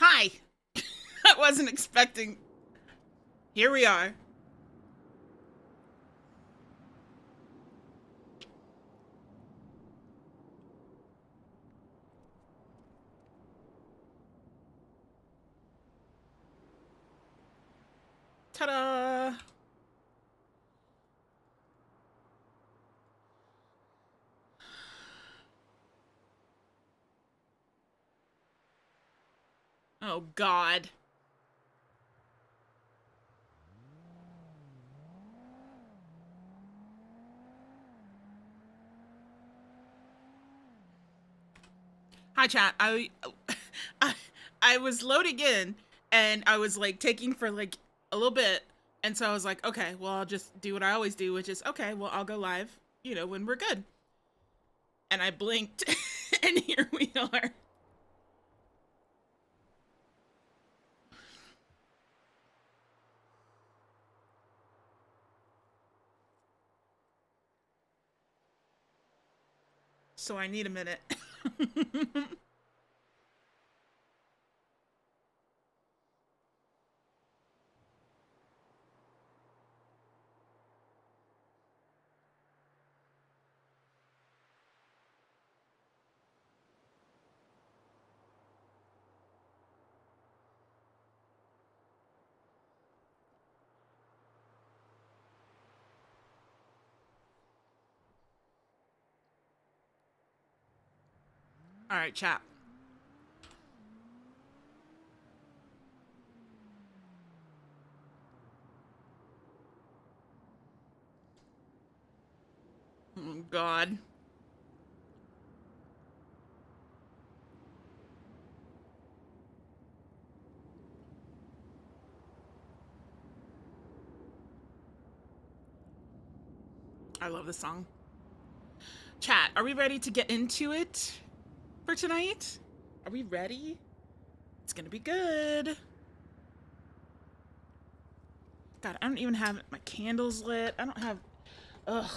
Hi! I wasn't expecting. Here we are. Ta-da! Oh, God. Hi, chat. I, I was loading in, and I was, like, taking for, like, a little bit. And so I was like, okay, well, I'll just do what I always do, which is, okay, well, I'll go live, when we're good. And I blinked, and here we are. So I need a minute. All right, chat. Oh, God. I love this song. Chat, are we ready to get into it for tonight? Are we ready? It's gonna be good. God, I don't even have my candles lit. I don't have. Ugh.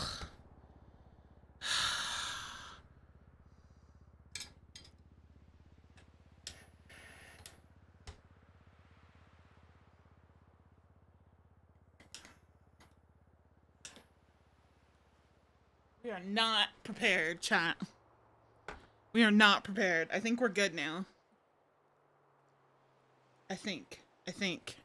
We are not prepared, chat. We are not prepared. I think we're good now. I think. I think.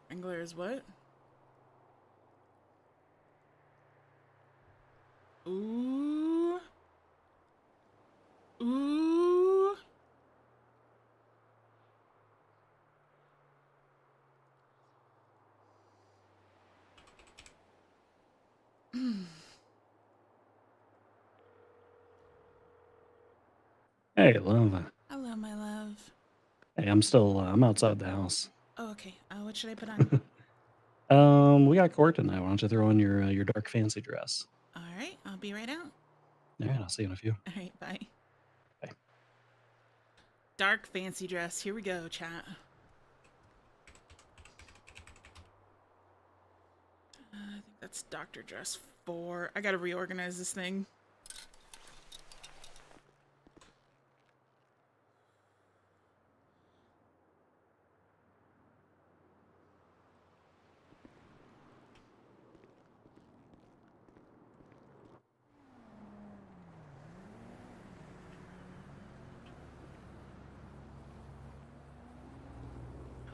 Wrangler is what? Ooh. Ooh. Hey, love. Hello, my love. Hey, I'm outside the house. Oh, okay. What should I put on? We got court tonight. Why don't you throw on your dark fancy dress? All right, I'll be right out. All right, I'll see you in a few. All right, bye. Bye. Dark fancy dress. Here we go, chat. I think that's Doctor Dress 4. I gotta reorganize this thing.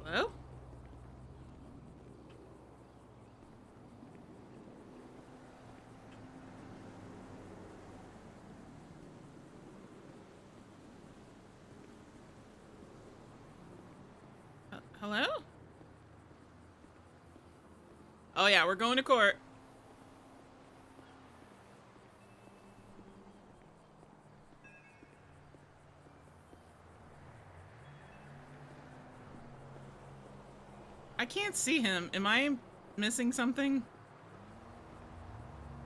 Hello? Hello? Oh, yeah, we're going to court. I can't see him. Am I missing something?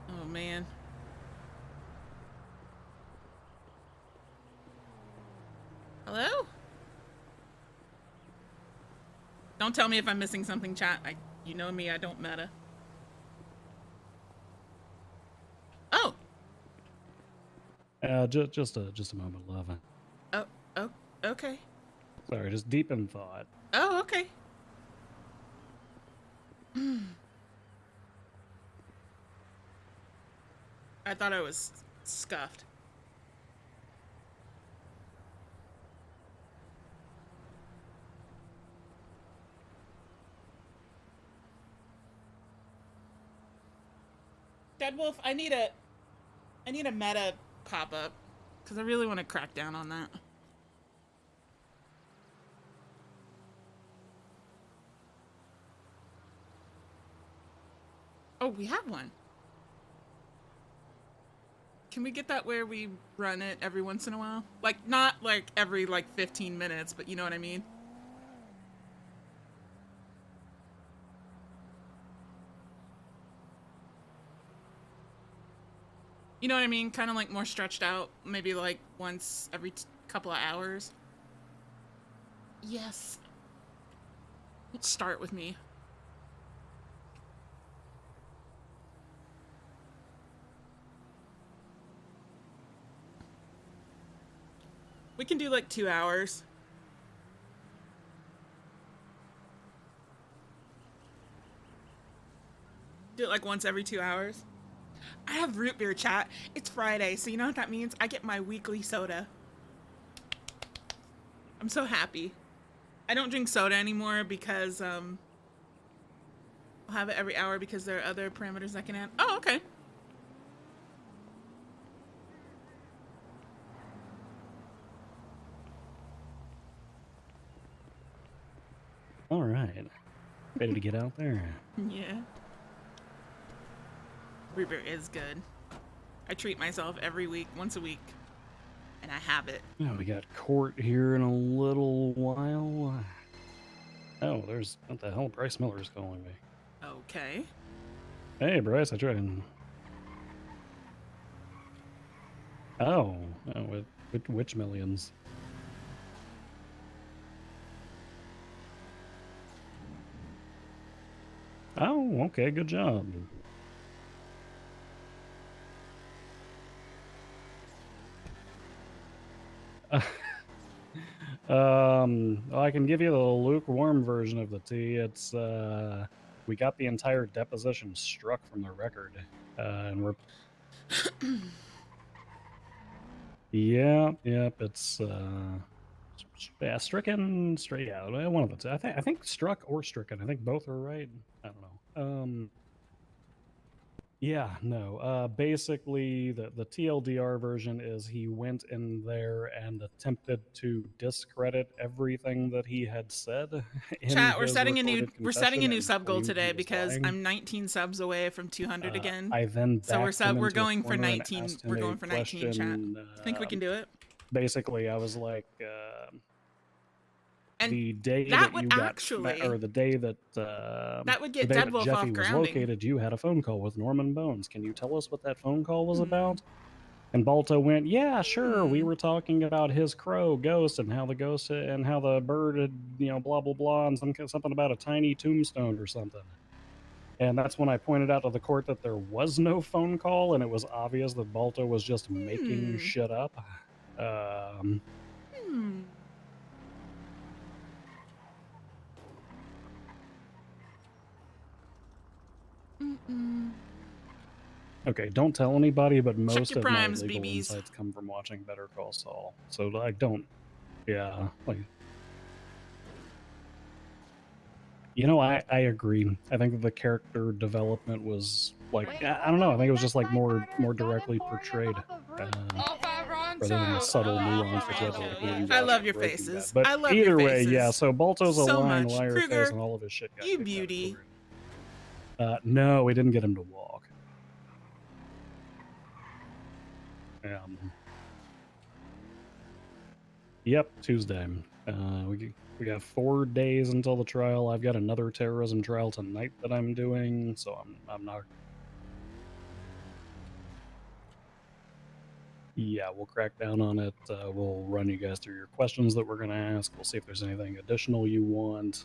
Oh, man. Hello? Don't tell me if I'm missing something, chat. You know me, I don't meta. Oh. Just a moment, love. Oh, okay. Sorry, just deep in thought. Oh, okay. I thought I was scuffed. Dead Wolf, I need a meta pop up because I really want to crack down on that. Oh, we have one. Can we get that where we run it every once in a while? Like, not like every like 15 minutes, but you know what I mean? You know what I mean? Kind of like more stretched out, maybe like once every couple of hours. Yes. Let's start with me. We can do like 2 hours. Do it like once every 2 hours. I have root beer, chat. It's Friday, so you know what that means? I get my weekly soda. I'm so happy. I don't drink soda anymore because I'll have it every hour because there are other parameters I can add. Oh, okay. All right. Ready to get out there? Yeah. Root beer is good. I treat myself every week, once a week. And I have it. Yeah, we got court here in a little while. Oh, there's... What the hell? Bryce Miller's calling me. Okay. Hey, Bryce, I tried. Oh, which millions? Oh, okay, good job. Well, I can give you the lukewarm version of the tea. It's we got the entire deposition struck from the record, and we're yep, it's yeah, stricken, straight out. One of the two. I think struck or stricken. I think both are right. I don't know. Yeah, no. Basically, the TLDR version is he went in there and attempted to discredit everything that he had said in Chat, we're his setting a recorded confession new and sub goal claimed he today was because lying. I'm 19 subs away from 200 again. I then So backed him we're into a going for corner and 19. asked him We're a going for 19, chat. Think we can do it? Basically, I was like, And the day that that would you actually got, or the day that that would get the day Dead that Wolf Jeffy off was grounding. located, you had a phone call with Norman Bones. Can you tell us what that phone call was about? And Balto went, yeah, sure. We were talking about his crow ghost and how the ghost and how the bird had, blah, blah, blah, and something about a tiny tombstone or something. And that's when I pointed out to the court that there was no phone call, and it was obvious that Balto was just making shit up. Okay, don't tell anybody, but most of my legal insights come from watching Better Call Saul. So, like, don't... Yeah, like... I agree. I think the character development was, like... I don't know, I think it was just, like, more directly portrayed. Rather than the subtle nuance that you have to, like, really I love watch your Breaking faces. Bad. But I love either your way, faces. yeah, so Balto's a lying liar Kruger, face and all of his shit got you kicked beauty. out of court. No, we didn't get him to walk. Yep, Tuesday. We got 4 days until the trial. I've got another terrorism trial tonight that I'm doing, so I'm not. Yeah, we'll crack down on it. We'll run you guys through your questions that we're gonna ask. We'll see if there's anything additional you want.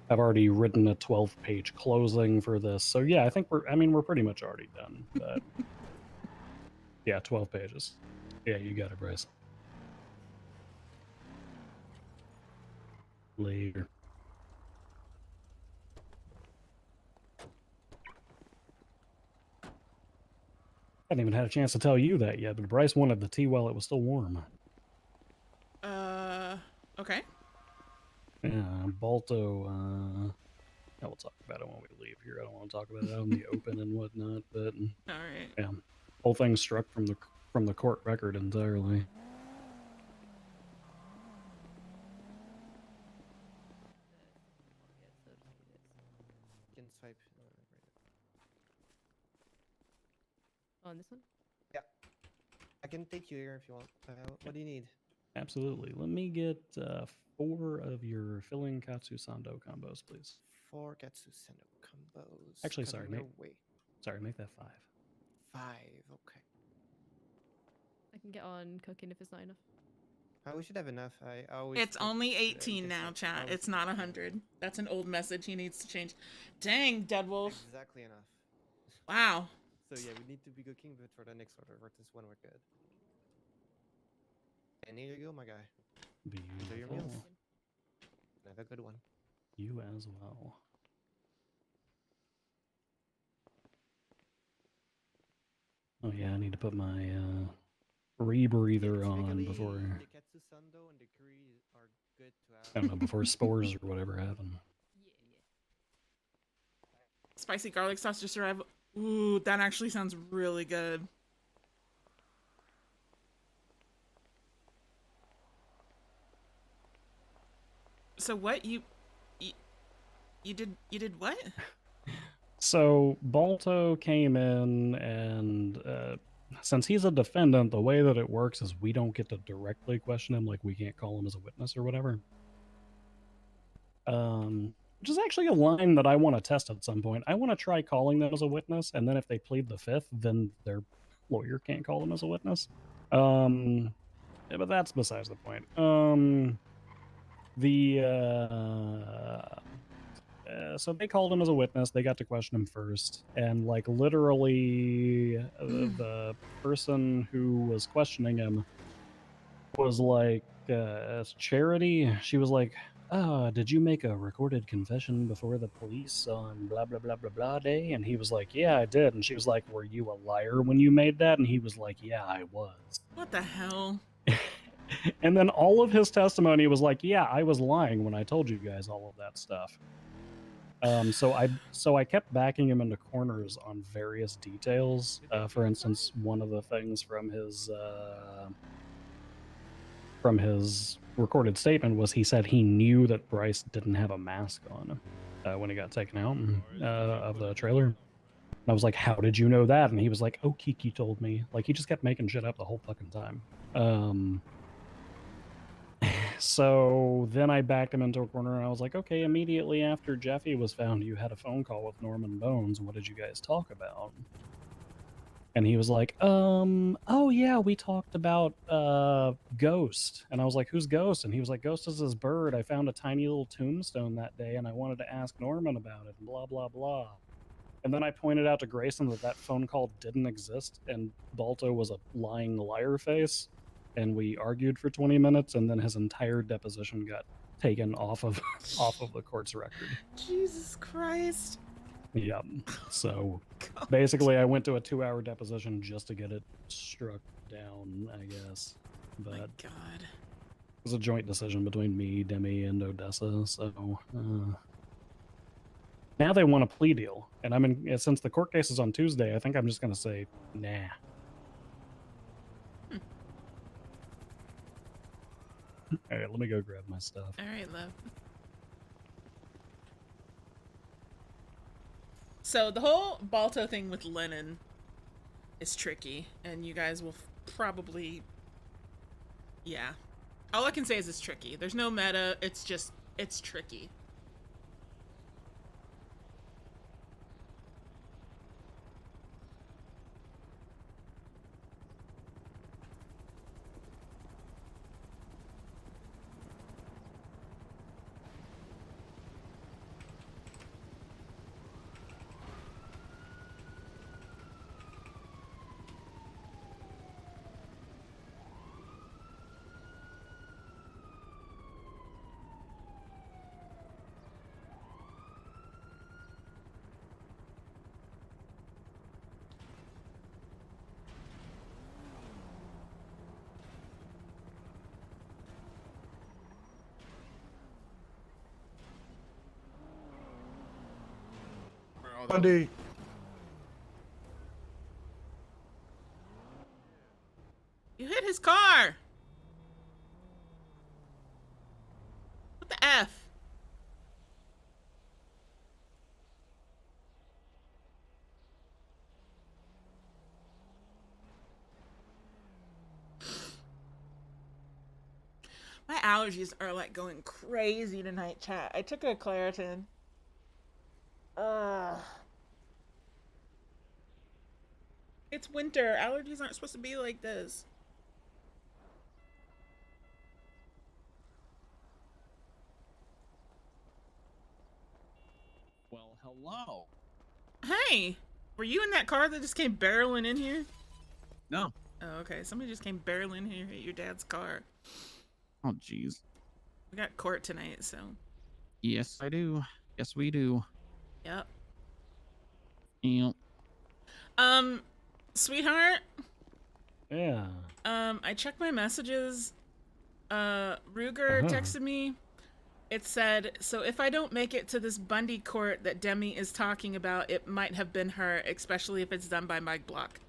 I've already written a 12-page closing for this, so yeah, I think we're pretty much already done. But yeah, 12 pages. Yeah, you got it, Bryce. Later. I haven't even had a chance to tell you that yet, but Bryce wanted the tea while it was still warm. Okay. Yeah, Balto, yeah, we'll talk about it when we leave here. I don't want to talk about it out in the open and whatnot, but All right. yeah, whole thing struck from the court record entirely. Can swipe. On this one? Yeah. I can take you here if you want. What do you need? Absolutely. Let me get 4 of your filling katsu sando combos, please. 4 Katsu Sendo combos. Actually, sorry, Coming make your way. sorry, make that 5. 5. Okay. I can get on cooking if it's not enough. We should have enough. I always. It's cook, only you 18 can now, say. chat. Always It's not 100. That's an old message he needs to change. Dang, Deadwolf. Exactly enough. Wow. So yeah, we need to be cooking, but for the next order, for this one, we're good. And here you go, my guy. Enjoy your meals. Beautiful. Have a good one. You as well. Oh yeah, I need to put my rebreather on before The Katsu Sando and the curry are good to have. I don't know, before spores or whatever happen. Spicy garlic sauce to survive. Ooh, that actually sounds really good. So what you did what? So Balto came in, and since he's a defendant, the way that it works is we don't get to directly question him, like we can't call him as a witness or whatever. Which is actually a line that I want to test at some point. I want to try calling them as a witness, and then if they plead the fifth, then their lawyer can't call them as a witness. Yeah, but that's besides the point. So they called him as a witness. They got to question him first, and like literally, the person who was questioning him was like, Charity. She was like, did you make a recorded confession before the police on blah blah blah blah blah day? And he was like, yeah, I did. And she was like, were you a liar when you made that? And he was like, yeah, I was. What the hell? And then all of his testimony was like, yeah, I was lying when I told you guys all of that stuff. So I kept backing him into corners on various details. For instance, one of the things from his recorded statement was he said he knew that Bryce didn't have a mask on when he got taken out of the trailer. And I was like, how did you know that? And he was like, oh, Kiki told me. Like, he just kept making shit up the whole fucking time. So then I backed him into a corner, and I was like, okay, immediately after Jeffy was found, you had a phone call with Norman Bones. What did you guys talk about? And he was like, oh yeah, we talked about Ghost. And I was like, who's Ghost? And he was like, Ghost is his bird. I found a tiny little tombstone that day, and I wanted to ask Norman about it, and blah, blah, blah. And then I pointed out to Grayson that phone call didn't exist, and Balto was a lying liar face. And we argued for 20 minutes, and then his entire deposition got taken off of the court's record. Jesus Christ. Yep. So basically, I went to a 2-hour deposition just to get it struck down, I guess. But My God. it was a joint decision between me, Demi, and Odessa. So now they want a plea deal, and since the court case is on Tuesday, I think I'm just gonna say nah. All right, let me go grab my stuff. All right, love. So the whole Balto thing with Lennon is tricky, and you guys will probably, yeah. All I can say is it's tricky. There's no meta. It's just, it's tricky. Bundy. You hit his car. What the F? My allergies are like going crazy tonight, chat. I took a Claritin. It's winter. Allergies aren't supposed to be like this. Well, hello. Hey, were you in that car that just came barreling in here? No. Oh, okay. Somebody just came barreling in here at your dad's car. Oh, jeez. We got court tonight, so. Yes, I do. Yes, we do. Yep. Yep. Sweetheart. Yeah. I checked my messages. Ruger texted me. It said, so if I don't make it to this Bundy court that Demi is talking about, it might have been her, especially if it's done by Mike Block.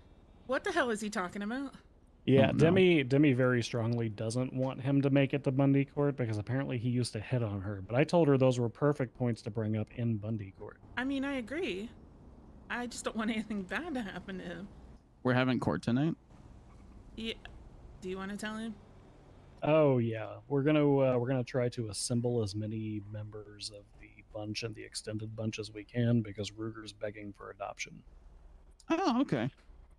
What the hell is he talking about? Yeah, Oh, no. Demi very strongly doesn't want him to make it to Bundy Court because apparently he used to hit on her. But I told her those were perfect points to bring up in Bundy Court. I mean, I agree. I just don't want anything bad to happen to him. We're having court tonight. Yeah. Do you want to tell him? Oh yeah, we're gonna try to assemble as many members of the bunch and the extended bunch as we can because Ruger's begging for adoption. Oh, okay.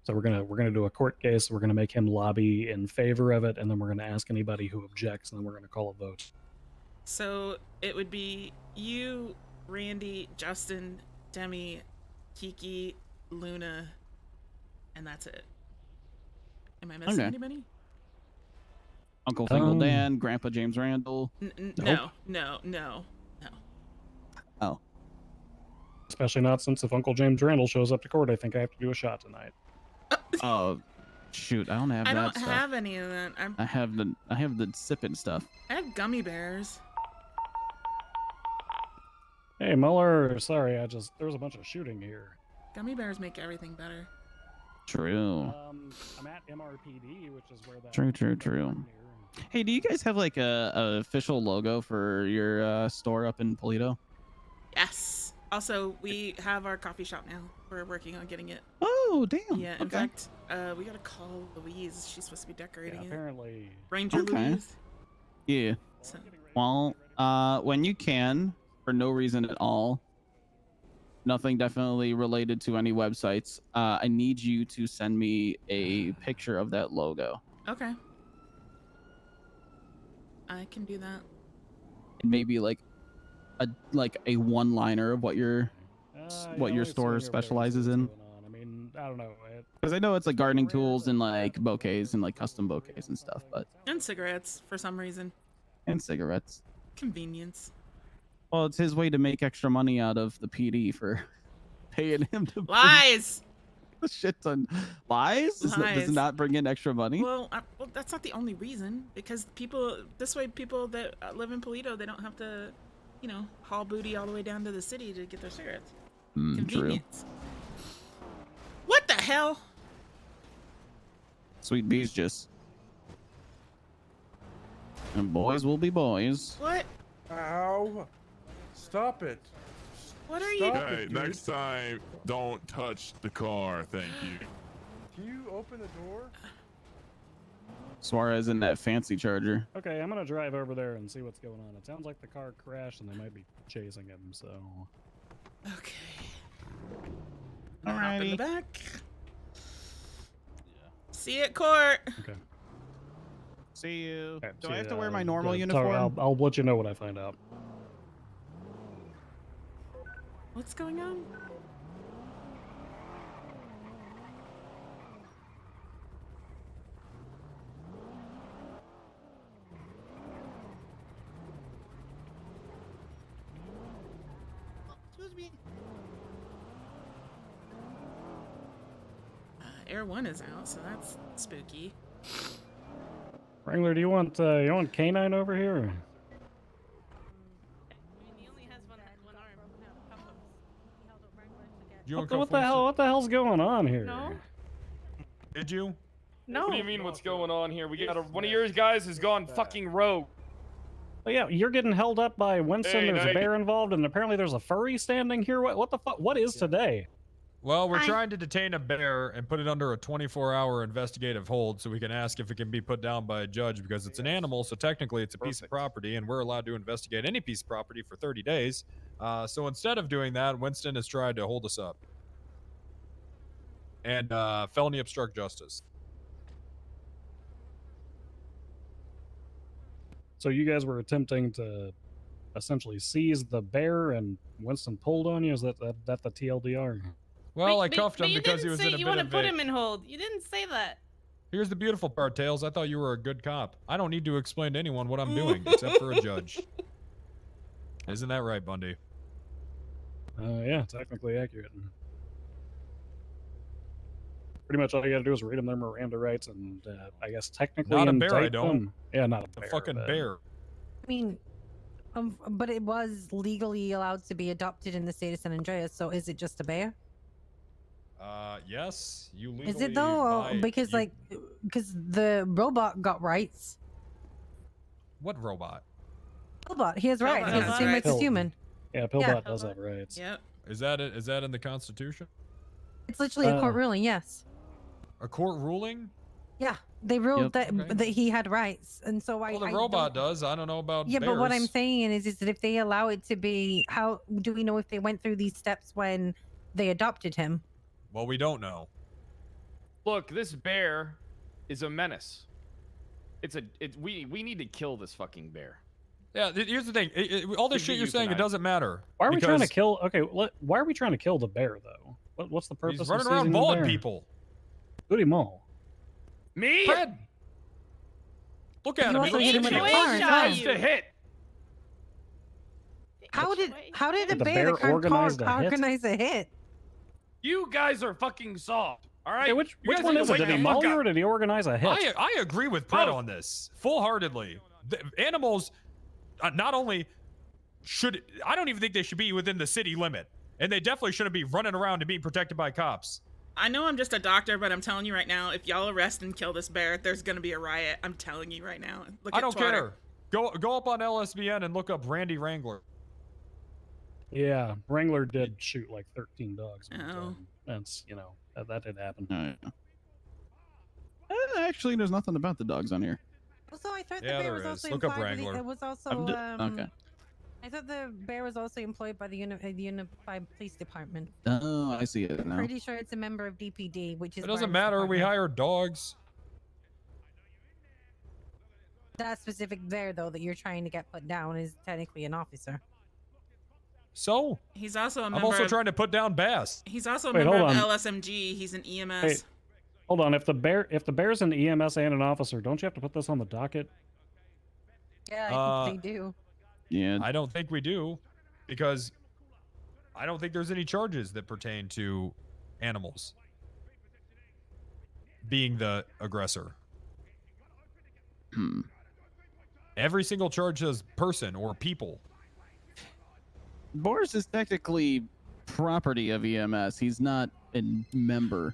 So we're gonna do a court case. We're gonna make him lobby in favor of it, and then we're gonna ask anybody who objects, and then we're gonna call a vote. So it would be you, Randy, Justin, Demi, Kiki, Luna, and that's it. Am I missing Okay. anybody? Uncle Fingal Dan, Grandpa James Randall. No, no, no, no. Oh. Especially not since if Uncle James Randall shows up to court, I think I have to do a shot tonight. Oh, shoot! I don't have I that don't stuff. have any of that. I have the sipping stuff. I have gummy bears. Hey Muller, sorry, there's a bunch of shooting here. Gummy bears make everything better. True. I'm at MRPD, which is where that. True. Hey, do you guys have like a official logo for your store up in Polito? Yes. Also, we have our coffee shop now. We're working on getting it. Oh, damn. Yeah, in okay. fact, we gotta call Louise. She's supposed to be decorating Yeah, it. apparently. Ranger Okay. Louise. Yeah. So, Well, when you can, for no reason at all, nothing definitely related to any websites, I need you to send me a picture of that logo. okay. I can do that. And maybe like a one-liner of what your store specializes in. I mean, I don't know. Because I know it's like gardening tools and like bouquets and like custom bouquets and stuff, but And cigarettes, for some reason. and cigarettes. Convenience. Well, it's his way to make extra money out of the PD for paying him to bring Lies! a shit ton. Lies? Does Lies. it not bring in extra money? Well, that's not the only reason. Because people that live in Polito, they don't have to, haul booty all the way down to the city to get their cigarettes. True. Convenience. What the hell? Sweet bees just. And boys will be boys. What? Ow. Stop it. What are Stop you? it, Hey, dude. next time, don't touch the car. Thank you. Can you open the door? Suarez in that fancy Charger. Okay, I'm gonna drive over there and see what's going on. It sounds like the car crashed and they might be chasing him, so... Okay. Hop in the Alrighty. back. See you at court. Okay. See you. Okay, Do see I have ya. to wear my normal Sorry, uniform? I'll let you know what I find out. What's going on? Excuse me. Air 1 is out, so that's spooky. Wrangler, do you want canine over here? He only has one arm. You What the hell's going on here? No. Did you? No. What do you mean what's going on here? We got one of yours guys has gone fucking rogue. Oh, yeah, you're getting held up by Winston. Hey, There's now a bear involved, and apparently there's a furry standing here. What the fuck? What is today? Well, we're trying to detain a bear and put it under a 24-hour investigative hold so we can ask if it can be put down by a judge because it's an animal, so technically it's a piece of property, and we're allowed to investigate any piece of property for 30 days. So instead of doing that, Winston has tried to hold us up. And felony obstruct justice. So you guys were attempting to essentially seize the bear, and Winston pulled on you? Is that the TLDR? Well, Wait, I cuffed him but you because he didn't was say in a you bit want to of put a... him in hold. You didn't say that. Here's the beautiful part, Tails. I thought you were a good cop. I don't need to explain to anyone what I'm doing, except for a judge. Isn't that right, Bundy? Yeah, technically accurate. Pretty much all you gotta do is read them their Miranda rights, and I guess technically Not a bear, I indict don't. them. Yeah, not a The bear. fucking but- bear. I mean, but it was legally allowed to be adopted in the state of San Andreas, so is it just a bear? Yes. You legally Is it though? buy- Because you- because the robot got rights. What robot? Robot, he has rights. He has the has same rights. rights as human. Yeah, Pillbot does have rights. Yep. Is that it? Is that in the Constitution? It's literally a court ruling. Yes. A court ruling? Yeah, they ruled Yep. that Okay. that he had rights, and so Well, the I robot don't- does. I don't know about Yeah, but what I'm bears. saying is that if they allow it to be, how do we know if they went through these steps when they adopted him? Well, we don't know. Look, this bear is a menace. We need to kill this fucking bear. Yeah, here's the thing. All this Should shit be you're saying, it euthanized. doesn't matter. Why are we trying to because kill? Okay, why are we trying to kill the bear though? What's the purpose? He's of running around seizing the mauling bear? people. Booty maul. Me? Fred! Look at You him. He also looks hit him at in the you. car. Wait, Nice shot to hit. How did Did a the bear, bear that can't organize the hit? organize a hit? You guys are fucking soft. All right. Hey, which You guys one need is to it? Did wake he the fuck maul you up. or did he organize a hit? I agree with Brett Both. on this full-heartedly. The animals not only should... I don't even think they should be within the city limit. And they definitely shouldn't be running around and being protected by cops. I know I'm just a doctor, but I'm telling you right now, if y'all arrest and kill this bear, there's gonna be a riot. I'm telling you right now. Look I at don't Twitter. care. Go up on LSBN and look up Randy Wrangler. Yeah, Wrangler did shoot like 13 dogs. one Oh. time. That's that did happen. Actually, there's nothing about the dogs on here. Also, I thought Yeah, the bear there was is. also Look up implied with Wrangler. It was also Okay. I thought the bear was also employed by the Unified Police Department. Oh, I see it now. Pretty sure it's a member of DPD, which is It Brian's doesn't matter. We department. hire dogs. That specific bear, though, that you're trying to get put down is technically an officer. So? He's also a member I'm also of, trying to put down Bass. He's also a Wait, member hold of on. LSMG. He's an E EMS. Hey, hold on. If the bear's an EMS and an officer, don't you have to put this on the docket? Yeah, I think they do. Yeah. I don't think we do, because I don't think there's any charges that pertain to animals being the aggressor. Every single charge says person or people. Boris is technically property of EMS. He's not a member.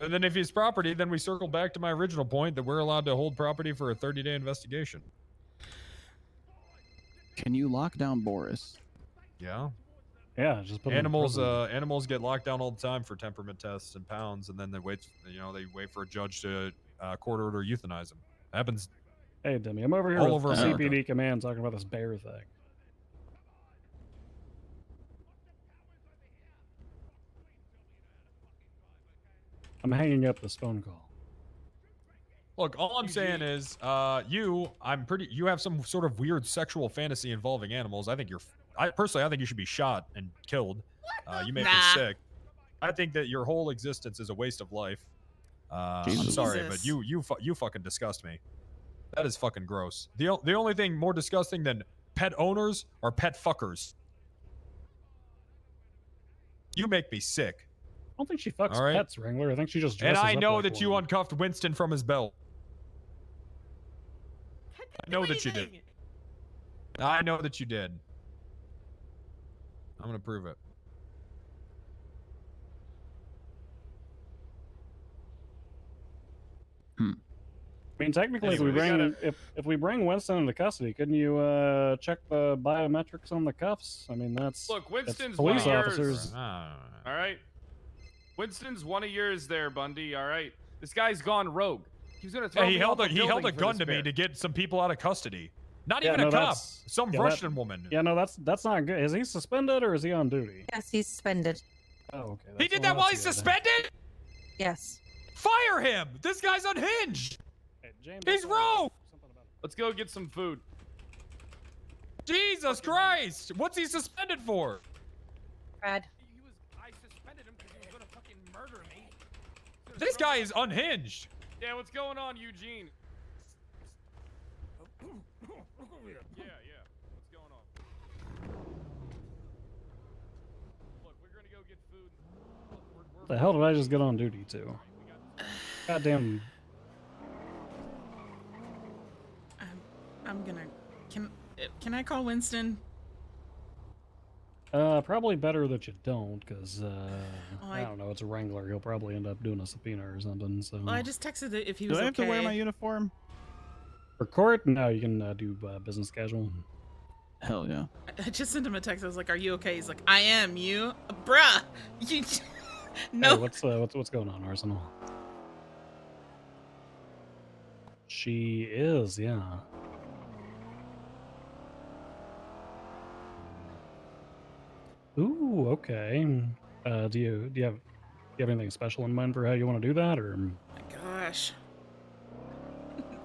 And then if he's property, then we circle back to my original point that we're allowed to hold property for a 30-day investigation. Can you lock down Boris? Yeah. Yeah, just put him in Animals prison. animals get locked down all the time for temperament tests and pounds, and then they wait for a judge to court order euthanize them. Happens. Hey, Demi, I'm over here All with over America. CPD command talking about this bear thing. I'm hanging up this phone call. Look, all I'm saying is, you have some sort of weird sexual fantasy involving animals. I think I think you should be shot and killed. You make me Nah. sick. I think that your whole existence is a waste of life. I'm Jesus. sorry, but you fucking disgust me. That is fucking gross. The only thing more disgusting than pet owners are pet fuckers. You make me sick. I don't think she fucks All right. pets, Wrangler. I think she just And dresses I up know like that you one. uncuffed Winston from his belt. I know that you did. Anything. I know that you did. I'm gonna prove it. I mean, technically, Anyway, if we bring Winston into custody, couldn't you check the biometrics on the cuffs? I mean, that's Look, Winston's police one of officers. yours. All right. Winston's one of yours there, Bundy. All right. This guy's gone rogue. He's gonna throw Yeah, he me held off a building for gun this to me bear. to get some people out of custody. Not Yeah, even no, a cop. that's- Some yeah, Russian woman. Yeah, no, that's not good. Is he suspended or is he on duty? Yes, he's suspended. Oh, okay. He that's- did well, that while that's he's good then. suspended? Yes. Fire him! This guy's unhinged! Hey, James, He's I saw rogue! something about- Let's go get some food. Jesus Christ! What's he suspended for? Brad. I suspended him because he was gonna fucking murder me. This guy is unhinged. Yeah, what's going on, Eugene? Yeah. What's going on? Look, we're gonna go get food. We're The hell did I just get on duty to? Goddamn. I'm gonna. Can I call Winston? Probably better that you don't, because I I- don't know. It's a Wrangler. He'll probably end up doing a subpoena or something. So Well, I just texted it if he Do was I okay. have to wear my uniform? for court, no, you can do business casual. Hell yeah. I just sent him a text. I was like, "Are you okay?" He's like, "I am." You, bruh. You. No. Hey, what's going on, Arsenal? She is, yeah. Ooh, okay. Do you have anything special in mind for how you want to do that, or? My gosh.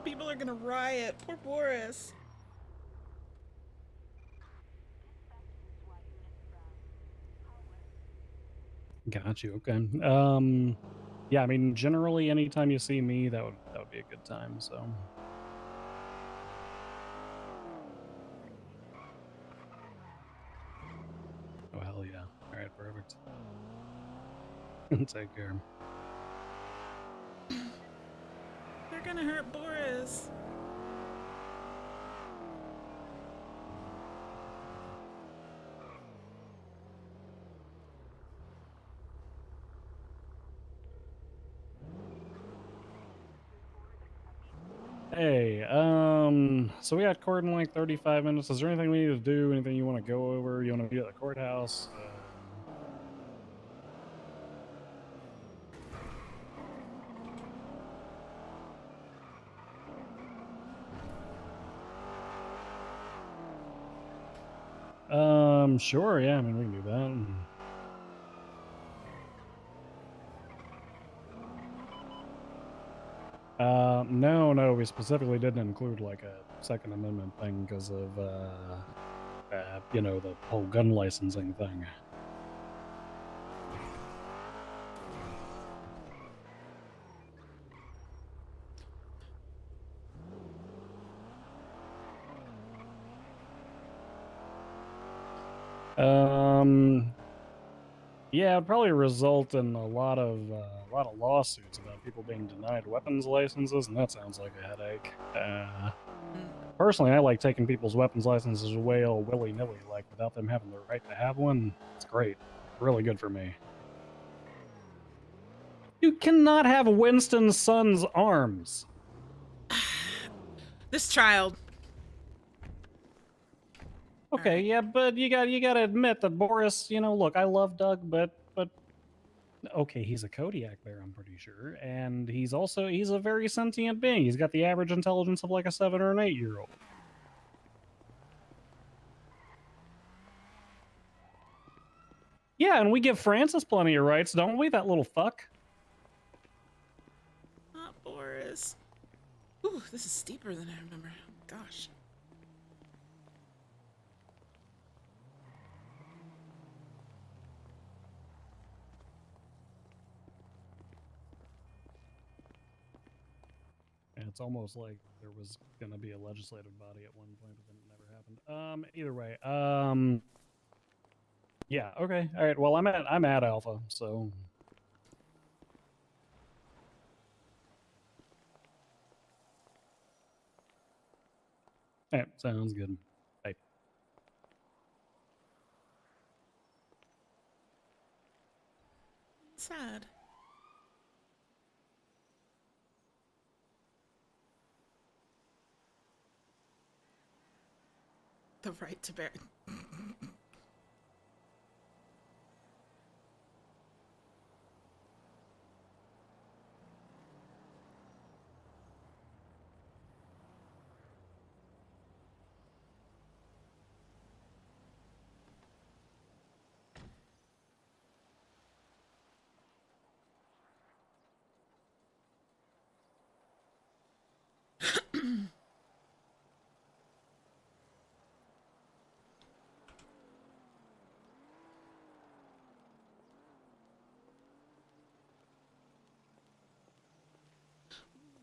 People are gonna riot. Poor Boris. Got you. Okay. Yeah. I mean, generally, anytime you see me, that would be a good time. So. Oh hell yeah! All right, perfect. Take care. They're gonna hurt Boris. Hey, so we got court in like 35 minutes. Is there anything we need to do? Anything you want to go over? You want to be at the courthouse? Sure, yeah, I mean, we can do that. No, we specifically didn't include like a Second Amendment thing because of, you know, the whole gun licensing thing. Yeah, it'd probably result in a lot of lawsuits about people being denied weapons licenses, and that sounds like a headache. Personally, I like taking people's weapons licenses away all willy-nilly, like without them having the right to have one. It's great, really good for me. You cannot have Winston's son's arms. This child. Okay, yeah, but you gotta admit that Boris, you know, look, I love Doug, but Okay, he's a Kodiak bear, I'm pretty sure, and he's a very sentient being. He's got the average intelligence of like a 7 or an 8-year-old. Yeah, and we give Francis plenty of rights, don't we? That little fuck. Not Boris. Ooh, this is steeper than I remember. Gosh. And it's almost like there was gonna be a legislative body at one point, but then it never happened. Either way, yeah, okay, all right. Well, I'm at Alpha, so. All right, sounds good. Bye. Sad. The right to bear.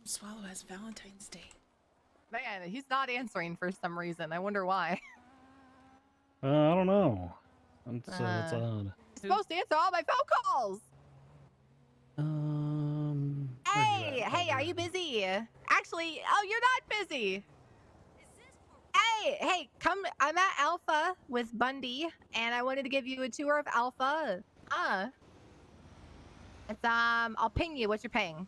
Swallow has Valentine's Day. Man, he's not answering for some reason. I wonder why. I don't know. It's odd. He's supposed to answer all my phone calls. Where you at, Hey, are you busy? Actually, oh, you're not busy. Hey, come. I'm at Alpha with Bundy, and I wanted to give you a tour of Alpha. It's I'll ping you. What you're paying?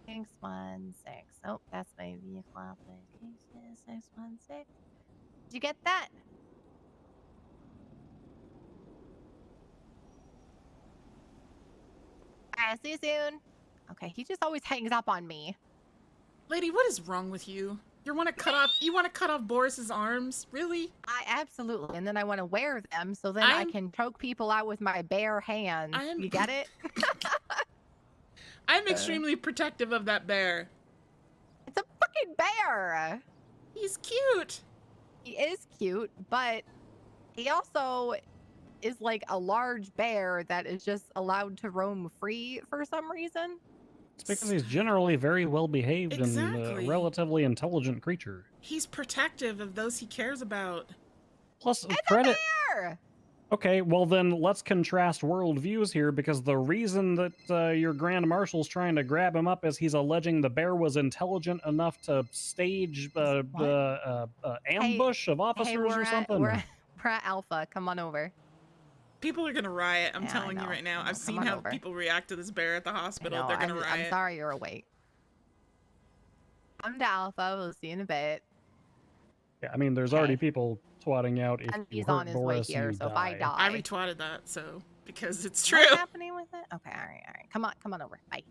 616. Oh, that's my vehicle application. 616. Did you get that? Alright, see you soon. Okay, he just always hangs up on me. Lady, what is wrong with you? You want to cut off Boris's arms? Really? I absolutely. And then I want to wear them so then I can choke people out with my bare hands. You get it? I'm extremely protective of that bear. It's a fucking bear. He's cute. He is cute, but he also is like a large bear that is just allowed to roam free for some reason. It's because he's generally very well behaved and Exactly. a relatively intelligent creature. He's protective of those he cares about. Plus, It's credit. a bear! Okay, well then let's contrast worldviews here, because the reason that your Grand Marshal's trying to grab him up is he's alleging the bear was intelligent enough to stage ambush of officers or something. We're at Alpha. Come on over. People are gonna riot. I'm Yeah, I telling you know. right now. I know. I've Come seen on how over. people react to this bear at the hospital. No, They're gonna riot. I'm sorry you're awake. I'm to Alpha. We'll see you in a bit. Yeah, I mean, there's already people twatting out if And you he's hurt on his way Boris, here, you so if I die. I retweeted that, so because it's true. What's happening with it? Okay, all right. Come on over. Bye.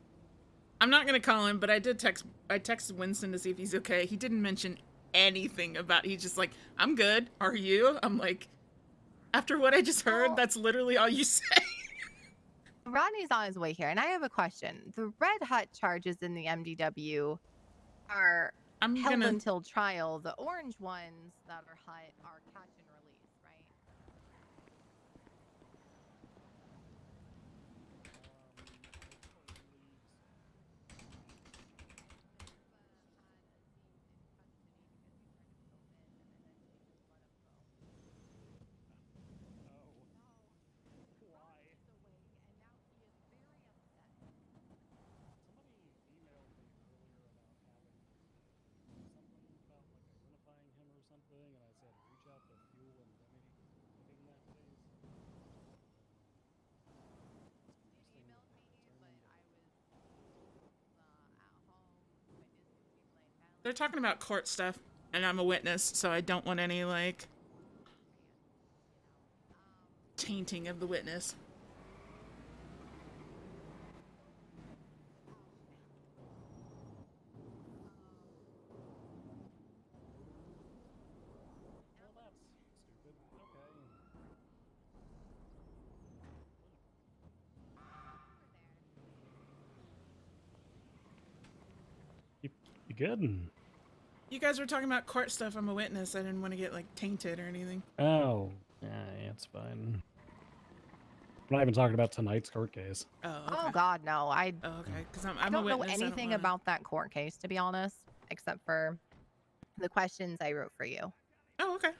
I'm not gonna call him, but I texted Winston to see if he's okay. He didn't mention anything about. He's just like, I'm good. Are you? I'm like, after what I just heard, that's literally all you say. Rodney's on his way here, and I have a question. The Red Hut charges in the MDW are held until trial. The orange ones that are hut are catch and release, right? They're talking about court stuff, and I'm a witness, so I don't want any, like, tainting of the witness. good. You guys were talking about court stuff. I'm a witness. I didn't want to get like tainted or anything. Oh, yeah, it's fine. I'm not even talking about tonight's court case. Oh, okay. Oh God, no. Oh, okay. Because I'm I a don't know witness. I don't anything wanna- about that court case, to be honest, except for the questions I wrote for you, Oh, okay.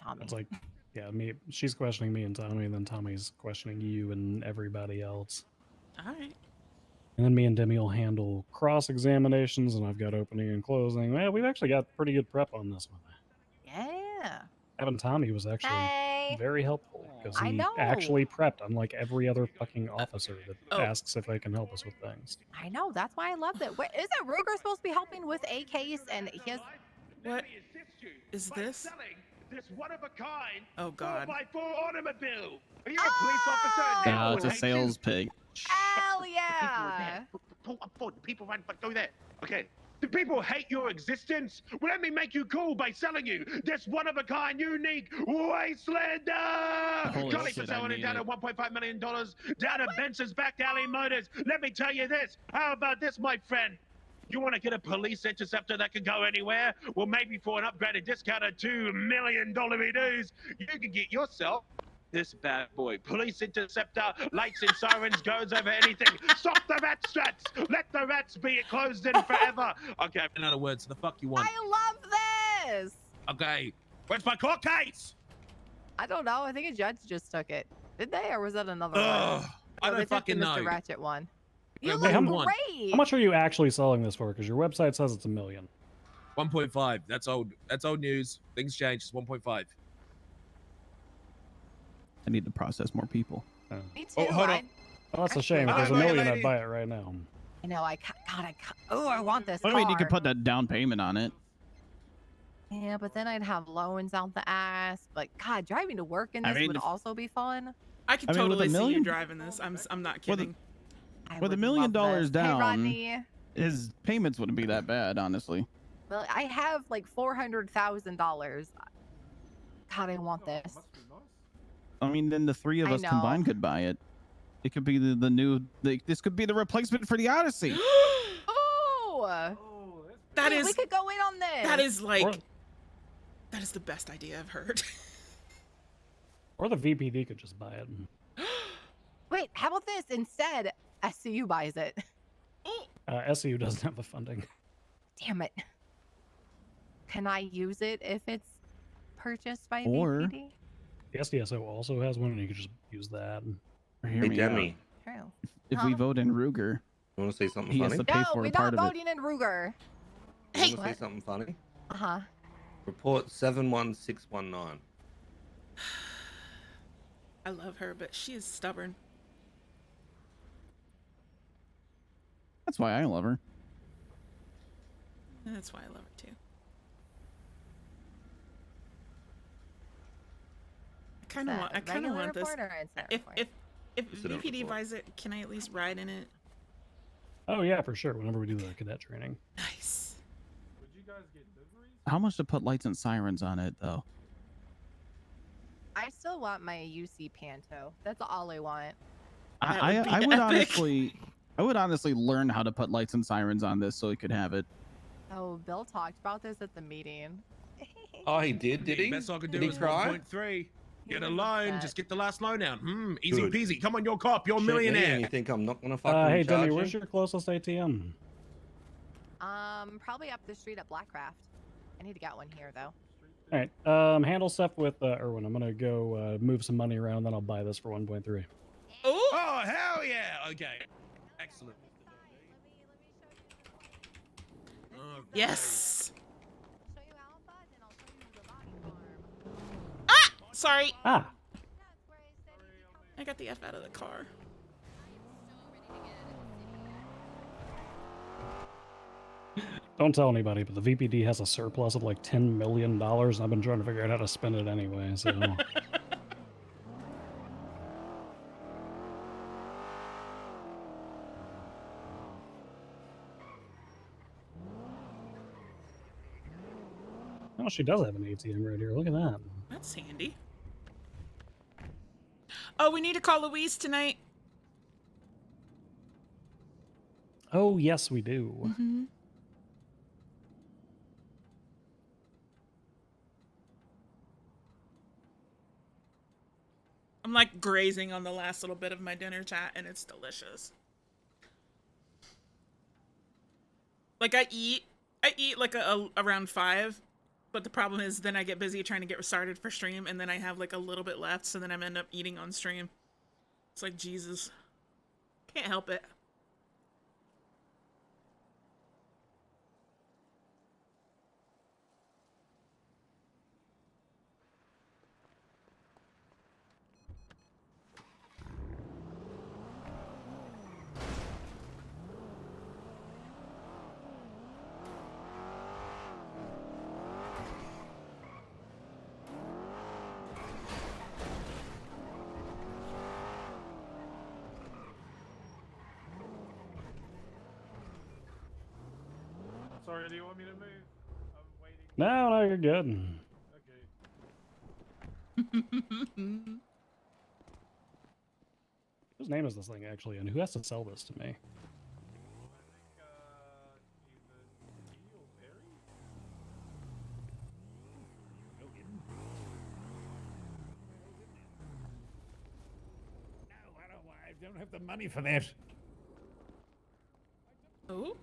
Tommy. It's like, yeah, she's questioning me and Tommy, and then Tommy's questioning you and everybody else. All right. And then me and Demi will handle cross-examinations, and I've got opening and closing. Well, we've actually got pretty good prep on this one. Yeah. Having Tommy was actually Hey. very helpful, because I he know. actually prepped, unlike every other fucking officer that Oh. asks if they can help us with things. I know. That's why I loved it. Wait, isn't Ruger supposed to be helping with a case? And he has. What is this? This one of a kind. Oh God. 4x4 automobile. Are you a police officer? No, it's a sales pig. Hell yeah. Pull up forward. People run, but go there. Okay. Do people hate your existence? Well, let me make you cool by selling you this one-of-a-kind, unique Wastelander! Holy Collie for shit, I selling it need down it. at $1.5 million down at Benson's Back Alley Motors. Let me tell you this. How about this, my friend? You want to get a police interceptor that can go anywhere? Well, maybe for an upgraded discount of $2 million EDs, you can get yourself this bad boy. Police interceptor, lights and sirens, goes over anything. Stop the rat strats! Let the rats be closed in forever! Okay, in other words, the fuck you want? I love this. Okay, where's my court case? I don't know. I think a judge just took it. Did they, or was that another Ugh, one? I No, don't they took the fucking know. Mr. Ratchet one. You Wait, look how great. How much are you actually selling this for? Because your website says it's $1 million. 1.5. That's old. That's old news. Things change. It's 1.5. I need to process more people. Me too. Oh, hold on. Well, that's a shame. If there's $1 million, I'd buy it right now. I know. Oh, I want this. I mean, you car. could put that down payment on it. Yeah, but then I'd have loans out the ass. But God, driving to work in I this mean, would if- also be fun. I could I mean, with totally $1 see you million- driving this. I'm not With a- kidding. I With $1 would million love this. down, Hey, Rodney. his payments wouldn't be that bad, honestly. Well, I have like $400,000. God, I want this. I mean, then the three of I us know. combined could buy it. It could be the new. This could be the replacement for the Odyssey. Oh, That wait, is we could go in on this. that is like Or- that is the best idea I've heard. Or the VPD could just buy it. Wait, how about this instead? SCU buys it. SCU doesn't have the funding. Damn it. Can I use it if it's purchased by Or- VPD? The SDSO also has one, and you could just use that. Hear Hey, me out. Demi, True. If we vote in Ruger, you want to say something he has funny? to pay No, for we're a part not of it. voting in Ruger. You want to say What? something funny? Uh-huh. Report 71619. I love her, but she is stubborn. That's why I love her. And that's why I love her too. I kind of Is want. that I a kind of regular want this. report or instant If report? if Incident VPD report. buys it, can I at least ride in it? Oh yeah, for sure. Whenever we do the cadet training. Nice. How much to put lights and sirens on it, though? I still want my UC Panto. That's all I want. That I would be would epic. honestly learn how to put lights and sirens on this so he could have it. Oh, Bill talked about this at the meeting. Oh, he did he? Best I could Did do he is cry? 1.3. Get a He loan. said- Just get the last loan out. Easy Good. peasy. Come on, you're a cop. You're a Shoot me, millionaire. and you think I'm not gonna fucking Hey, charge Demi, you? where's your closest ATM? Probably up the street at Blackcraft. I need to get one here though. All right. Handle stuff with Erwin. I'm gonna go move some money around, then I'll buy this for 1.3. Oh, Oh, hell yeah. Okay. Excellent. Okay. yes. I'll show you Alpha, then I'll show you the body farm. Sorry. Ah. That's where I said he'd be coming. I got the F out of the car. Don't tell anybody, but the VPD has a surplus of like $10 million, and I've been trying to figure out how to spend it anyway. So. Oh, she does have an ATM right here. Look at that. That's handy. Oh, we need to call Louise tonight. Oh, yes, we do. Mm-hmm. I'm like grazing on the last little bit of my dinner, chat, and it's delicious. Like I eat like around 5, but the problem is then I get busy trying to get started for stream, and then I have like a little bit left, so then I end up eating on stream. It's like, Jesus. Can't help it. Sorry, do you want me to move? I'm waiting. No, you're good. Okay. Whose name is this thing actually, and who has to sell this to me? I don't have the money for that. Oh?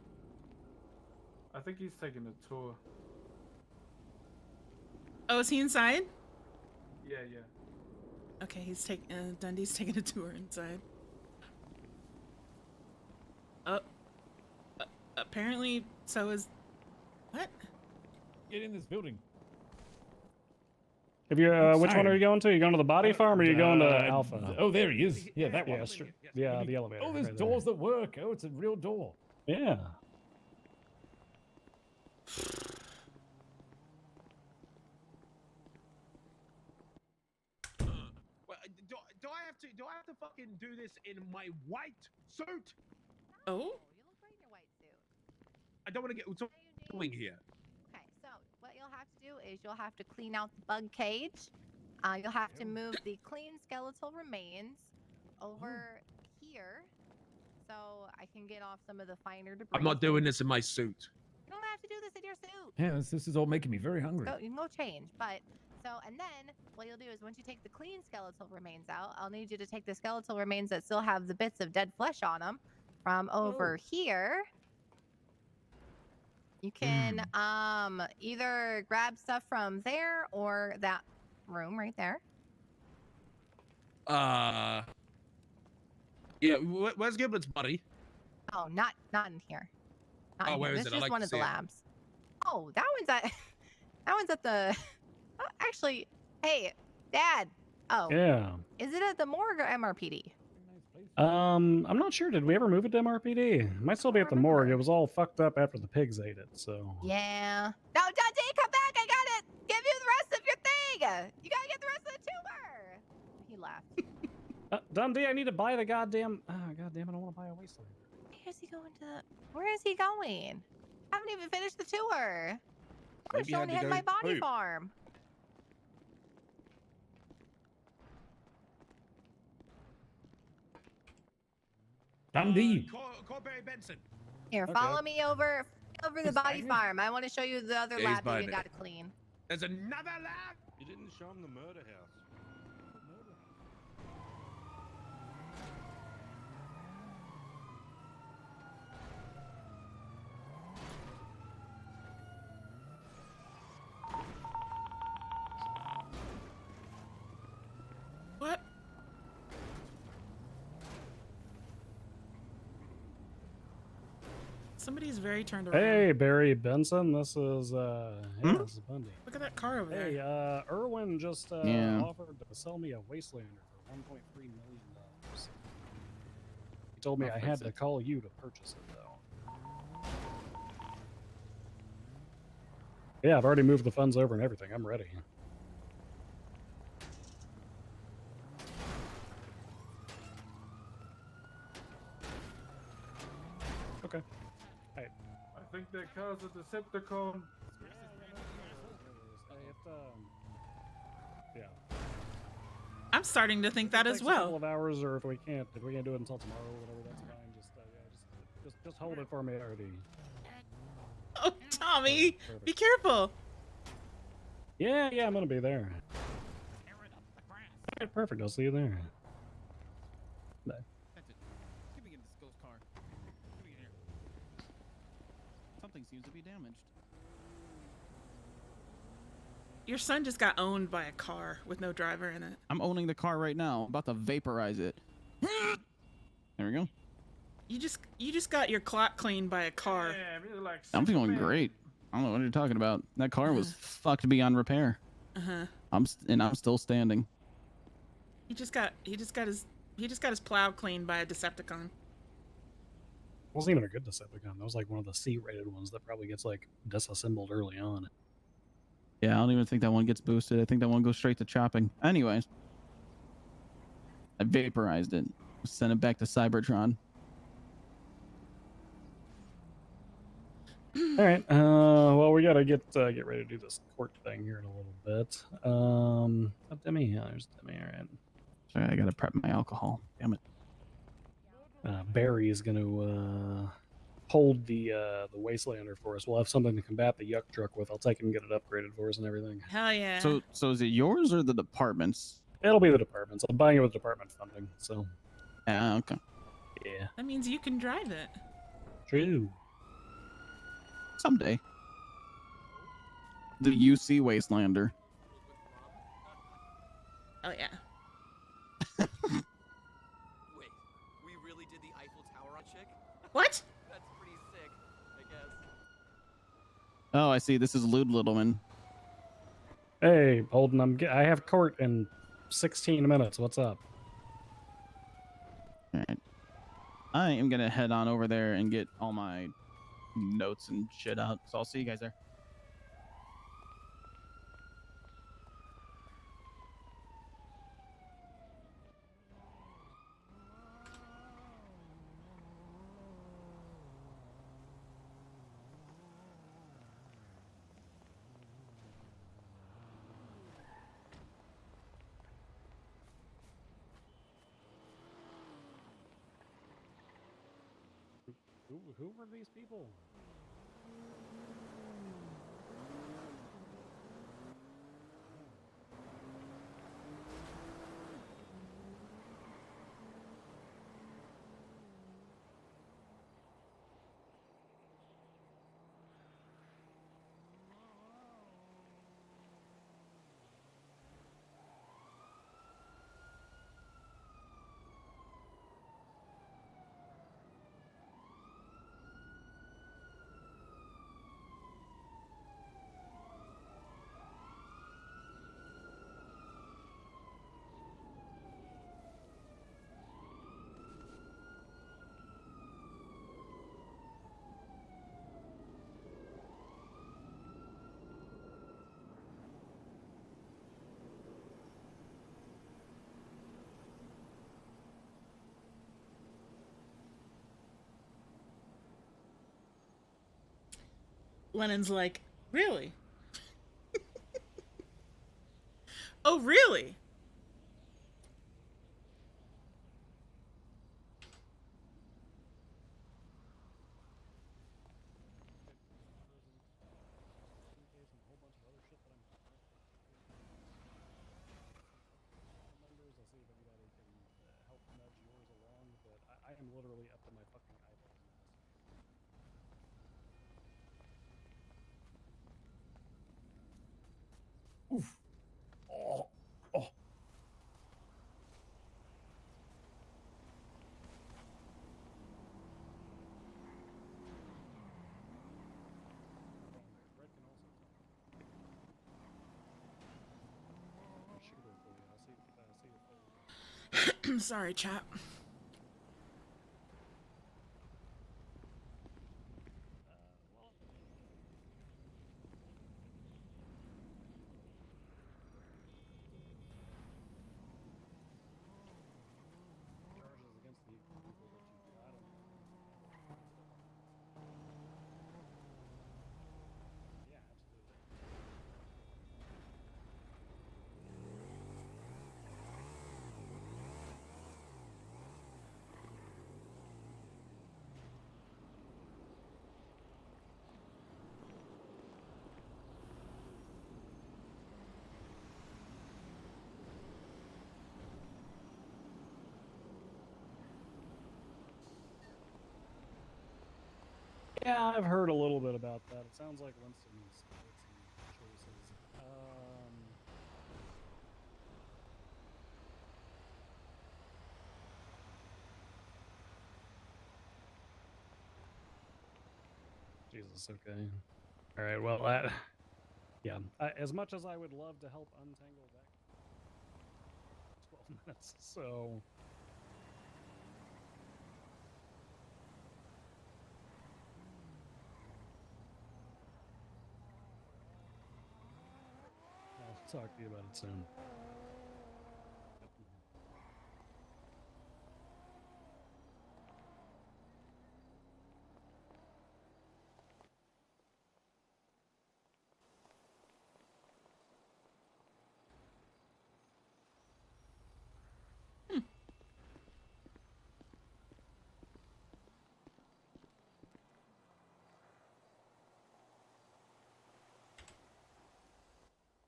I think he's taking a tour. Oh, is he inside? Yeah, yeah. Okay, he's taking Dundee's taking a tour inside. Apparently, so is what? Get in this building. If you're, which one are you going to? You going to the body farm or are you going to Alpha? Oh, there he is. Yeah, that one. Yeah, the elevator. Oh, there's right doors that work. Oh, it's a real door. Yeah. Well, do I have to fucking do this in my white suit? Oh? You look great in your white suit. I don't want to get what's doing here. Okay, so what you'll have to do is you'll have to clean out the bug cage. You'll have to move the clean skeletal remains over here, so I can get off some of the finer debris. I'm not doing this in my suit. You don't have to do this in your suit. Yeah, this is all making me very hungry. You can go change, but and then what you'll do is once you take the clean skeletal remains out, I'll need you to take the skeletal remains that still have the bits of dead flesh on them from over here. You can either grab stuff from there or that room right there. Yeah, where's Giblet's body? Oh, not in here. Not in where here. is This it? is I'd like one to of the see it. labs. Oh, that one's at the. Oh, actually, hey, Dad. Oh. Yeah. Is it at the morgue or MRPD? I'm not sure. Did we ever move it to MRPD? It might still be at the morgue. It was all fucked up after the pigs ate it, so. Yeah. No, Dundee, come back! I got it. Give you the rest of your thing. You gotta get the rest of the tumor. He left. Dundee, I need to buy the goddamn. Goddamn, I don't want to buy a wasteland. Where's he going to? Where is he going? I haven't even finished the tour. We're Maybe you showing had to him go my body poop. farm. Dundee. Corberry Benson. Here, Okay. follow me over the body farm. I want to show you the other Yeah, he's lab that buying you it. got to clean. There's another lab. You didn't show him the murder house. What? Somebody's very turned around. Hey, Barry Benson. This is this is Bundy. Look at that car over there. Hey, Irwin just Yeah. offered to sell me a Wastelander for $1.3 million. He told me I'll I fix had to it. call you to purchase it, though. Yeah, I've already moved the funds over and everything. I'm ready. Okay. Hey. I think that car's a Decepticon. Yeah. I'm starting to think that as Takes a couple well. of hours, or if we can't do it until tomorrow, or whatever, that's fine. Just hold it for me, already. Oh, Tommy, Perfect. be careful. Yeah, I'm gonna be there. Okay, perfect. I'll see you there. Bye. That's it. Get me in this ghost car. Get me in here. Something seems to be damaged. Your son just got owned by a car with no driver in it. I'm owning the car right now. I'm about to vaporize it. There we go. You just got your clock cleaned by a car. Yeah, really like I'm feeling Superman. great. I don't know what you're talking about. That car was fucked beyond repair. Uh-huh. I'm still standing. He just got his plow cleaned by a Decepticon. Wasn't even a good Decepticon. That was like one of the C-rated ones that probably gets like disassembled early on. Yeah, I don't even think that one gets boosted. I think that one goes straight to chopping. Anyways, I vaporized it. Sent it back to Cybertron. All right. Well, we gotta get ready to do this court thing here in a little bit. Demi, yeah, there's Demi. All right. Sorry, I gotta prep my alcohol. Damn it. Barry is gonna hold the Wastelander for us. We'll have something to combat the yuck truck with. I'll take him and get it upgraded for us and everything. Hell yeah. So is it yours or the department's? It'll be the department's. I'm buying it with department funding. So. Okay. Yeah. That means you can drive it. True. Someday. The UC Wastelander. Oh yeah. Wait, we really did the Eiffel Tower on chick? What? That's pretty sick, I guess. Oh, I see. This is Lewd Littleman. Hey, Holden, I have court in 16 minutes. What's up? All right. I am gonna head on over there and get all my notes and shit out. So I'll see you guys there. Who were these people? Lennon's like, really? Oh, really? I am literally up to my fucking eyeballs in this. Oof. Oh. Oh. Sorry, chap. Yeah, I've heard a little bit about that. It sounds like Winston's made some choices. Jesus, okay. All right, well, yeah, as much as I would love to help untangle that, 12 minutes, so... I'll talk to you about it soon.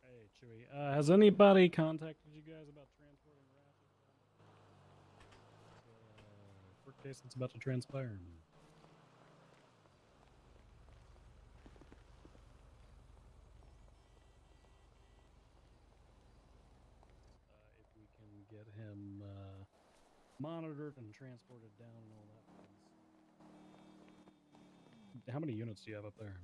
Hey, Chewy. Has anybody contacted you guys about transporting Ratchet? Court case that's about to transpire. If we can get him monitored and transported down and all that. How many units do you have up there?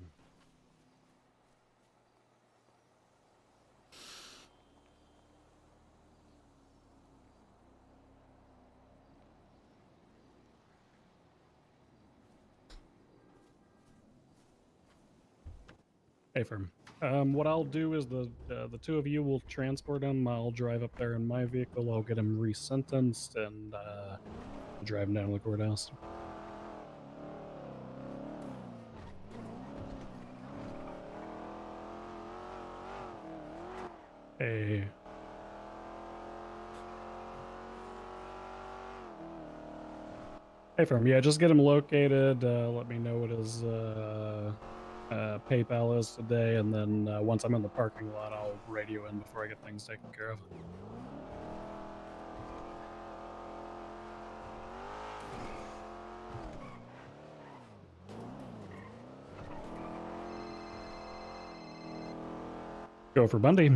Hey, firm. What I'll do is the two of you will transport him. I'll drive up there in my vehicle. I'll get him resentenced and drive him down to the courthouse. Hey. Hey, firm. Yeah, just get him located. Let me know what his PayPal is today, and then once I'm in the parking lot, I'll radio in before I get things taken care of. Go for Bundy.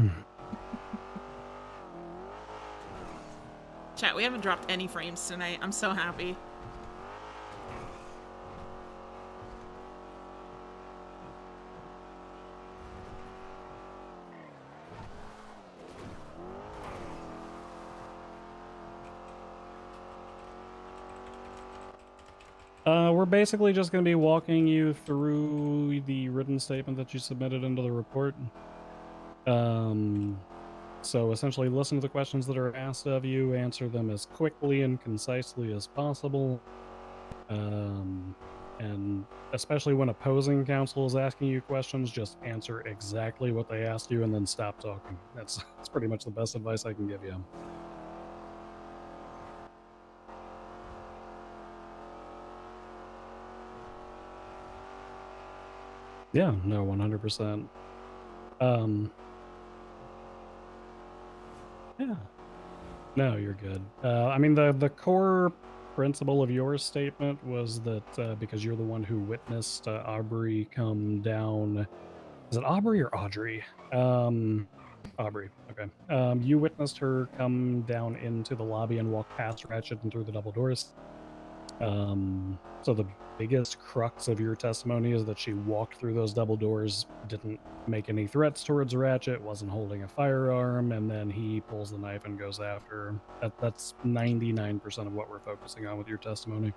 Chat, we haven't dropped any frames tonight. I'm so happy. We're basically just going to be walking you through the written statement that you submitted into the report. So essentially listen to the questions that are asked of you, answer them as quickly and concisely as possible. And especially when opposing counsel is asking you questions, just answer exactly what they asked you and then stop talking. That's pretty much the best advice I can give you. Yeah, no, 100%. Yeah. No, you're good. I mean, the core principle of your statement was that because you're the one who witnessed Aubrey come down. Is it Aubrey or Audrey? Aubrey. Okay. You witnessed her come down into the lobby and walk past Ratchet and through the double doors. So the biggest crux of your testimony is that she walked through those double doors, didn't make any threats towards Ratchet, wasn't holding a firearm, and then he pulls the knife and goes after her. That's 99% of what we're focusing on with your testimony.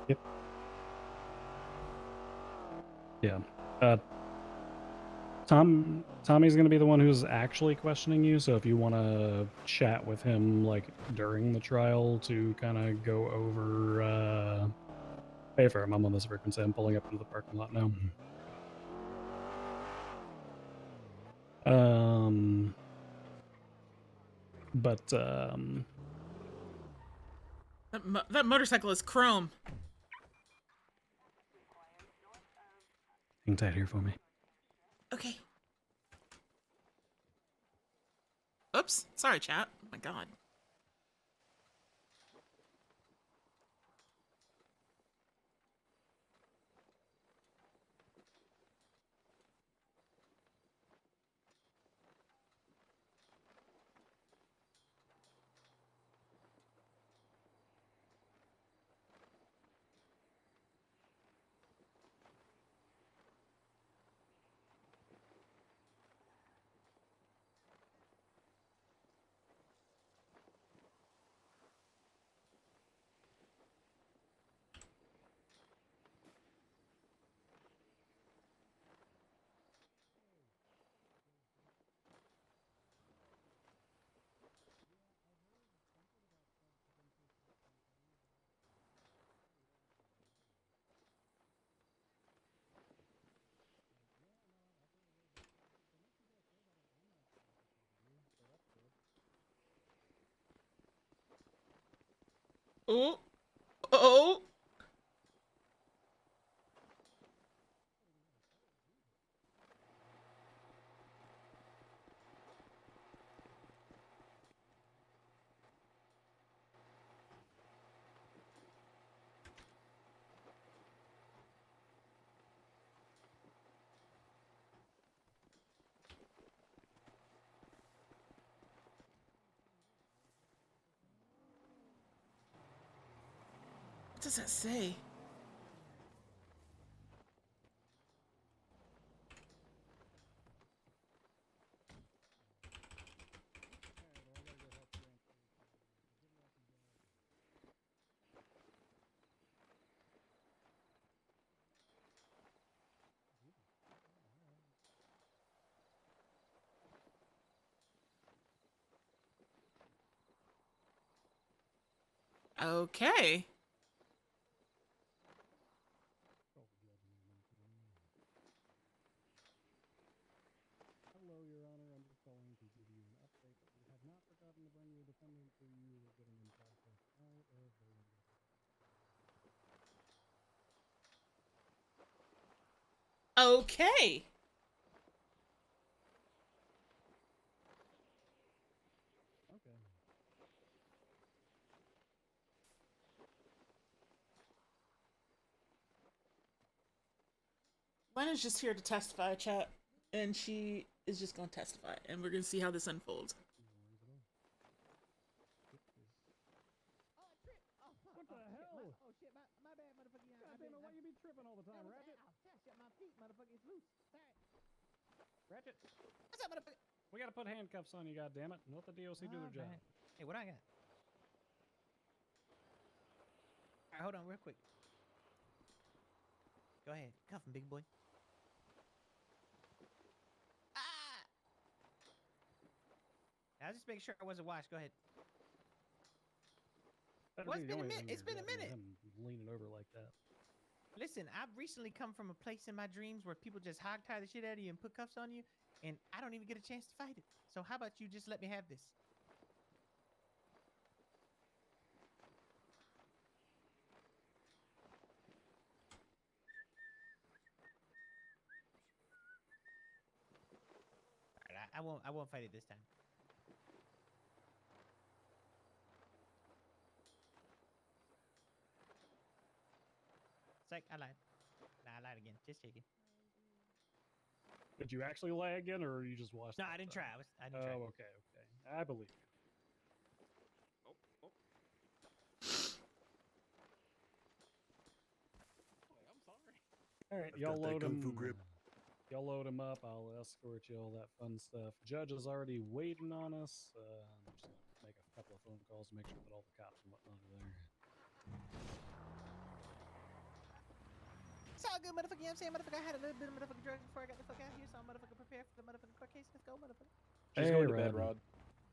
Yep. Yeah. Tommy's going to be the one who's actually questioning you, so if you want to chat with him, like, during the trial to kind of go over, Hey, firm, I'm on this frequency. I'm pulling up into the parking lot now. That motorcycle is chrome. Hang tight here for me. Okay. Oops. Sorry, chat. Oh my god. Oh. Oh. What does that say? Okay. Hello, Your Honor. I'm just calling to give you an update that we have not forgotten to bring your defendant to you. We're getting in process out of the Okay. Okay. Lena's just here to testify, chat, and she is just going to testify, and we're going to see how this unfolds. What the hell? Oh shit, my bad, motherfucker. God damn it, why you be tripping all the time, Ratchet? Shut my feet, motherfucker. It's loose. Ratchet. What's up, motherfucker? We gotta put handcuffs on you, goddammit, and let the DOC do their job. Hey, what I got? All right, hold on real quick. Go ahead. Cuff him, big boy. Ah! I'll just make sure I wasn't washed. Go ahead. Well, it's been a minute. It's been a minute. Him leaning over like that. Listen, I've recently come from a place in my dreams where people just hog tie the shit out of you and put cuffs on you, and I don't even get a chance to fight it. So how about you just let me have this? All right, I won't fight it this time. Psych, I lied. Nah, I lied again. Just checking. Did you actually lie again, or you just watched? No, I didn't try. I didn't try. Oh, okay, okay. I believe you. Oh. I'm sorry. All right, y'all load him. Y'all load him up. I'll escort you, all that fun stuff. Judge is already waiting on us. I'm just gonna make a couple of phone calls to make sure that all the cops and whatnot are there. It's all good, motherfucker. You know what I'm saying? Motherfucker, I had a little bit of motherfucking drugs before I got the fuck out here, so I'm motherfucking prepared for the motherfucking court case. Let's go, motherfucker. She's going to bed, Rod.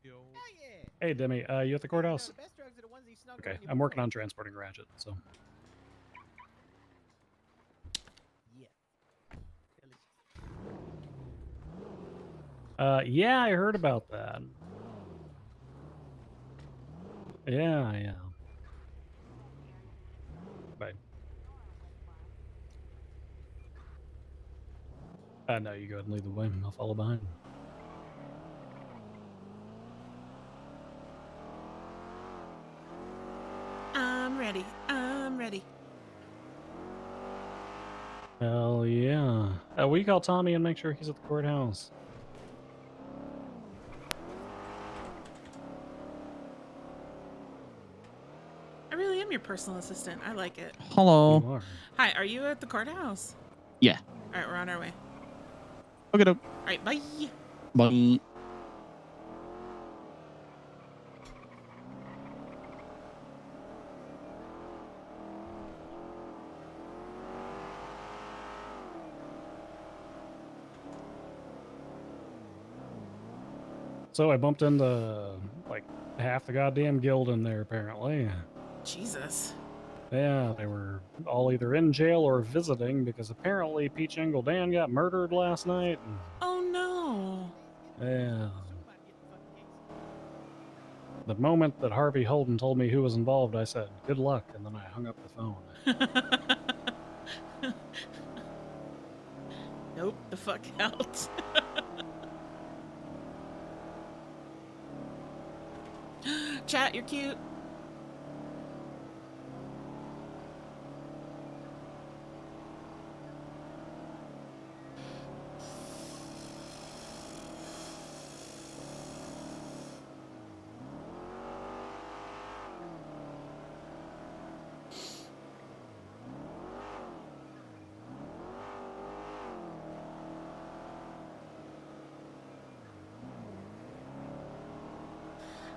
Yo. Hell yeah. Hey, Demi, you at the courthouse? The best drugs are the ones that you snuggle Okay, in your I'm working boy. on transporting Ratchet, so. Yeah. Yeah, I heard about that. Yeah, yeah. Bye. No, you go ahead and lead the way. I'll follow behind. I'm ready. I'm ready. Hell yeah. Will you call Tommy and make sure he's at the courthouse? I really am your personal assistant. I like it. Hello. You are. Hi, are you at the courthouse? Yeah. All right, we're on our way. Okay, doke. All right, bye. Bye. So I bumped into like half the goddamn guild in there, apparently. Jesus. Yeah, they were all either in jail or visiting because apparently Peach Angle Dan got murdered last night. Oh no. Yeah. the moment that Harvey Holden told me who was involved, I said, "Good luck," and then I hung up the phone. Nope, the fuck out. Chat, you're cute.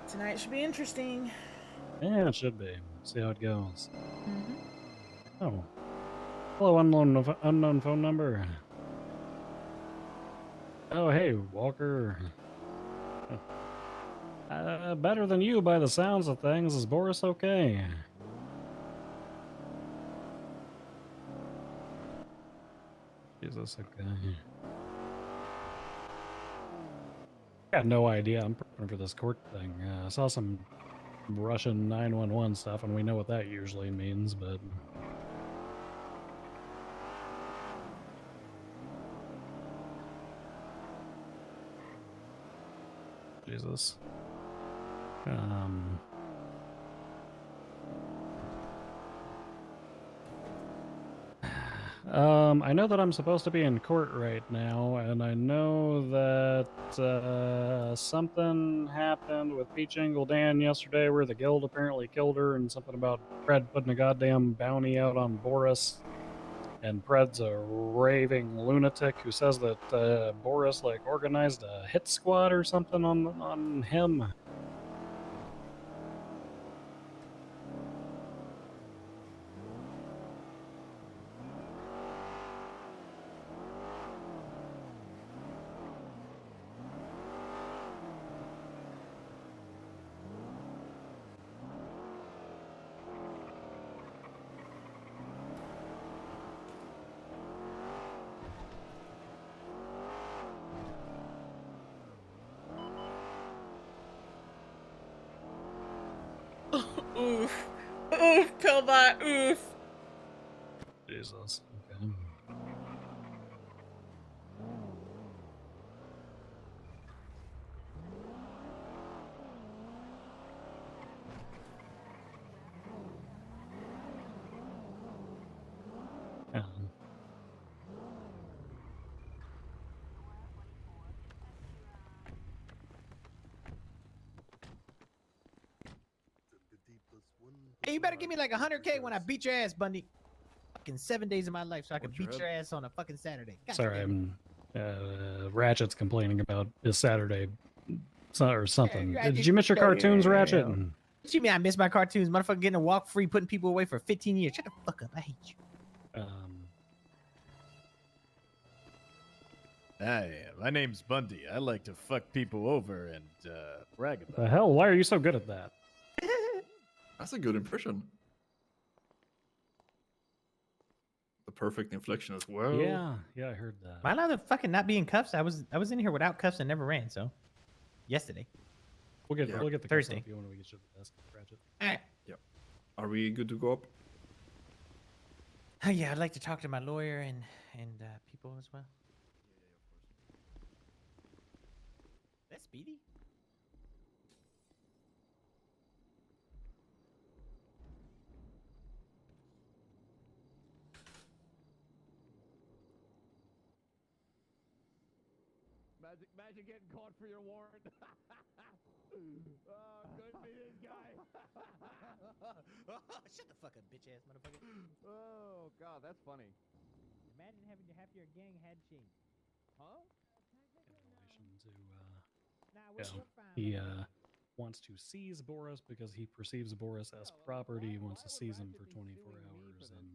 Tonight should be interesting. Yeah, it should be. See how it goes. Mm-hmm. Oh. Hello, unknown phone number. Oh, hey, Walker. Better than you by the sounds of things. Is Boris okay? Jesus, okay. I got no idea. I'm prepping for this court thing. I saw some Russian 911 stuff, and we know what that usually means, but... Jesus. I know that I'm supposed to be in court right now, and I know that something happened with Peach Angle Dan yesterday where the guild apparently killed her, and something about Pred putting a goddamn bounty out on Boris. And Pred's a raving lunatic who says that Boris like organized a hit squad or something on him. Oof. Oof, Pillbot, oof. Jesus. Okay. Hey, you better give me like 100K when I beat your ass, Bundy. Fucking 7 days of my life so I can beat your ass on a fucking Saturday. God Sorry, damn it. Ratchet's complaining about this Saturday or something. Ratchet, Did you miss your cartoons, Ratchet? What you mean I miss my cartoons? Motherfucker getting a walk free, putting people away for 15 years. Shut the fuck up. I hate you. Hi, my name's Bundy. I like to fuck people over and brag about The hell? Why are you so good at that? That's a good impression. The perfect inflection as well. Yeah, I heard that. Am I allowed to fucking not be in cuffs? I was in here without cuffs and never ran, so yesterday. We'll get the Thursday. If you want to get you the desk, Ratchet. Alright. Yep. Are we good to go up? Oh, yeah, I'd like to talk to my lawyer and people as well. That's Speedy. Imagine getting caught for your warrant. Oh, couldn't be this guy. Shut the fuck up, bitch ass motherfucker. Oh God, that's funny. Imagine having to have your gang head changed. Huh? He wants to seize Boris because he perceives Boris as property. He wants to seize him for 24 hours and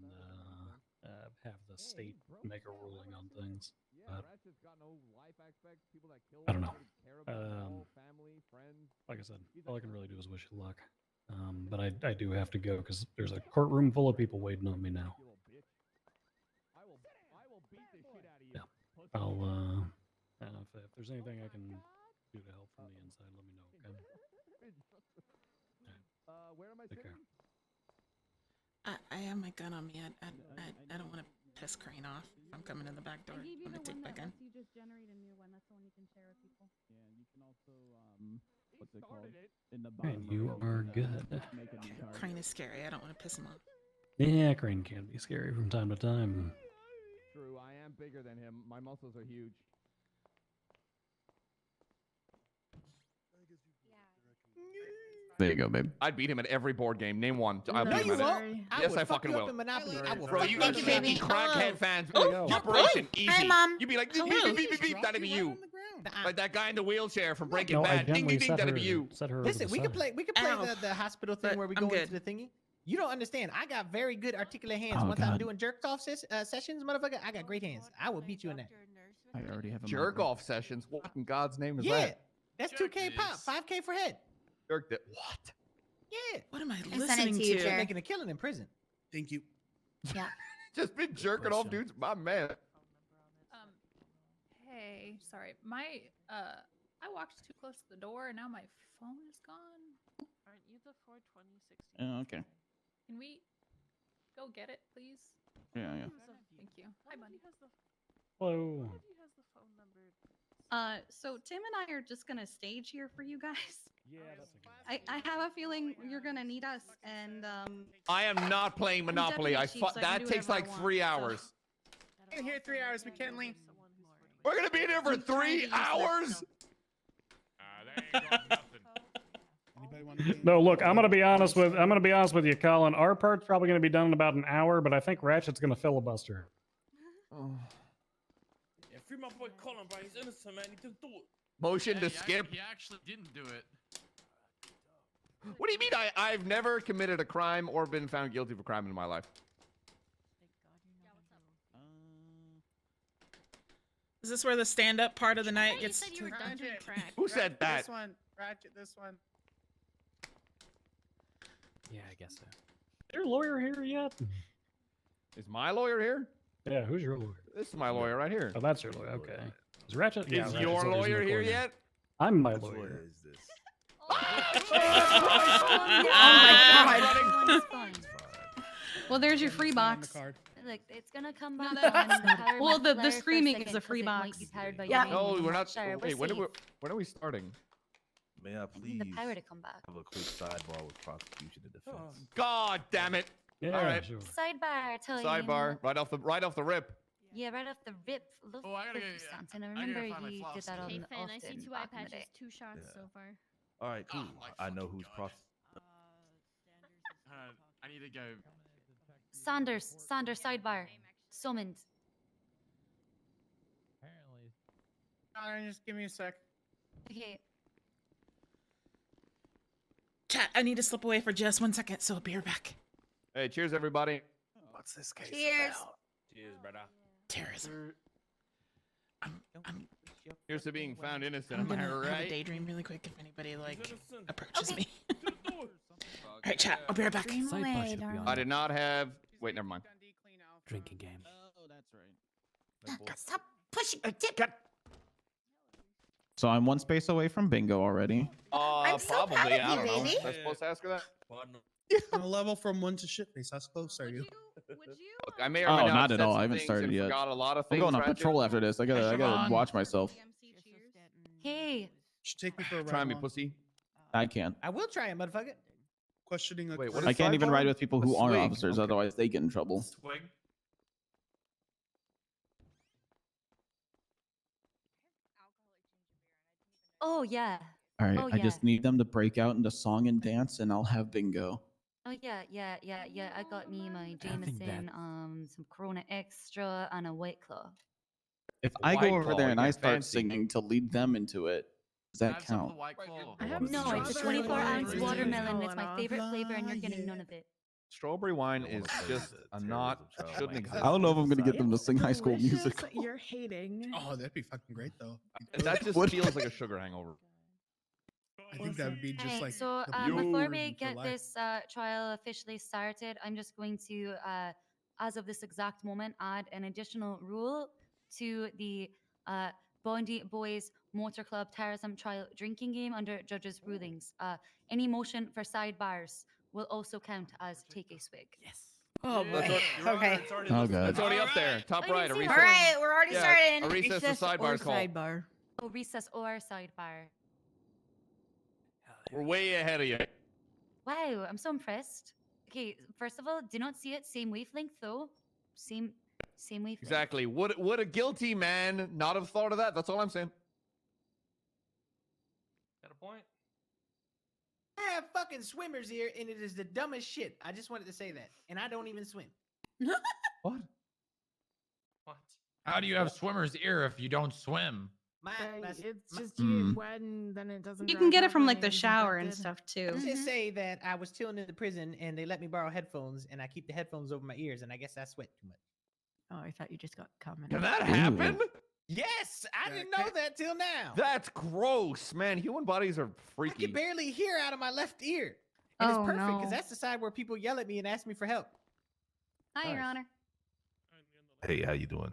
have the state make a ruling on things. I don't know. Like I said, all I can really do is wish you luck. But I do have to go because there's a courtroom full of people waiting on me now. Yeah, I'll if there's anything I can do to help from the inside, let me know. Okay. Where am I Okay. sitting? I have my gun on me. I don't want to piss Crane off if I'm coming in the back door. I gave you I'm the gonna take one my that gun. lets you just generate a new one. That's the one you can share with people. Yeah, you can also what's it called? Started it. In the And bottom. of you it, are can, good. Make a new target. Crane is scary. I don't want to piss him off. Yeah, Crane can be scary from time to time. True, I am bigger than him. My muscles are huge. There you go, babe. I'd beat him at every board game. Name one. I'll No, beat him you at it. won't. Yes, will I fuck fucking you will. up in Monopoly. I will Bro, fuck you you up got in shaky crackhead fans. Operation easy. Hi, Mom. You'd be like, beep, Hello. beep, beep, beep, beep, that'd be you. Like that guy in the wheelchair from Breaking No, I Bad. Ding, gently ding, ding, set that'd her, be you. set her over Listen, the we can side. play. We can play the hospital thing But where we I'm go into good. the thingy. You don't understand. I got very good articulate hands. Oh, Once I'm God. doing jerk off sessions, motherfucker, I got great hands. I will beat you in that. I already have a Jerk migraine. off sessions. What in God's name is Yeah, that? that's 2K pop, 5K for head. Jerk that. What? Yeah, What am I sent it listening to you, to? Jer. making a killing in prison. Thank you. Yeah. Just been jerking off dudes. My man. Hey, sorry. I walked too close to the door and now my phone is gone. Aren't you the 42016? Oh, okay. Can we go get it, please? Yeah, yeah. Thank you. Hi, buddy. Hello. So Tim and I are just gonna stage here for you guys. Yeah, that's a good I have a feeling you're gonna need us, and I am not playing Monopoly. deputy chief, so I can That do takes whatever I like want, 3 so- hours. In here 3 hours, McKinley. We're gonna be in here for 3 hours. Anybody want to? No, look, I'm gonna be honest with you, Colin. Our part's probably gonna be done in about an hour, but I think Ratchet's gonna filibuster. Yeah, free my boy Colin, bro. He's innocent, man. He didn't do it. Motion to skip. He actually didn't do it. What do you mean? I've never committed a crime or been found guilty of a crime in my life. Is this where the stand-up part of the night gets? said you were done doing crack. Who said that? This one, Ratchet. This one. Yeah, I guess so. Is your lawyer here yet? Is my lawyer here? Yeah, who's your lawyer? This is my lawyer right here. Oh, that's your lawyer. Okay. Is Ratchet? Is Yeah, Ratchet's your always in the lawyer here corner. yet? I'm my Which lawyer. lawyer is this? Oh my god. Well, there's your free Sign on the box. card. Look, it's gonna come back No, on. that's powered well, by the Flare for a screaming is second, the free 'cause it might box. be powered by Yeah. your No, name. we're not. Sure, Wait, we'll see. when are we starting? May I I need the please power to come back. have a quick sidebar with prosecution and defense? God damn it! Yeah, All right. sure. Sidebar, tell you. Sidebar, right off the rip. Yeah, right off the rip. Love Oh, I gotta Fifty get- Cent, and I I gotta remember find my he floss did that stick. on Hey, fan, I see often 2 eye back in the patches, day. 2 shots Yeah. so far. All right, cool. Oh, my I know fucking who's God. prosec. I need to go. Sanders, sidebar, summoned. Apparently. Alright, just give me a sec. Okay. Chat, I need to slip away for just 1 second, so I'll be right back. Hey, cheers, everybody. What's this case Cheers. about? Cheers, brother. Terrorism. I'm Here's to being found innocent. I'm Am I gonna have a right? daydream really quick if anybody like innocent. approaches Okay. me. All right, chat. I'll be right back. Dream Sidebar away, should be on darling. I did not have. Wait, never mind. Drinking game. Oh, that's right. Stop pushing your tip. So I'm one space away from bingo already. I'm so Probably. proud of I don't you, know. baby. Am I supposed to ask her that? On a level from 1 to shitface. How close are you? Look, I may or may Oh, not not have at said all. some I haven't things started and yet. Forgot a lot of I'm things. going on Ratchet. patrol after this. I gotta watch myself. Hey, Should take me for a ride. Try me, along. pussy. I can't. I will try it, motherfucker. Questioning. Wait, what I is can't even sidebar? ride with people who A aren't swig. officers, Okay. otherwise they get in trouble. Swig. oh yeah. All right, Oh, I yeah. just need them to break out into song and dance, and I'll have bingo. Oh yeah. I got me my I think Jameson, that- some Corona Extra, and a White Claw. If A I White go over Claw, there you and I get start fancy. singing to lead them into it, does that Have some of count? the White Claw. No, it's a Strawberry 24-ounce wine. watermelon. It's my Going favorite off. flavor, and you're getting Yeah. none of it. Strawberry wine I is wanna play just the a Terrors not. of Child Shouldn't Mike. exist. I don't know if I'm gonna get them to sing High School Music. You're hating. Oh, that'd be fucking great though. That just What? feels like a sugar hangover. I think that would be just Alright, like. so the before Bjorn we for get life. this trial officially started, I'm just going to, as of this exact moment, add an additional rule to the Bundy Boys Motor Club Terrorism Trial drinking game under judges' rulings. Any motion for sidebars will also count as take a swig. Yes. Oh That's boy. already, Okay. Oh god. That's already up there. Top I right. didn't A see recess. that. All right, we're already starting. A recess, to sidebar call. Sidebar. Oh, recess or sidebar. We're way ahead of you. Wow, I'm so impressed. Okay, first of all, do not see it. Same wavelength though. Same wavelength. Exactly. Would a guilty man not have thought of that? That's all I'm saying. Got a point? I have fucking swimmer's ear, and it is the dumbest shit. I just wanted to say that, and I don't even swim. What? What? How do you have swimmer's ear if you don't swim? It's just you get wet and then it doesn't. You can get it from like the shower and stuff too. Let's just say that I was chilling in the prison and they let me borrow headphones, and I keep the headphones over my ears, and I guess I sweat too much. Oh, I thought you just got comment. Can that happen? Yes, I didn't know that till now. That's gross, man. Human bodies are I freaky. can barely hear out of my left ear. And Oh, it's perfect because no. that's the side where people yell at me and ask me for help. Hi, Your Honor. Hey, how you doing?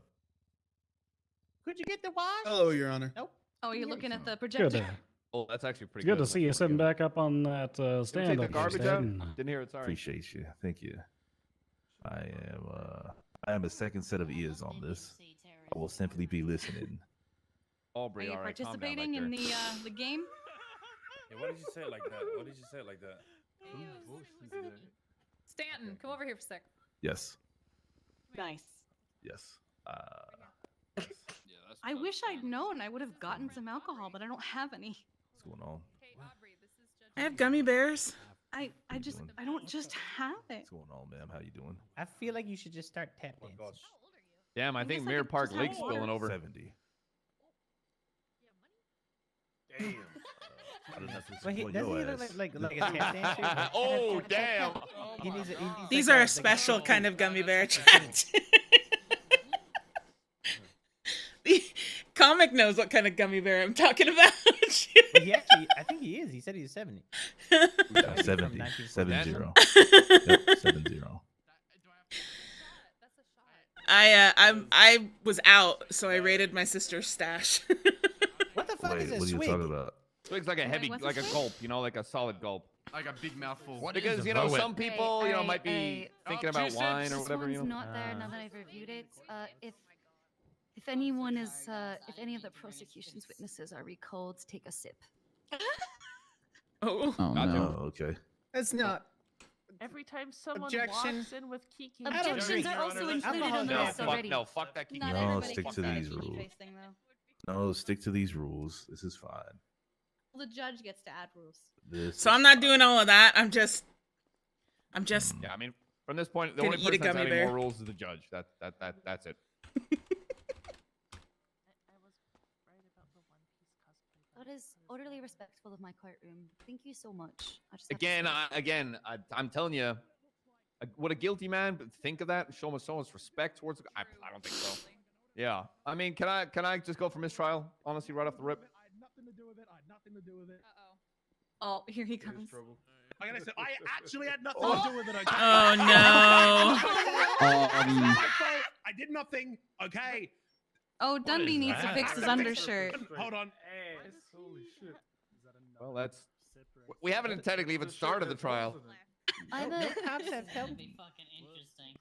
Could you get the wash? Hello, Your Honor. Nope. Oh, you're looking at the Good. projector. Oh, that's actually It's pretty good good. to see you sitting back up on that Can we stand. take the up there, garbage Stan. out? Didn't hear it. Sorry. Appreciate you. Thank you. I am a second set of ears on this. I will simply be listening. Aubrey, Are you all right, calm down participating back in there. the game? Yeah, why did you say it like that? Why did you say it like that? Stanton, come over here for a sec. Yes. Nice. Yes. I wish I'd known. I would have gotten some alcohol, but I don't have any. What's going on? I have gummy bears. I don't just have it. What's going on, ma'am? How you doing? I feel like you should just start tap dancing. Damn, I think guess I Mirror could Park just Lake's have spilling over. 70. Damn. I don't have to But he, support doesn't your he look ass. like a tap dancer? Oh, damn. He needs These like are a a special like kind of gummy bear chat. The comic knows what kind of gummy bear I'm talking about. Well, he actually, I think he is. He said he's 70. Yeah, From 70. 1940. 70. Yep, 70. I was out, so I raided my sister's stash. What the fuck Wait, is a what are you swig? talking about? Swig's like a heavy, what's like a a swig? gulp, you know, like a solid gulp. Like a big mouthful. Because, you know, some people, you know, might be thinking about wine or This whatever, you one's know. not there now that I've reviewed it. If anyone is, if any of the prosecution's witnesses are recalled, take a sip. Oh. Oh Gotcha. no. Oh, okay. That's not. Every time someone Objection. walks in with Kiki, don't Objections drink. are also Alcohol included on the is list bad. already. No, fuck that. Kiki. Not No, everybody stick can to say these Kiki rules. face thing, though. No, stick to these rules. This is fine. The judge gets to add rules. This So is I'm not fine. doing all of that. I'm just Yeah, I mean, from this point, the Gonna only eat a person that's gummy adding bear. more rules is the judge. That's it. That is utterly respectful of my courtroom. Thank you so much. I just I'm telling you, would a guilty man think of that and show him so much respect towards? I don't think so. Yeah, I mean, can I just go for mistrial? Honestly, right off the rip. I had nothing to do with it. I had nothing to do with it. Oh, here he comes. I'm gonna say I actually had nothing to do with it. Okay? Oh no. I did nothing. Okay. Oh, Dundee is needs to that? fix his undershirt. Hold on. Holy shit. Well, that's. We haven't technically even started the trial. I'm No a. cops have helped me.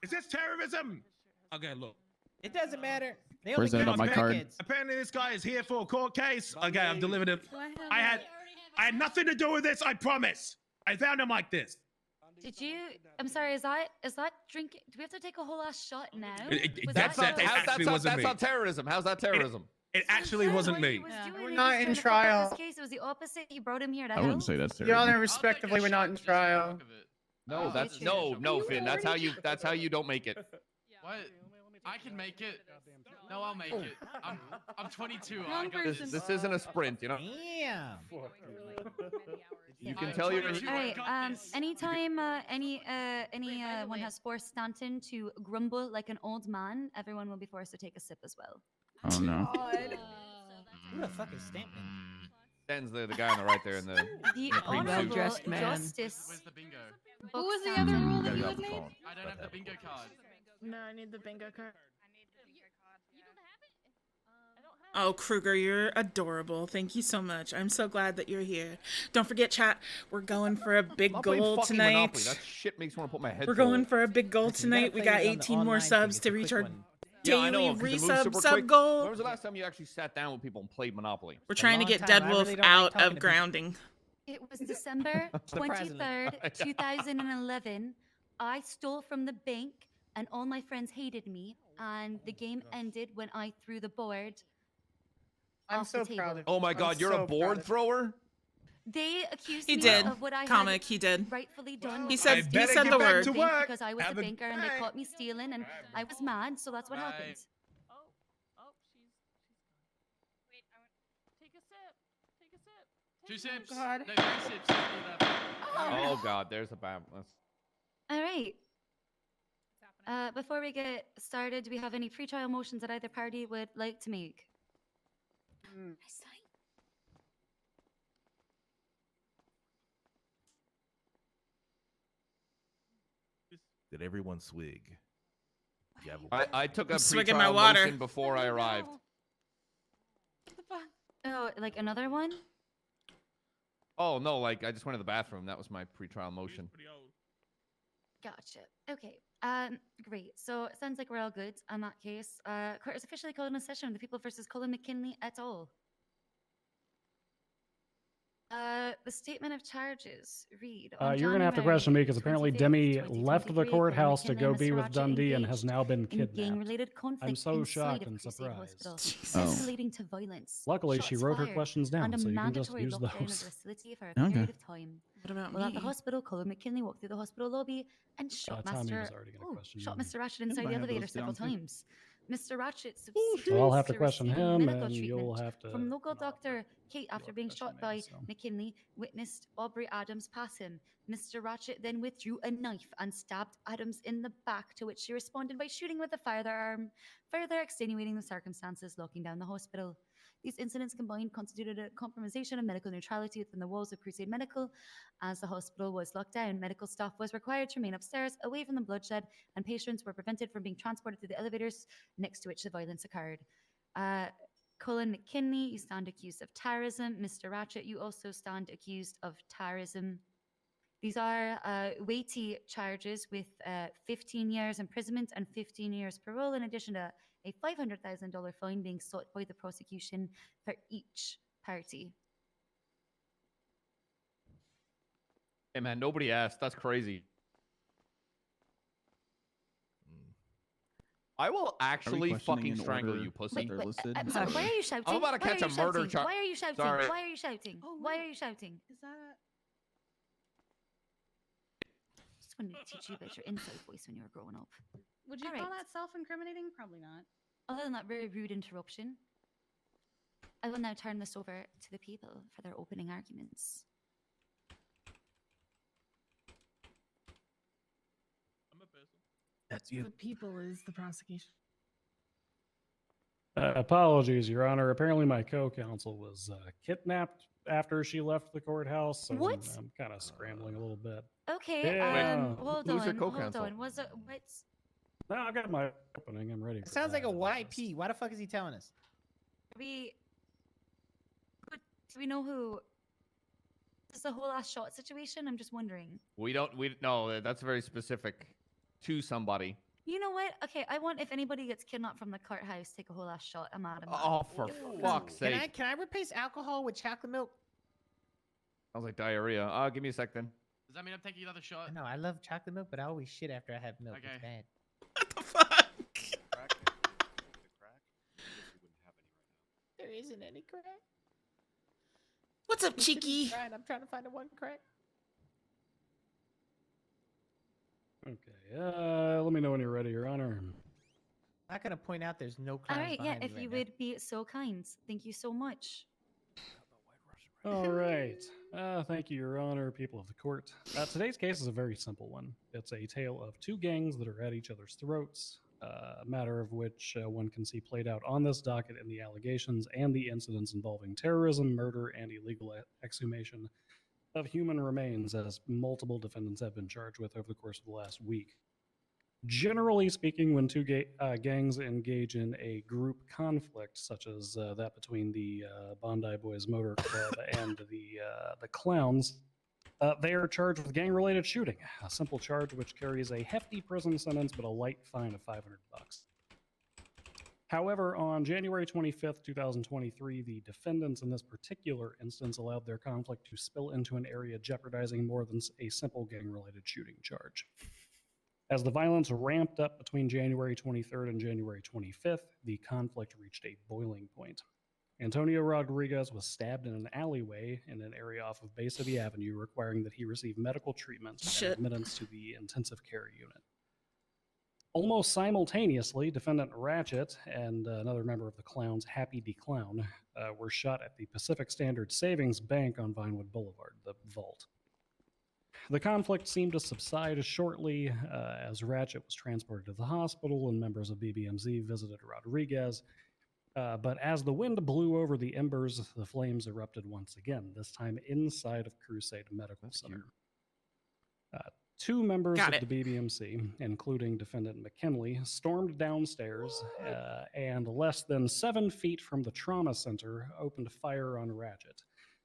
Is this terrorism? Okay, look. It doesn't matter. They Where's only that give on my us card? crackheads. Apparently, this guy is here for a court case. Okay, I've delivered it. I had nothing to do with this. I promise. I found him like this. Did you? I'm sorry. Is that drinking? Do we have to take a whole ass shot now? Was That's that it. It actually wasn't That's me. not terrorism. How's that terrorism? It actually wasn't me. We're not in trial. This case, it was the opposite. You brought him here to I wouldn't say that's Your terrible. Honor, respectively, we're not in trial. No, Oh, that's okay. no, Finn. That's how you don't make it. What? I can make it. No, I'll make it. I'm 22. I Wrong got person. This isn't a sprint, you know. Damn. You can tell you're. All right. Anytime anyone has forced Stanton to grumble like an old man, everyone will be forced to take a sip as well. Oh no. Who the fuck is Stampman? Stan's the guy on the right there in the. The green suit. honorable Dressed man. justice. Where's the bingo? What was the Stanton. other rule that Gotta you get had off the made? phone. I don't have the bingo card. No, I need the bingo card. Oh, Kruger, you're adorable. Thank you so much. I'm so glad that you're here. Don't forget, chat, we're going for a big I'm playing goal fucking tonight. Monopoly. That shit makes me want to put my head. We're going for a big goal Listen, you gotta tonight. We play got this on the 18 more online thing. subs It's to a reach quick our one. Yeah, I daily know. 'cause it moves resub super sub quick. goal. When was the last time you actually sat down with people and played Monopoly? We're It's a trying to long get time. Dead I Wolf really don't like out talking to of people. grounding. It was December Surprisingly. 23rd, 2011. I stole from the bank, and all my friends hated me. And the game ended when I threw the board I'm off so the table. proud of Oh my God, you're a board thrower? They accused He me did. of what I Comic, had he did. rightfully done. He because said- I he stole said from the the word. bank because I was Have the a banker and they caught me stealing, and I was mad, so that's what happened. Take a sip. Take a sip. 2 sips. God. No, 3 sips. After that. Oh God, there's a bad. All right. Before we get started, do we have any pre-trial motions that either party would like to make? Did everyone swig? Yeah, I took a I'm swigging my pre-trial water. motion before I arrived. Oh, like another one? Oh no, like I just went to the bathroom. That was my pre-trial motion. Gotcha. Okay. Great. So it sounds like we're all good in that case. Court is officially called in a session with the people versus Colin McKinley et al. The statement of charges read. On You're gonna have to January question me because apparently 25th, Demi 2023, left the Colin courthouse to McKinley go and be Mr. with Ratchet Dundee and has engaged now been in kidnapped. gang-related conflict I'm so inside shocked of and Crusade surprised. Hospital, escalating to violence. Luckily, she shots wrote her fired, questions down, and a so you can just mandatory use lockdown of the those. facility for a Okay. period of time. What about While at the me? hospital, Colin McKinley walked through the hospital lobby and shot Tommy was Master. already gonna Oh, question shot you. Mr. Ratchet Yep, inside I the have elevator those several down, too. times. Mr. Ratchet So subsequently I'll have to to question receiving him, medical and treatment you'll have to. from local doctor Kate after being shot by so. McKinley, witnessed Aubrey Adams pass him. Mr. Ratchet then withdrew a knife and stabbed Adams in the back, to which she responded by shooting with a firearm, further extenuating the circumstances, locking down the hospital. These incidents combined constituted a compromisation of medical neutrality within the walls of Crusade Medical. As the hospital was locked down, medical staff was required to remain upstairs, away from the bloodshed, and patients were prevented from being transported to the elevators next to which the violence occurred. Colin McKinley, you stand accused of terrorism. Mr. Ratchet, you also stand accused of terrorism. These are weighty charges with 15 years imprisonment and 15 years parole, in addition to a $500,000 fine being sought by the prosecution for each party. Hey man, nobody asked. That's crazy. I will actually fucking strangle you, pussy. I'm sorry, why are you shouting? I'm about to Why catch are a you murder shouting? charge. Why are you shouting? Sorry. Why are you shouting? Why are you shouting? Is that Just wanted to teach you about your inside voice when you were growing up. would you All call right. that self-incriminating? Probably not. Other than that very rude interruption, I will now turn this over to the people for their opening arguments. That's you. The people is the prosecution. Apologies, Your Honor. Apparently, my co-counsel was kidnapped after she left the courthouse. So What? I'm kind of scrambling a little bit. Okay, Yeah. hold who's your on, hold co-counsel? on. Was it what's No, I've got my opening. I'm ready. It for sounds like a that. YP. Why the fuck is he telling us? we? Do we know who? Is the whole last shot situation? I'm just wondering. We no, that's very specific to somebody. You know what? Okay, I want if anybody gets kidnapped from the courthouse, take a whole last shot. I'm out of Oh, for fuck's sake. Can I replace alcohol with chocolate milk? Sounds like diarrhea. Give me a sec then. Does that mean I'm taking another shot? No, I love chocolate milk, but I always shit after I have milk. Okay. It's bad. There isn't any crack. What's up, cheeky? I'm trying to find the one crack. Okay. Let me know when you're ready, Your Honor. I'm not gonna point out there's no All clowns right, yeah. behind me If right you now. would be so kind, thank you so much. All right. Thank you, Your Honor, people of the court. Today's case is a very simple one. It's a tale of two gangs that are at each other's throats, a matter of which one can see played out on this docket in the allegations and the incidents involving terrorism, murder, and illegal exhumation of human remains, as multiple defendants have been charged with over the course of the last week. Generally speaking, when two gangs engage in a group conflict, such as that between the Bondi Boys Motor Club and the Clowns, they are charged with gang-related shooting, a simple charge which carries a hefty prison sentence but a light fine of $500. However, on January 25th, 2023, the defendants in this particular instance allowed their conflict to spill into an area jeopardizing more than a simple gang-related shooting charge. As the violence ramped up between January 23rd and January 25th, the conflict reached a boiling point. Antonio Rodriguez was stabbed in an alleyway in an area off of Bay City Avenue, requiring that he receive medical treatment and admittance to the intensive care unit. Almost simultaneously, defendant Ratchet and another member of the Clowns, Happy D Clown, were shot at the Pacific Standard Savings Bank on Vinewood Boulevard, the Vault. The conflict seemed to subside shortly as Ratchet was transported to the hospital and members of BBMZ visited Rodriguez. But as the wind blew over the embers, the flames erupted once again, this time inside of Crusade Medical Center. Two members of the BBMC, including defendant McKinley, stormed downstairs and less than 7 feet from the trauma center opened fire on Ratchet,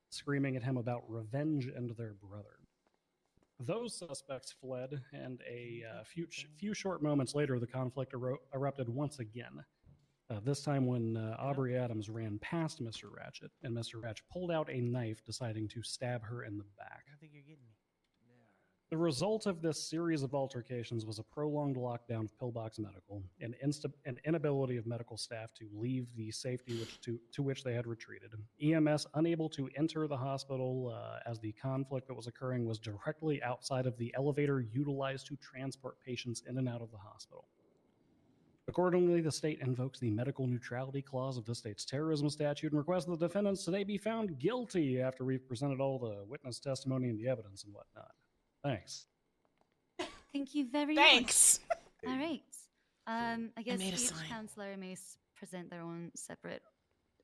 screaming at him about revenge and their brother. Those suspects fled, and a few short moments later, the conflict erupted once again. This time when Aubrey Adams ran past Mr. Ratchet, and Mr. Ratchet pulled out a knife, deciding to stab her in the back. I don't think you're getting me. The result of this series of altercations was a prolonged lockdown of Pillbox Medical, an inability of medical staff to leave the safety to which they had retreated, EMS unable to enter the hospital as the conflict that was occurring was directly outside of the elevator utilized to transport patients in and out of the hospital. Accordingly, the state invokes the medical neutrality clause of the state's terrorism statute and requests the defendants today be found guilty after we've presented all the witness testimony and the evidence and whatnot. Thanks. Thank you very Thanks. much. All right. I guess made a each sign. counselor may present their own separate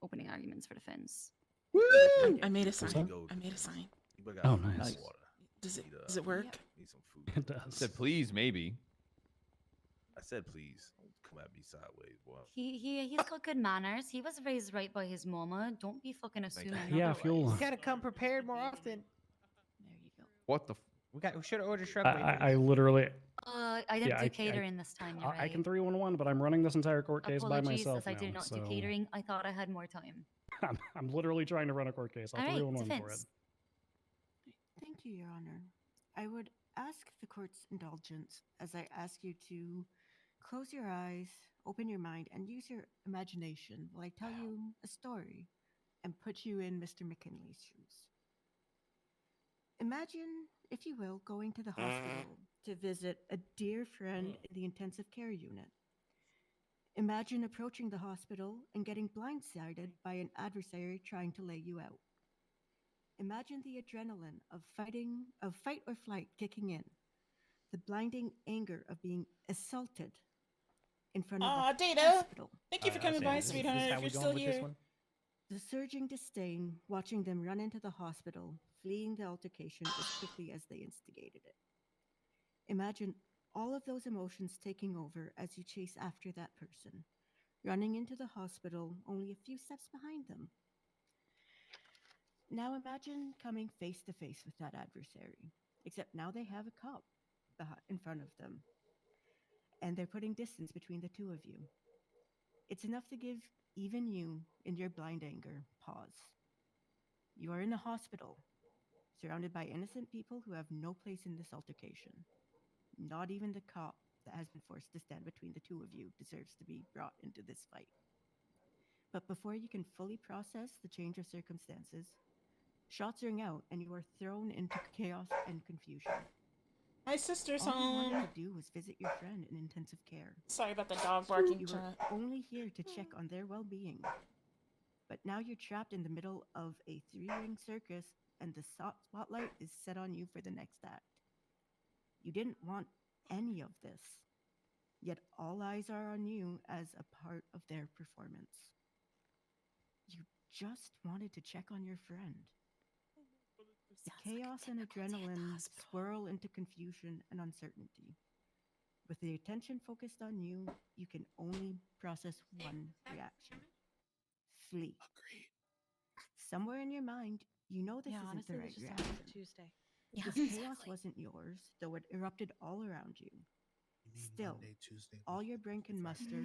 opening arguments for defense. Woo! I made a sign. I made a sign. Oh, nice. Does it work? Need some food. It does. Said please, maybe. I said please. Don't come at me sideways, boy. He's got good manners. He was raised right by his mama. Don't be fucking assuming. Yeah, if you'll. You gotta come prepared more often. What the? We should have ordered shrub. I literally. I didn't do catering this time. You're I right. can 311, but I'm running this entire court case by Apologies, myself as I did now, not so do catering. I thought I had more time. I'm literally trying to run a court case. I'll All right, 311 for it. defense. Thank you, Your Honor. I would ask the court's indulgence as I ask you to close your eyes, open your mind, and use your imagination while I tell you a story and put you in Mr. McKinley's shoes. Imagine, if you will, going to the hospital to visit a dear friend in the intensive care unit. Imagine approaching the hospital and getting blindsided by an adversary trying to lay you out. Imagine the adrenaline of fight or flight kicking in, the blinding anger of being assaulted in front of the Data. hospital. Thank you for coming by, sweetheart. If you're still here. The surging disdain watching them run into the hospital, fleeing the altercation as quickly as they instigated it. Imagine all of those emotions taking over as you chase after that person, running into the hospital only a few steps behind them. Now imagine coming face to face with that adversary, except now they have a cop in front of them, and they're putting distance between the two of you. It's enough to give even you, in your blind anger, pause. You are in a hospital, surrounded by innocent people who have no place in this altercation. Not even the cop that has been forced to stand between the two of you deserves to be brought into this fight. But before you can fully process the change of circumstances, shots ring out and you are thrown into chaos and confusion. My sister's All you home. wanted to do was visit your friend in intensive care. Sorry about the dog barking. You were only here to check on their well-being. But now you're trapped in the middle of a three-ring circus and the spotlight is set on you for the next act. You didn't want any of this, yet all eyes are on you as a part of their performance. You just wanted to check on your friend. The chaos and adrenaline swirl into confusion and uncertainty. With the attention focused on you, you can only process one reaction. Flee. Agreed. Somewhere in your mind, you know this Yeah, isn't honestly, the we right should start reaction. with Tuesday. This chaos wasn't yours, though it erupted all around you. Still, Monday, Tuesday, all your brain can muster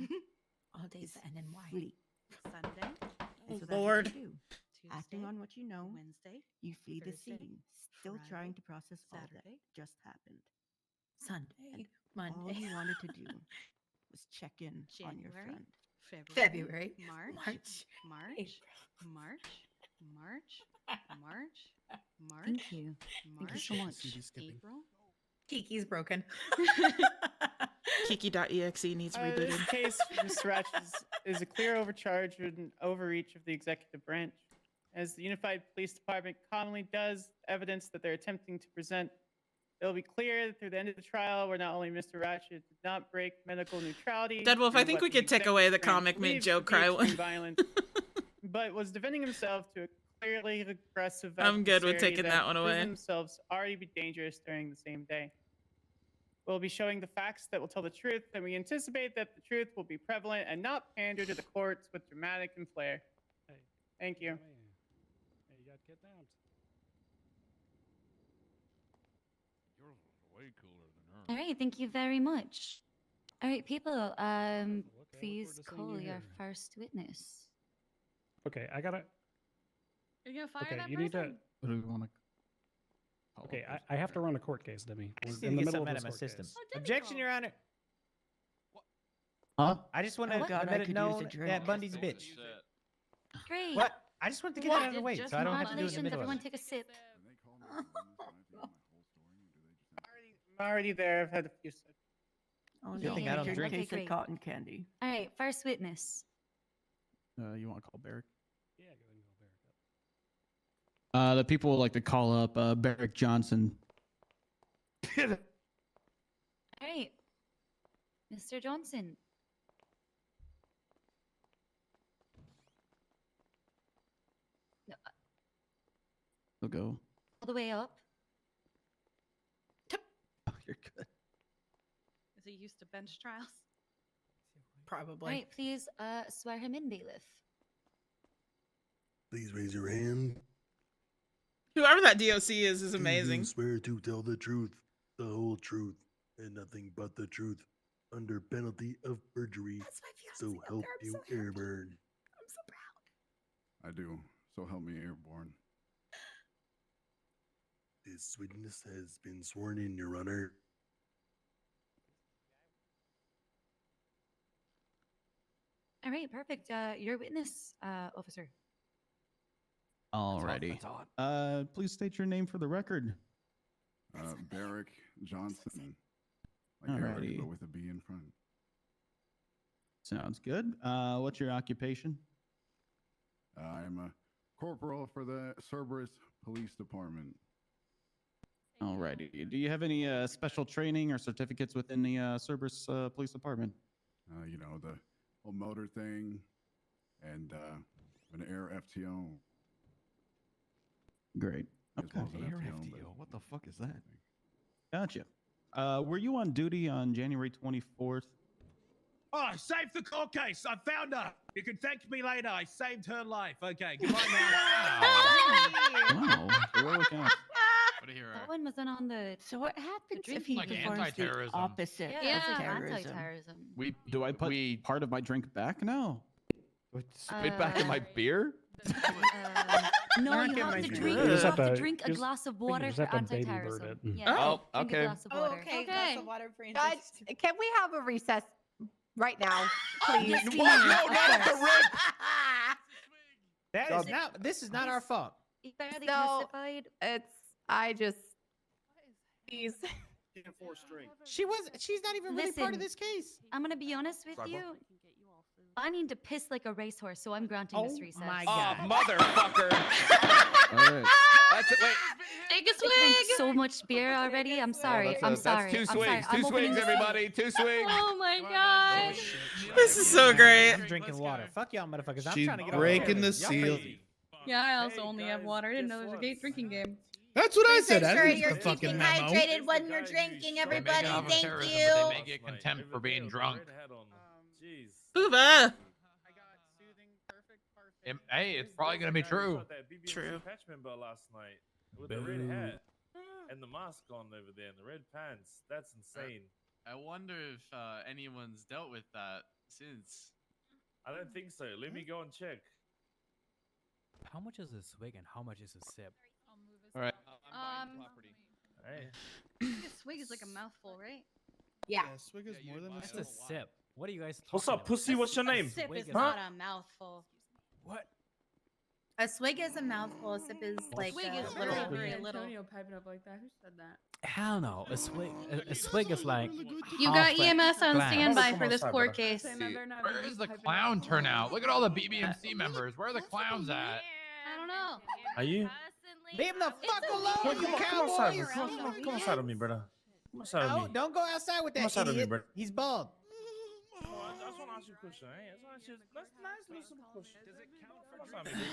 All days is that end in Y. flee. Sunday, And so that's Lord. what you do. Acting on what you know, Wednesday, you flee the Thursday, scene, still Friday, trying to process all that Saturday, just happened. Sunday, And all Monday. you wanted to do was check in on your January, friend. February, March, March, March, March, March, Thank you. Thank you March, so much. April. Kiki's broken. Kiki.exe needs This rebooted. case, Mr. Ratch, is a clear overcharge and overreach of the executive branch. As the Unified Police Department commonly does, evidence that they're attempting to present. It will be clear that through the end of the trial, where not only Mr. Ratchet did not break medical neutrality. Deadwolf, I through think what we could take away the executive branch comic made believes Joe to be cry extreme one. violence, but was defending himself to a clearly aggressive. I'm good with adversary taking that one proved away. Themselves already be dangerous during the same day. We'll be showing the facts that will tell the truth, and we anticipate that the truth will be prevalent and not pander to the courts with dramatic and flair. Hey, Thank you. Hey, you got kidnapped. You're way cooler than her. All right, thank you very much. All right, people, please forward to seeing call you your here. first witness. Okay, I gotta. Are you gonna fire Okay, that you person? need to. What do we want to? Okay, I have to run a court case, Demi. I just We're need in to the get middle something of out this of my court system. case. Objection, Your Honor. Huh? I just want Oh to God, I let it could use known a drink. that Bundy's a bitch. Great. What? I just wanted to get that out of the way, so I don't have to do it in the Congratulations, middle of everyone it. take a sip. I'm already there. I've had a few sips. Oh, Good thing I don't your drink. case of great. cotton candy. All right, first witness. You want to call Barrick? Yeah, go ahead and go Barrick up. The people would like to call up Barrick Johnson. All right, Mr. Johnson. No, We'll go. all the way up. Oh, you're good. Is he used to bench trials? All Probably. right, please swear him in, bailiff. Please raise your hand. Whoever that DOC is Do amazing. you swear to tell the truth, the whole truth, and nothing but the truth, under penalty of perjury? That's my fiance So up help there. I'm you, so happy. Airburn. I'm so proud. I do. So help me, Airborne. This witness has been sworn in, Your Honor. All right, perfect. Your witness, officer. Alrighty. Please state your name for the record. Barrick Johnson. Like Eric, Alrighty. but with a B in front. Sounds good. What's your occupation? I'm a corporal for the Cerberus Police Department. Alrighty. Do you have any special training or certificates within the Cerberus Police Department? You know, the whole motor thing and an air FTO. Great. As Okay. well as an Air FTO, but- FTO. What the fuck is that? Gotcha. Were you on duty on January 24th? Oh, I saved the court case. I found her. You can thank me later. I saved her life. Okay, goodbye now. Wow. Heroic act. What a hero. That one wasn't on the. So what happens if drink he Like performs the anti-terrorism. opposite Yeah, of terrorism? anti-terrorism. Do I put part of my drink back now? Spit back in my beer? No, Aren't you getting have my to drink. drink. You You just have have to to- drink a just- glass of I think you water just for have to baby bird anti-terrorism. it. Yeah. Oh, drink okay. a glass of water. Okay, Okay. glass of water for Judge, can we have a recess right now, please? Yes, we What? may, No, of not at the course. rip. That is not. This is not our fault. You barely No. testified. I just, please. She was. She's not even really part of Listen. this case. I'm gonna be honest with you. I need to piss like a racehorse, so I'm granting Oh this recess. my Oh, God. motherfucker. All right. That's it. Wait. Take a I drank swig. so much beer already. I'm sorry. I'm sorry. That's two I'm swings. sorry. Two I'm opening swings, this door. everybody. Two swings. Oh my god. This is so great. I'm drinking water. Fuck y'all, motherfuckers. I'm She's trying to get breaking over the this. Y'all seal. crazy. Yeah, I also only have water. I didn't know there was a gay drinking game. That's what I Please said. make I sure didn't you're get the fucking keeping memo. hydrated when you're drinking, everybody. Thank you. They may get contempt for being drunk. Booba. Hey, it's probably gonna be true. True. Patch member last night with the red hat and the mask on over there and the red pants. That's insane. I wonder if anyone's dealt with that since. I don't think so. Let me go and check. How much is a swig and how much is a sip? All right. Hey. A swig is like a mouthful, right? Yeah. Swig is more than a It's sip. a sip. What are you guys talking What's up, about? pussy? What's your name? A sip is Swig not a mouthful. What? A swig is a mouthful. A sip is like swig a is little. very little. Antonio piping up like that. Who said that? Hell no. A swig is like. You got half a EMS on glass. standby for this court case. Where is the clown turnout? Look at all the BBMC members. Where are the clowns at? I don't know. Are you? Leave him the fuck alone, you Come cowboy. outside, come outside of me, brother. Come outside of No, me. don't go outside with Come that outside of me, idiot. brother. He's bald. No, I just want to ask you a question. Eh? That's nice, listen question. Does it count for drinking?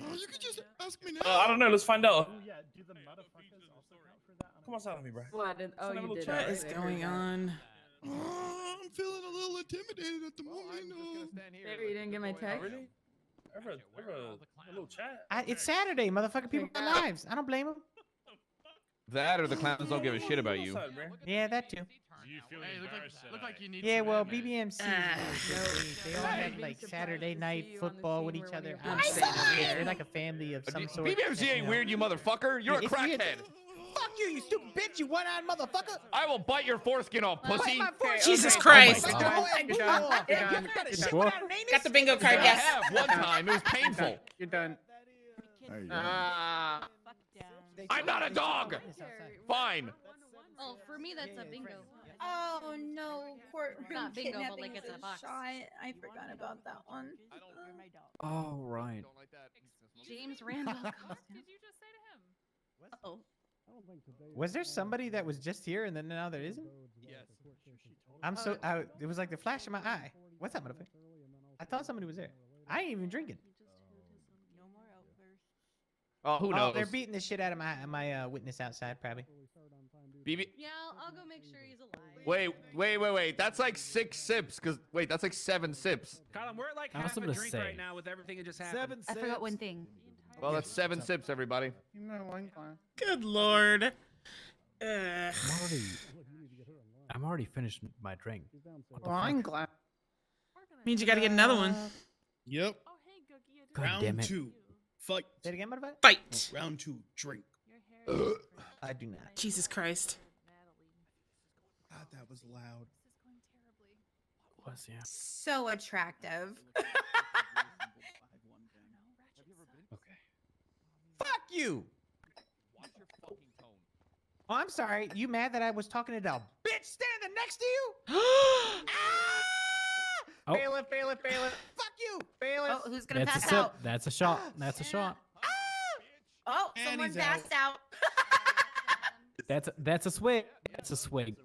Oh, you could just ask me now. I don't know. Let's find out. Yeah, do the motherfuckers also count for that? Come outside of me, bro. Well, I didn't. Oh, you did. What is going on? I'm feeling a little intimidated at the moment. Maybe you didn't get my text. Really? Ever a little chat? It's Saturday, motherfucker. People got lives. I don't blame them. That or the clowns don't give a shit about you. Yeah, that too. Hey, look like you need. Yeah, some well, anime. BBMC, they all have like Saturday night football with each other. I'm saying They're like a family of some sort. BBMC ain't weird, you motherfucker. You're a It's weird. crackhead. Fuck you, you stupid bitch, you one-eyed motherfucker. I will bite your foreskin off, pussy. Jesus Christ. You're done. Got the bingo card, I yes. have one time. It was painful. You're done. I'm not a dog. Fine. Oh, for me that's a bingo. Oh no, courtroom Not bingo, but kidnapping like is it's a box. shot. I forgot about that one. Oh, right. James Randall. Did you just say to him? Oh. Was there somebody that was just here and then now there isn't? Yes. I'm so out. It was like the flash in my eye. What's that, motherfucker? I thought somebody was there. I ain't even drinking. Oh, who knows? They're beating the shit out of my witness outside, probably. BB. Yeah, I'll go make sure he's alive. Wait. That's like 6 sips. Wait, that's like 7 sips. Colin, we're like I was half a gonna drink say. right now with everything that just happened. I forgot one thing. Well, that's 7 sips, everybody. You know, one glass. Good lord. I'm already finished my drink. What the Wine fuck? glass. Means you got to get another one. Yep. God damn Round it. 2. Fight. Say it again, motherfucker. Fight. Round 2. Drink. I do not. Jesus Christ. God, that was loud. Was yeah. So attractive. Okay. Fuck you. Oh, I'm sorry. You mad that I was talking to the bitch standing next to you? Oh. Bailiff. Fuck you, bailiff. Oh, who's gonna That's a pass sip. out? That's a shot. That's a shot. Oh, And someone he's out. passed out. That's a swig. That's a swig.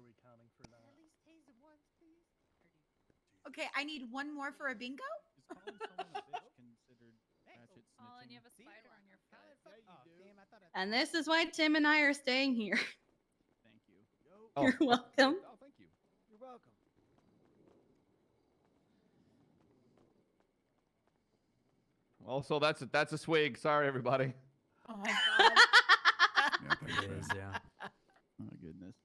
Okay, I need one more for a bingo. Colin, you have a spider on your foot. And this is why Tim and I are staying here. Thank you. You're welcome. Oh, thank you. You're welcome. Well, so that's a swig. Sorry, everybody. Oh my god. It is, yeah. Oh goodness.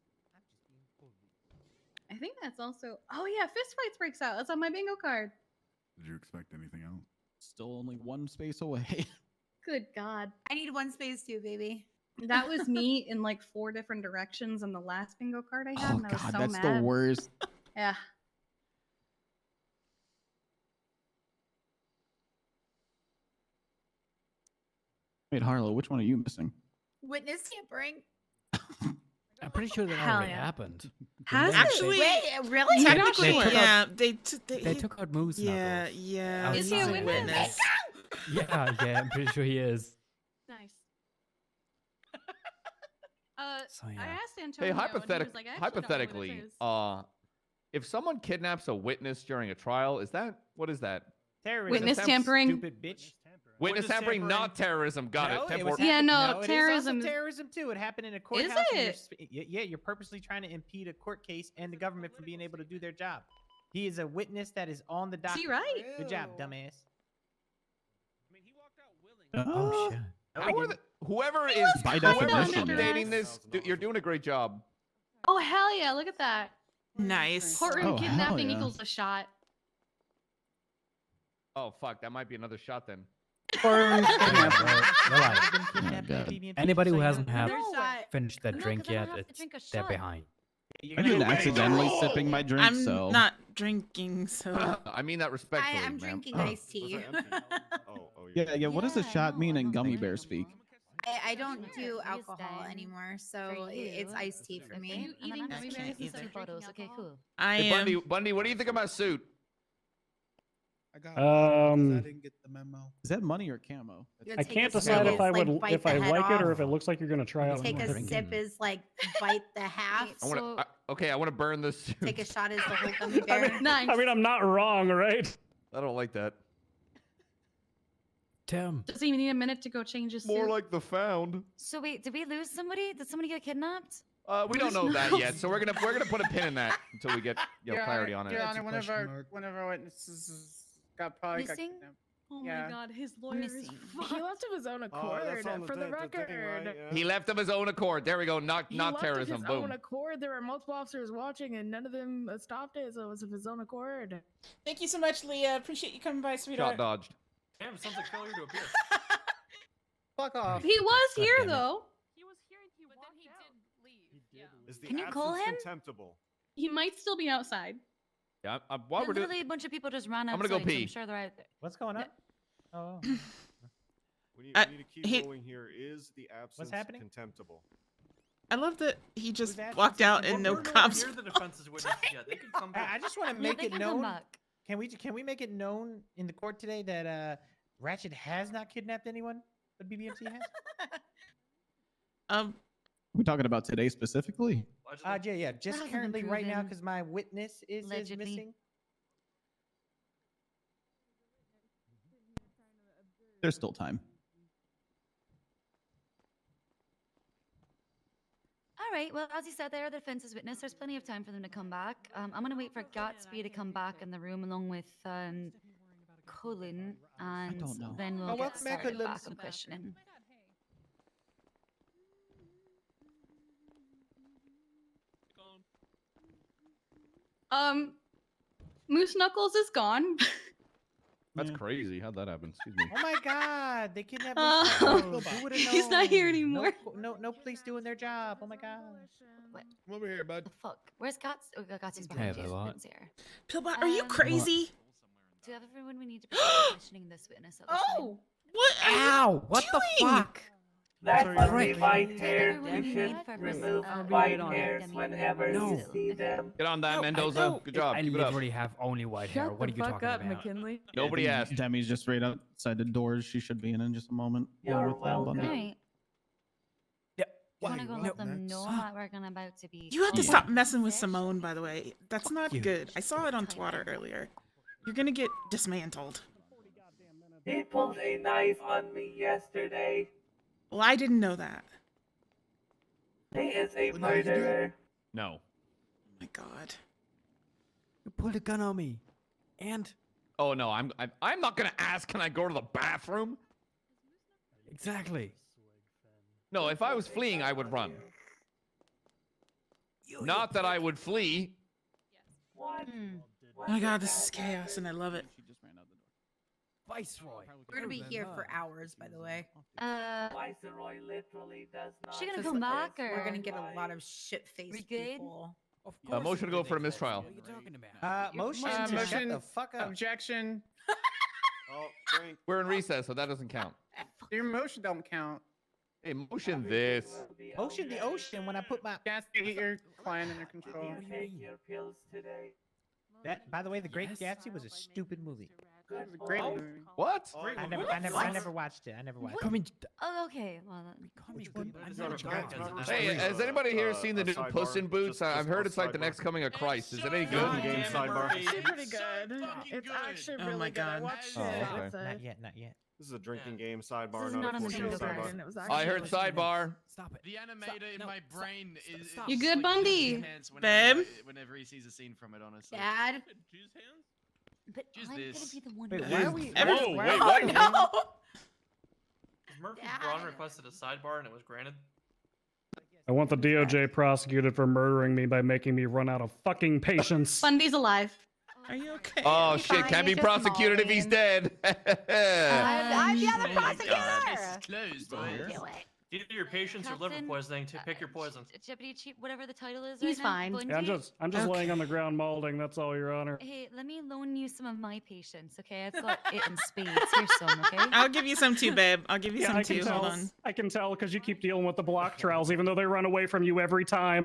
I think that's also. Oh yeah, fist fights breaks out. That's on my bingo card. Did you expect anything else? Still only one space away. Good God. I need one space too, baby. That was me in like 4 different directions on the last bingo card I had, Oh and I was god, so that's mad. the worst. Yeah. Wait, Harlow, which one are you missing? Witness tampering. I'm pretty sure that Hell already yeah. happened. Has Didn't it? they? Wait, really? Technically, They took yeah. out- They They took out Moose Yeah, Knuckles. yeah. Is he a outside. witness? Yeah, I'm pretty sure he is. Nice. So, I yeah. asked Antonio. Hey, and he was like, "I actually don't know what it hypothetically, is." if someone kidnaps a witness during a trial, what is that? Terrorism. Witness tampering. Stupid bitch. Witness tampering, not terrorism. Got No, it. it was 10-4. happening- no, it is terrorism also is- terrorism too. It happened in a courthouse. and you're yeah, you're purposely trying to impede a court case and the government from being able to do their job. He is a witness that is on the docket. he right? Good job, dumbass. Oh shit. How are whoever is By whoever's definition. updating this, you're doing a great job. Oh hell yeah! Look at that. Nice. Courtroom Oh, hell kidnapping yeah. equals a shot. Oh fuck, that might be another shot then. Anybody who So hasn't you're- have No. finished their No, 'cause drink I don't yet, have to it's drink a they're shot. behind. You're I gonna did do it. accidentally sipping my drink, I'm so not drinking, so I mean that respectfully, I'm ma'am. drinking iced tea. yeah. What does the shot no, mean in I'm gummy fine. bear speak? I don't do Use alcohol them anymore, for so it's you. iced tea for Okay. me. Are you eating gummy can't bears either. instead of photos? Okay, cool. I Hey, am. Bundy, what do you think of my suit? I got one 'cause Um, I didn't get the memo. Is that money or camo? You'll I take can't a decide sip if I is, would like, bite if the I head like it or off. if it looks like you're gonna try out. Take a drinking. sip is like bite the half. I want to. Okay, I want to burn this suit. Take a shot is the whole gummy bear. Nice. I mean, I'm not wrong, right? I don't like that. Tim. Does he need a minute to go change his More suit? like the found. So wait, did we lose somebody? Did somebody get kidnapped? We don't know that yet, so we're gonna put a pin in that until we get Your clarity Honor, on Your it. Honor, one of question our mark. witnesses got probably got Missing? kidnapped. Oh Yeah. my god, his lawyer is Missing. fucked. He left of his own accord. For the record, He left of his own accord. There we go. Not he left terrorism. of his Boom. own accord. There were multiple officers watching, and none of them stopped it. So it was of his own accord. Thank you so much, Leah. Appreciate you coming by, Shot sweetheart. dodged. Damn, sounds like failure to appear. Fuck off. He was God here damn it. though. He was here and he walked out. Yeah. Is the Can you call absence him? contemptible? He might still be outside. Yeah. While we're doing. Literally, a bunch of people just ran I'm outside. gonna go so pee. I'm sure they're out there. What's going on? Oh. We Uh, need to keep he- going here. Is the absence happening? contemptible? I love that he just asking walked out something? and no We're nowhere cops. near the defense's witnesses yet. They can come back. I just want to Yeah, make they it can come known. back. Can we make it known in the court today that Ratchet has not kidnapped anyone, but BBMC has? We're talking about today specifically. Yeah. Just hasn't been currently right now proven. because my witness is Allegedly. missing. There's still time. All right. Well, as you said, there, the defense's witness. There's plenty of time for them to come back. I'm gonna wait for Gatsby to come back in the room along with Cullen, and don't know. then we'll Oh, get welcome back, started Cullen. back on questioning. Moose Knuckles is gone. That's crazy. How'd that happen? Excuse me. Oh my God! They kidnapped Oh. Moose Knuckles. Who would've He's not here known? anymore. No police doing their job. Oh my God. What Come over here, bud. the fuck? Where's Gats? Oh, Gatsby's Hey, behind you. Bella. Lynn's here. Pillbot, are you Um, crazy? Do you have everyone we need to proceed questioning this witness at this time? Oh, what? Are Ow! What the doing? fuck? That's Sorry, what right. we fight Have here. everyone You we should need for remove pers- white uh, hairs Demi- whenever No. you see them. Get on that, No, Mendoza. no. Good job. I Keep it up. literally have only white hair. What are you talking about? McKinley. Nobody Yeah, asked. Demi's just right outside the doors. She should be in just a moment. You're along with, welcome. Bundy. All right. Yeah. You want to go No, let them that's- know that we're gonna about to be. You have to calling stop them messing with session? Simone, by the way. That's not you. good. I saw it on Twitter earlier. You're gonna get dismantled. He pulled a knife on me yesterday. Well, I didn't know that. He is a What did he do? murderer. No. Oh my God. You pulled a gun on me. And Oh no. I'm not gonna ask. Can I go to the bathroom? exactly. No. If I was fleeing, I would run. Not that I would flee. What? Oh my God, this is chaos, and I love it. She just ran out the door. Viceroy. We're gonna be here for hours, by the way. Viceroy literally does not. She gonna Because come back or? We're gonna get a lot of shit-faced We good? people. Of Motion to go for a mistrial. What are you talking about? Motion Uh, to motion- shut the fuck up. Objection. Oh, drink. We're in recess, so that doesn't count. Your motion don't count. Hey, motion this. Ocean the ocean when I put my Gatsby, get your client under control. You take your pills today. that. By the way, The Great Gatsby was a stupid movie. It was a great movie. What? I never watched it. I never watched it. Come in. Oh, okay. Well, that- Hey, has anybody here seen the new Puss in Boots? I've heard it's like the next coming of Christ. Is it any good? It's actually pretty good. It's actually Oh really my good. I God. watched Oh, it. okay. It's a- Not yet. This is a drinking game sidebar. is not not a on the court bingo card. sidebar. It was I heard sidebar. Stop it. The animator in my brain is. You good, Bundy? Babe? Whenever he sees a scene from it, honestly. Dad. But Just I'm this. gonna be the one. Wait, who- why are we? Whoa, why wait, are what? we- No. Murphy Dad. Braun requested a sidebar and it was granted. I want the DOJ prosecuted for murdering me by making me run out of fucking patience. Bundy's alive. Are you okay? Oh He's shit! fine, Can't be he's just prosecuted if he's Molly. dead. I'm the other Oh my prosecutor. God, this is closed, boys. Do it. Either your patients or liver Captain, poisoning to pick your poison. Deputy Chief, whatever the title is. He's right now, fine. Yeah, I'm Bundy? just laying on the ground molding. That's all, Your Honor. Hey, let me loan you some of my patience, okay? I've got it in spades. Here's some, okay? I'll give you some too, babe. I'll give you Yeah, some I can too. tell. Hold on. I can tell because you keep dealing with the block trials, even though they run away from you every time.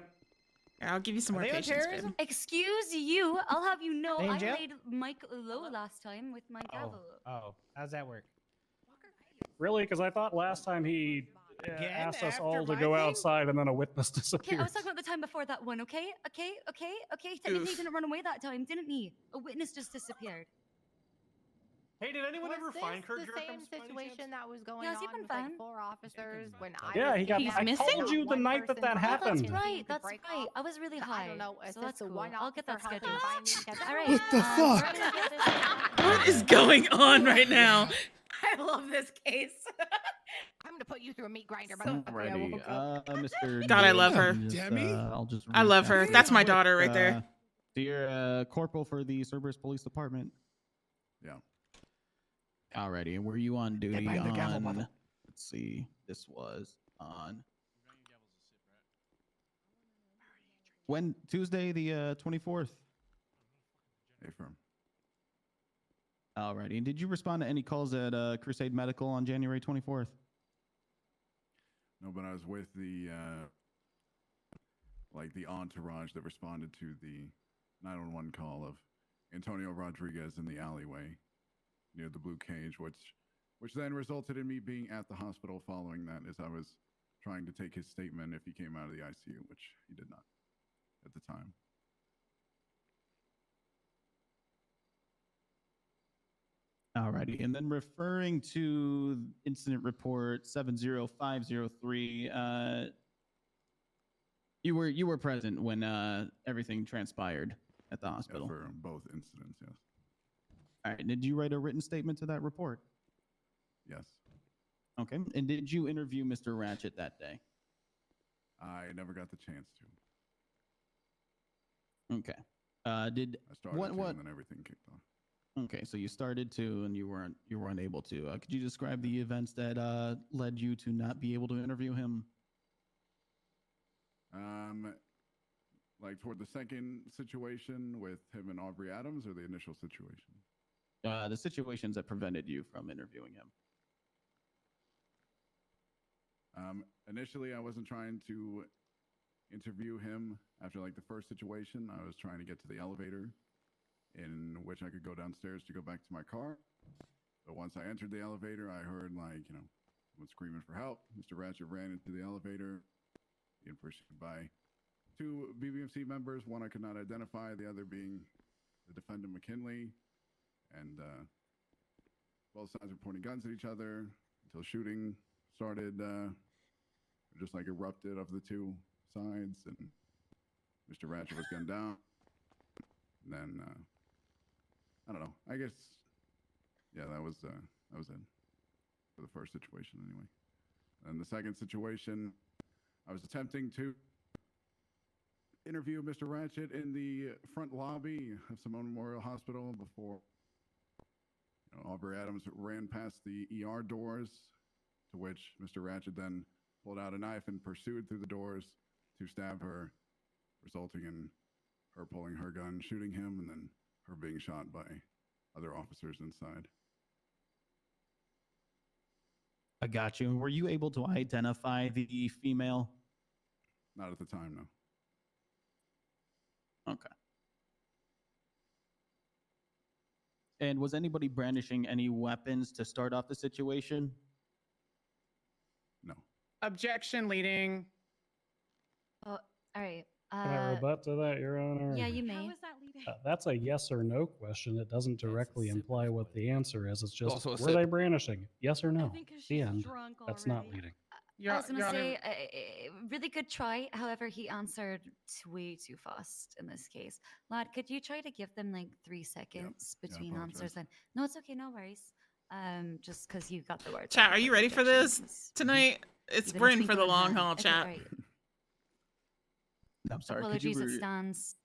I'll give you some Are more they on patience, babe. terrorism? Excuse you. I'll have you know They in I jail? laid Mike low last time with my gavel. Oh, how's that work? Really? Because I thought last time he Again, asked us after all to my go thing? outside and then a witness Okay, I disappeared. was talking about the time before that one, okay? Technically, he didn't run away that time, didn't he? A witness just disappeared. Hey, did anyone ever find Kurt the Jurgens same by any situation chance? that was going Yeah, has he on been with like found? 4 officers when I Yeah, was he got. kidnapped? I missing? told you the One night that person that from happened. the Right, scene to that's break right. off. I was really I high. don't know. So Assist that's the cool. one I'll get that officer scheduled. helping find me because All right. What the we're fuck? gonna get this- What is going on right now? I love this case. I'm gonna put you through a meat grinder. By Alrighty, Mr. God, I love her. Demi? I'll just I love her. recap That's real my quick. daughter right there. Dear Corporal for the Cerberus Police Department. Yeah. Alrighty, and were you on duty behind the gavel, on? mother. Let's see. This was on when Tuesday the 24th. Affirm. Alrighty, and did you respond to any calls at Crusade Medical on January 24th? No, but I was with the like the entourage that responded to the 911 call of Antonio Rodriguez in the alleyway near the Blue Cage, which then resulted in me being at the hospital following that, as I was trying to take his statement if he came out of the ICU, which he did not at the time. Alrighty, and then referring to incident report 70503, you were present when everything transpired at the Yeah, hospital. for both incidents, yes. All right, did you write a written statement to that report? Yes. Okay, and did you interview Mr. Ratchet that day? I never got the chance to. Okay. Did I started what to, what? and then everything kicked off. Okay, so you started to, and you weren't able to. Could you describe the events that led you to not be able to interview him? Like toward the second situation with him and Aubrey Adams, or the initial situation? The situations that prevented you from interviewing him. Initially, I wasn't trying to interview him after like the first situation. I was trying to get to the elevator in which I could go downstairs to go back to my car. But once I entered the elevator, I heard someone screaming for help. Mr. Ratchet ran into the elevator, being pursued by 2 BBMC members. One I could not identify, the other being the defendant McKinley. And both sides were pointing guns at each other until shooting started, just like erupted of the 2 sides, and Mr. Ratchet was gunned down. And then I don't know. I guess that was it for the first situation anyway. And the second situation, I was attempting to interview Mr. Ratchet in the front lobby of Simone Memorial Hospital before Aubrey Adams ran past the ER doors, to which Mr. Ratchet then pulled out a knife and pursued through the doors to stab her, resulting in her pulling her gun, shooting him, and then her being shot by other officers inside. I got you. Were you able to identify the female? Not at the time, no. Okay. And was anybody brandishing any weapons to start off the situation? No. Objection, leading. Oh, all right. Can I rebut to that, Your Honor? Yeah, you may. How is that leading? That's a yes or no question. It doesn't directly imply what the answer is. It's just, also a were sip. they brandishing? Yes or no? think 'cause The she's end. drunk That's not already. leading. Your, I was gonna Your say, Honor, really good try. However, he answered way too fast in this case. Lad, could you try to give them like 3 seconds Yeah, I between answers? apologize. And no, it's okay, no worries. Just because you got the words. Chat, out are you without ready for objection, this tonight? It's even we're a in for the twinkle in long hand. haul, Okay, chat. right. I'm sorry. Apologies, could you it stands.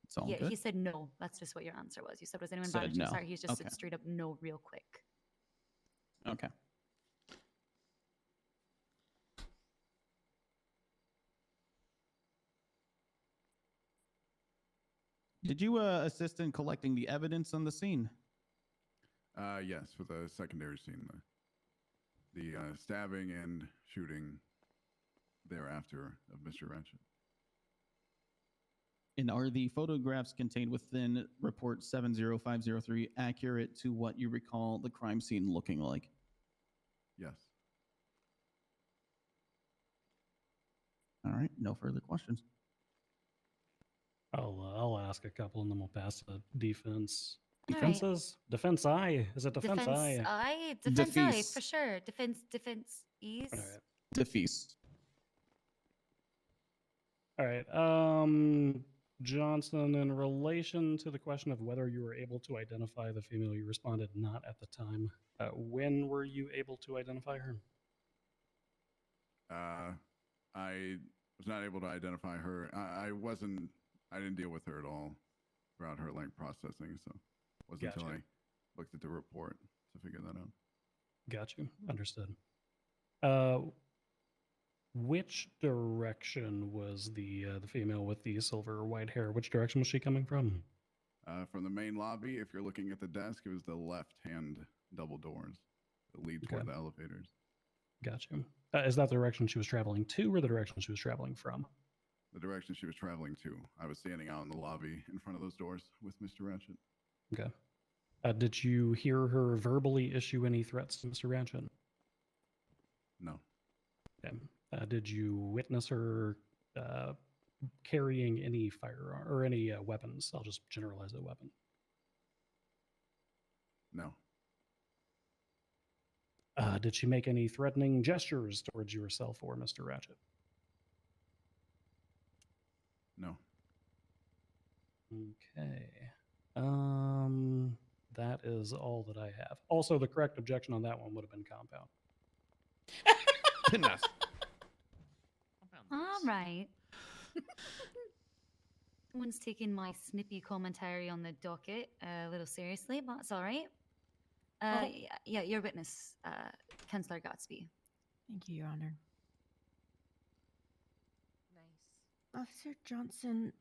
It's all Yeah, good. he said no. That's just what your answer was. You said, was anyone Said brandishing? no. Sorry, he's just said Okay. straight up no real quick. Okay. Did you assist in collecting the evidence on the scene? Yes, for the secondary scene, the stabbing and shooting thereafter of Mr. Ratchet. And are the photographs contained within report 70503 accurate to what you recall the crime scene looking like? Yes. All right, no further questions. I'll ask a couple and then we'll pass to defense. All right. Defenses? Defense I. Is it defense I? Defense I, Defease. for sure. Defense ease. All right. Defease. All right. Johnson, in relation to the question of whether you were able to identify the female, you responded not at the time. When were you able to identify her? I was not able to identify her. I didn't deal with her at all throughout her like processing, so it wasn't until I looked at the report to figure that out. Got you. Understood. Which direction was the female with the silver or white hair? Which direction was she coming from? From the main lobby, if you're looking at the desk, it was the left-hand double doors that lead toward Okay. the elevators. Got you. Is that the direction she was traveling to or the direction she was traveling from? The direction she was traveling to. I was standing out in the lobby in front of those doors with Mr. Ratchet. Okay. Did you hear her verbally issue any threats to Mr. Ratchet? No. Okay. Did you witness her carrying any firearm or any weapons? I'll just generalize a weapon. No. Did she make any threatening gestures towards yourself or Mr. Ratchet? No. Okay. That is all that I have. Also, the correct objection on that one would have been compound. Goodness. All right. Someone's taking my snippy commentary on the docket a little seriously, but it's all right. Yeah, your witness, Councillor Gatsby. Thank you, Your Honor. Nice. Officer Johnson,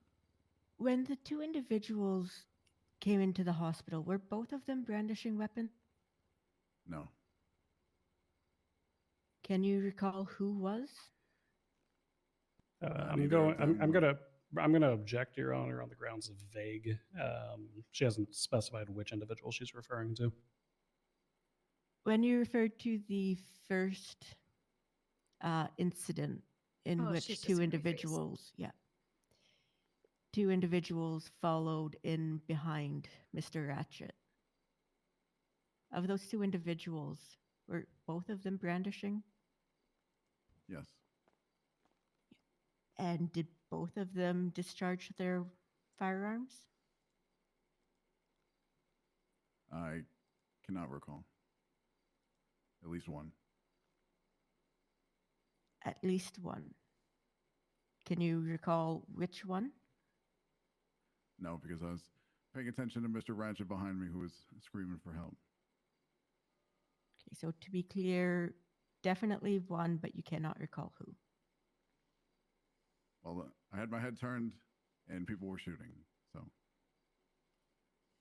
when the two individuals came into the hospital, were both of them brandishing weapons? No. Can you recall who was? I'm gonna object, Your Honor, on the grounds of vague. She hasn't specified which individual she's referring to. When you referred to the first incident in which she's just two gonna rephrase. individuals, two individuals followed in behind Mr. Ratchet. Of those two individuals, were both of them brandishing? Yes. And did both of them discharge their firearms? I cannot recall. At least one. At least one. Can you recall which one? No, because I was paying attention to Mr. Ratchet behind me who was screaming for help. Okay, so to be clear, definitely one, but you cannot recall who. Well, I had my head turned and people were shooting, so.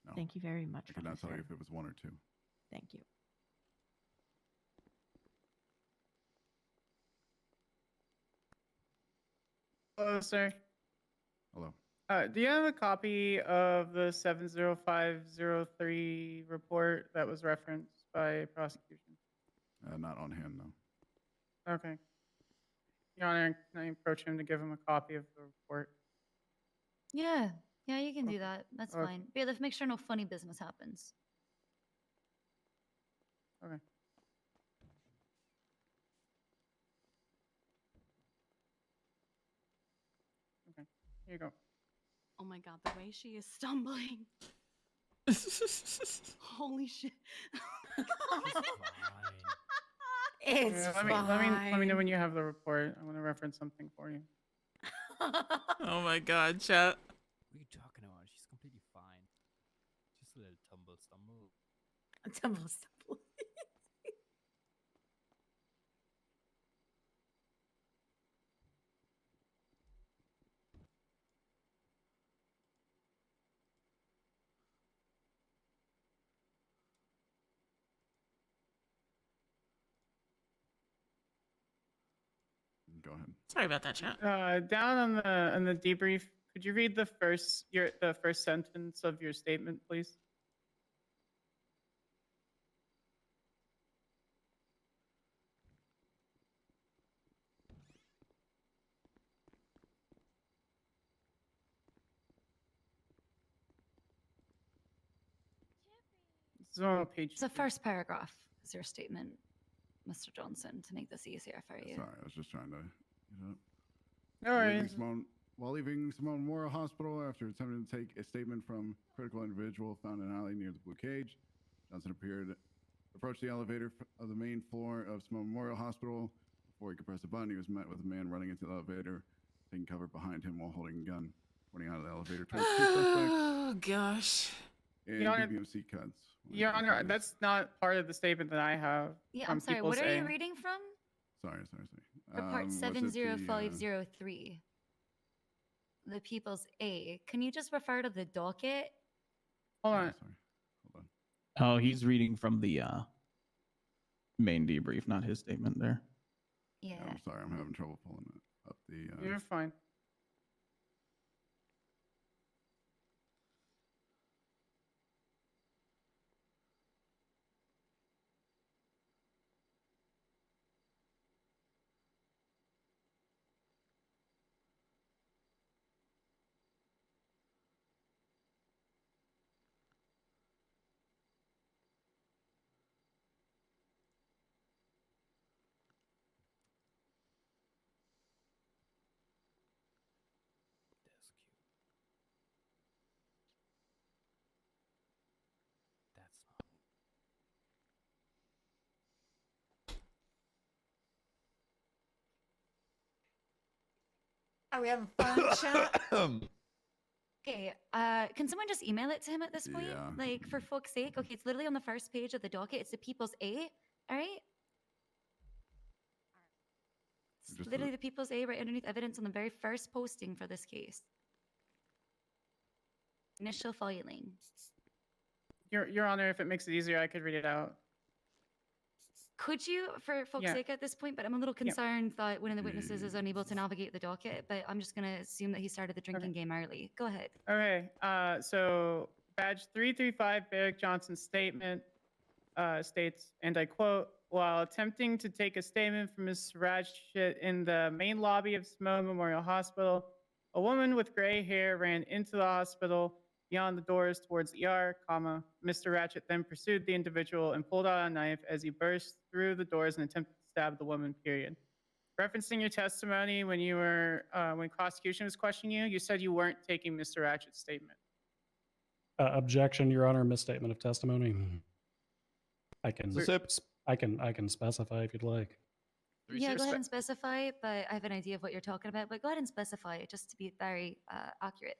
No. Thank you very much. I could not tell you officer. if it was one or two. Thank you. Hello, sir. Hello. Do you have a copy of the 70503 report that was referenced by prosecution? Not on hand, no. Okay. Your Honor, can I approach him to give him a copy of the report? Yeah, Yeah, you can do that. That's Okay. fine. Bailiff, make sure no funny business happens. Okay. Okay. Here you go. Oh my god, the way she is stumbling. Holy shit. It's Yeah, let me know when you have the report. I want to reference something for you. Oh my god, chat. What are you talking about? She's completely fine. Just a little stumble. Tumble stumble. Go ahead. Sorry about that, chat. Down on the debrief, could you read the first sentence of your statement, please? This is on page. It's the first paragraph is your statement, Mr. Johnson, to make this easier for you. Sorry, I was just trying to get up. No worries. While leaving Simone Memorial Hospital after attempting to take a statement from critical individual found in an alley near the Blue Cage, Johnson approached the elevator of the main floor of Simone Memorial Hospital. Before he could press a button, he was met with a man running into the elevator, taking cover behind him while holding a gun, running out of the elevator towards two suspects. Oh gosh. And Your Honor, BBMC cuts. Your Honor, that's not part of the statement that I have. Yeah, from I'm sorry. People's What are A. you reading from? Sorry. Report Was it 70503. The People's A. Can you just refer to the docket? Hold on. Oh, he's reading from the main debrief, not his statement there. Yeah. I'm sorry, I'm having trouble pulling it up. You're fine. Are we having fun, chat? Okay, can someone just email it to him at this point? Yeah. Like, for fuck's sake. Okay, it's literally on the first page of the docket. It's the People's A, all right? It's Just literally the People's A right underneath evidence on the very first posting for this case. Initial filing. Your Honor, if it makes it easier, I could read it out. Could you, for fuck's Yeah. sake, at this point? But I'm a little concerned that one of the witnesses is unable to navigate the docket, but I'm just going to assume that he started the drinking game early. Go ahead. Okay, so badge 335, Barrick Johnson's statement states, and I quote, while attempting to take a statement from Ms. Ratchet in the main lobby of Simone Memorial Hospital, a woman with gray hair ran into the hospital beyond the doors towards the ER, Mr. Ratchet then pursued the individual and pulled out a knife as he burst through the doors and attempted to stab the woman, period. Referencing your testimony when you were, when prosecution was questioning you, you said you weren't taking Mr. Ratchet's statement. Objection, Your Honor, misstatement of testimony. I can Sip. I can specify if you'd like. Yeah, go ahead and specify, but I have an idea of what you're talking about, but go ahead and specify it just to be very accurate.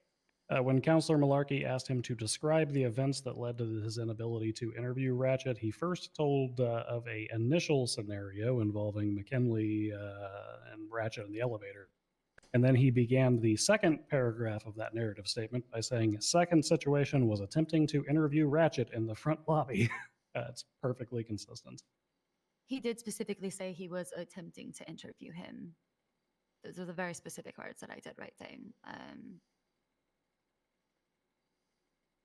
When Counselor Malarkey asked him to describe the events that led to his inability to interview Ratchet, he first told of a initial scenario involving McKinley and Ratchet in the elevator. And then he began the second paragraph of that narrative statement by saying, second situation was attempting to interview Ratchet in the front lobby. It's perfectly consistent. He did specifically say he was attempting to interview him. Those are the very specific words that I did write down.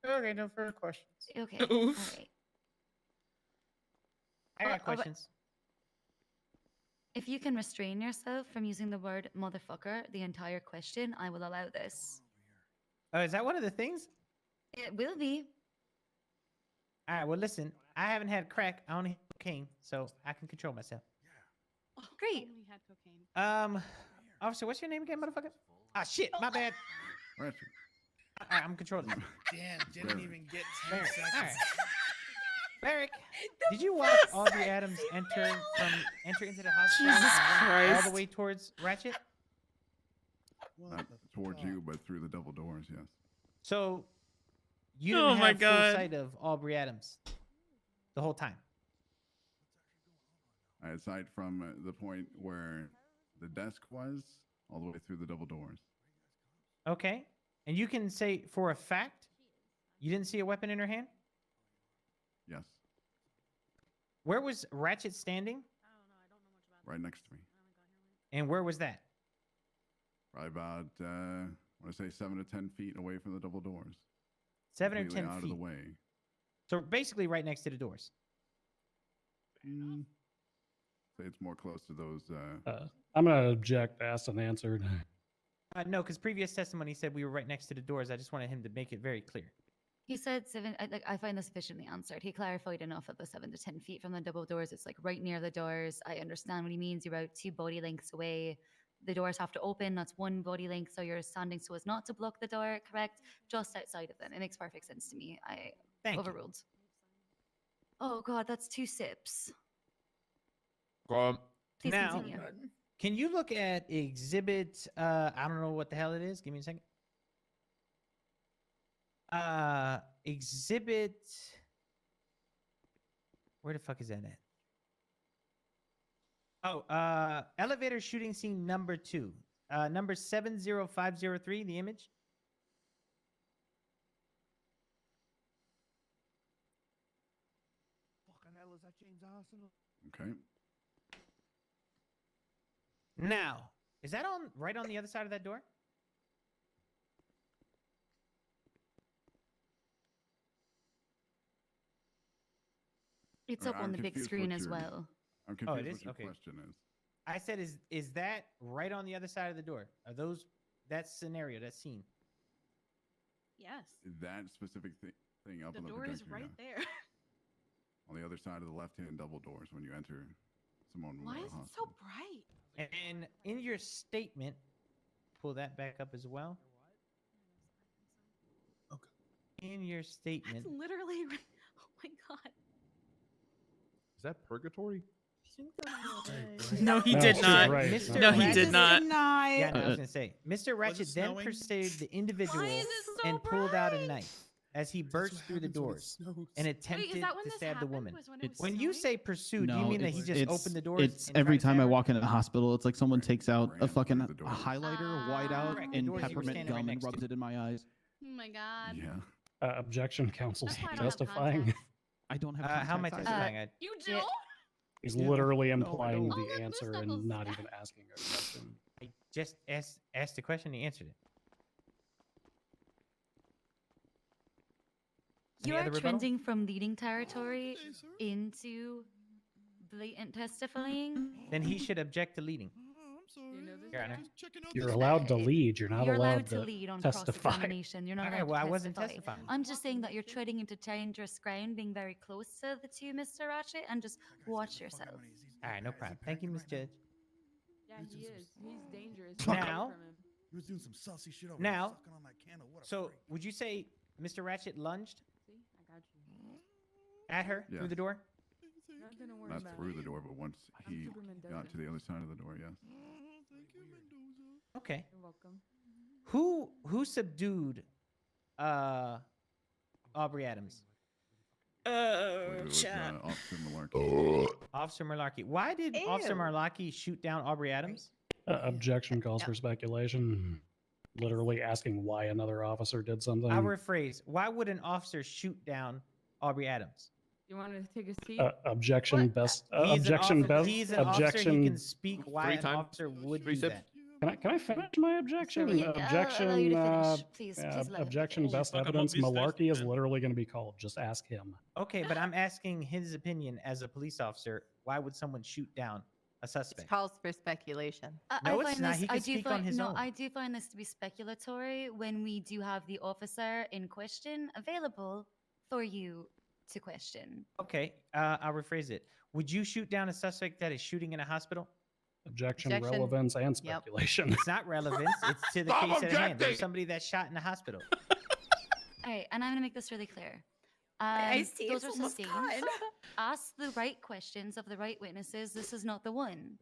Okay, no further questions. Okay, all right. I got questions. If you can restrain yourself from using the word motherfucker the entire question, I will allow this. Oh, is that one of the things? It will be. All right. Well, listen. I haven't had crack. I only had cocaine, so I can control myself. Great. Only had cocaine. Officer, what's your name again, motherfucker? Ah, shit. My bad. Ratchet. All right, I'm controlling. Damn, didn't even get 10 Barrick. seconds. All right. Barrick, did you watch Aubrey Adams enter into the hospital Jesus and run all Christ. the way towards Ratchet? Not towards you, but through the double doors, yes. So you Oh didn't my have full God. sight of Aubrey Adams the whole time. I had sight from the point where the desk was all the way through the double doors. Okay. And you can say for a fact you didn't see a weapon in her hand? Yes, Where was Ratchet standing? right next to me. And where was that? Probably about, I want to say 7 to 10 feet away from the double doors. 7 or Completely 10 out feet. of the way. So basically right next to the doors. Say it's more close to those. I'm gonna object. Asked and answered. No, because previous testimony said we were right next to the doors. I just wanted him to make it very clear. He said seven. I find this sufficiently answered. He clarified enough at the 7 to 10 feet from the double doors. It's like right near the doors. I understand what he means. You're about 2 body lengths away. The doors have to open. That's 1 body length. So you're standing so as not to block the door. Correct. Just outside of them. It makes perfect sense to me. I overruled. Oh God, that's 2 sips. Please Now, continue. can you look at exhibit? I don't know what the hell it is. Give me a second. Exhibit. Where the fuck is that at? Oh, elevator shooting scene number 2. Number 70503, the image. Fucking hell, is that James Arsenal? Okay. Now, is that on right on the other side of that door? It's Or up I'm on the big confused screen what as your- well. I'm Oh, confused it is? what your Okay. question is. I said, is that right on the other side of the door? Are those that scenario, that scene? Yes. That specific thing up The on the door is projector, right yeah. there. On the other side of the left-hand double doors when you enter Simone Why Memorial is it Hospital. so bright? And in your statement, pull that back up as well. Okay. In your statement, That's literally. Oh my God. Is that purgatory? No, he No, did she's not. right. Mr. No, he Ratchet- did not. Yeah, no, I was gonna say, Mr. Ratchet then snowing? pursued the individual Why is it so and pulled out a bright? knife as he burst through the doors and attempted that when to this stab the happened? woman. Was when it was When you snowing? say pursued, do you No, mean that he just it's- opened the doors? It's and tried every to time stab I her? walk into the hospital, it's like someone takes out a Ran fucking through the doors. highlighter, whiteout, Correct, the and doors you were peppermint standing right gum and next rubs to. it in my eyes. Oh my God. Yeah. Objection. Counsel's That's why I don't have testifying. contacts. I don't have. How am I contacts either. testifying? You do? Yeah. He's Yeah. literally No, I implying don't. Oh, the look, answer Moose and Knuckles. not even asking a question. I just asked the question, he answered it. Any You are other rebuttal? trending from leading territory into blatant testifying. Then he should object to leading. Your Honor. You're allowed to lead. You're not You're allowed to to lead on testify. cross-examination. You're not All allowed right, well, I to wasn't testify. testifying. I'm just saying that you're treading into dangerous ground, being very close to the 2, Mr. Ratchet, and just watch yourself. All right, no problem. Thank you, Miss Judge. Yeah, he is. He's dangerous. Now, He was doing some saucy shit over Now, there, sucking on that candle. What a so freak. would you say Mr. Ratchet lunged See, I got you. at her Yeah. through the door? Nothing to worry Not about. through the door, but once I'm he Super Mendoza. got to the other side of the door, yes. Okay. You're welcome. Who subdued Aubrey Adams? It was chat. Officer Malarkey. Officer Malarkey. Why did Officer Malarkey shoot down Aubrey Adams? Objection calls for speculation. Literally asking why another officer did something. I'll rephrase. Why would an officer shoot down Aubrey Adams? You want to take a seat? Objection What? best. He's an Objection officer- best. He's an officer. He Objection. can speak why 3 an times. officer would 3 do sips. that. Can I finish my objection? Yeah, Objection. allow you to finish. Please, yeah, please let him objection. finish. Best Fuck, I'm evidence. obese Malarkey is man. literally going to be called. Just ask him. Okay, but I'm asking his opinion as a police officer. Why would someone shoot down a suspect. calls for speculation. No, I it's find not. this, He can speak on his own. I do find this to be speculatory when we do have the officer in question available for you to question. Okay, I'll rephrase it. Would you shoot down a suspect that is shooting in a hospital? Objection, relevance, and speculation. It's not relevance. It's to the Stop case at hand. objecting! There's somebody that's shot in a hospital. All right, and I'm going to make this really clear. I see, Those it's are almost sustained. gone. Ask the right questions of the right witnesses. This is not the one.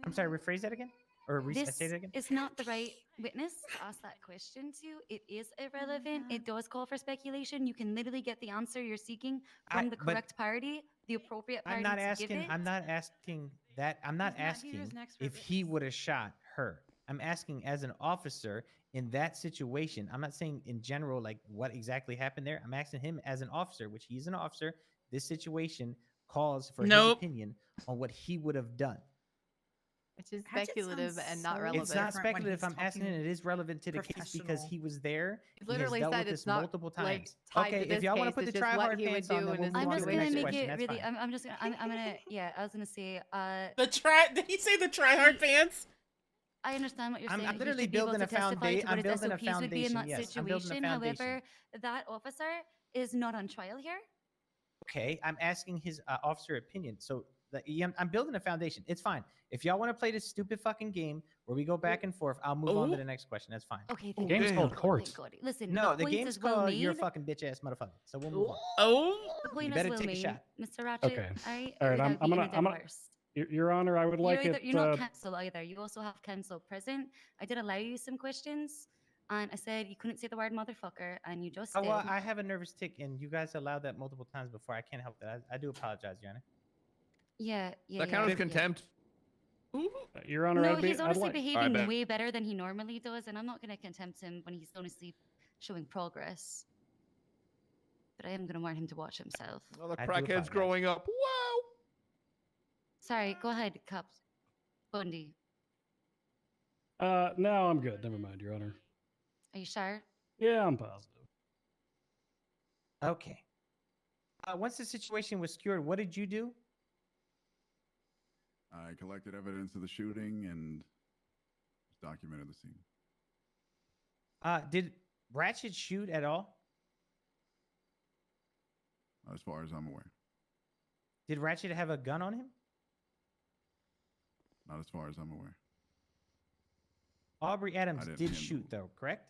I'm sorry, rephrase that again? Or This say that again? is not the right witness to ask that question to. It is irrelevant. It does call for speculation. You can literally get the answer you're seeking from the but correct party, the appropriate party I'm not to asking. give it. I'm not asking that. I'm not asking if he would have shot her. I'm asking as an officer in that situation. I'm not saying in general like what exactly happened there. I'm asking him as an officer, which he's an officer. This situation calls for his opinion on what he would have done. Which is speculative and not relevant. It's not speculative. I'm asking it. It is relevant to the case because he was there. He literally has dealt said with it's this not, multiple like, times. tied to Okay, if this y'all want to case, put the it's just what try-hard he would pants on, do then in we'll his move I'm on to just the gonna next make question. it That's really. fine. I'm just gonna. I'm gonna. Yeah, I was gonna say. Did he say the try hard pants? I understand what you're I'm saying. literally he should be able building to a testify to I'm what his building a SOPs would be in that foundation, yes. I'm building a situation. foundation. However, that officer is not on trial here. Okay, I'm asking his officer opinion. So I'm building a foundation. It's fine. If y'all want to play this stupid fucking game where we go back and forth, I'll move on to the next question. That's fine. Okay, The game's called court. Thank God. Listen, No, the point game's is well called made. you're a fucking bitch ass motherfucker. So we'll move on. The point You is better well take a made, shot. Mr. Ratchet. Okay. All right. I'm gonna. Your Honor, I would like it. You're not counsel either. You also have counsel present. I did allow you some questions, and I said you couldn't say the word motherfucker, and you just Oh, did. well, I have a nervous tick, and you guys allowed that multiple times before. I can't help that. I do apologize, Your Honor. Yeah. That count as contempt? Your Honor, No, I'd be, he's I'd honestly like- behaving way better than he normally does, and I'm not going to contempt him when he's honestly showing progress. But I am going to want him to watch himself. Well, the crackhead's growing up. Wow. Sorry, go ahead, Cups. Bundy. No, I'm good. Never mind, Your Honor. Are you sure? Yeah, I'm positive. Okay. Once the situation was secured, what did you do? I collected evidence of the shooting and documented the scene. Did Ratchet shoot at all? As far as I'm aware. Did Ratchet have a gun on him? Not as far as I'm aware. Aubrey Adams didn't did handle shoot, though, correct?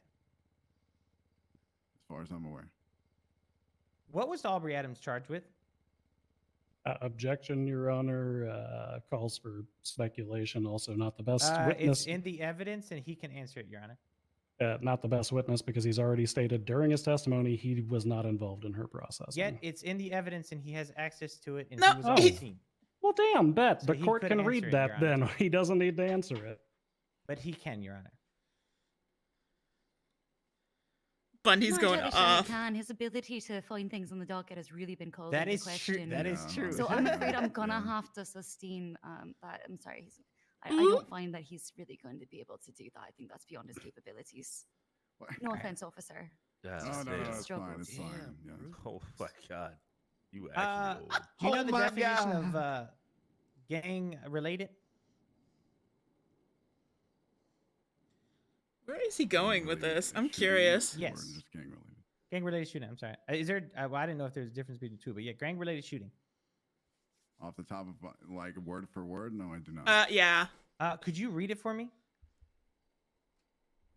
As far as I'm aware. What was Aubrey Adams charged with? Objection, Your Honor. Calls for speculation. Also, not the best witness. It's in the evidence, and he can answer it, Your Honor. Not the best witness because he's already stated during his testimony he was not involved in her process. Yet it's in the evidence, and he has access to it, and No, he was on the scene. Well, damn, bet. So The he court could can answer read it, that Your Honor. then. He doesn't need to answer it. But he can, Your Honor. Bundy's No, going I'm sure off. he can. His ability to find things on the docket has really been called That into is true. question. That is true. So I'm afraid I'm gonna have to sustain that. I'm sorry. I don't find that he's really going to be able to do that. I think that's beyond his capabilities. No offense, officer. No, Just no, really it's struggled. fine. It's fine. Yeah. Oh my god. You Do you know the definition of gang related? Where is he going with this? I'm curious. Yes. Gang related shooting. I'm sorry. Is there? Well, I didn't know if there's a difference between the two, but yeah, gang related shooting. Off the top of like word for word? No, I do not. Yeah. Could you read it for me?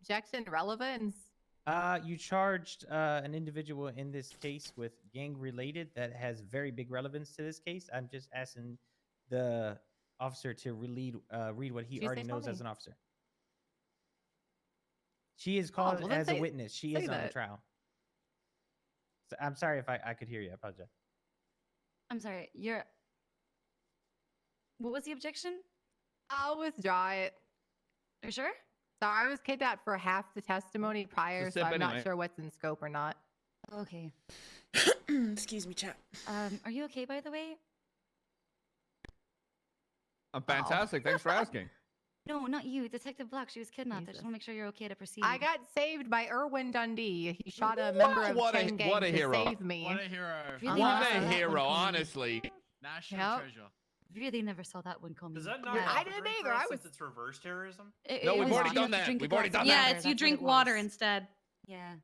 Objection, relevance. You charged an individual in this case with gang related that has very big relevance to this case. I'm just asking the officer to read what he She already say knows as something. an officer. She is called well, then as a say- witness. She say is on the that. trial. So, I'm sorry if I could hear you. I apologize. I'm sorry. What was the objection? I'll withdraw it. Are you sure? So I was kidnapped for half the testimony prior, so sip I'm not anyway. sure what's in scope or not. Okay. Excuse me, chat. Are you okay, by the way? I'm fantastic. Thanks for asking. No, not you. Detective Black. She was kidnapped. I just want to make sure you're okay to proceed. I got saved by Erwin Dundee. He shot a member of What a- Chain Gang what a to hero. save me. What a hero. Really What not a that hero, one. honestly. National Yep. treasure. Really never saw that one coming. Does that not I happen didn't for either, us I since was- it's reverse terrorism? No, we've already you done have to that. drink a We've already glass of done that. water, Yeah, that's you what drink it water was. instead. Yeah.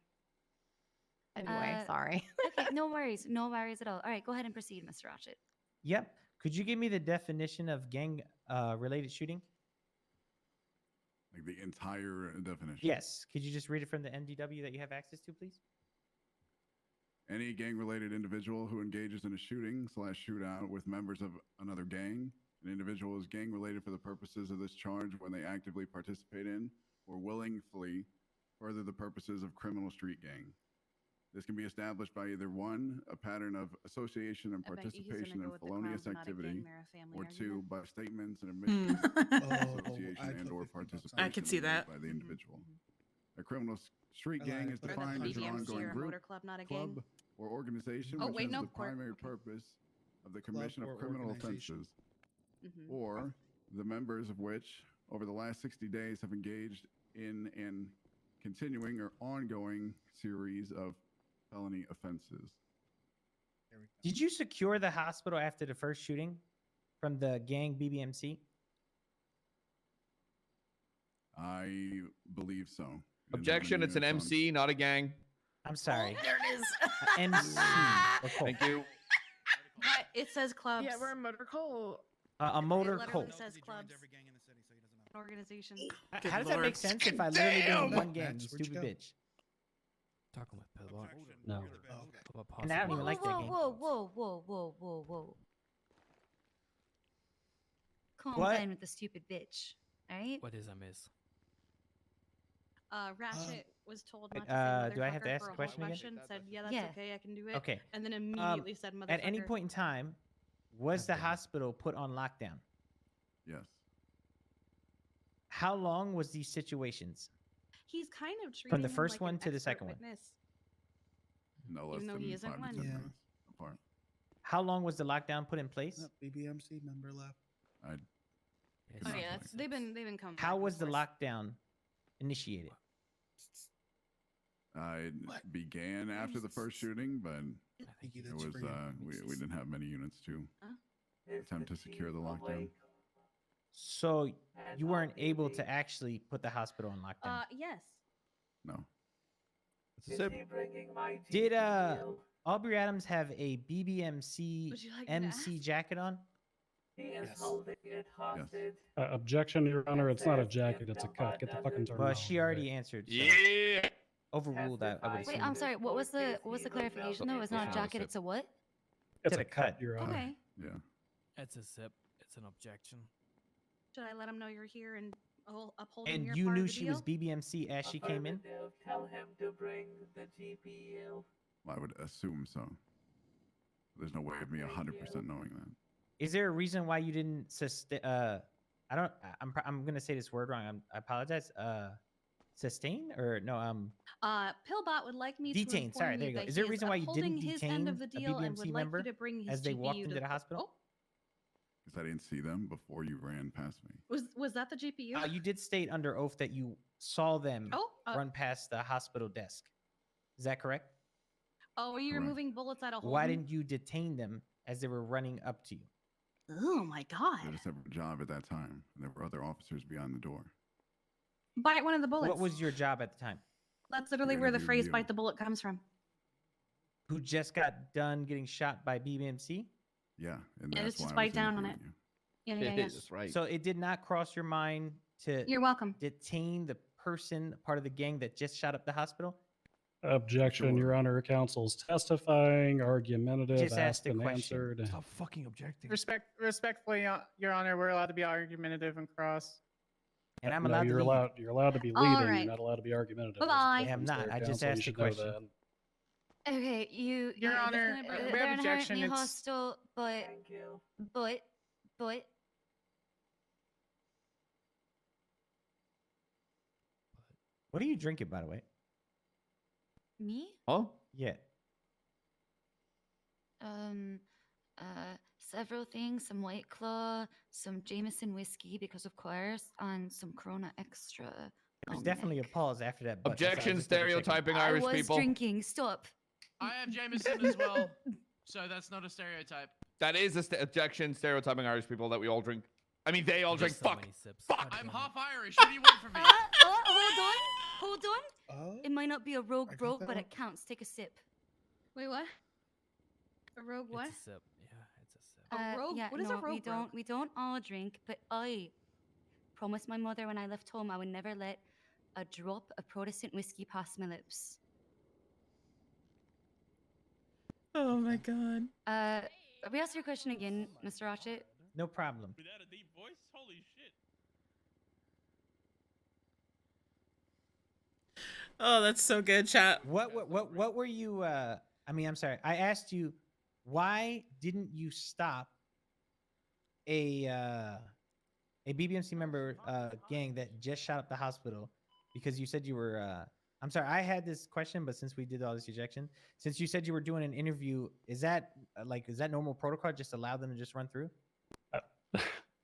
Anyway, sorry. Okay, no worries. No worries at all. All right, go ahead and proceed, Mr. Ratchet. Yep. Could you give me the definition of gang related shooting? Like the entire definition. Yes. Could you just read it from the NDW that you have access to, please? Any gang-related individual who engages in a shooting/shootout with members of another gang. An individual is gang-related for the purposes of this charge when they actively participate in or willingly further the purposes of criminal street gang. This can be established by either 1, a pattern of association and I bet you he's gonna participation go in with the felonious clown's not a gang, activity, they're a family or 2, argument. by statements and admissions Hmm. association and or participation I could see made that. by the individual. A criminal street gang is Or the defined as an BBMC ongoing or a group, motor club, not a gang. club, or organization Oh, which wait, has no, the court. primary purpose of the commission or of criminal organization. offenses, Mhm. or the members of which over the last 60 days have engaged in an continuing or ongoing series of felony offenses. Did you secure the hospital after the first shooting from the gang BBMC? I believe so. Didn't have Objection. many It's an units on- MC, not a gang. I'm sorry. There it is. MC. Thank you. But it says clubs. Yeah, we're a motor cult. A motor It literally cult. says clubs. An organization. How does that make sense if I literally been in one gang, you stupid bitch? Talking with Pillbot. No. And I don't even like that game. Whoa. Calm What? down with the stupid bitch. All right. What is a miss? Ratchet was told not to say do I have to motherfucker ask for the a question whole again? question, said, yeah, that's Yeah. okay, I can do it. Okay. And then immediately said motherfucker. At any point in time, was the hospital put on lockdown? Yes. How long was these situations? He's kind of treating From the him first like one an to the expert second one? witness. No less Even though than he isn't 5 to one. 10 Yeah. minutes apart. How long was the lockdown put in place? Yep, BBMC member left. I Oh yeah, they've been coming. How back and was the forth. lockdown initiated? it began after the first shooting, but it was we didn't have many units to attempt to secure the lockdown. So you weren't able to actually put the hospital on lockdown. Yes. No. Did Aubrey Adams have a BBMC Would you like me to MC jacket on? Yes. Objection, Your Honor. It's not a jacket. It's a cut. Get the fucking term. Well, she already answered. So Yeah. overruled. I would Wait, assume. I'm sorry. What was the clarification though? It's not a jacket. It's a what? It's To a the cut, cut. Your Honor. Okay. Yeah. It's a sip. It's an objection. Should I let him know you're here and upholding And your you part knew of the she deal? was BBMC as she came in? Tell him to bring the GPU. I would assume so. There's no way of me 100% knowing that. Is there a reason why you didn't sustain? I'm gonna say this word wrong. I apologize. Sustain or no? Pillbot would like me Detain. to Sorry, inform there you you go. that Is there a he reason why you didn't upholding his end detain of the a deal and BBMC would like member you to bring his as they walked GPU into to the hospital? Because I didn't see them before you ran past me. Was that the GPU? You did state under oath that you saw them Oh, run past the hospital desk. Is that correct? Oh, were you Correct. removing bullets out of Why didn't you detain them as they were running up to you? Oh my I god! had a separate job at that time. And there were other officers beyond the door. Bite one of the bullets. What was your job at the time? That's literally We're where the interviewing phrase you. "bite the bullet" comes from. Who just got done getting shot by BBMC? Yeah. And Yeah, that's let's just why I was bite down on it. interviewing Yeah, yeah, yeah. That's right. So it did not cross your mind to You're welcome. detain the person, part of the gang that just shot up the hospital? Objection, Your Honor. Counsel's testifying, argumentative, Just asked asked a and question. answered. Stop fucking objecting. Respectfully, Your Honor, we're allowed to be argumentative and cross. And I'm No, allowed to you're leave. you're allowed to be All leading. right. You're not allowed to be argumentative. Bye-bye. There's a I am difference not. there, I just counsel. You asked a should know question. that. Okay, you. Your yeah, Honor, gonna- we they're have objection. inherently It's hostile, but What are you drinking, by the way? me? Oh? Yeah. Several things. Some White Claw, some Jameson whiskey, because of course, and some Corona Extra. There's on definitely a deck. pause after that. but, so I Objection, just double checking. stereotyping I Irish was people. drinking. Stop. I have Jameson as well, so that's not a stereotype. That is a objection, stereotyping Irish people that we all drink. I mean, they all drink. Just so Fuck. many sips. Fuck. God I'm damn it. half Irish. What do you want from me? Hold on. It might not be a rogue got broke, that but one. it counts. Take a sip. Wait, what? A rogue what? It's a sip. Yeah, it's a sip. A rogue? Yeah, What is no, a rogue broke? we don't all drink, but I promised my mother when I left home I would never let a drop of Protestant whiskey pass my lips. Oh my god. Re-ask your question again, Mr. Ratchet. No problem. Without a deep voice? Holy shit. Oh, that's so good, chat. What were you? I mean, I'm sorry. I asked you, why didn't you stop a BBMC member gang that just shot up the hospital? Because you said you were. I'm sorry. I had this question, but since we did all this ejection, since you said you were doing an interview, is that normal protocol? Just allow them to just run through?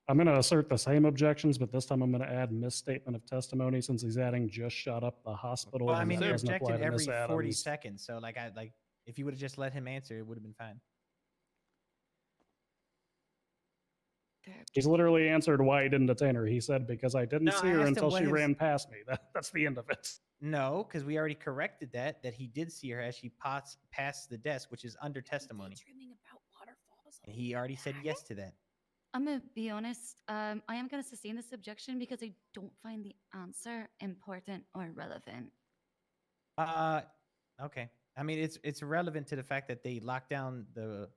I'm going to assert the same objections, but this time I'm going to add misstatement of testimony since he's adding just shot up the hospital. Well, I and mean, that you doesn't apply objected to every Miss 40 Adams. seconds. So, if you would have just let him answer, it would have been fine. He's literally answered why he didn't detain her. He said, because I didn't No, see I her asked him until what she his- ran past me. That's the end of it. No, because we already corrected that he did see her as she passed the desk, which is under testimony. Dreaming about waterfalls. And he already said yes to that. I'm gonna be honest. I am gonna sustain this objection because I don't find the answer important or relevant. Okay. I mean, it's relevant to the fact that they locked down the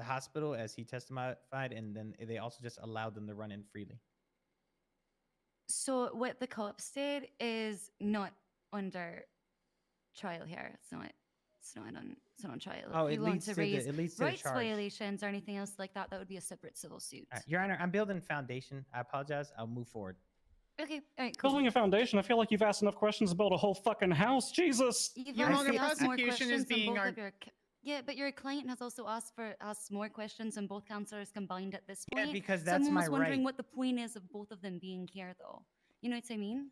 hospital as he testified, and then they also just allowed them to run in freely. So what the cops did is not under trial here. It's not on trial. Oh, if it you want leads to to the- raise it leads to the rights charge. violations or anything else like that, that would be a separate civil suit. All right, Your Honor, I'm building foundation. I apologize. I'll move forward. Okay, all right, cool. Building a foundation, I feel like you've asked enough questions to build a whole fucking house. Jesus. You've Your also Honor, asked more prosecution is questions on being both ar- of your yeah, but your client has also asked more questions on both counselors combined at this Yeah, point. because so that's I'm my almost wondering right. what the point is of both of them being here, though. You know what I mean?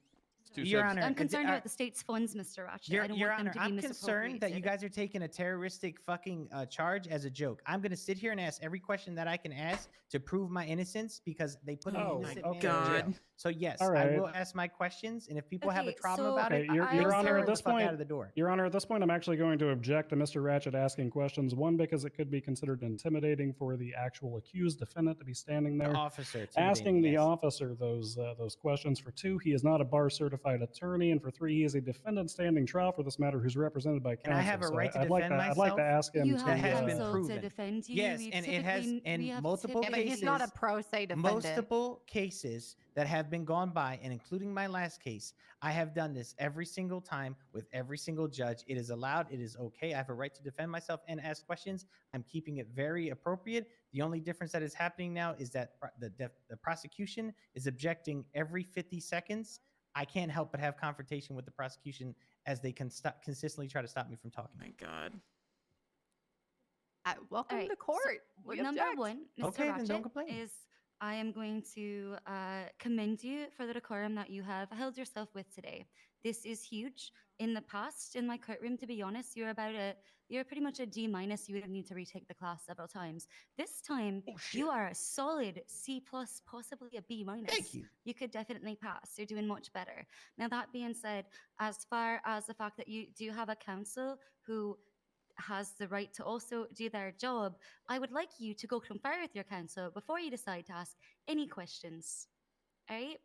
Your Honor, I'm concerned about the state's funds, Mr. Ratchet. I don't Your want Honor, them to be I'm concerned that you misappropriated. guys are taking a terroristic fucking charge as a joke. I'm going to sit here and ask every question that I can ask to prove my innocence because they put an innocent man in jail. So yes, All I right. will ask my questions, and if people have a Okay, problem so about it, Your they'll Honor, tear at the this fuck point, out of the door. Your Honor, at this point, I'm actually going to object to Mr. Ratchet asking questions. One, because it could be considered intimidating for the actual accused defendant to be standing there, officer asking the yes. officer those questions. For two, he is not a bar certified attorney, and for three, he is a defendant standing trial for this matter who's represented by counsel. And I have a So right to I'd like defend I'd myself. like to ask him You to. have has been counsel proven. to defend you. Yes, We've and it has typically- we in have multiple typically- cases. He's not a pro se defendant. Multiple cases that have been gone by, and including my last case, I have done this every single time with every single judge. It is allowed. It is okay. I have a right to defend myself and ask questions. I'm keeping it very appropriate. The only difference that is happening now is that the prosecution is objecting every 50 seconds. I can't help but have confrontation with the prosecution as they consistently try to stop me from talking. Oh my God. Welcome Alright, to court. So, We number object. one, Mr. Okay, then Ratchet, don't complain. is I am going to commend you for the decorum that you have held yourself with today. This is huge. In the past, in my courtroom, to be honest, you're pretty much a D-. You would need to retake the class several times. This time, you are a solid C+, possibly a B-. Thank you. You could definitely pass. You're doing much better. Now, that being said, as far as the fact that you do have a counsel who has the right to also do their job, I would like you to go confer with your counsel before you decide to ask any questions. All right?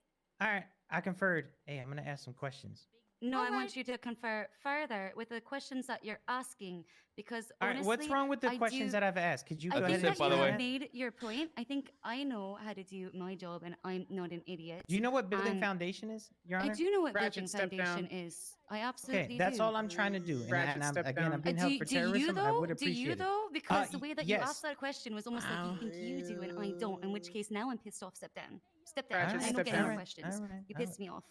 All right, I conferred. Hey, I'm going to ask some questions. No, I want you to confer further with the questions that you're asking because All right, honestly, what's wrong with the questions that I've asked? Could you go I ahead think and that you explain have that? made your point. I think I know how to do my job, and I'm not an idiot. Do you know what building And foundation is, Your Honor? I do know what Ratchet, building step foundation down. is. I absolutely Okay, that's do. all I'm trying to do. Ratchet, And I'm, step again, down. I'm being Do held you- for do you terrorism. I though? would Do appreciate you it. though? Because the way that you yes. asked that question was almost like you think you do and I don't. In which case, now I'm pissed off. Step down. Step down. Ratchet, I don't step get any more down. questions. All right, You all pissed me off.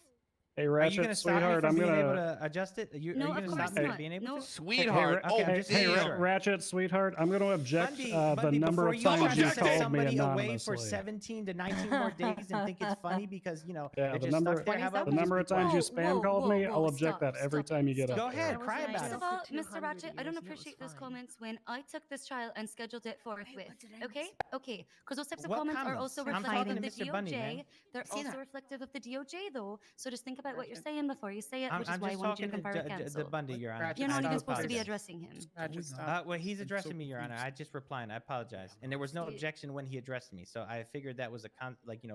Hey, Are you Ratchet, gonna stop me sweetheart, from I'm being able gonna. to adjust it? Are you No, gonna of stop course me from not. being able No. to? Sweetheart. Okay, Oh, I'm just Hey, making sure. Ratchet, sweetheart, I'm going to object Bundy, the Bundy, number before of you times try you to send called me somebody away anonymously. for 17 to 19 more days and think it's funny because Yeah, they're the just stuck number there. How about the we just number be of times you quiet? spam called me, I'll object stop, that every stop time it, you get stop up Go there. ahead, cry about First it. of all, Mr. Ratchet, I don't appreciate those comments when I took this trial and scheduled it forthwith. Okay? Okay. Because those types of What comments are comments? also I'm reflective talking of to the Mr. Bundy, man. DOJ. They're also reflective of the DOJ, though. So just think about what you're saying before you say it, which is I'm why I just wanted you talking to to confirm the Bundy, Your Honor. You're not I even do supposed to be apologize. addressing him. Well, he's addressing me, Your Honor. I just replying. I apologize. And there was no objection when he addressed me, so I figured that was a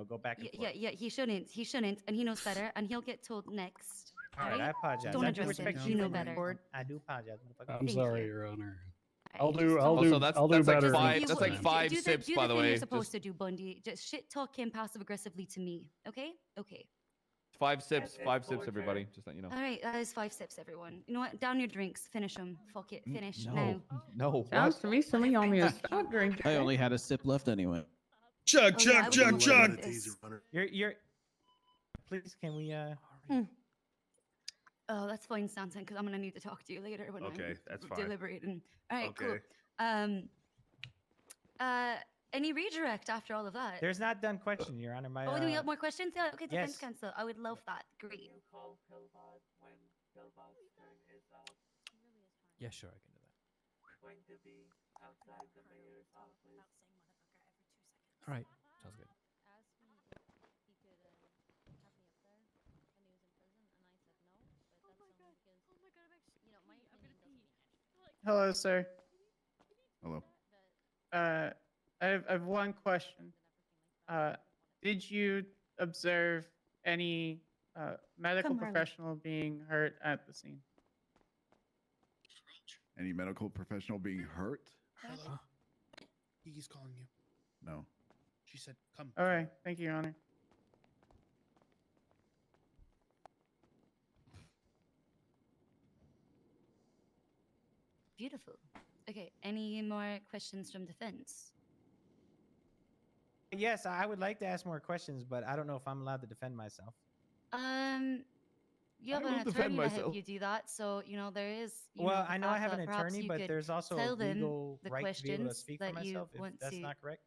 go back and forth. Yeah, he shouldn't. He shouldn't, and he knows better, and he'll get told next. All right, I apologize. Don't I do address him. respect You you know for moving better. forward. I do apologize. I'm Thank sorry, you. Your Honor. Alright, I'll do Also, I'll do better. That's like five sips, do by the the thing way. you're supposed Just to do, Bundy. Just shit talk him passive aggressively to me. Okay? Okay. 5 sips, 5 sips, everybody. Just let you know. All right, that is 5 sips, everyone. You know what? Down your drinks. Finish them. Fuck it. Finish No, now. no. Sounds What? to me some of y'all need to stop drinking. I only had a sip left anyway. Chug, Oh, yeah, I chug, would chug, love chug. this. You're. Please, can we? Oh, that's fine, Stanton, because I'm gonna need to talk to you later when Okay, I'm that's fine. deliberating. All right, Okay. cool. Any redirect after all of that? There's not done question, Your Honor. My. Oh, do we have more questions? Yeah, okay, defense yes. counsel. I would love that. Great. Yeah, sure, I can do that. All right, sounds good. Hello, sir. Hello. I have one question. Did you observe any medical Come, Harley. professional being hurt at the scene? Any medical professional being hurt? Hello. He's calling you. No. She said, come. All right. Thank you, Your Honor. Beautiful. Okay, any more questions from defense? Yes, I would like to ask more questions, but I don't know if I'm allowed to defend myself. You have I will an defend attorney to help myself. you do that, so you know there is. Well, I know I have an perhaps attorney, you but could there's also tell a them legal the right to be able to questions speak for that you myself. If want that's to. not correct.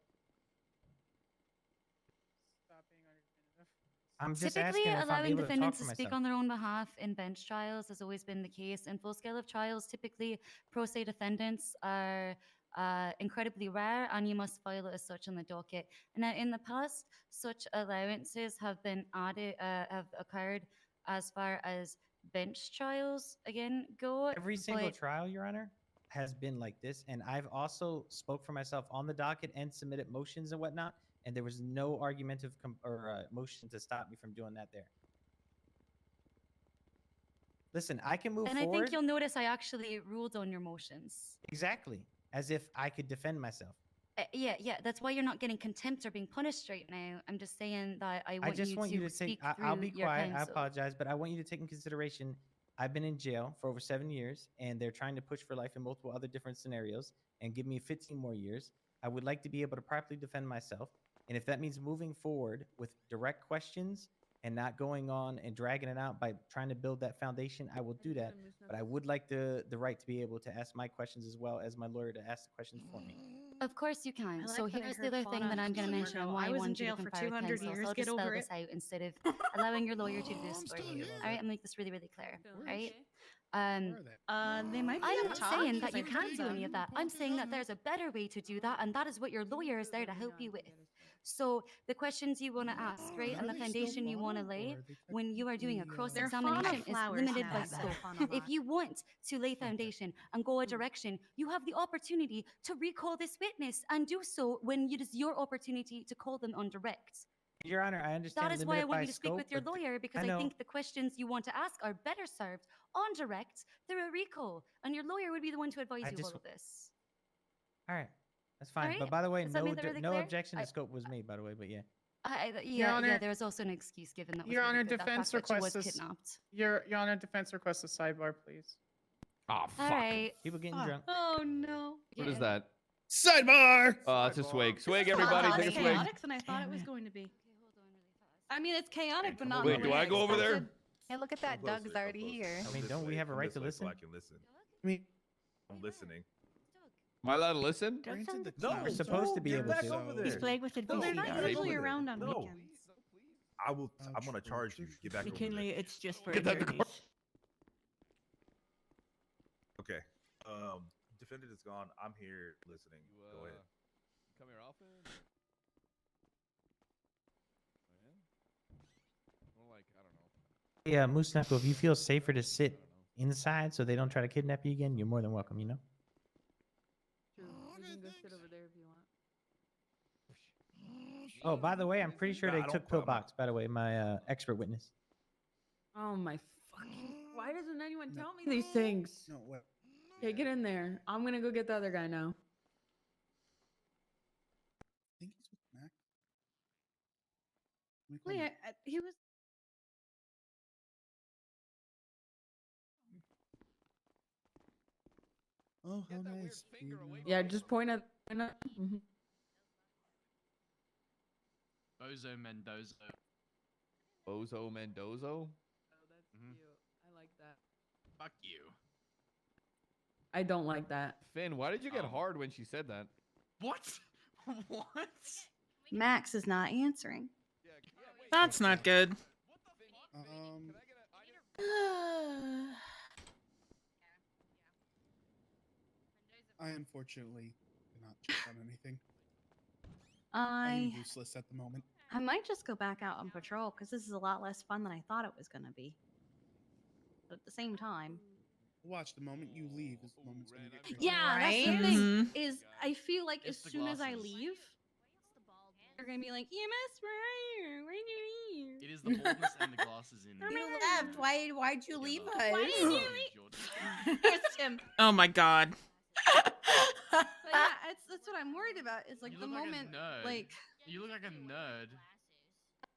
Stop being argumentative. I'm just Typically, asking if I'm allowing able to talk defendants for to speak myself. on their own behalf in bench trials has always been the case. In full scale of trials, typically pro se defendants are incredibly rare, and you must file it as such on the docket. Now, in the past, such allowances have been added, have occurred as far as bench trials again go. Every single but- trial, Your Honor, has been like this, and I've also spoke for myself on the docket and submitted motions and whatnot, and there was no argumentative motion to stop me from doing that there. Listen, I can move And forward. I think you'll notice I actually ruled on your motions. Exactly, as if I could defend myself. Yeah, that's why you're not getting contempt or being punished right now. I'm just saying that I I just want you to speak take. through I'll be your quiet. I counsel. apologize, but I want you to take in consideration. I've been in jail for over 7 years, and they're trying to push for life in multiple other different scenarios and give me 15 more years. I would like to be able to properly defend myself, and if that means moving forward with direct questions and not going on and dragging it out by trying to build that foundation, I will do that. But I would like the right to be able to ask my questions as well as my lawyer to ask the questions for me. Of course you can. I So like that I here's the heard other fought thing on that I'm going to Consumer mention and Go. why I I was in want you jail to for confer with 200 counsel. So years. I'll Get just spell over this it. out instead of allowing your lawyer to do this for you. All right, I'm gonna make this really, really clear. All right. They might be I'm up not top, saying 'cause that you I've can't heard do any of them. that. I'm saying that there's a better way to do that, and that is what your lawyer is there to help you with. So the questions you want to ask, right, and the foundation you want to lay when you are doing a cross-examination is flowers limited now. by They're scope. fauna If you want to lay foundation and go a direction, you have the opportunity to recall this witness and do so when it is your opportunity to call them on direct. Your Honor, I understand. That is why I limited want by you to speak scope, with your but lawyer, because I know- think the questions you want to ask are better served on direct through a recall, and your lawyer would be the one to advise I you just- all of this. All right, that's fine. right, But by the way, does that no make that really no clear? objection to scope was made. By the way, but yeah. Yeah, there was also an excuse given that was Your really Honor, good, that defense fact that she was requests kidnapped. Your Honor, defense requests a sidebar, please. Oh, fuck. All right. People getting drunk. Oh no. What is that? Sidebar! It's a swig. Swig, everybody. It's Take a swig. chaotic than I thought it was going to be. I mean, it's chaotic, but not. Wait, in the do way I go over there? expected. Hey, look at that. Come closer, Doug's come already closer. here. Come I mean, this don't we way, have a come right this to way listen? So I can listen. I mean, I'm listening. Am I allowed to listen? Doug's in the No, We're supposed to be get able back to. over there. He's playing with the So they're PC not get guard. back usually over there. around on No. weekends. I will. I'm gonna charge you. Get back over there. McKinley, it's just for Get that attorneys. Okay. Defendant is gone. I'm here listening. Go ahead. Come here often? Well, like, I don't know. Yeah, Moose Knuckle, if you feel safer to sit inside so they don't try to kidnap you again, you're more than welcome, you know? True. We can go sit over there if you want. Oh, by the way, I'm pretty sure Nah, they I took don't plan on- Pillbox, by the way, my expert witness. Oh my fucking! Why doesn't anyone tell me these things? no, what? Okay, get in there. I'm gonna go get the other guy now. I think he's with Mac. Let me call Wait, Mac. he was. Oh, how nice. Yeah, just point at. Mhm. Bozo Mendoza. Bozo Mendozo? Oh, that's Mhm. cute. I like that. Fuck you. I don't like that. Finn, why did you get Oh. hard when she said that? What? What? Max is not answering. That's not good. I unfortunately cannot check on anything. I am I useless at the moment. might just go back out on patrol because this is a lot less fun than I thought it was gonna be. But at the same time, Watch, the moment you leave is the moment's gonna get crazy. yeah, that's the Right? thing. Mhm. Is I feel like It's as the soon as I glasses. leave, they're gonna be like, EMS, where are you? Where'd you leave? It is the baldness and the glasses in. You left. Why'd you leave us? Why did you leave? Here's Tim. Oh my god. But yeah, that's what I'm worried about. Is like You the look like a moment, nerd. like You look like a nerd.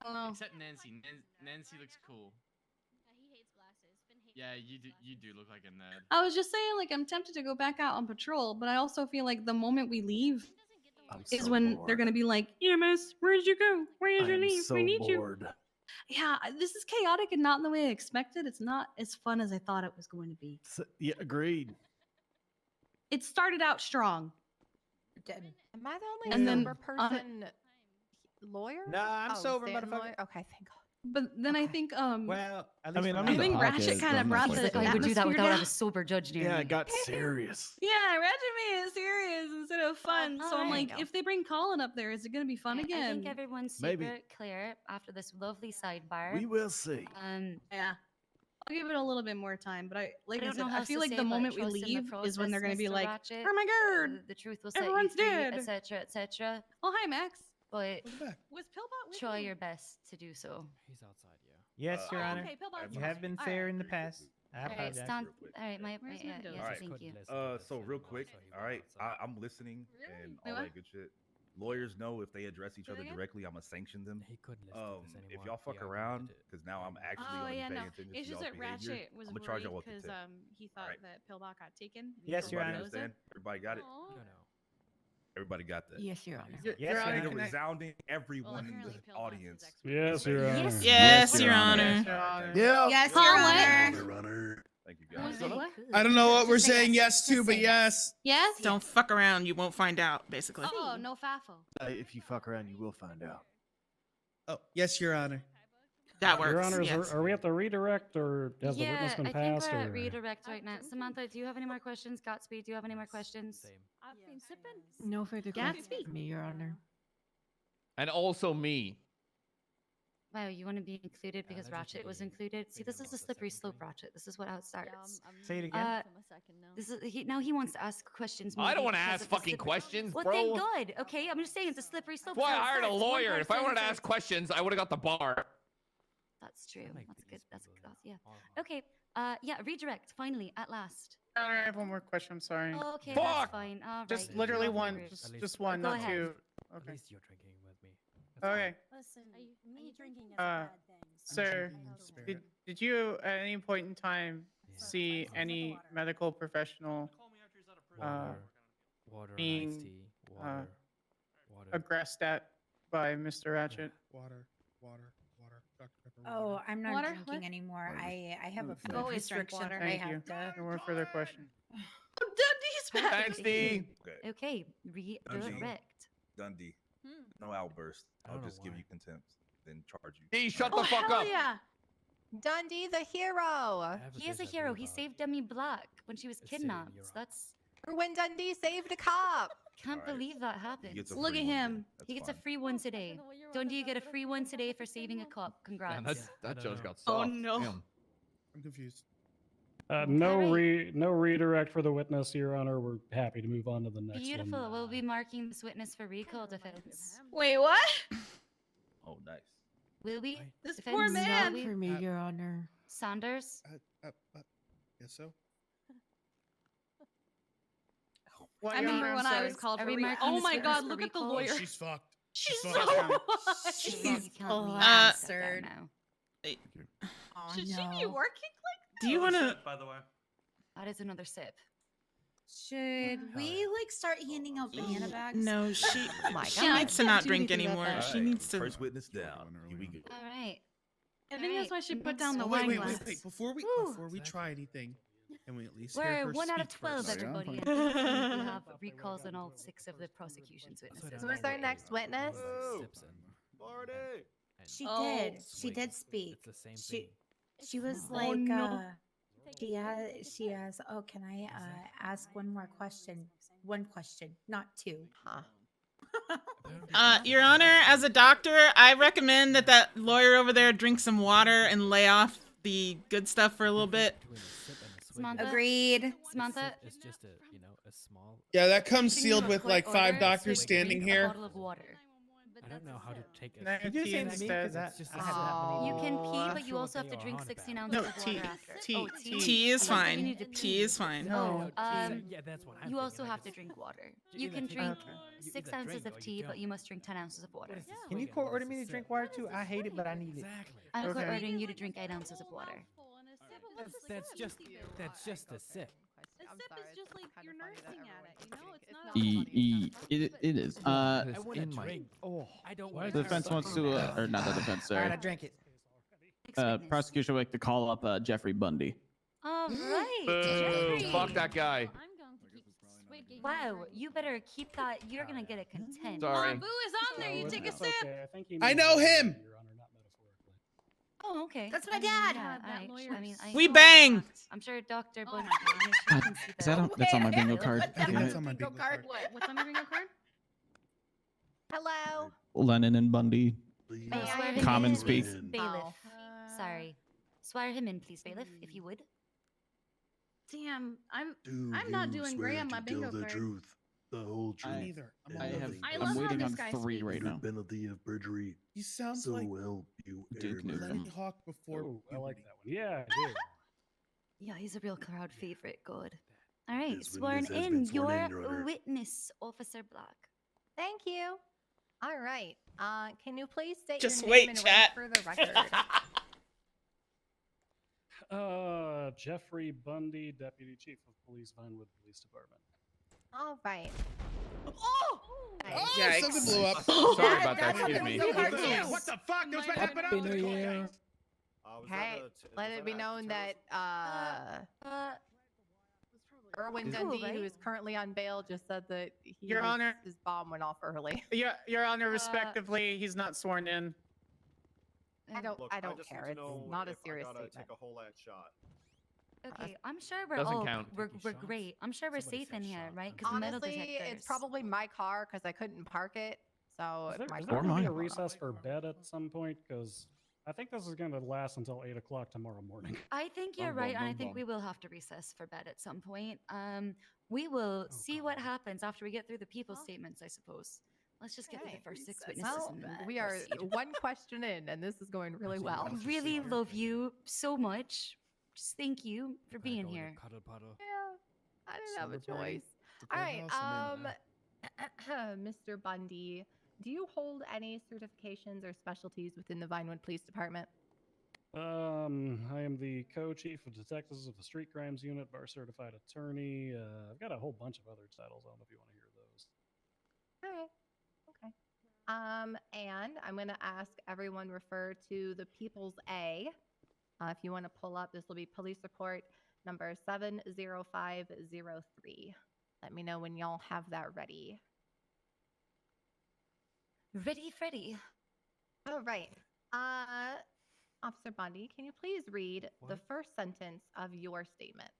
I don't know. Except Nancy. Nancy looks cool. Yeah, you do look like a nerd. I was just saying, like, I'm tempted to go back out on patrol, but I also feel like the moment we leave is when they're gonna be like, EMS, where did you go? Where did you leave? We need you. Yeah, this is chaotic and not in the way I expected. It's not as fun as I thought it was going to be. Yeah, agreed. It started out strong. Am I the only And then sober on it- person lawyer? Nah, I'm sober, Stanton motherfucker. lawyer? Okay, thank God. But then I think Well, at least mean, for I'm now. in the think pocket, Ratchet kind of I'm brought not the like atmosphere that. I would do that without down. a sober judge near Yeah, me. it got serious. Yeah, Ratchet made it serious instead of fun. So I'm alright. like, if they bring Colin up there, is it gonna be fun I again? think everyone's Maybe. super clear after this lovely sidebar. We will see. Yeah. I'll give it a little bit more time, but I don't know I how feel to like say, the but moment we trust in the leave is when they're gonna be process, like, Uh, oh Ratchet. my god, The truth will set everyone's you free, dead, etc., etc. Oh hi Max. But Welcome back. Was Pillbot with try you? your best to do so. He's outside, yeah. Yes, Your Oh, Honor. okay, Pillbot's You fine. have been All fair right. in the past. I All right, apologize. stand. Real quick. All right, my Where's yeah, Mendoza? yes, Alright. thank you. So real quick, all right, I'm listening and all Wait, what? that good shit. Lawyers know if they address each Say that other again? directly, I'm gonna sanction them. He couldn't listen to this If anymore. y'all fuck He around, overloaded it. because now I'm actually Oh gonna be yeah, paying no. attention It's to just y'all's that behavior. Ratchet was I'm gonna charge y'all worried with because contempt. he thought Alright. that Pillbot got taken. Yes, Your Everybody Honor. understand? Everybody got it? Aw. No. Everybody got that? Yes, Your Honor. Your Yes, Honor, I need a can I- resounding everyone in apparently the Pillbot's audience. his expert. Yes, Your Honor. Yes. Yes, Your Honor. Yes, Your Honor. Yeah. Yes, Huh, Your what? Honor. Thank you, Was guys. it what? I don't know what we're Just say saying yes. yes to, Just but say yes. Yes? Don't fuck around, you won't find out, basically. Oh, no FAFO. If you fuck around, you will find out. Oh, yes, Your Honor. That works. Your Honors, yes. are we at the redirect, or has the witness been I think passed? we're at Or redirect right now. Samantha, do you have any more questions? Godspeed, do you have any more questions? Same. I've been sipping. No further questions Gatsby. from me, Your Honor. And also me. Wow, you want to be included because allegedly Ratchet was included? See, this is a slippery slope, Ratchet. This is what how it starts. Say it again. This is now he wants to ask questions. I don't maybe want to because ask of the fucking slippery- questions, Well, bro. thank God. Okay, I'm just saying it's a slippery slope. That's why so I it hired a starts. One lawyer. If I person wanted to says- ask questions, I would have got the bar. That's true. make That's these good. That's people good. Yeah. all Okay. Yeah. Redirect. Finally, at last. Your Honor, I have one more question. I'm sorry. Okay, Fuck! that's fine. All Just right, literally you're one. rude. Just one, Go not ahead. two. At Okay. least you're drinking with me. That's fine. Okay. Listen, me drinking is Uh, a bad thing. Sir, did you at any point in time Yeah. see any medical professional Water, being, iced tea, water, water. aggressed at by Mr. Ratchet? Water, water, water. Oh, I'm not Water? drinking What? anymore. I have a I've food always drink restriction. water. I Thank you. have to. No more further questions. Dundee's back. Thanks, D. Okay. Okay, redirect. Dundee. Hmm. No outburst. I I'll don't know just give why. you contempt, then charge you. D, shut All the fuck hell up. yeah. Dundee, the hero. I have He is a business hero. with He Bob. saved Demi Black when she was It's city kidnapped. Europe. That's Or when Dundee saved a cop. can't Alright. believe that He happened. gets a Look free at one then. him. That's He gets a fine. free one today. Dundee, you get a free one today for saving a cop. Congrats. Man, that I don't judge know. got Oh, soft. no. Damn. I'm confused. No Alright. no redirect for the witness, Your Honor. We're happy to move on to the next Beautiful. one. We'll be marking this witness for recall defense. Wait, what? Oh, nice. Will we? This Defense, poor will man. we? For me, Your Honor. Sanders? Guess so. What, I Your remember Honor, when I'm I sorry. was called Are for we recall. marking Oh this my witness god, for look at the recall? lawyer. She's fucked. She's She's so fucked. She's You can't oh, leave. absurd. Now. Oh, Should she be no. working like Do you want to? By the way. That is another sip. Should we like start handing out banana bags? No, she my she God. needs to Can't not do drink anything about anymore. that. She needs to. First witness down. Here we go. All right. I think that's why she put down the Oh, wine wait, glass. Before we Woo. try anything, can we at least hear We're her 1 out of speak 12, first? everybody. Yeah. And this time we have recalls on all 6 of the prosecution's witnesses. So is our next witness? Party! She Oh, did. She did speak. It's the same She thing. she was Oh, like no. she asked, oh, can I ask one more question? One question, not two. Huh. Your Honor, as a doctor, I recommend that lawyer over there drink some water and lay off the good stuff for a little bit. Samantha? Agreed. Samantha? It's just a, a small. Yeah, that comes Can you sealed with court like 5 order doctors to standing drink a here. bottle of water? I don't know how to take Can I it. have You tea saying to me? instead? 'Cause It's just I have that Oh. many. You can pee, Aw. but you also have to drink 16 ounces No, of tea. water after. Tea. Oh, Tea is I thought you fine. needed to Tea pee. is fine. No. Yeah, that's what I'm You thinking. also I have to just- drink water. You You either can drink- drink you 6 either ounces drink of or you tea, but don't. you must drink 10 ounces of water. Can you court order me to drink water too? I hate it, but I need it. Exactly. I'm court Okay. ordering you to drink 8 ounces of water. That's just a sip. A sip is just like you're nursing at it, you know? It's not It is. I want to drink. Oh, I don't Why want is The it defense so wants to, or not the defense, All right, I sorry. drank it. Next witness. Prosecution would like to call up Jeffrey Bundy. All right, Boo. Jeffrey. Fuck that guy. I'm going to keep swigging. Wow, you better keep that. You're gonna get a content. Sorry. Boo is on there. You take a It's sip. okay. I think he I means know literally, him! Your Honor, not metaphorically. Oh, okay. That's my dad. Yeah, that I lawyer's- mean, We bang. I'm sure Dr. Oh Bundy. my can see Is that on, that's on my bingo card? I think Damn that's it. on my bingo card. What? What's on your bingo card? Hello. Lennon and Bundy. May Swear I him Common in, speak. please, bailiff. Sorry. Swear him in, please, bailiff, if you would. Damn, I'm not doing great on my bingo card. The whole truth. Neither. I I'm love how waiting this on guy 3 speaks. right now. penalty of perjury. You sound So like help you, Duke Airman. Nukem. Lenny Hawk before. Oh, I like puberty. that one. Yeah, I do. Yeah, he's a real crowd favorite. Good. All right, This sworn witness has in. been sworn Your in, Your Honor. witness, Officer Black. Thank you. All right. Can you please state Just your wait, name and chat. rank for the record? Jeffrey Bundy, Deputy Chief of Police, Vinewood Police Department. All right. Oh! Oh, something blew up. Sorry about that. That's Excuse a me. really hard news. What the fuck? Those My happen bad. out Happy New Year. Hey, let it be known that Erwin Cool, Dundee, right? who is currently on bail, just said that Your Honor. his bomb went off early. Your Honor, respectively, he's not sworn in. I don't care. It's not a serious statement. whole ass shot. Okay, I'm sure we're Doesn't all count. we're Taking shots? great. I'm sure we're Somebody safe said in here, shot. right? Because the metal Honestly, detectors. it's probably my car because I couldn't park it. So Is there, my is car there going to be a mine. recess for bed at some point? Because I think this is going to last until 8 o'clock tomorrow morning. I think you're Bum, right, bum, and I bum, think bum. we will have to recess for bed at some point. We will see what happens after we get through the people's statements, I suppose. Let's just get through Okay. the first 6 witnesses. Well, and then we are proceed. one question in, and this is going really well. I really love you so much. Just thank you for being here. Cuddle puddle. Yeah, I didn't have a Slumber party. choice. The All right, courthouse, Mr. Bundy, do you hold any certifications or specialties within the Vinewood Police Department? I am the co-chief of detectives of the Street Crimes Unit, bar certified attorney. I've got a whole bunch of other titles. I don't know if you want to hear those. All right. Okay. And I'm going to ask everyone refer to the People's A. If you want to pull up, this will be police report number 70503. Let me know when y'all have that ready. Ready, Freddy. All right. Officer Bundy, can you please read the first sentence of your statement?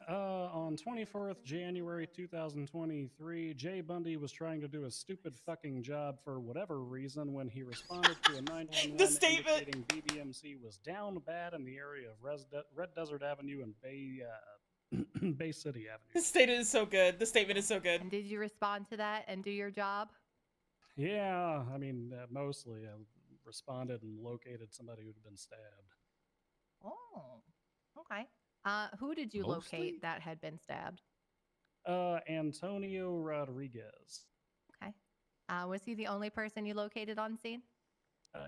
On 24th January 2023, Jay Bundy was trying to do a stupid fucking job for whatever reason when he responded to a 911 The statement. indicating BBMC was down bad in the area of Red Desert Avenue and Bay City Avenue. The statement is so good. The statement is so good. And did you respond to that and do your job? Yeah, I mean, mostly I responded and located somebody who'd been stabbed. Oh, okay. Who did you Mostly? locate that had been stabbed? Antonio Rodriguez. Okay. Was he the only person you located on scene?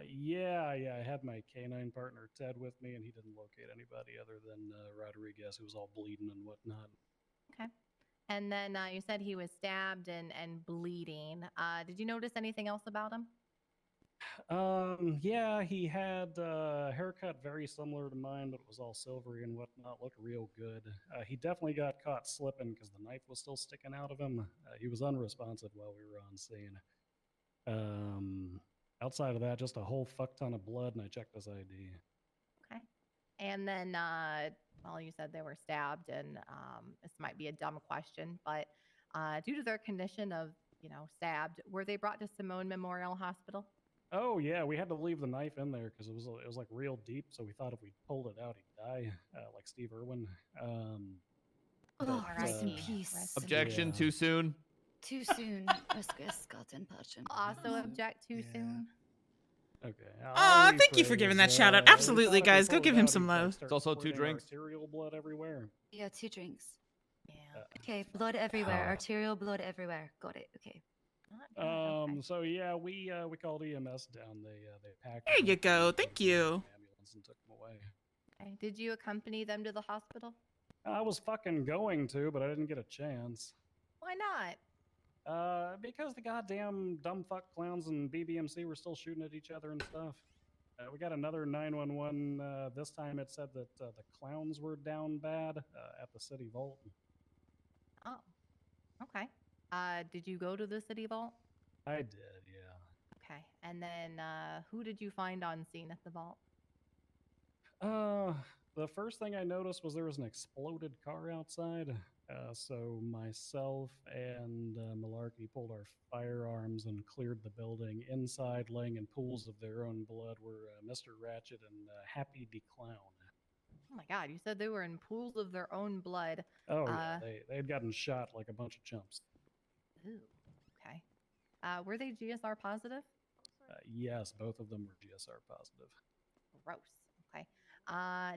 Yeah, I had my canine partner Ted with me, and he didn't locate anybody other than Rodriguez, who was all bleeding and whatnot. Okay. And then you said he was stabbed and bleeding. Did you notice anything else about him? Yeah, he had a haircut very similar to mine, but it was all silvery and whatnot. Looked real good. He definitely got caught slipping because the knife was still sticking out of him. He was unresponsive while we were on scene. Outside of that, just a whole fuck ton of blood, and I checked his ID. Okay. And then, well, you said they were stabbed, and this might be a dumb question, but due to their condition of, stabbed, were they brought to Simone Memorial Hospital? Oh yeah, we had to leave the knife in there because it was like real deep, so we thought if we pulled it out, he'd die, like Steve Irwin. Rest in peace. Objection. Yeah. Too soon. Too soon. Also object too soon. Okay. Thank you for giving that shout out. Absolutely, guys. Go give him some love. It's also 2 drinks. Arterial blood everywhere. Yeah, 2 drinks. Yeah. Okay, blood everywhere. Arterial blood everywhere. Got it. Okay. So yeah, we called EMS down. They packed. There you go. Thank you. Ambulance and took him away. Okay. Did you accompany them to the hospital? I was fucking going to, but I didn't get a chance. Why not? Because the goddamn dumb fuck clowns and BBMC were still shooting at each other and stuff. We got another 911. This time it said that the clowns were down bad at the city vault. Oh, okay. Did you go to the city vault? I did, yeah. Okay. And then who did you find on scene at the vault? The first thing I noticed was there was an exploded car outside. So myself and Malarkey pulled our firearms and cleared the building. Inside, laying in pools of their own blood, were Mr. Ratchet and Happy D Clown. Oh my God! You said they were in pools of their own blood. Oh yeah, they had gotten shot like a bunch of chumps. Ooh, okay. Were they GSR positive? Yes, both of them were GSR positive. Gross. Okay.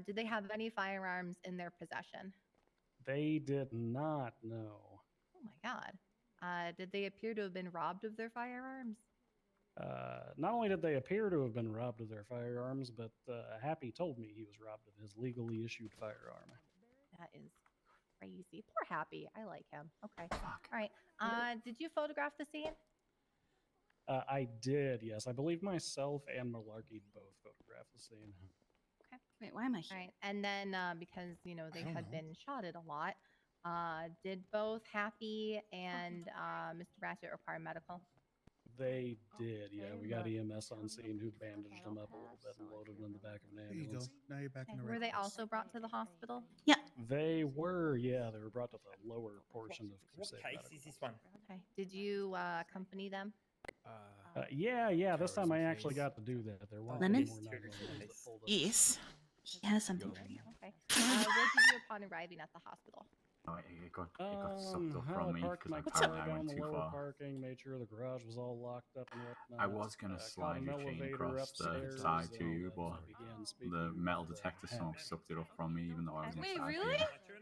Did they have any firearms in their possession? They did not, no. Oh my God. Did they appear to have been robbed of their firearms? Not only did they appear to have been robbed of their firearms, but Happy told me he was robbed of his legally issued firearm. That is crazy. Poor Happy. I like him. Okay. All right. Did you photograph the scene? I did, yes. I believe myself and Malarkey both photographed the scene. Okay. Wait, why am I here? All right. And then because, they had been shotted a lot, did both Happy and Mr. Ratchet require medical? They did, yeah. We got EMS on scene who bandaged them up a little bit and loaded them in the back of an There you go. ambulance. Now you're back in the Were right they place. also brought to the hospital? Yeah. They were, yeah. They were brought to the lower portion of Crusade Medical. this one? Okay. Did you accompany them? Yeah. This time I actually got to do that. There weren't Lemon? any more 911s that pulled us. Yes. He has something for you. Okay. What did you do upon arriving at the hospital? It got sucked up I from me parked because my car I down went the too lower far. parking, made sure the garage was all locked up and whatnot. I was going to Caught slide an your chain elevator across the upstairs, side to and you, but began speaking the metal with, detector Happy. smoke sucked it up from me, even though I was Wait, inside really? here.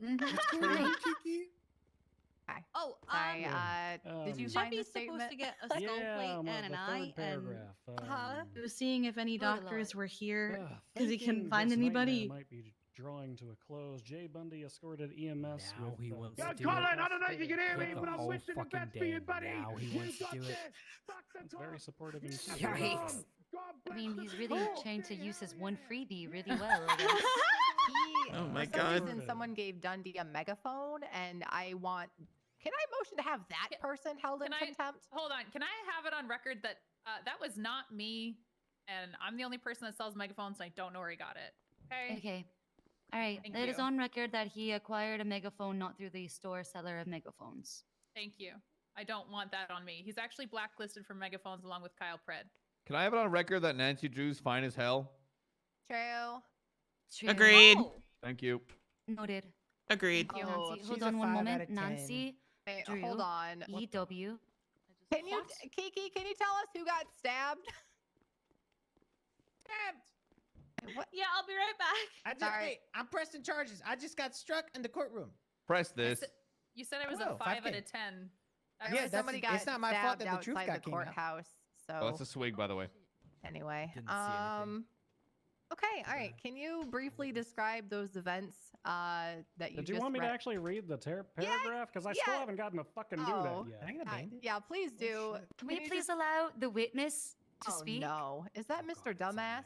Mhm. What's going on, Kiki? Okay. Oh, sorry. Did you find the Jeffy's supposed statement? to get a skull plate I'm on and an the eye, third and paragraph. he was seeing if any Good Lord. doctors were here because he Thinking couldn't find this nightmare anybody. might be drawing to a close. Jay Bundy escorted EMS Now with. he wants both to do it. incapacitated- I don't know if you can hear me, but I'm wishing the best for you, buddy. Now he wants to do it. That's very supportive and cute. Yikes. I mean, he's really trying to use his one freebie really well, I guess. Oh my For some God. reason, someone gave Dundee a megaphone, and I want. Can I motion to have that person held in contempt? Hold on. Can I have it on record that that was not me, and I'm the only person that sells megaphones, and I don't know where he got it. Okay. Okay. All right. Thank It is you. on record that he acquired a megaphone not through the store seller of megaphones. Thank you. I don't want that on me. He's actually blacklisted for megaphones along with Kyle Pred. Can I have it on record that Nancy Drew's fine as hell? True. Agreed. Thank you. Noted. Agreed. Thank you. Nancy, She's hold a on one 5 out moment. of 10. Nancy, Wait, Drew, hold on. EW. Can you, Kiki? Can you tell us who got stabbed? Stabbed. What? Yeah, I'll be right back. I just, wait, I'm pressing charges. I just got struck in the courtroom. Press this. You said it was Whoa, a 5 out 5K. of 10. Yeah, Somebody got it's not my fault that the stabbed truth outside got the came out. courthouse. So Oh, that's a swig, by the way. anyway, Didn't see anything. okay, all right. Can you briefly describe those events that you Did just you want me to read? actually read the paragraph? Because I still haven't gotten to fucking do Oh. that yet. Can I get a bandit? Yeah, please do. Can we you please just- allow the witness to Oh speak? no, is that Mr. Dumbass?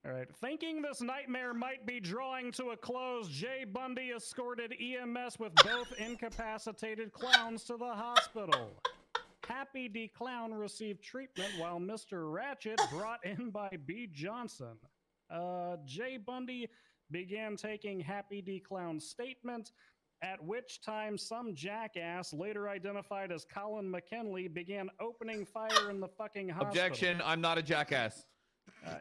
All right. Thinking this nightmare might be drawing to a close, Jay Bundy escorted EMS with both incapacitated clowns to the hospital. Happy D Clown received treatment while Mr. Ratchet brought in by B Johnson. Jay Bundy began taking Happy D Clown's statement, at which time some jackass, later identified as Colin McKinley, began opening fire in the fucking hospital. Objection. I'm not a jackass.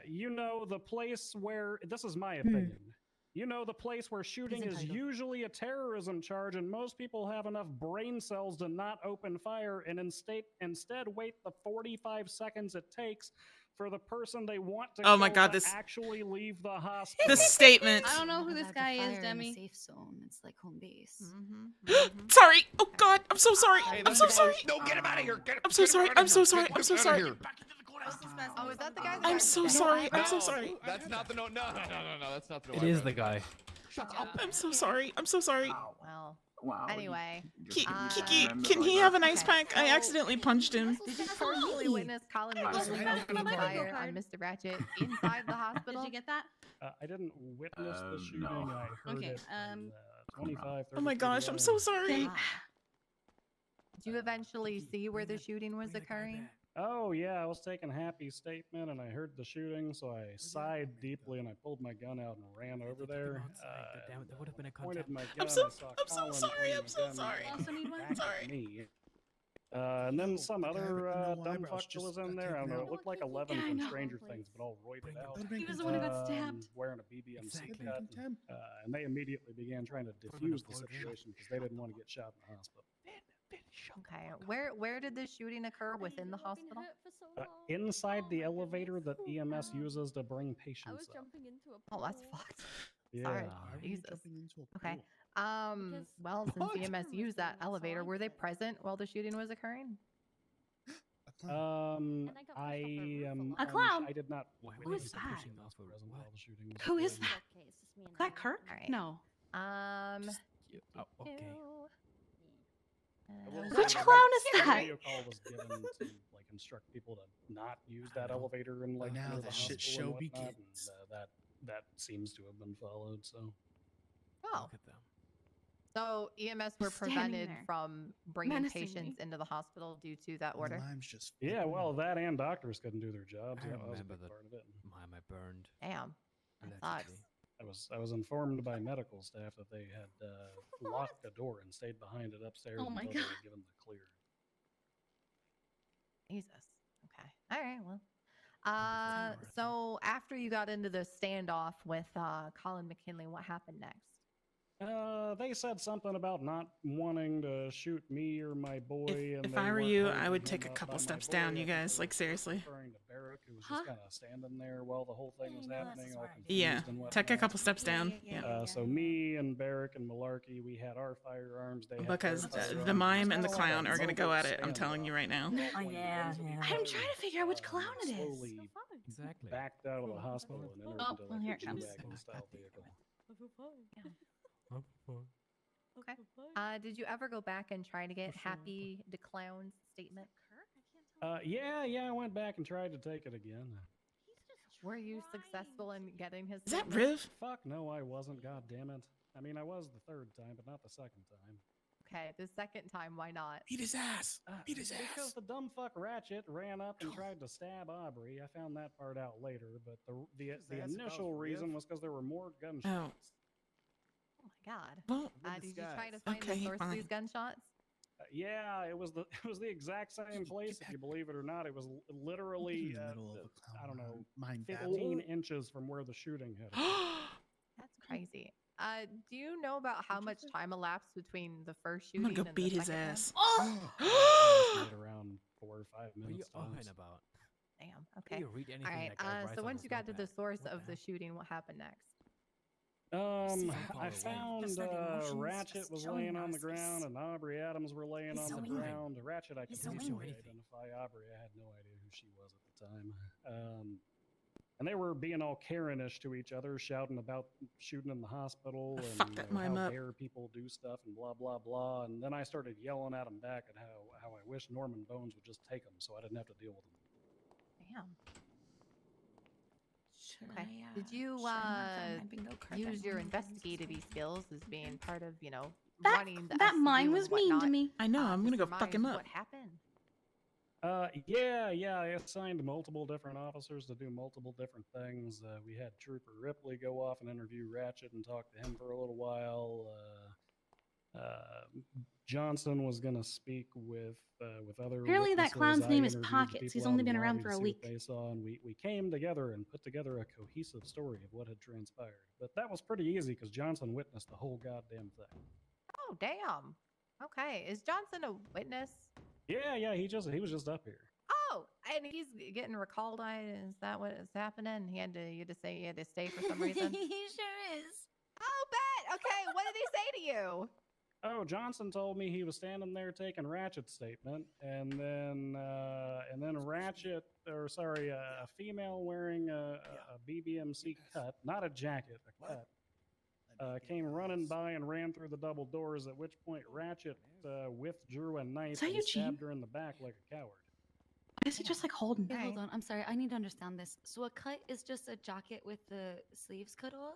You know, the place where, this is my opinion, you know, the place where shooting is entitled. usually a terrorism charge and most people have enough brain cells to not open fire and instead wait the 45 seconds it takes for the person they want to Oh my kill God, to this- actually leave the hospital. This statement. I don't know who this Allowed guy to is, fire in a Demi. safe zone. It's like home base. Sorry. Oh God, I'm so sorry. Hey, I'm so sorry. No, get him out of here. Get him, I'm so get him sorry. out of I'm so here. sorry. Get I'm so him out of sorry. here. Oh, is that the guy? That I'm got so stabbed? sorry. I'm so No, sorry. That's not the no. No, that's not the It is the guy. Shut up. I'm so sorry. I'm so sorry. Well, Wow. anyway. Kiki, can he have an ice pack? I accidentally punched him. Did you personally witness Colin McKinley opening fire on Mr. Ratchet inside the hospital? Did you get that? I didn't witness the shooting. no. I heard Okay, it from, 25, Oh my 30 gosh, feet I'm away. so sorry. Did you eventually see where the shooting was occurring? Oh yeah, I was taking Happy's statement and I heard the shooting, so I sighed deeply and I pulled my gun out and ran over there. Damn it, there would have been a Pointed contact. my gun. I'm so and saw sorry. Colin I'm so pointing the gun sorry. Also need one? back at Sorry. me. And then some the guy with other the no dumb eyebrows fuck just was got in there. I don't taken know. out. It looked like Yeah, 11 I from know. Stranger Things, but all roided out. He was the one who got stabbed. Wearing a BB-M Exactly. cut. And they immediately began trying to defuse the situation because they didn't want to get shot in the hospital. Okay. Where did this shooting occur within the hospital? Inside the elevator that EMS uses to bring patients up. Oh, that's fucked. Yeah. Sorry. Jesus. Okay. Well, since EMS used that elevator, were they present while the shooting was occurring? A clown? I did not. Who is that? Shooting Who is that? Is that Kirk? Alright. No. Okay. Which clown is The that? radio call was given to like instruct people to not use that elevator and like Now near the the shit hospital show and whatnot, begins. and, that seems to have been followed. So Oh. Look at them. So EMS were Standing prevented there, from bringing menacing patients me. into the hospital due to that order. Lime's just yeah, well, that and doctors couldn't do their jobs. I That was a remember big that part of it. my burned. Damn. That allegedly. sucks. I was informed by medical staff that they had locked the door and stayed behind it upstairs Oh my until they God. were given the clear. Jesus. Okay. All right. Well. So after you got into the standoff with Colin McKinley, what happened next? They said something about not wanting to shoot me or my boy. If I were you, I would take a couple steps down, you guys. Like, seriously. Referring to Barrick, who was just kind of standing there while the whole thing was happening. All Yeah, confused and take a whatnot. couple steps down. Yeah. So me and Barrick and Malarkey, we had our firearms. They had Because their the firearms. mime and the It's kinda clown like are a gonna go at it. I'm stand telling you right now. Oh, yeah. I'm trying to figure out which clown it is. Slowly Exactly. backed out of the hospital and entered Oh, into well, like here a it comes. G-Wagon style vehicle. Okay. Did you ever go back and try to get Happy the Clown's statement? Yeah, I went back and tried to take it again. Were you successful in getting his? Is that statement? Riv? Fuck no, I wasn't. God damn it. I mean, I was the third time, but not the second time. Okay, the second time, why not? Beat his ass. Beat his Because ass. the dumb fuck Ratchet ran up and tried to stab Aubrey. I found that part out later, but the ass if I initial was reason Riv. was because there were more Oh. gunshots. Oh my god. Well, Did you try to find Okay, the source of fine. these gunshots? Yeah, it was the exact same place. If you believe it or not, it was literally in the middle of a I don't know, mine 15 inches from where the shooting had occurred. That's crazy. Do you know about how much time elapsed between the first I'm shooting gonna go and beat the his second ass. Right around 4 or 5 What are you minutes. arguing tops. about? Damn. How do Okay. you read anything All right. that guy writes So on once his you got to the notepad? source What of the the heck? shooting, what happened next? I away. found Ratchet was laying on the ground and Aubrey Adams were laying He's on so the angry. ground. Ratchet, I could He's so easily angry. identify. Aubrey, I had no idea who she was at the time. And they were being all Karenish to each other, shouting about shooting in the hospital and Fuck that mime how up. dare people do stuff and blah blah blah. And then I started yelling at them back at how I wish Norman Bones would just take them so I didn't have to deal with them. Damn. Should Okay. I, Did you shine my bingo card use that your Norman Bones is investigative doing? skills as being part of, That running the that SCU mime and was mean to whatnot? me. I know. I'm gonna Just go fuck remind him up. What happened? Yeah, I assigned multiple different officers to do multiple different things. We had Trooper Ripley go off and interview Ratchet and talk to him for a little while. Johnson was going to speak with other. Apparently that witnesses. clown's I name is interviewed Pockets. people He's out only in the been around lobby for to a see week. what they saw, and we came together and put together a cohesive story of what had transpired. But that was pretty easy because Johnson witnessed the whole goddamn thing. Oh, damn. Okay. Is Johnson a witness? Yeah, he was just up here. Oh, and he's getting recalled. Is that what is happening? He had to say he had to stay for some reason. He sure is. Oh, bet. Okay. What did he say to you? Oh, Johnson told me he was standing there taking Ratchet's statement, and then Ratchet, or sorry, a female wearing a BBMC cut, not a jacket, a cut, came running by and ran through the double doors. At which point, Ratchet withdrew a knife that and Eugene? stabbed her in the back like a coward. Is he just like holding? Okay, hold on. I'm sorry. I need to understand this. So a cut is just a jacket with the sleeves cut off?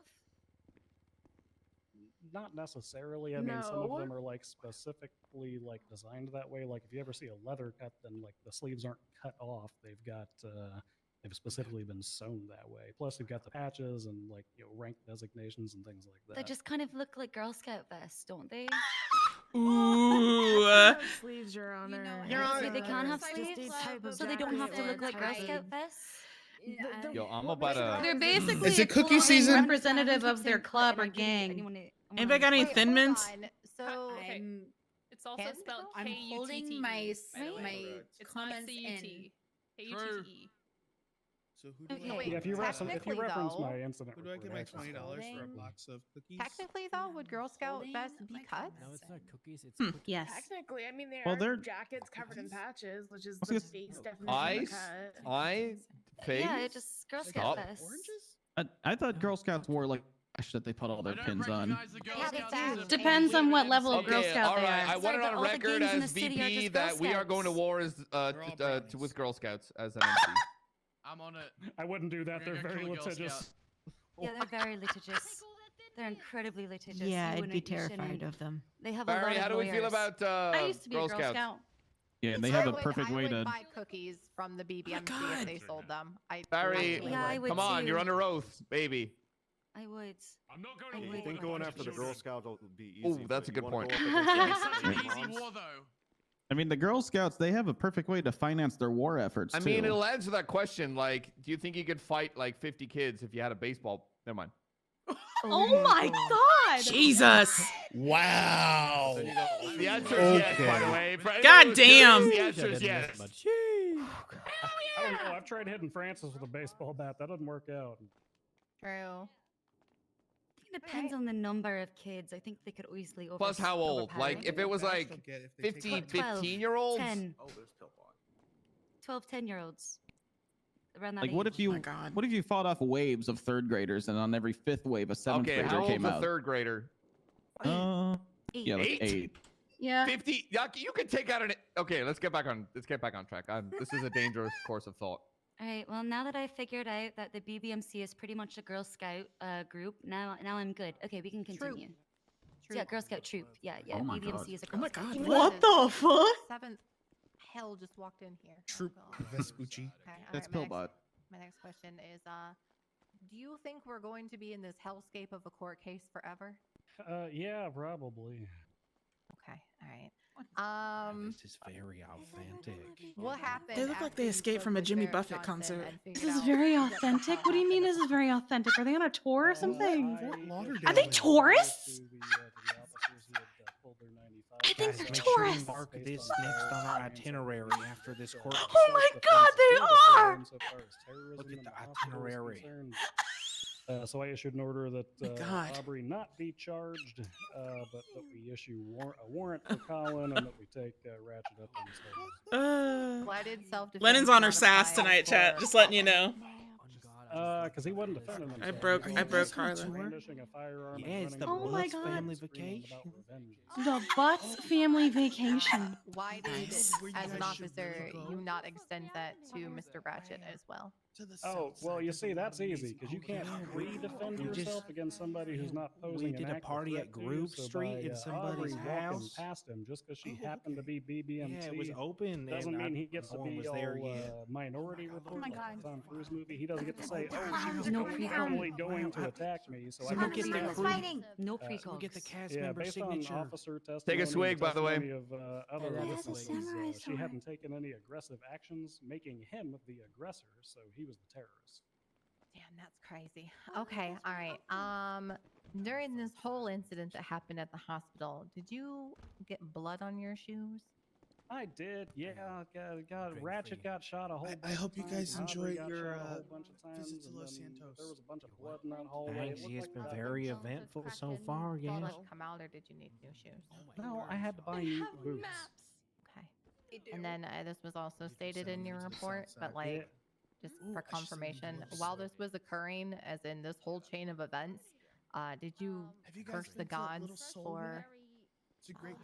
Not necessarily. I mean, some of No. them are like specifically like designed that way. Like if you ever see a leather cut, then like the sleeves aren't cut off. They've got they've specifically been sewn that way. Plus, they've got the patches and like rank designations and things like that. They just kind of look like Girl Scout vests, don't they? Ooh. Sleeves, Your Honor. Your Honor, It's they can't have just sleeves, a type of so they don't have to jacket look like or Girl type. Scout vests. Yo, I'm about to. They're basically Is it a clothing cookie season? representative of their club or gang. Anybody got any Wait, Thin hold Mints? on. So Okay. It's also Can- spelled I'm K-U-T-T-E, holding my by the way. my It's not comments C-U-T. in. K-U-T-T-E. So who do Okay, I wait, Yeah, if you technically, reference though- my incident Who do I get report, my actually, $20 for a Holding- box of cookies? technically, though, would Girl Scout holding vests be my cut? No, it's not cookies. It's Hmm. cookies. Yes. Technically, I mean, there Well, are they're- jackets covered in patches, which is was the gonna- base definition I, of a cut. Faye. Yeah, it just Girl Stop. Scout vests. Oranges? I thought Girl Scouts wore like ash that they put all their I don't pins on. recognize the Girl Yeah, they Scouts do. as a Depends on what level of Girl Okay, Scout all they right. are. I want Sorry, it but on all the record gangs in the as city are VP just Girl that we are going to Scouts. war as They're all brownies. with Girl Scouts as an MC. I'm on it. I wouldn't do that. We're They're gonna very kill a Girl litigious. Scout. Yeah, they're very litigious. They're incredibly litigious. Yeah, You I'd be wouldn't- you terrified shouldn't- of them. They have a lot Barry, of how do we feel lawyers. about I used to be Girl a Girl Scouts? Scout. Yeah, and they have I a would- perfect I way would to. buy cookies from the BBMC if God. they sold them. Barry, absolutely Yeah, I would come on, too. you're under oath, baby. I would. I'm not I going to would. You think going after the Girl Scouts will be easy? Ooh, that's but a you good wanna point. go up It's against such an the easy moms? war, though. I mean, the Girl Scouts, they have a perfect way to finance their war efforts. I mean, too. it'll answer that question. Like, do you think you could fight like 50 kids if you had a baseball? Never mind. Oh my god! Jesus. Wow. The answer is yes, by the way. For anyone God who's damn. curious, The answer is yes. I don't know. I've tried hitting Francis with a baseball bat. That doesn't work out. True. It depends on the number of kids. I think they could easily over. Plus how old? overpower Like, if it was like 15-year-olds? Oh, there's pill bot. 12, 10-year-olds. Around that Like, age. what if you fought off waves of third graders, and on every fifth wave, a seventh Okay, grader how old's came a out? third grader? Yeah, like 8. Yeah. 50. You can take out an. Okay, let's get back on track. This is a dangerous course of thought. All right. Well, now that I figured out that the BBMC is pretty much a Girl Scout group, now I'm good. Okay, we can continue. Yeah, Girl Scout troop. Yeah. Oh my BBMC God. is a Oh Girl my Scout. God. What the fuck? Seventh hell just walked in here. Troop Vespucci. Okay, That's all right, Pillbot. my next question is, do you think we're going to be in this hellscape of a court case forever? Yeah, probably. Okay, all right. This is very authentic. What happened? They look like they after you escaped spoke from a with Jimmy Sheriff Buffett Johnson concert. and This figured is out very what the authentic. fuck What do you mean happened? this is very authentic? Are they on a tour or something? Lauderdale Are they is- tourists? I think Guys, they're make sure you tourists. mark this next on our itinerary after this court. Oh my god, they are! Look at the itinerary. So I issued an order that God. Aubrey not be charged, but that we issue a warrant for Colin and that we take Ratchet up on his Why did self-defense Lennon's on her not sass apply tonight, chat. for- Just letting you know. Because he wasn't defending himself. I broke Carla. Brandishing a firearm and Yeah, it's the running Oh my Butts God. family screaming vacation. about revenge. The Butts family vacation. Why did, Nice. as an officer, you not extend that to Mr. Ratchet as well? Oh, well, you see, that's easy, because you can't re-defend We just- yourself against somebody who's not posing We an did a active party threat at to you, Grove so Street by, in somebody's Aubrey walking house. past him just because she happened to be BBMT. Yeah, it was open. Doesn't and mean he gets to no one be was all there yet. minority report my like God. the Tom Cruise movie. He doesn't get to say, oh, she was No probably pre-com. going to attack me, so I Someone can get get the that crew- fighting. No so pre-calls. Get the cast yeah, member based signature. on officer testimony. Take a swig, and by the way. testimony Of, other that is witnesses, a samurai she sword. hadn't taken any aggressive actions, making him the aggressor, so he was the terrorist. Damn, that's crazy. Okay, all right. During this whole incident that happened at the hospital, did you get blood on your shoes? I did, yeah. Ratchet got shot a whole bunch I hope you of guys times, enjoy Aubrey got your shot a whole bunch of times, visit to and Los then Santos. There was a bunch of blood in that hallway. Thanks, It looked it's like been nothing. very eventful so far, yeah. Blood come out, or did you need new shoes? No, I had to buy new boots. Okay. And then this was also stated in your report, but like, just for confirmation, while this was occurring, as in this whole chain of events, did you curse the gods for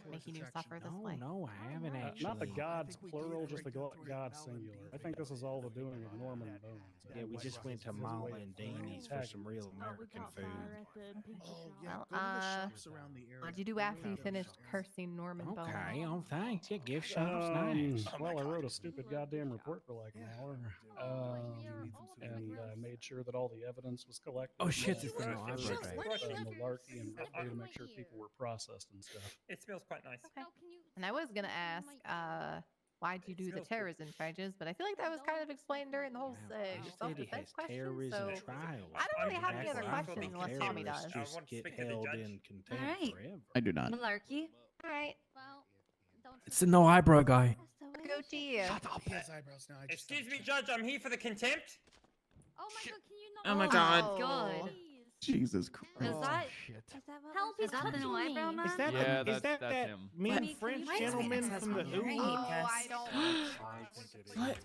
making you suffer this way? No, I haven't actually. Not the gods plural, just the god singular. I think this is all the doing of Norman Bones. Yeah, we just went to Mala and Danny's for some real American food. Well, what did you do after you finished cursing Norman Bones? Okay, oh thanks. Yeah, gift shop's nice. Well, I wrote a stupid goddamn report for like an hour, and I made sure that all the evidence was collected. Oh, shit, uh, this thing, I for, wrote that. Malarkey and Ripley to make sure people were processed and stuff. It smells quite nice. Okay. And I was gonna ask, why'd you do the terrorism charges? But I feel like that was kind of explained during the whole self-defense question. Terrorism So trial. I don't really have any other That's questions why unless Tommy does. terrorists just get held in contempt Alright. forever. I do not. Malarkey. All right. It's the no eyebrow guy. Go to you. Excuse me, Judge. I'm here for the contempt. Oh my God. Oh, God. Jesus Christ. Is that Help is that the no eyebrow man? Is that Yeah, the, is that's that him. mean French gentleman from the Who? I don't. What?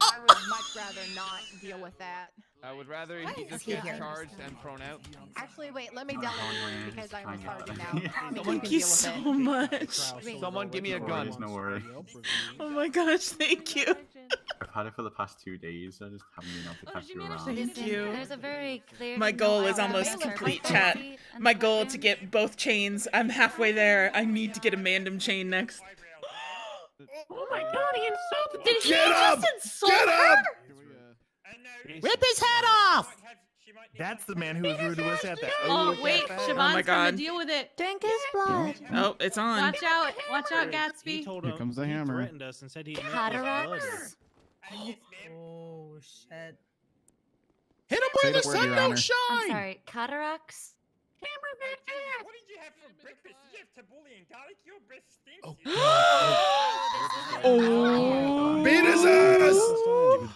I would much rather not deal with that. I would rather he just he get here? charged and thrown out. Actually, wait. Let me delegate because I'm a sergeant now. Tommy, you Thank can you deal so with it. much. Someone give me a gun. No worries. Oh my gosh, thank you. I've had it for the past 2 days. I just haven't been able to catch you around. Thank you. There's a very clear. My goal is almost complete, chat. My goal to get both chains. I'm halfway there. I need to get a Mandem chain next. Oh my god, he insulted. Did he Get him! just insult Get her? him! Rip his head off! That's the man who was rude to us at the Oh wait, my Siobhan's gonna God. deal with it. Drink his blood. Oh, it's on. Watch out, He Gatsby. told Here him, comes the he hammer. threatened us and said he'd make us blood. Cataracts. Yes, ma'am. Oh shit. Hit him where the sun don't shine. I'm sorry, cataracts. What did you have for breakfast? Did you have tabbouleh and garlic? Your breath stinks. Oh, beat his ass!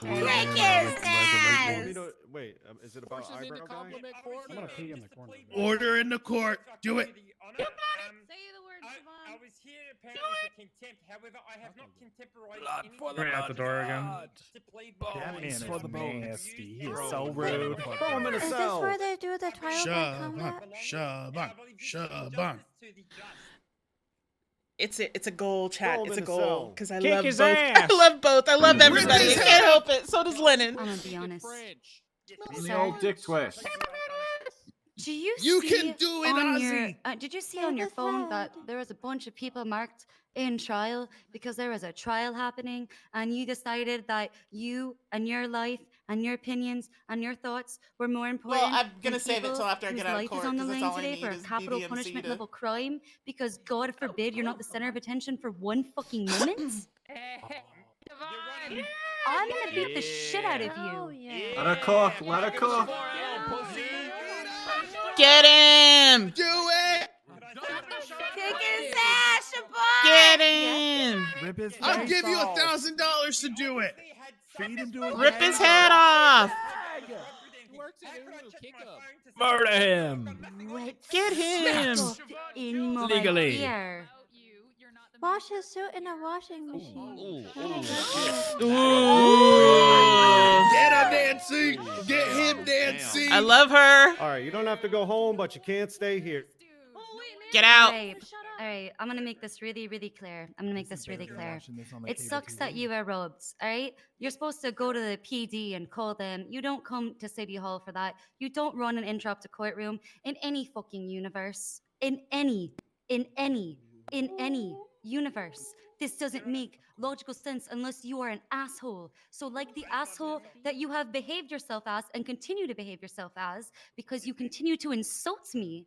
Kick his ass! Wait, is it about eyebrow guy? I'm gonna pee in the corner. Order in the court. Do it. Say the word, I Siobhan. was here apparently for contempt. However, I have not contemporized Right out the door again. He's for the nasty. He is so rude. Throw him in a Is this cell. where they do the trial by combat? Shaban. It's a goal, chat. Throw him It's a in a goal cell. because I Kick love his both. ass. I love both. I love everybody. I his can't ass. help it. So does Lennon. I'm gonna be honest. The old dick twist. Do you You see can do it, on your, Ozzy. did you see on your phone that there was a bunch of people marked in trial because there was a trial happening and you decided that you and your life and your opinions and your thoughts were more important? Well, I'm than gonna save it people till after I whose get out of life court is on the because that's line all I today need for a is capital BBMC punishment to. level crime because God forbid you're not the center of attention for one fucking moment? I'm gonna beat the shit out of Oh, you. yeah. Let her cook. Let her cook. Get him! Do it. Kick his ass, Siobhan! Get him! Rip his I'll face give you off. $1,000 to do it. Feed him to a Rip his gang. head off! Murder him. Get him! Stuff in my Legally. ear. Wash his suit in a washing machine. Ooh. Get him, Nancy. Get him, Nancy. I love her. All right, you don't have to go home, but you can't stay here. Get out. All right, I'm gonna make this really, really clear. I'm gonna make this really clear. It sucks that you are robbed, all right? You're supposed to go to the PD and call them. You don't come to City Hall for that. You don't run and interrupt a courtroom in any fucking universe. In any universe. This doesn't make logical sense unless you are an asshole. So like the asshole that you have behaved yourself as and continue to behave yourself as because you continue to insult me,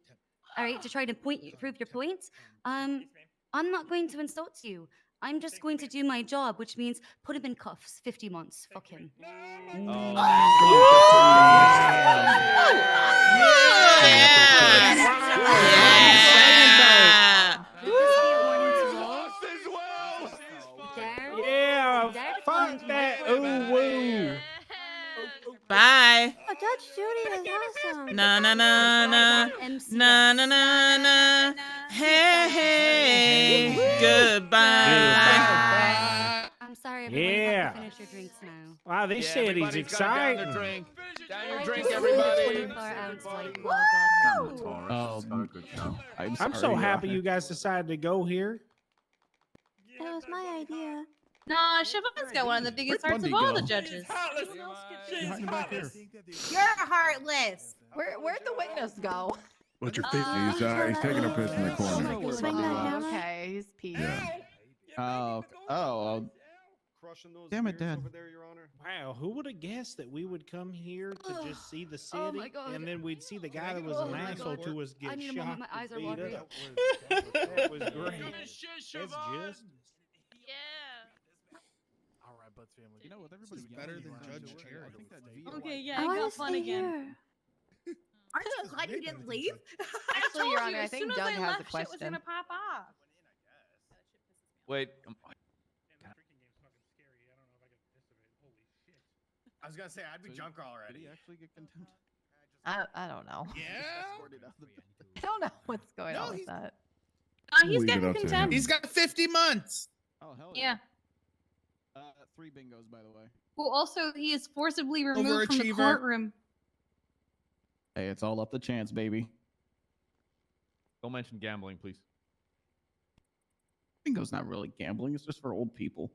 all right, to try to prove your point, I'm not going to insult you. I'm just going to do my job, which means put him in cuffs, 50 months. Fuck him. Yeah, fuck that. Ooh, woo. Bye. Oh, Judge Judy is awesome. Na na na na na na na na. Hey hey. Goodbye. I'm sorry, everyone. You have to finish your drinks now. Wow, this shit is exciting. Down your drink, everybody. 24-ounce white claw, God help. I'm so happy you guys decided to go here. That was my idea. Nah, Siobhan's got one of the biggest hearts of all the judges. You're heartless. Where'd the witness go? What's your feet? He's taking a piss in the corner. Swing that hammer. Okay, he's peeing. Yeah. Crushing those Damn it, beers Dad. over there, Your Honor. Wow, who would have guessed that we would come here to just see the city, Oh my God. and then we'd see the guy that was Oh an my asshole God. to us I get need a shot, moment, my eyes are beat watering. up. That was great. That's just. All right, Butts family. You know what? Everybody's better than Judge Jerry. I think that Okay, I yeah, I want got to fun stay again. here. Aren't you glad you didn't leave? Actually, Your Honor, I think Doug has a Shit was question. gonna pop off. Wait. I was gonna say I'd be drunk already. Did he actually get contempt? I don't know. Yeah. I don't know what's going No, on with he's- that. He's Leave it getting up to him. contempt. He's got 50 months. Oh, hell Yeah. 3 bingos, by the way. Well, also, he is forcibly removed from the Overachiever. courtroom. Hey, it's all up to chance, baby. Don't mention gambling, please. Bingo's not really gambling. It's just for old people.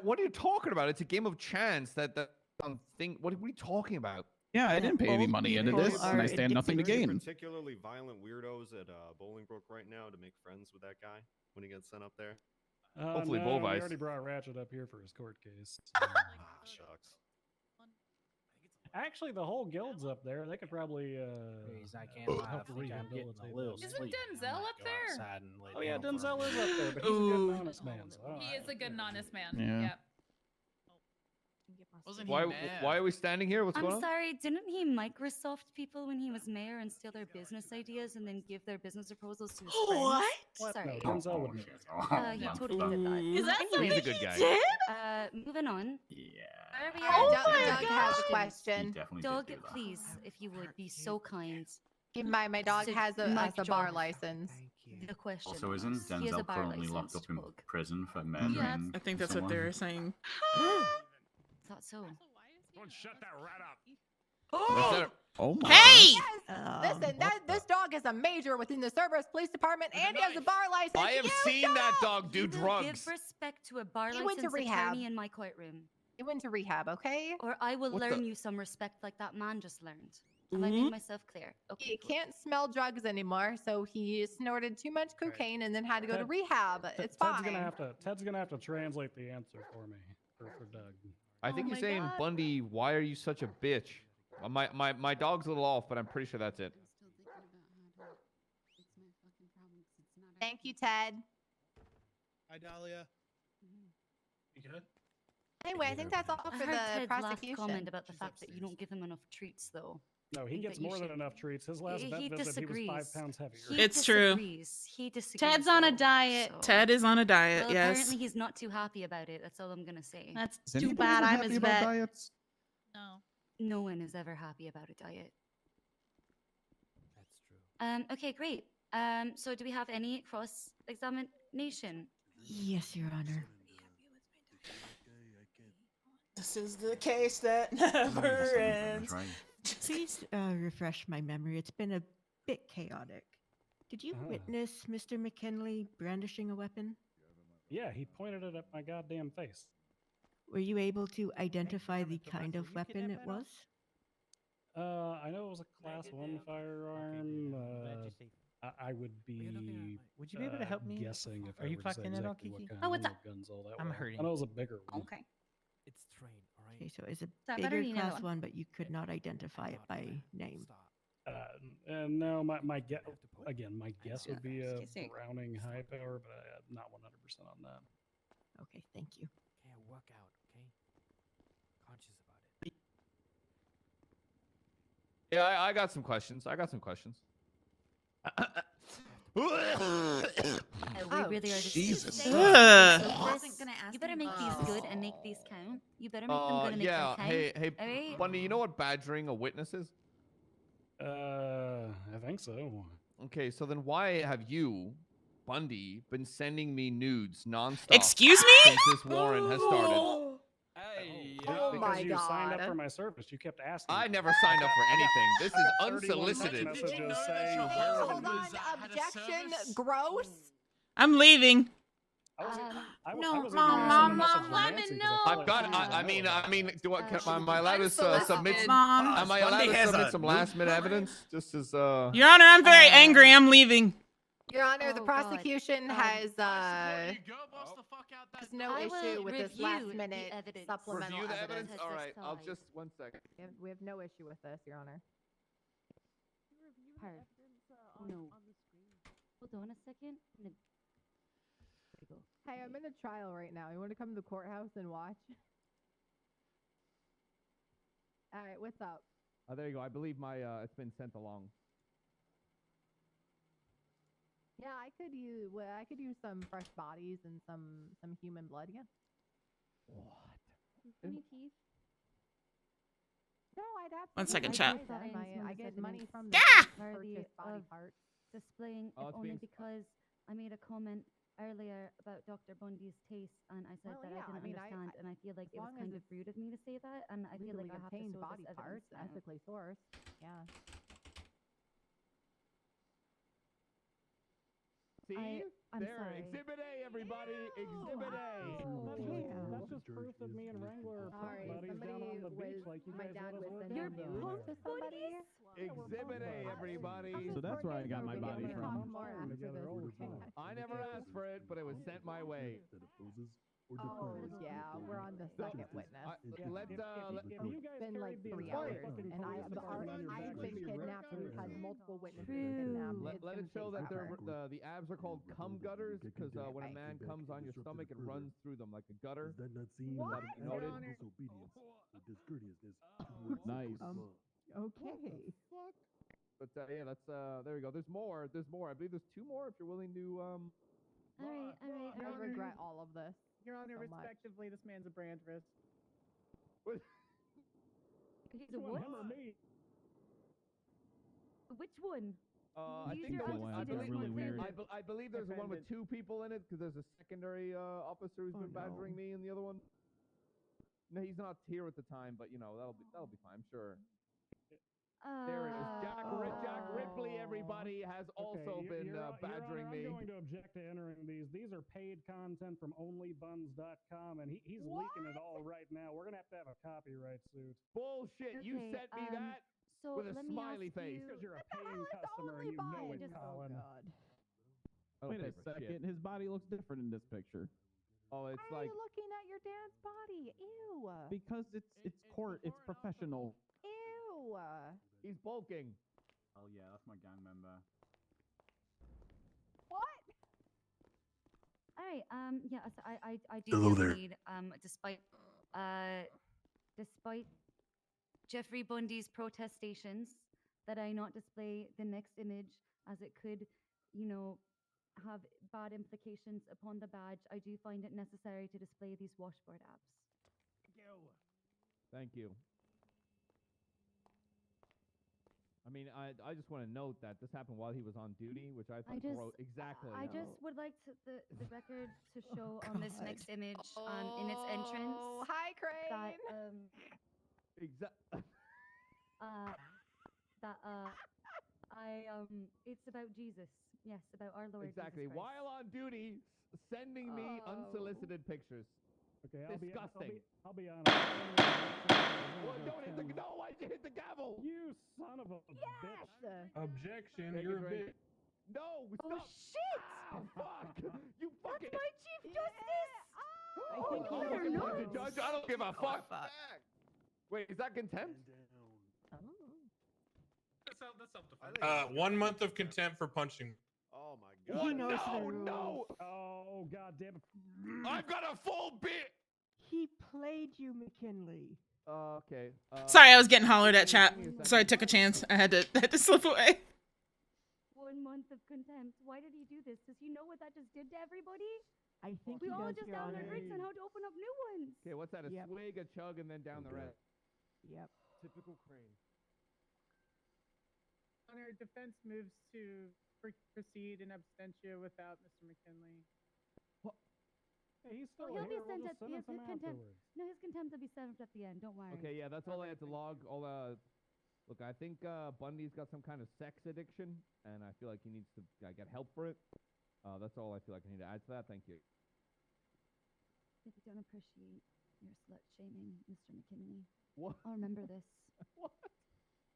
What are you talking about? It's a game of chance. Thing. What are you talking about? Yeah, I didn't pay any money into people this, and I are stand nothing to Any gain. particularly violent weirdos at Bolingbrook right now to make friends with that guy when he gets sent up there? Hopefully no, Bull we Vice. already brought Ratchet up here for his court case. Shucks. Actually, the whole guild's up there. They could probably Please, I can't lie. I help think I'm getting a little Isn't sleepy. Denzel I might up go there? outside and lay Oh yeah, down for Denzel a is minute. up there, but he's a good and honest man. So I don't He know. is a good and honest man. Yeah. Yep. Wasn't he Why? mayor? Why are we standing here? What's going I'm on? sorry, didn't he Microsoft people when he was mayor and steal their business ideas and then give their business proposals to his friends? What? Sorry. No, Denzel would never. He totally did that. Is that Anyway, He's a good guy. Moving on. Oh Doug has a He question. definitely Doug, did do that. please, if you would be so kind. My dog So, has a mic bar drop. license. The question. Also, isn't was, he has a Denzel bar currently locked license, up in Pug. prison for murdering I think that's what they someone? were saying. Thought so. Don't shut that rat up. Oh my. Hey! Listen, this dog is a major within the Cerberus Police Department, and he has a bar license. I have seen that dog do You will drugs. Give respect to a bar He went to license rehab. attorney in my courtroom. He went to rehab, okay? Or I will What learn the- you some respect like that man just learned. Have I made myself clear? Okay. He can't smell drugs anymore, so he snorted too much cocaine and then had to go to rehab. It's fine. Ted's gonna have to translate the answer for me, for Doug. I think Oh he's my saying, God. Bundy, why are you such a bitch? My dog's a little off, but I'm pretty sure that's it. Thank you, Ted. Hi, Dahlia. You good? Anyway, I think that's all I for heard the Ted's last prosecution. comment about the fact that you don't give him enough treats, though. No, he think gets that you more than should- enough treats. His last vet He visit, disagrees. he was 5 pounds heavier. He It's true. disagrees. He disagrees. Ted's on a though, diet. so- Ted is on a diet, Well, yes. apparently he's not too happy about it. That's all I'm gonna say. That's Is too anybody bad. ever I'm happy his about vet. diets? No. No one is ever happy about a diet. That's true. Okay, great. So do we have any cross-examination? Yes, Your Honor. This is the case that never ends. Please refresh my memory. It's been a bit chaotic. Did you witness Mr. McKinley brandishing a weapon? Yeah, he pointed it at my goddamn face. Were you able to identify the kind of weapon it was? I know it was a Class 1 firearm. I would be. Would you be able to help me? Guessing if Are I you were to say fucking it all, exactly what Kiki? kind Oh, what's of up? guns all that I'm were. hurting. I know it was a bigger one. Okay. It's train, all right? Okay, so it's a that better? bigger You need another Class one? 1, but you could not identify it by name. No, my guess again, my guess would be a Excuse me. Browning high power, but I'm not 100% on that. Okay, thank you. Okay, I'll work out, okay? Conscious about it. Yeah, I got some questions. We really are just Jesus. saying Ugh. this. I wasn't gonna ask You better him make about these this. good and make these count. You better make them good and make Yeah. them count. Hey, Alright? Bundy, you know what badgering a witness is? I think so. Okay, so then why have you, Bundy, been sending me nudes nonstop? Excuse me? Since this warrant has started. Oh because my you signed up God. for my service, you kept asking. I never signed up for anything. This is 31 text unsolicited. messages Did you know that saying, your "Where husband are the was- nudes?" had a Objection. service? Gross. I'm leaving. I was, I No, was even Mom, gonna send a Mom, message to let me Nancy 'cause know. I feel I've like got. she doesn't I know mean, about it. do I? Am I allowed to submit? Mom. Am I allowed Bundy to has submit a some nude last minute program? evidence? Just as Your Honor, I'm very angry. I'm leaving. Your Honor, the Oh, God. prosecution has Go bust the fuck out that there's no I will issue with this review last the minute evidence. supplemental review the evidence. evidence. All right, I'll Side. just 1 second. We have no issue with this, Your Honor. Pard. Oh, no. Hold on a second. I'm gonna- There we go. Hey, I'm in a trial right now. You want to come to the courthouse and watch? All right, what's up? There you go. I believe my it's been sent along. Yeah, I could use some fresh bodies and some human blood. Yeah. Any teeth? No, I'd absolutely. 1 second, I chat. do. I get money from the the Ah! purchase body of parts. displaying Oh, it it's only being- because I made a comment earlier about Dr. Bundy's taste, and I said Well, that yeah, I didn't I mean, understand, and I feel like as it was long as kind of it's rude of me to say that, and I feel Legally like I have to obtained show body this parts, evidence now. ethically sourced. Yeah. See? I'm there, sorry. Exhibit A, everybody. Exhibit A. That's just proof that me and Wrangler are Sorry, buddies down somebody on the beach was. like you My guys dad let us was work sending down there. news to somebody. Exhibit A, everybody. So that's where I got my body We're gonna from. talk more after Together all the this. time. I never asked for it, but it was sent my way. Oh yeah, we're on the second witness. If you guys It's been like carried 3 these hours, fucking and points I've on your back, been you should be kidnapped. We've had arrested. multiple witnesses True. kidnapped. Let It's it gonna show that the abs are called cum gutters because when a man comes on your stomach, it runs through them like a gutter. Does that not seem What? like Your Honor. disobedience or discourteousness Nice. towards the law? Okay. But yeah, that's there we go. There's more. There's more. I believe there's 2 more if you're willing to All right. I regret all of this. Your Honor, so much. respectively, this man's a brand risk. He's a what? Which one? I Use think your there was, honesty to really explain weird. it. I believe there's one with 2 people in it because there's a secondary officer who's been badgering me in the other one. No, he's not here at the time, but you know that'll be fine, sure. There it is. Jack Ripley, everybody, has also been badgering me. I'm going to object to entering these. These are paid content from onlybuns.com, and he's leaking it all right now. We're going to have a copyright suit. Bullshit. You Okay, sent me that so with a let me smiley ask face. you- Because you're a paying customer and you know it, Colin. Wait a second. His body looks different in this picture. Oh, it's Why are like you looking at your dad's body? Ew. because it's court. It's professional. Ew. he's bulking. Oh yeah, that's my gang member. What? All right. Yeah. So I do Hello feel the there. need. Despite Jeffrey Bundy's protestations that I not display the next image as it could, have bad implications upon the badge, I do find it necessary to display these washboard apps. Thank you. I mean, I just want to note that this happened while he was on duty, which I thought exactly. I just would like the record to show on this next image in its entrance. Oh, hi, Crane. It's about Jesus. Yes, about our Lord Exactly. Jesus Christ. While on duty, sending me unsolicited pictures. Okay, Disgusting. I'll be honest. Don't hit the why'd you hit the gavel? You son of a bitch. Objection, Take you're a a drink. bitch. No, Oh, stop. shit. Oh, fuck. You fucking. My Chief Justice. I think Judge, I don't give a fuck. Wait, is that contempt? That's 1 month of contempt for punching. Oh my He god. knows the No, rules. no. Oh god damn it. I've got a full bit. He played you, McKinley. Okay. Sorry, I was getting hollered at, chat. So I took a chance. I had to slip away. 1 month of contempt. Why did he do this? Does he know what that just did to everybody? I think We he all does, just Your download Honor. bricks on how to open up new ones. Okay, what's that? A Yep. swig, a chug, and then down the rest. Yep. Typical Crane. Honor, defense moves to proceed in absentia without Mr. McKinley. Hey, he's still He'll be here. We'll sent just at send him his some contempt. afterwards. No, his contempt will be served at the end. Don't worry. Okay, yeah, that's all I had to log. Look, I think Bundy's got some kind of sex addiction, and I feel like he needs to get help for it. That's all I feel like I need to add to that. Thank you. If you don't appreciate your slut shaming, Mr. McKinley, What? I'll remember this. What?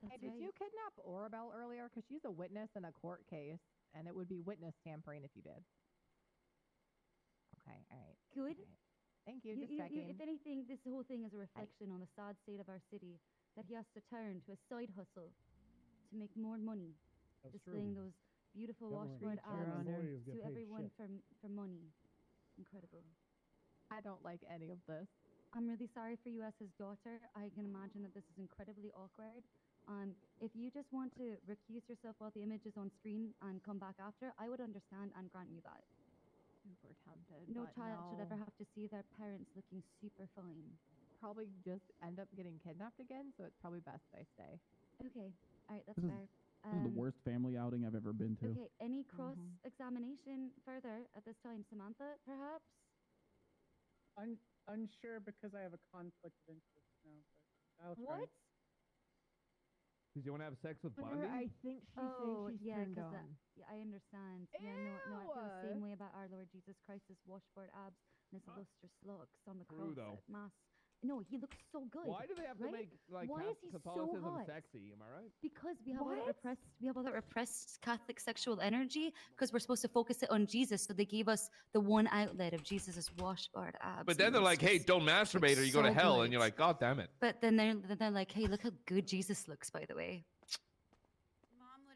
That's Hey, did right. you kidnap Orabelle earlier? Because she's a witness in a court case, and it would be witness tampering if you did. Okay, all right. Good. All right. Thank you. Just checking. If anything, this whole thing is a reflection on the sad state of our city that he has to turn to a side hustle to make more money, That's displaying true. those beautiful Government washboard Your abs Honor. employees get to paid everyone shit. for money. Incredible. I don't like any of this. I'm really sorry for you as his daughter. I can imagine that this is incredibly awkward. If you just want to recuse yourself while the image is on screen and come back after, I would understand and grant you that. Super tempted. No but child should ever no. have to see their parents looking super fine. Probably just end up getting kidnapped again, so it's probably best I stay. Okay, all right, that's This is- fair. This is the worst family outing I've ever been to. Okay, any cross-examination further at this time, Samantha, perhaps? Unsure because I have a conflict of interest now, but I'll try. What? Because you want to have sex with But Bundy? I think she Oh, thinks she's yeah, turned 'cause on. yeah, I understand. Yeah, no, I feel the same way about our Lord Jesus Christ's washboard abs and his lustrous locks on the True, cross though. at Mass. No, he looks so good. Why do they have to right? make like Why is he so Catholicism hot? sexy? Am I right? Because we have all that repressed Catholic sexual energy. Because we're supposed to focus it on Jesus, so they gave us the one outlet of Jesus's washboard abs. But then and they're it's like, "Hey, just- don't masturbate, or you go to so hell." good. And you're like, "God damn it!" But then they're like, hey, look how good Jesus looks, by the way.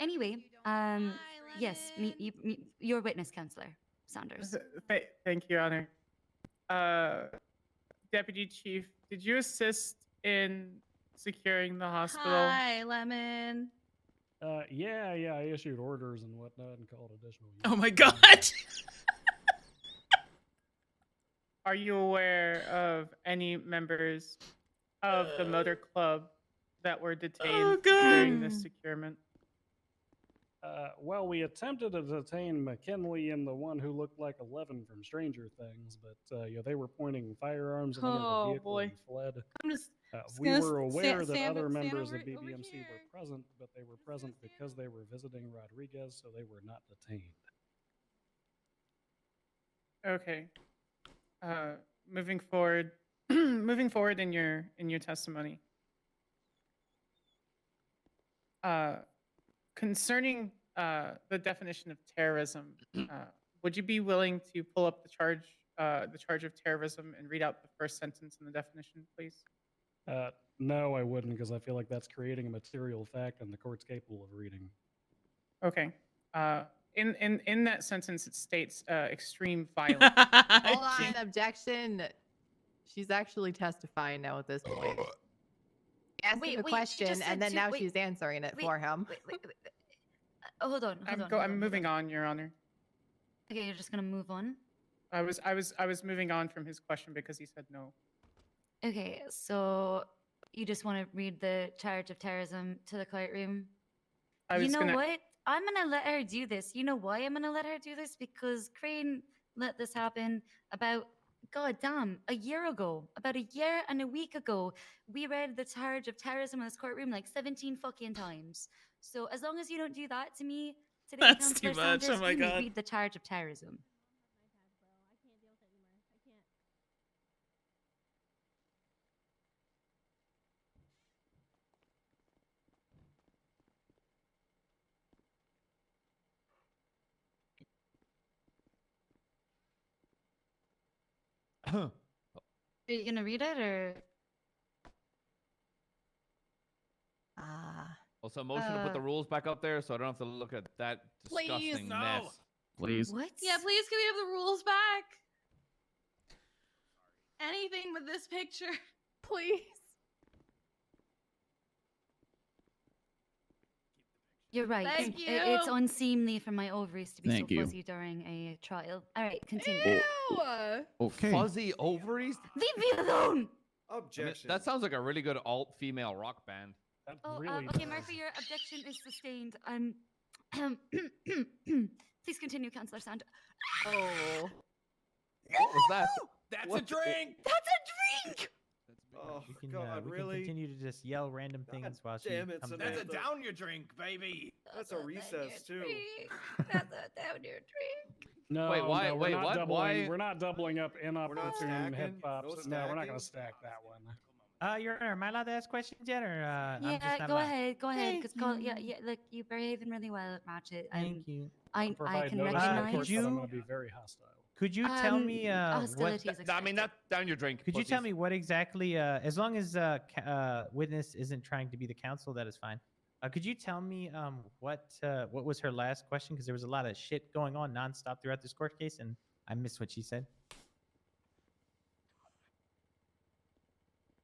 Anyway, Yes, your witness, Counselor Sanders. Thank you, Your Honor. Deputy Chief, did you assist in securing the hospital? Hi, Lemon. Yeah, I issued orders and whatnot and called additional. Oh my god. Are you aware of any members of the motor club that were detained during this securement? Well, we attempted to detain McKinley and the one who looked like 11 from Stranger Things, but they were pointing firearms and entered the vehicle and fled. I'm just We gonna were aware that stand other stand members over- of over BBMC here. were present, but they were present because they were visiting Rodriguez, so they were not detained. Okay. Moving forward, moving forward in your testimony. Concerning the definition of terrorism, would you be willing to pull up the charge of terrorism and read out the first sentence in the definition, please? No, I wouldn't, because I feel like that's creating a material fact and the court's capable of reading. Okay. In that sentence, it states extreme violence. Hold on, objection. She's actually testifying now at this point. Asked him a question, and then now she's answering it for him. Hold on. I'm moving on, Your Honor. Okay, you're just gonna move on. I was moving on from his question because he said no. Okay, so you just want to read the charge of terrorism to the courtroom? You know what? I'm gonna let her do this. You know why I'm gonna let her do this? Because Crane let this happen about, goddamn, a year ago. About a year and a week ago, we read the charge of terrorism in this courtroom like 17 fucking times. So as long as you don't do that to me today, That's Councillor too much. Sanders, Oh my you may God. read the charge of terrorism. Are you gonna read it or? Also, motion to put the rules back up there so I don't have to look at that disgusting mess. Please. What? Yeah, please can we have the rules back? Anything with this picture, please. You're right. Thank you. It's unseemly for my ovaries to be Thank so you. fuzzy during a trial. All right, continue. Okay. Fuzzy ovaries? Leave me alone. Objection. That sounds like a really good alt female rock band. Oh, okay, Martha, your objection is sustained. Please continue, Councillor Sand. Oh. What was that? That's a drink. That's a drink. Oh, we can continue to just yell random things while she Damn it, comes Samantha. back. That's a down your drink, baby. That's a recess too. That's a down your drink. No, Wait, why- no, we're wait, not what? doubling, Why- We're not doubling up inopportune stacking? hip pops. No No, we're not stacking? going to stack that one. Your Honor, am I allowed to ask questions yet, or I'm just Yeah, not go allowed? ahead. Go ahead. Thank Cause you. yeah. Look, you're behaving really well, Ratchet. Thank you. I Provide can notice to the recognize. court that I'm going to be very hostile. Could you tell me what? hostility is I mean, not down your drink. Could you tell pussies. me what exactly? As long as witness isn't trying to be the counsel, that is fine. Could you tell me what was her last question? Because there was a lot of shit going on nonstop throughout this court case, and I missed what she said.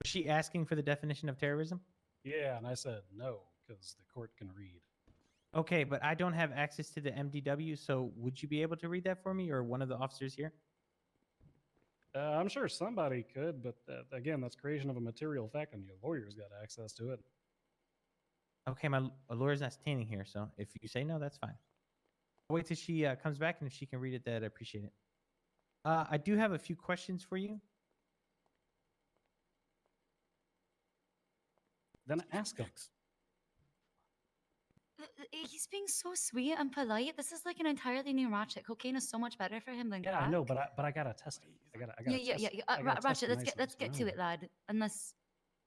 Was she asking for the definition of terrorism? Yeah, and I said no, because the court can read. Okay, but I don't have access to the MDW, so would you be able to read that for me, or one of the officers here? I'm sure somebody could, but again, that's creation of a material fact, and your lawyer's got access to it. Okay, my lawyer's not standing here, so if you say no, that's fine. I'll wait till she comes back, and if she can read it, I'd appreciate it. I do have a few questions for you. Then ask him. He's being so sweet and polite. This is like an entirely new Ratchet. Cocaine is so much better for him than Yeah, crack. I know, but I gotta test it. I gotta Yeah. test- I gotta test Ratchet, it let's nicely, get so- to it, lad. Unless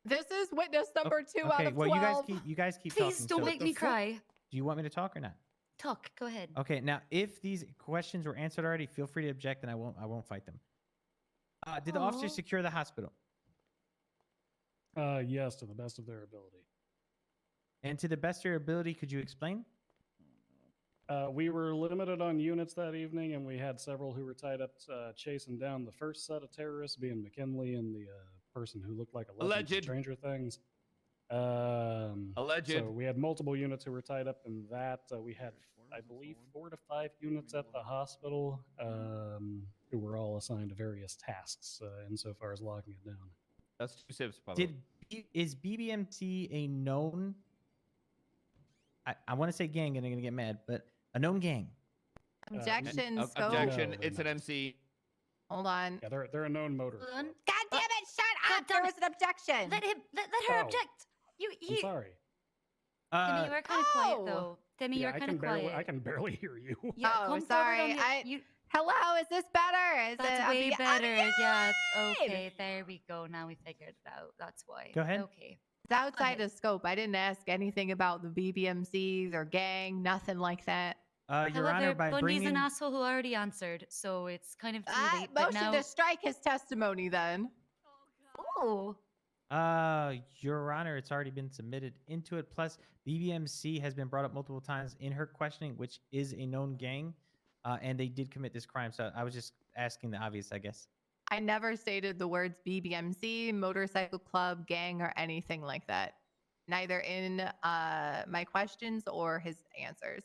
This is witness number 2 out Okay, of 12. well, you guys keep talking. please don't so- make me cry. Do you want me to talk or not? Talk. Go ahead. Okay, now if these questions were answered already, feel free to object, and I won't fight them. Did the officers Aw. secure the hospital? Yes, to the best of their ability. And to the best of your ability, could you explain? We were limited on units that evening, and we had several who were tied up chasing down the first set of terrorists, being McKinley and the person who looked like a legend from Stranger Things. Alleged. So we had multiple units who were tied up in that. We had, I believe, 4 to 5 units at the hospital who were all assigned to various tasks insofar as locking it down. That's 2 sips, by the way. Is BBMC a known? I want to say gang, and I'm gonna get mad, but a known gang. Objection, scope. Objection. No, It's they're an not. MC. Hold on. Yeah, they're a known motor. Hold on. God damn it! Shut up! There was an objection. Let her Oh. object. I'm sorry. Demi, you were kind of quiet though. Demi, Yeah, you're kind of quiet. I can barely hear you. Yeah, Oh, come forward sorry. on your- Hello, is this better? Is That's it? way better. Oh, Yeah. God! Okay. There we go. Now we figured it out. That's why. Go ahead. Okay. It's outside of scope. I didn't ask anything about the BBMCs or gang. Nothing like that. Your However, Honor, by Bundy's bringing an asshole who already answered, so it's kind of too late. But Motion now, to strike his testimony then. oh, Your Honor, it's already been submitted into it. Plus, BBMC has been brought up multiple times in her questioning, which is a known gang, and they did commit this crime. So I was just asking the obvious, I guess. I never stated the words BBMC, motorcycle club, gang, or anything like that. Neither in my questions or his answers.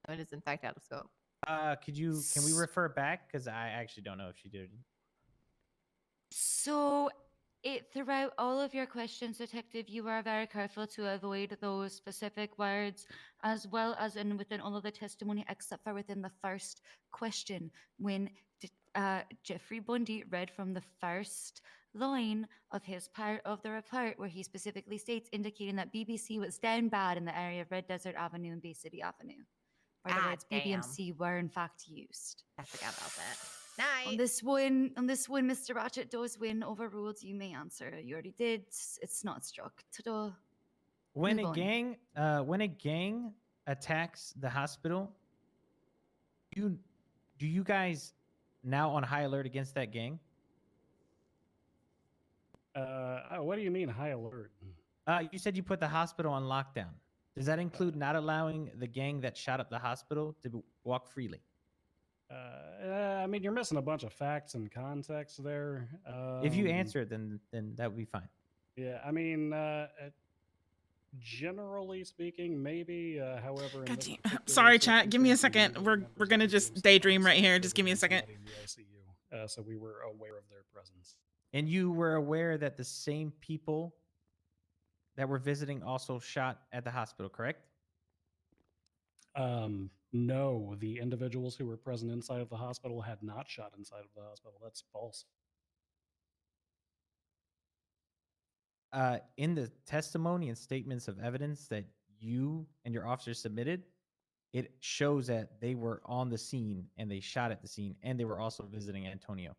So it is in fact out of scope. Can we refer back? Because I actually don't know if she did. so throughout all of your questions, Detective, you are very careful to avoid those specific words, as well as within all of the testimony, except for within the first question, when Jeffrey Bundy read from the first line of his part of the report, where he specifically states, indicating that BBC was down bad in the area of Red Desert Avenue and Bay City Avenue. Where the words BBMC were in fact used. I forgot about that. Night. On this one, Mr. Ratchet does win. Overruled. You may answer. You already did. It's not struck. Ta-da. When Move on. when a gang attacks the hospital, do you guys now on high alert against that gang? What do you mean high alert? You said you put the hospital on lockdown. Does that include not allowing the gang that shot up the hospital to walk freely? I mean, you're missing a bunch of facts and context there. If you answer it, then that would be fine. Yeah, I mean, generally speaking, maybe. However, in this particular Sorry, chat. Give me a circumstance, second. we We're gonna just daydream right here. Just give me a second. in the ICU, so we were aware of their presence. And you were aware that the same people that were visiting also shot at the hospital, correct? No, the individuals who were present inside of the hospital had not shot inside of the hospital. That's false. In the testimony and statements of evidence that you and your officers submitted, it shows that they were on the scene and they shot at the scene, and they were also visiting Antonio.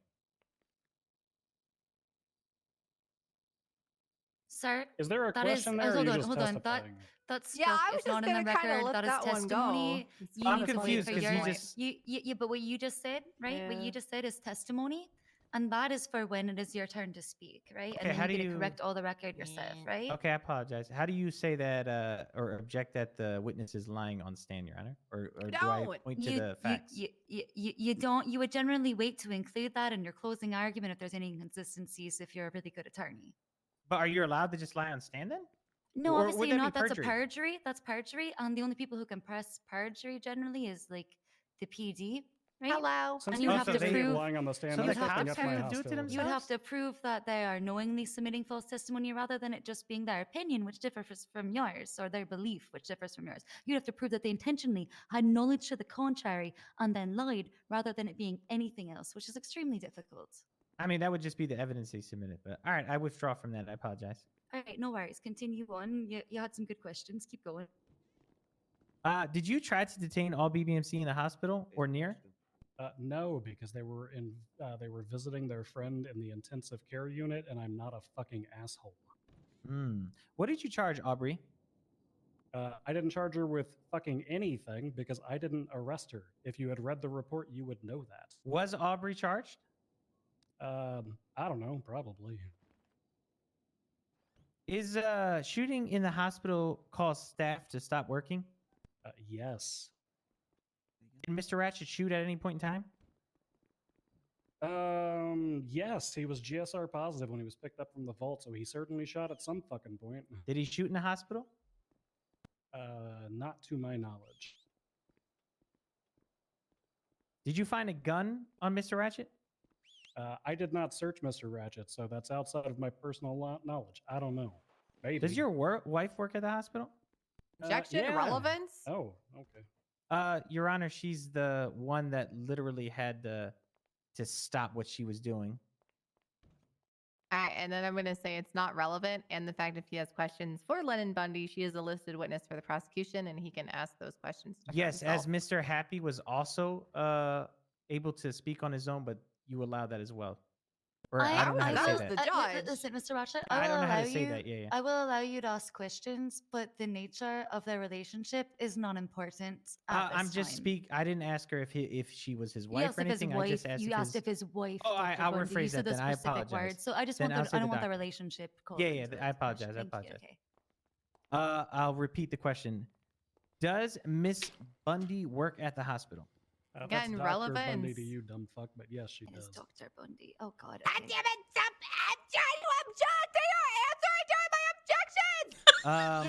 Sir, Is there a that is- question there? Or are hold you on, just hold on. testifying? That's Yeah, I struck. was It's not just in the gonna kinda record. let That is that one go. testimony. It's You I'm need to wait confused for 'cause you your- just- yeah, but what you just said, right? What Yeah. you just said is testimony, and that is for when it is your turn to speak, right? Okay, And then how you do get to you- correct all the record yourself, right? Okay, I apologize. How do you say that or object that the witness is lying on stand, Your Honor? Or do I Don't. point to the facts? You don't. You would generally wait to include that in your closing argument if there's any inconsistencies. If you're a really good attorney. But are you allowed to just lie on stand then? No, Or obviously would you're that be not. That's a perjury? perjury. That's perjury. And the only people who can press perjury generally is like the PD, right? Hello. Since And you would most have of to the prove. lying on the stand, So that's the fucking cops up my have to do it to hostility. You would have themselves? to prove that they are knowingly submitting false testimony rather than it just being their opinion, which differs from yours, or their belief, which differs from yours. You'd have to prove that they intentionally had knowledge to the contrary and then lied rather than it being anything else, which is extremely difficult. I mean, that would just be the evidence they submitted. But all right, I withdraw from that. I apologize. All right, no worries. Continue on. You had some good questions. Keep going. Did you try to detain all BBMC in the hospital or near? No, because they were visiting their friend in the intensive care unit, and I'm not a fucking asshole. What did you charge Aubrey? I didn't charge her with fucking anything because I didn't arrest her. If you had read the report, you would know that. Was Aubrey charged? I don't know, probably. Is shooting in the hospital cause staff to stop working? Yes. Did Mr. Ratchet shoot at any point in time? Yes, he was GSR positive when he was picked up from the vault, so he certainly shot at some fucking point. Did he shoot in the hospital? Not to my knowledge. Did you find a gun on Mr. Ratchet? I did not search Mr. Ratchet, so that's outside of my personal knowledge. I don't know. Maybe. Does your wife work at the hospital? Objection, yeah. relevance. Oh, okay. Your Honor, she's the one that literally had to stop what she was doing. All right, and then I'm going to say it's not relevant. And the fact if he has questions for Lennon Bundy, she is a listed witness for the prosecution, and he can ask those questions. To her Yes, as himself. Mr. Happy was also able to speak on his own, but you allow that as well. Or I don't know how to say that. Listen, Mr. Ratchet, I don't know how to say you, that. Yeah. I will allow you to ask questions, but the nature of their relationship is not important. I'm just I didn't ask her if she was his wife You asked or if his anything. wife, I just asked you asked if his wife. Oh, Dr. I'll Bundy, you rephrase said that the then. I specific apologize. Word. So I just Then want I'll the, say I don't the want the doctor. relationship. called Yeah, into it I too much. apologize. I Thank you, apologize. okay. I'll repeat the question. Does Miss Bundy work at the hospital? That's Getting Dr. relevance. Bundy to you, dumb fuck, but yes, she does. Dr. Bundy. Oh God. God damn it! Stop! I'm trying to object to your answer during my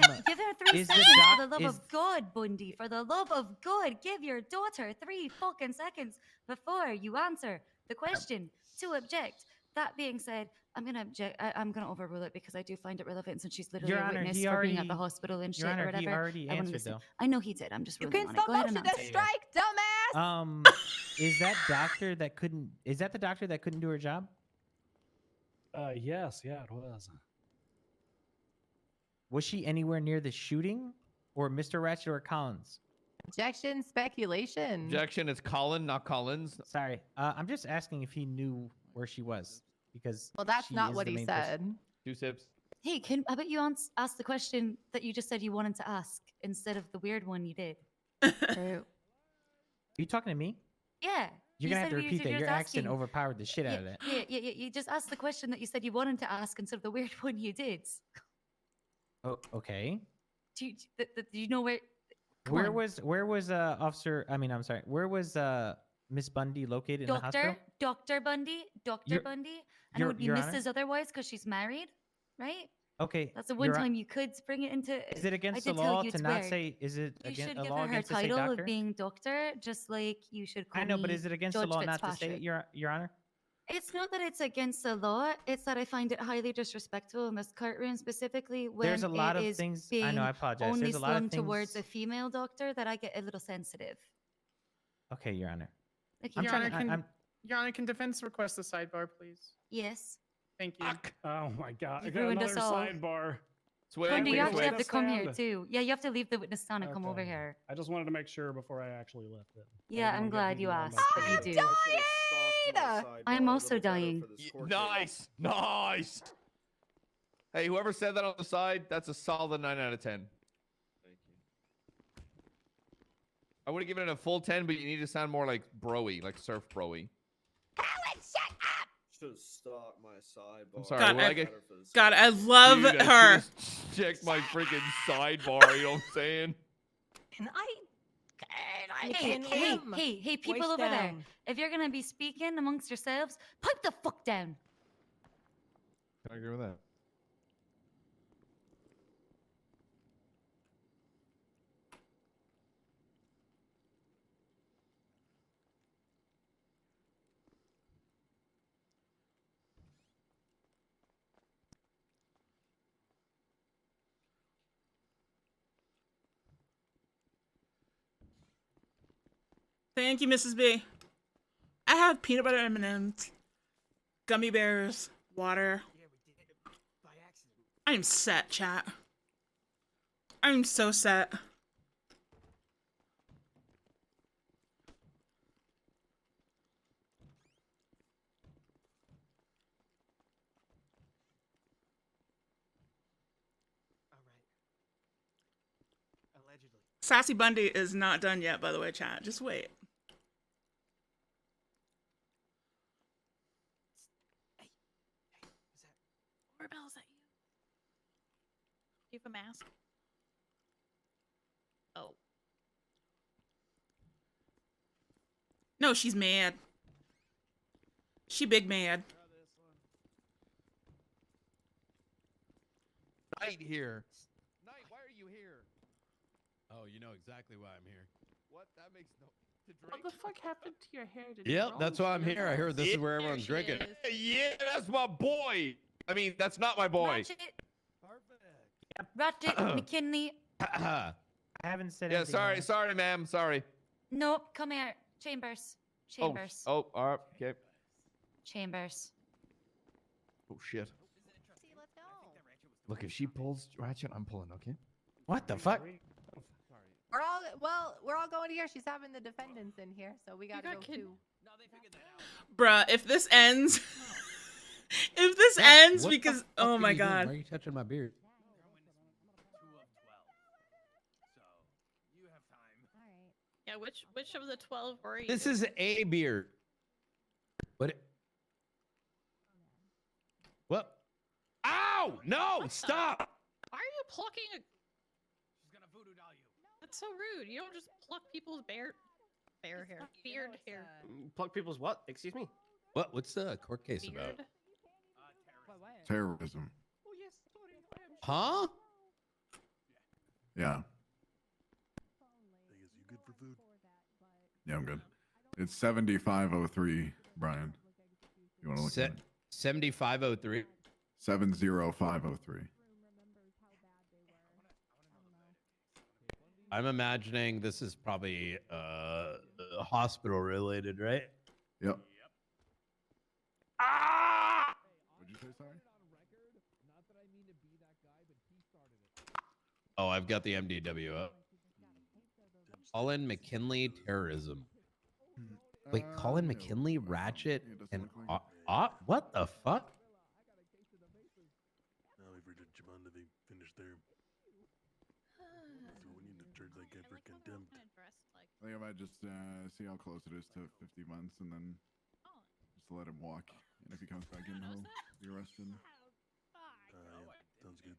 objections. Give her 3 is the seconds doc- for the love is- of God, Bundy. For the love of God, give your daughter 3 fucking seconds before you answer the question to object. That being said, I'm gonna object. I'm gonna overrule it because I do find it relevant since she's literally Your a Honor, witness he for being at the already- hospital and shit Your Honor, or whatever. he already I wanna answered, listen. though. I know he did. I'm just You ruling can on it. Go ahead and motion to answer. strike, dumbass. Is that doctor that couldn't? Is that the doctor that couldn't do her job? Yes, yeah, it was. Was she anywhere near the shooting, or Mr. Ratchet or Collins? Objection, speculation. Objection, it's Colin, not Collins. Sorry, I'm just asking if he knew where she was because. Well, that's she not is what the he main said. person. 2 sips. Hey, how about you ask the question that you just said you wanted to ask instead of the weird one you did? True. Are you talking to me? Yeah. You're you gonna have said to you- repeat that. you're Your just accent asking. overpowered the shit out of that. Yeah. You just asked the question that you said you wanted to ask instead of the weird one you did. Oh, okay. Do you know where? Come Where on. was officer? I mean, I'm sorry. Where was Miss Bundy located in the hospital? Dr. Bundy? Dr. Your- Bundy? And it would be Your Honor? Mrs. otherwise because she's married, right? Okay. That's the one Your Hon- time you could bring it into. Is it I against the did tell law you to it's not weird. say? Is it You against should a give law her her against to say title doctor? of being doctor, just like you should call I know, but me is it against Judge the law not to say Fitzpatrick. it, Your Honor? It's not that it's against the law. It's that I find it highly disrespectful in this courtroom, specifically when There's a lot it of is things. being I know. I apologize. only There's a lot of slung things. towards a female doctor that I get a little sensitive. Okay, Your Honor. Like I'm Your trying Honor, to- can I'm- Your Honor, can defense request a sidebar, please? Yes. Thank you. Oh my god! I You've got ruined another us all. sidebar. Bundy, you actually have to Witness come here stand. too. Yeah, you have to leave the witness stand and come over Okay. here. I just wanted to make sure before I actually left it. Yeah, I'm glad you asked, but you do. Dying! I'm also dying. Nice, nice. Hey, whoever said that on the side, that's a solid 9 out of 10. Thank you. I would have given it a full 10, but you need to sound more like broy, like surf broy. Should have stocked my sidebar. I'm sorry. God, will I- I get... God, I love Dude, I her. should've checked my freaking sidebar. You know what I'm saying? Can I Hey, people Voice over there. down. If you're gonna be speaking amongst yourselves, pipe the fuck down. I agree with that. Thank you, Mrs. B. I have peanut butter M&Ms, gummy bears, water. I'm set, chat. I'm so set. Allegedly. Sassy Bundy is not done yet, by the way, chat. Just wait. Orbell, is that you? Do you have a mask? Oh. No, she's mad. She big mad. Knight here. Knight, why are you here? Oh, you know exactly why I'm here. What? That makes no. To What drink? the fuck happened to your hair? Did Yep, it that's grow? why I'm here. I heard this is where There everyone's she drinking. is. Yeah, that's my boy. I mean, that's not my boy. Ratchet, McKinley. I haven't said Yeah, anything. sorry, man. sorry, ma'am. Sorry. No, come here. Chambers. Chambers. Oh, all right. Okay. Chambers. Oh shit. Look, if she pulls Ratchet, I'm pulling. Okay. What the fuck? We're all going here. She's having the defendants in here, so we gotta go too. Bruh, if this ends, if this ends because oh my god. Why are you touching my beard? Yeah, which of the 12 were you? This is a beer. What? What? Ow! No! Stop! Why are you plucking a? She's gonna voodoo doll you. That's so rude. You don't just pluck people's beard hair, beard hair. Pluck people's what? Excuse me. What? What's the court case about? Beard. Terrorism. Huh? Yeah. You good for food? Yeah, I'm good. It's 7503, Brian. You want to look at it? 7503. 70503. I'm imagining this is probably hospital related, right? Yep. Ah! What'd you say, sorry? Oh, I've got the MDW up. Colin McKinley terrorism. Wait, Colin McKinley, Ratchet, and what the fuck? Now we've reached Jabanda, they finished their. So we need to charge that guy for contempt. I think I might just see how close it is to 50 months and then just let him walk. And if he comes back in, he'll be arrested. Yeah, sounds good.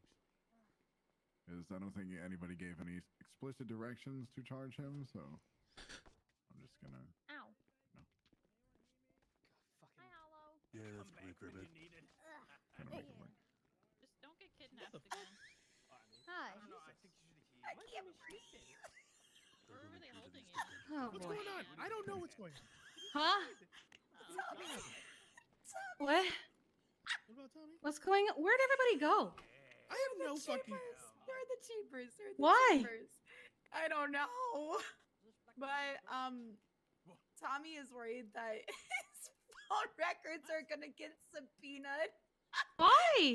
Because I don't think anybody gave any explicit directions to charge him, so I'm just gonna. Ow. Yeah, that's great for a bit. Gonna make it work. Just don't get kidnapped again. Hi. I can't breathe. Where were they holding you? Oh, What's boy. going on? I don't know what's going on. Huh? What? What about Tommy? What's going on? Where'd everybody go? I have no fucking. They're the cheapers. They're the Why? cheapers. I don't know. But Tommy is worried that his phone records are gonna get subpoenaed. Why? He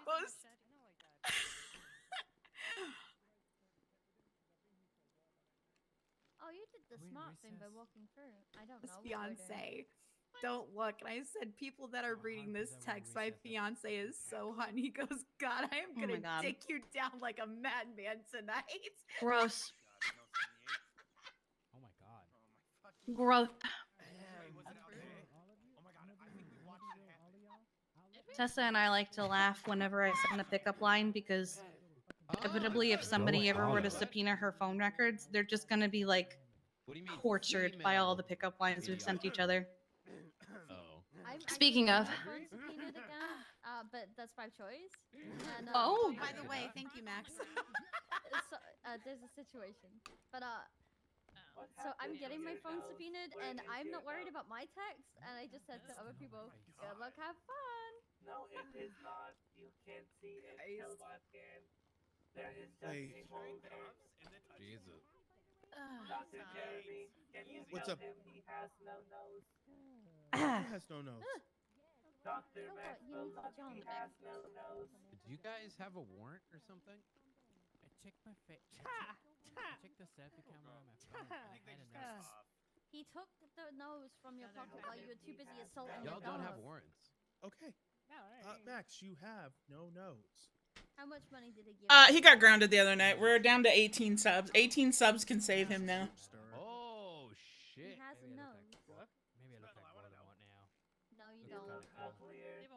goes. Oh, you did the smart thing by walking through. I don't His know. what we're doing. fiance. Don't look. And I said, people that are reading this text, my fiance is so hot. And he goes, God, I am Oh my gonna God. dick you down like a madman tonight. Gross. Oh my god. Gross. Tessa and I like to laugh whenever I send a pickup line because inevitably, if somebody ever were to subpoena her phone records, they're just gonna be like tortured by all the pickup lines we've sent each other. Speaking of, Phone subpoenaed again, but that's by choice. And, Oh. By the way, thank you, Max. so, there's a situation, but so I'm getting my phone subpoenaed, and I'm not worried about my text. And I just said to other people, "Good luck, have fun." No, it is not. You can't see it. Come back in. There is just Hey. a folder. Jesus. Dr. Jeremy, can you What's tell up? him he has no nose? Who has no nose? Dr. So what? You Maxwell need to Lucky jump. has no nose. Do you guys have a warrant or something? I checked my face. I checked the selfie camera on my phone. I had a nose. He took the nose from your pocket while you were too busy assaulting your Y'all don't have dog. warrants. Okay. Max, you have no nose. How much money did he give? He got grounded the other night. We're down to 18 subs. 18 subs can save him now. Oh He shit. has a nose. Maybe I look like Voldemort now. No, you You don't. look uglier.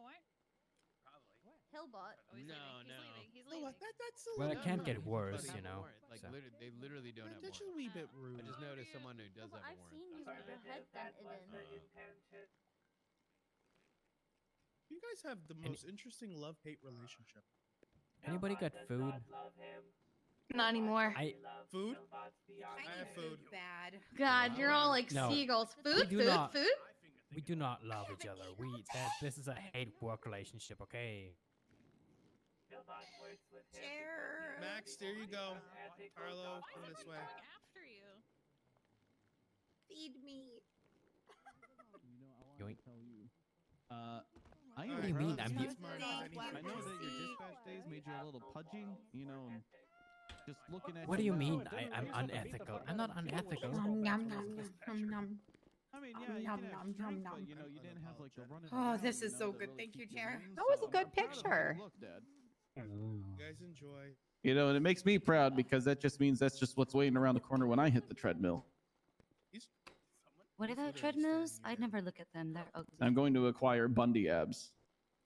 Killbot. No, no. He's No, leaving. that's a Well, little it can't rude, get worse, buddy. you know. Like so. they literally don't have That's a warrants. wee bit rude. I just noticed someone who does have a I've warrant. seen you with your head dented in. You guys have the most interesting love-hate relationship. Anybody got food? Not anymore. Food? I have food. Bad. God, you're all like No. seagulls. We Food, do food, not- food. We do not love each other. This is a hate-work relationship, okay? Chair. Max, there you go. Carlo, come this way. After you. Feed me. Yoink. I What do you mean? impressed. I'm I know that your dispatch days made you a little pudgy, you know, and just looking at What do you now, mean? it doesn't I'm raise up a beat unethical. the I'm not fucking unethical. Nom, nom, nom, nom, nom. I mean, yeah, you Nom, can have nom, strength, nom, but you know, you didn't have like the running. Oh, around, this you is know, so to good. really Thank keep you, you Chair. lean, That was so a good I'm proud of how picture. you look, Dad. You guys enjoy. You know, and it makes me proud because that just means that's just what's waiting around the corner when I hit the treadmill. What about treadmills? I'd never look at them. They're ugly. I'm going to acquire Bundy abs.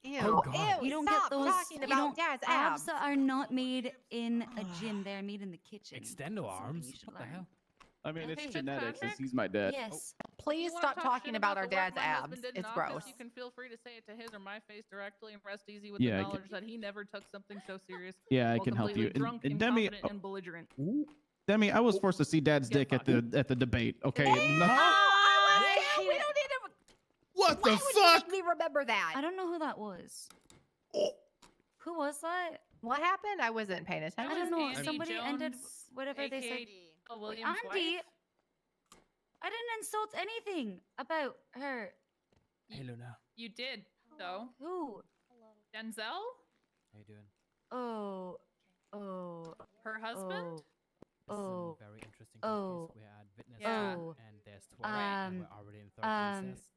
Ew. Oh, God. You don't stop get those. talking You about don't, Dad's abs abs. that are not made in a gym. They're made in the kitchen. Extendo That's something arms? you should What the learn. hell? I mean, it's Hey, genetics, as Fitzpatrick? he's my dad. Yes. Please You wanna stop talk talking shit about our the work dad's my abs. husband did in It's office, gross. You can feel free to say it to his or my face directly and rest easy with Yeah, the I can- knowledge that he never took something so serious. Yeah, I while can help you. completely drunk, And Demi, incompetent, and belligerent. Demi, I was forced to see Dad's dick at the debate. Okay. We don't need to. What Why the would you fuck? make me remember that? I don't know who that was. Oh. Who was that? What happened? I wasn't paying I attention. don't know. Andy Somebody ended Jones, whatever they said. AKA William's Andy, wife? I didn't insult anything about her. Hey, Luna. You did, though. Who? Denzel? How you doing? Oh. Oh. Her husband? This is Oh. a very interesting Oh. case. We had witness Yeah. and there's 12 and we're already in third recess.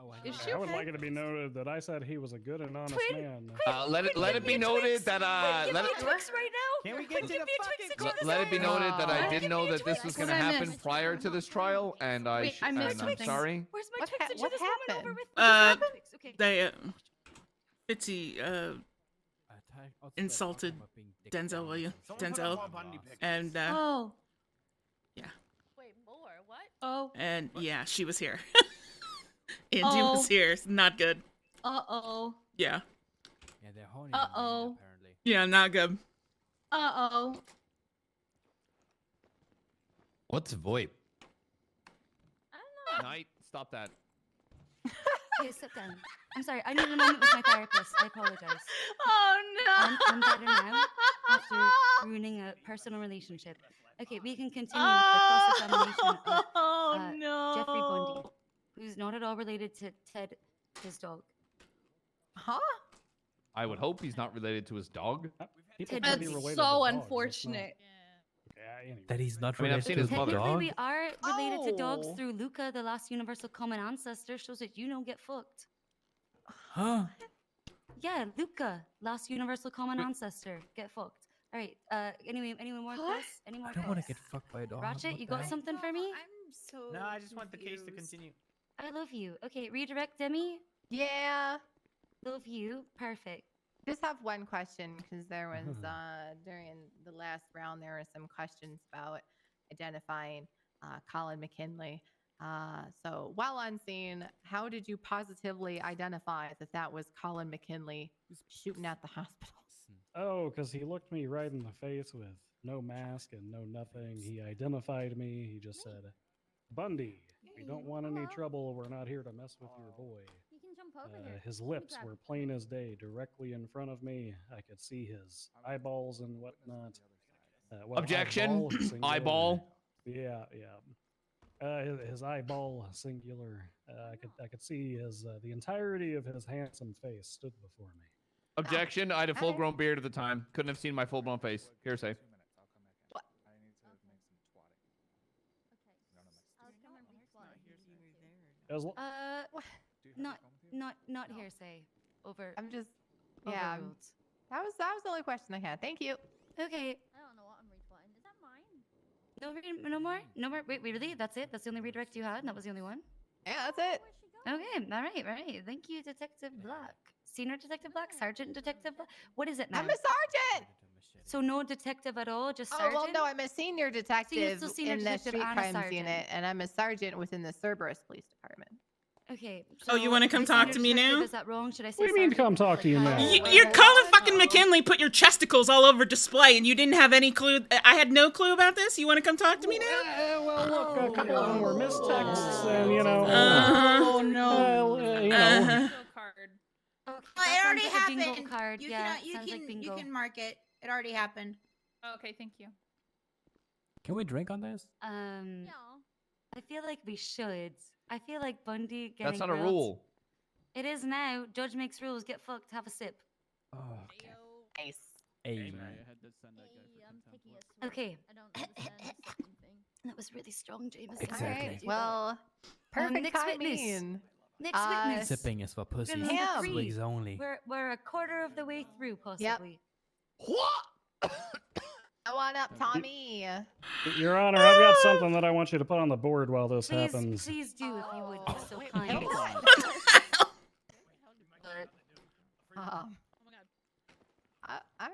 Oh, I Is know. she I would okay? like it to be noted that I said he was a good and honest man. Let it be noted that Give me a Twix right now. Can we get to Give the me a Twix fucking? and let it be noted that I Give didn't me know a that this Twix. was What going to I happen missed? prior to this trial, and Wait, I missed I'm something. sorry. Where's my What Twix? ha- And what share this moment over happened? with? Uh, Just Twix. Okay. They, Fitzy, Also, insulted talking about being dick Denzel down Williams, or Denzel, something. and Oh. Wait, more? What? Oh. and yeah, she was here. Andy Oh. was here. It's not good. Uh-oh. Yeah, Yeah, they're horny. Uh-oh. Apparently. yeah, not good. Uh-oh. What's VoIP? Night, stop that. Okay, sit down. I'm sorry. I need a moment with my therapist. I apologize. Oh I'm better now after ruining a personal relationship. Okay, we can continue with the cross-examination of Oh no. Jeffrey Bundy, who's not at all related to Ted, his dog. Huh? I would hope he's not related to his dog. People That's can be related to so dogs, it's not- unfortunate. Yeah, anyway. That he's not I mean, I've related seen to his the mother. Technically, dog? we are related to dogs Oh. through Luca, the last universal common ancestor, shows that you don't get fucked. Huh? Yeah, Luca, last universal common ancestor, get fucked. All right. Anyway, anyone more, Huh? Chris? Any more? I don't want to Chris? get fucked by a dog. Ratchet, What you the got hell? something for me? I'm so. No, I just want the case to confused. continue. I love you. Okay, redirect Demi. Yeah. Love you. Perfect. Just have one question because there was during the last round there were some questions about identifying Colin McKinley. So while on scene, how did you positively identify that that was Colin McKinley shooting at the hospital? Oh, because he looked me right in the face with no mask and no nothing. He identified me. He just said, Bundy, we don't want any trouble. We're not here to mess with your boy. You can jump over here. His Let me lips grab were you. plain as day, directly in front of me. I could see his eyeballs and whatnot. Well, Objection. singular. Eyeball. Yeah, yeah. His eyeball singular. I could see his the entirety of his handsome face stood before me. Objection. I had a full-grown beard at the time. Couldn't have seen my full-blown face. Hearsay. What? I'll come and be quiet. As lo- Not hearsay. Over. I'm just yeah. Overruled. That was the only question I had. Thank you. Okay. I don't know what I'm retweeting. Is that mine? No more. No more. Wait, really? That's it? That's the only redirect you had? And that was the only one? Yeah, that's it. Okay. All right. Thank you, Detective Black. Senior Detective Black? Sergeant Detective Black? What is it now? I'm a sergeant. So no detective at all, just Oh, sergeant? well, no, I'm a senior detective still senior in the detective street and a crimes sergeant. unit, and I'm a sergeant within the Cerberus Police Department. Okay. Oh, you want to come my talk senior to me detective, now? Is that wrong? Should I say What do you mean come sergeant? talk to you now? You're calling fucking McKinley put your chesticles all over display and you didn't have any clue. I had no clue about this. You want to come talk to me now? Well, look, a couple of them were mistexts, and you know. Oh no. You know. Well, that it already sounds like a bingo happened. card. You Yeah, can you sounds like can you bingo. can mark it. It already happened. Oh, okay, thank you. Can we drink on this? I feel like we should. I feel like Bundy getting That's not a grilled. rule. It is now. Judge makes rules. Get fucked. Have a sip. Oh, Nice. Amen. Okay. I don't understand the sipping thing. That was really strong, James. Exactly. All right. Well, perfect next witness. timing. Next witness. Sipping is for pussies. We're number three. Swigs only. We're a quarter of the way through, possibly. What? Go on up, Tommy. Your Honor, I've got something that I want you to put on the board while this Please, happens. please do if you would be so kind. All right.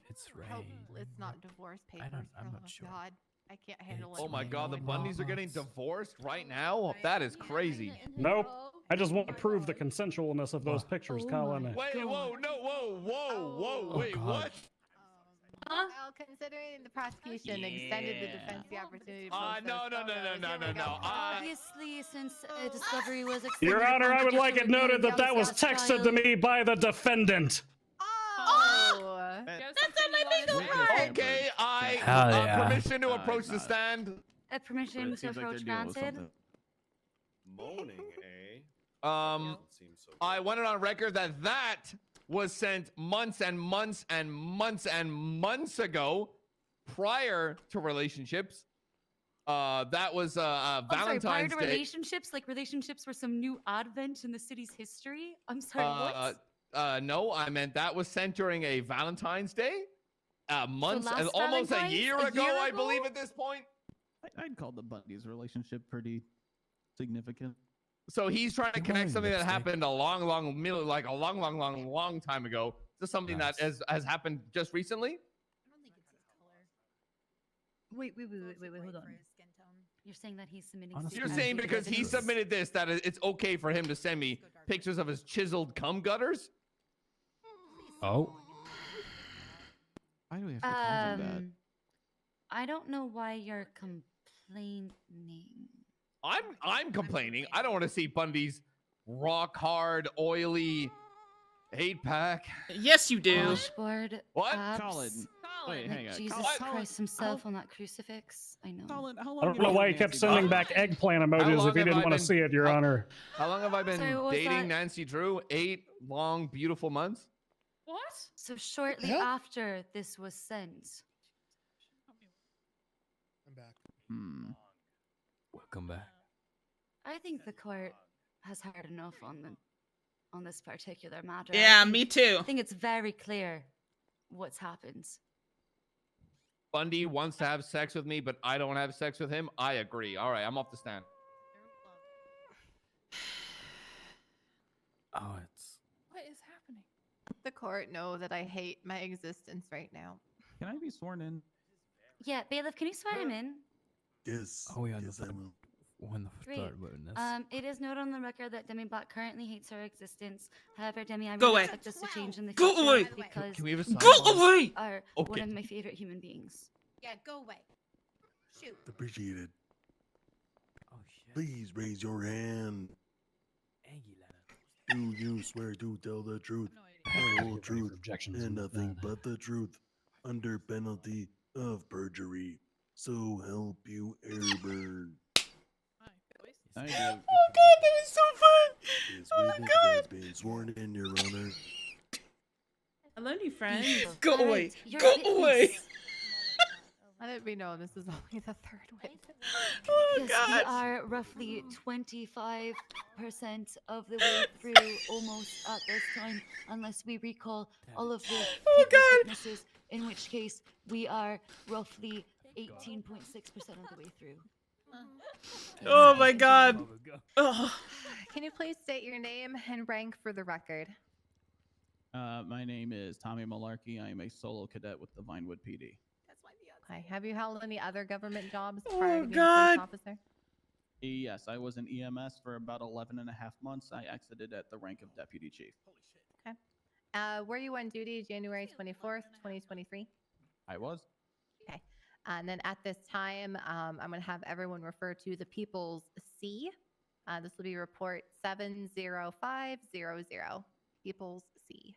It's Hope Ray. it's not divorce papers. I'm not Oh, sure. God, I can't handle it. Oh my God, the Bundys are getting divorced right now? That is crazy. Nope. I just want to prove the consensualness of those pictures, Colin. Wait, whoa, no, whoa, wait, what? Well, considering the prosecution extended the defense the opportunity. No. Obviously, since discovery was extended. Your Honor, I would like it noted that that was trial. texted to me by the defendant. Oh, That's on my bingo card. Okay, I Hell yeah. permission to approach the stand. Permission to approach granted. Moaning, eh? I want it on record that that was sent months and months and months and months ago, prior to relationships. That was Valentine's I'm sorry, prior to Day. relationships, like relationships were some new advent in the city's history. I'm sorry, what? No, I meant that was sent during a Valentine's Day, months last and almost a Valentine's? year A ago, year I ago? believe at this point. I'd call the Bundy's relationship pretty significant. So he's trying to connect Good something that morning, happened a long time ago to something that has happened just recently. Wait, hold on. You're saying that he's submitting. You're saying because he submitted this that it's okay for him to send me pictures of his chiseled cum gutters? Oh. Why do we have to call him that? I don't know why you're complaining. I'm complaining. I don't want to see Bundy's rock hard, oily 8-pack. Yes, you do. Dashboard. What? Abs, Colin. Wait, hang on. Jesus Colin, Christ himself on that crucifix. I know. Colin, how I long don't have know you why he been kept Nancy sending Drew? back eggplant How emojis long if he have didn't I want to been- see it, Your Honor. How long have I been Sorry, what was dating that? Nancy Drew? 8 long, beautiful months. What? So shortly Yeah. after this was sent. I'm back. Welcome back. I think the court has heard enough on this particular matter. Yeah, me too. I think it's very clear what's happened. Bundy wants to have sex with me, but I don't have sex with him. I agree. All right, I'm off the stand. Oh, it's. What is happening? the court know that I hate my existence right now. Can I be sworn in? Yeah, bailiff, can you swear him in? Yes. Oh, yeah. Yes, I will. When the Great. start voting this. It is noted on the record that Demi Black currently hates her existence. However, Demi, I Go really away. expect this to change in the Go future away. because Can we have a Go sidebar? away. are one Okay. of my favorite human beings. Yeah, go away. Shoot. Appreciate it. Oh, shit. Please raise your hand. Do you swear to tell the truth, the whole truth, and nothing but the truth, under penalty of perjury? So help you, Airbird. I do. Oh god, that was so fun! This Oh witness god! has been sworn in, Your Honor. Hello, new friends. Beautiful. Go All away. right, your Go witness. away. Let me know this is only the third witness. Oh Yes, god. we are roughly 25% of the way through almost at this time, unless we recall all of the Oh, people's God. witnesses, in which case we are roughly 18.6% of the way through. Oh my god. Ugh. Can you please state your name and rank for the record? My name is Tommy Malarkey. I am a solo cadet with the Vinewood PD. Okay. Have you held any other government jobs Oh, prior to being a God. police officer? Yes, I was in EMS for about 11 and a half months. I exited at the rank of deputy chief. Okay. Were you on duty January 24th, 2023? I was. Okay. And then at this time, I'm going to have everyone refer to the People's C. This will be report 70500. People's C.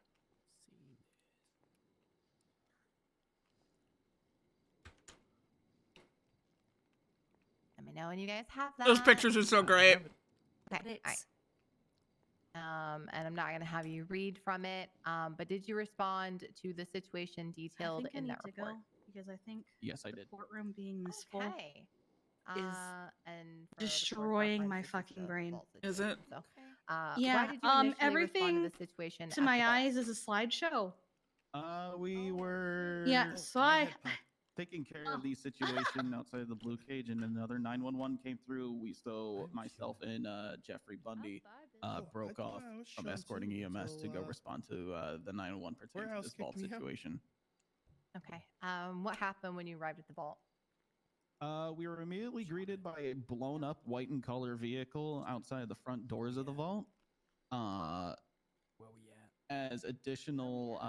Let me know when you guys have that. Those pictures are so great. Okay. All right. And I'm not going to have you read from it. But did you respond to the situation detailed in that report? Because I think Yes, I did. courtroom being this full Okay. is and for the destroying reference, my this is fucking the brain. vault Is it? situation. So, why Yeah. did you initially respond Everything to the situation to at my the vault? eyes is a slideshow. We were. Yeah. So I. Taking care of the situation outside of the blue cage, and another 911 came through. Myself and Jeffrey Bundy broke off from escorting EMS to go respond to the 911 pertaining to this vault situation. Okay. What happened when you arrived at the vault? We were immediately greeted by a blown up white and color vehicle outside the front doors of the vault. As additional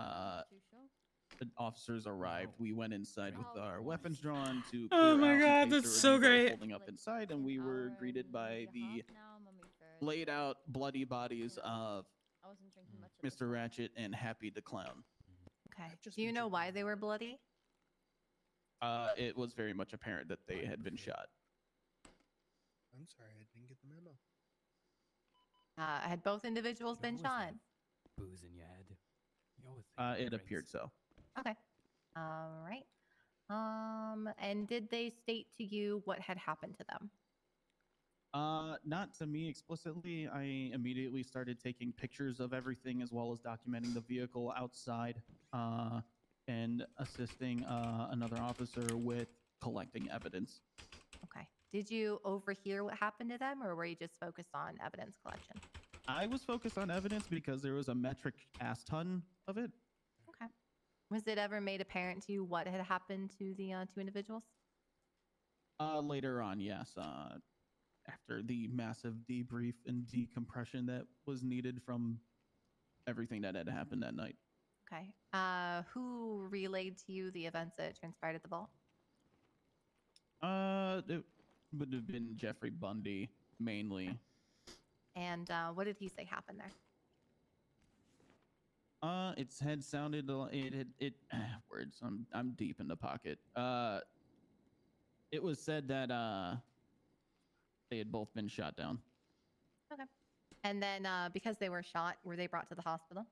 officers arrived, we went inside with our weapons drawn to clear Oh my out in god, case that's there were so anybody great. holding up inside, and we were greeted by the laid out bloody bodies of Mr. Ratchet and Happy the Clown. Okay. Do you know why they were bloody? It was very much apparent that they had been shot. I'm sorry, I didn't get the memo. Had both individuals been shot? Booze in your head. It appeared so. Okay. All right. And did they state to you what had happened to them? Not to me explicitly. I immediately started taking pictures of everything as well as documenting the vehicle outside and assisting another officer with collecting evidence. Okay. Did you overhear what happened to them, or were you just focused on evidence collection? I was focused on evidence because there was a metric ass ton of it. Okay. Was it ever made apparent to you what had happened to the two individuals? Later on, yes. After the massive debrief and decompression that was needed from everything that had happened that night. Okay. Who relayed to you the events that transpired at the vault? It would have been Jeffrey Bundy mainly. And what did he say happened there? Its head sounded it words. I'm deep in the pocket. It was said that they had both been shot down. Okay. And then because they were shot, were they brought to the hospital?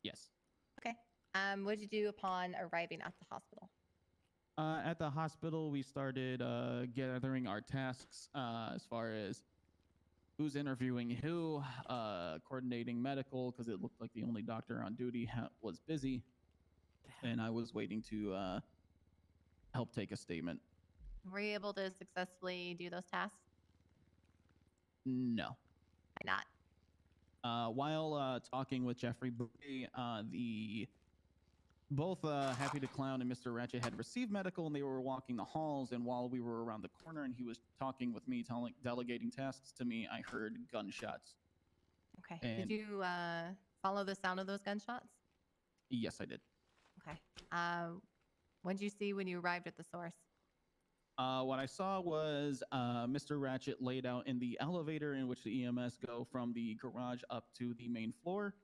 Yes. Okay. What did you do upon arriving at the hospital? At the hospital, we started gathering our tasks as far as who's interviewing who, coordinating medical, because it looked like the only doctor on duty was busy, and I was waiting to help take a statement. Were you able to successfully do those tasks? No. Why not? While talking with Jeffrey Bundy, both Happy the Clown and Mr. Ratchet had received medical, and they were walking the halls. And while we were around the corner and he was talking with me, delegating tasks to me, I heard gunshots. Okay. And did you follow the sound of those gunshots? Yes, I did. Okay. What did you see when you arrived at the source? What I saw was Mr. Ratchet laid out in the elevator in which the EMS go from the garage up to the main floor,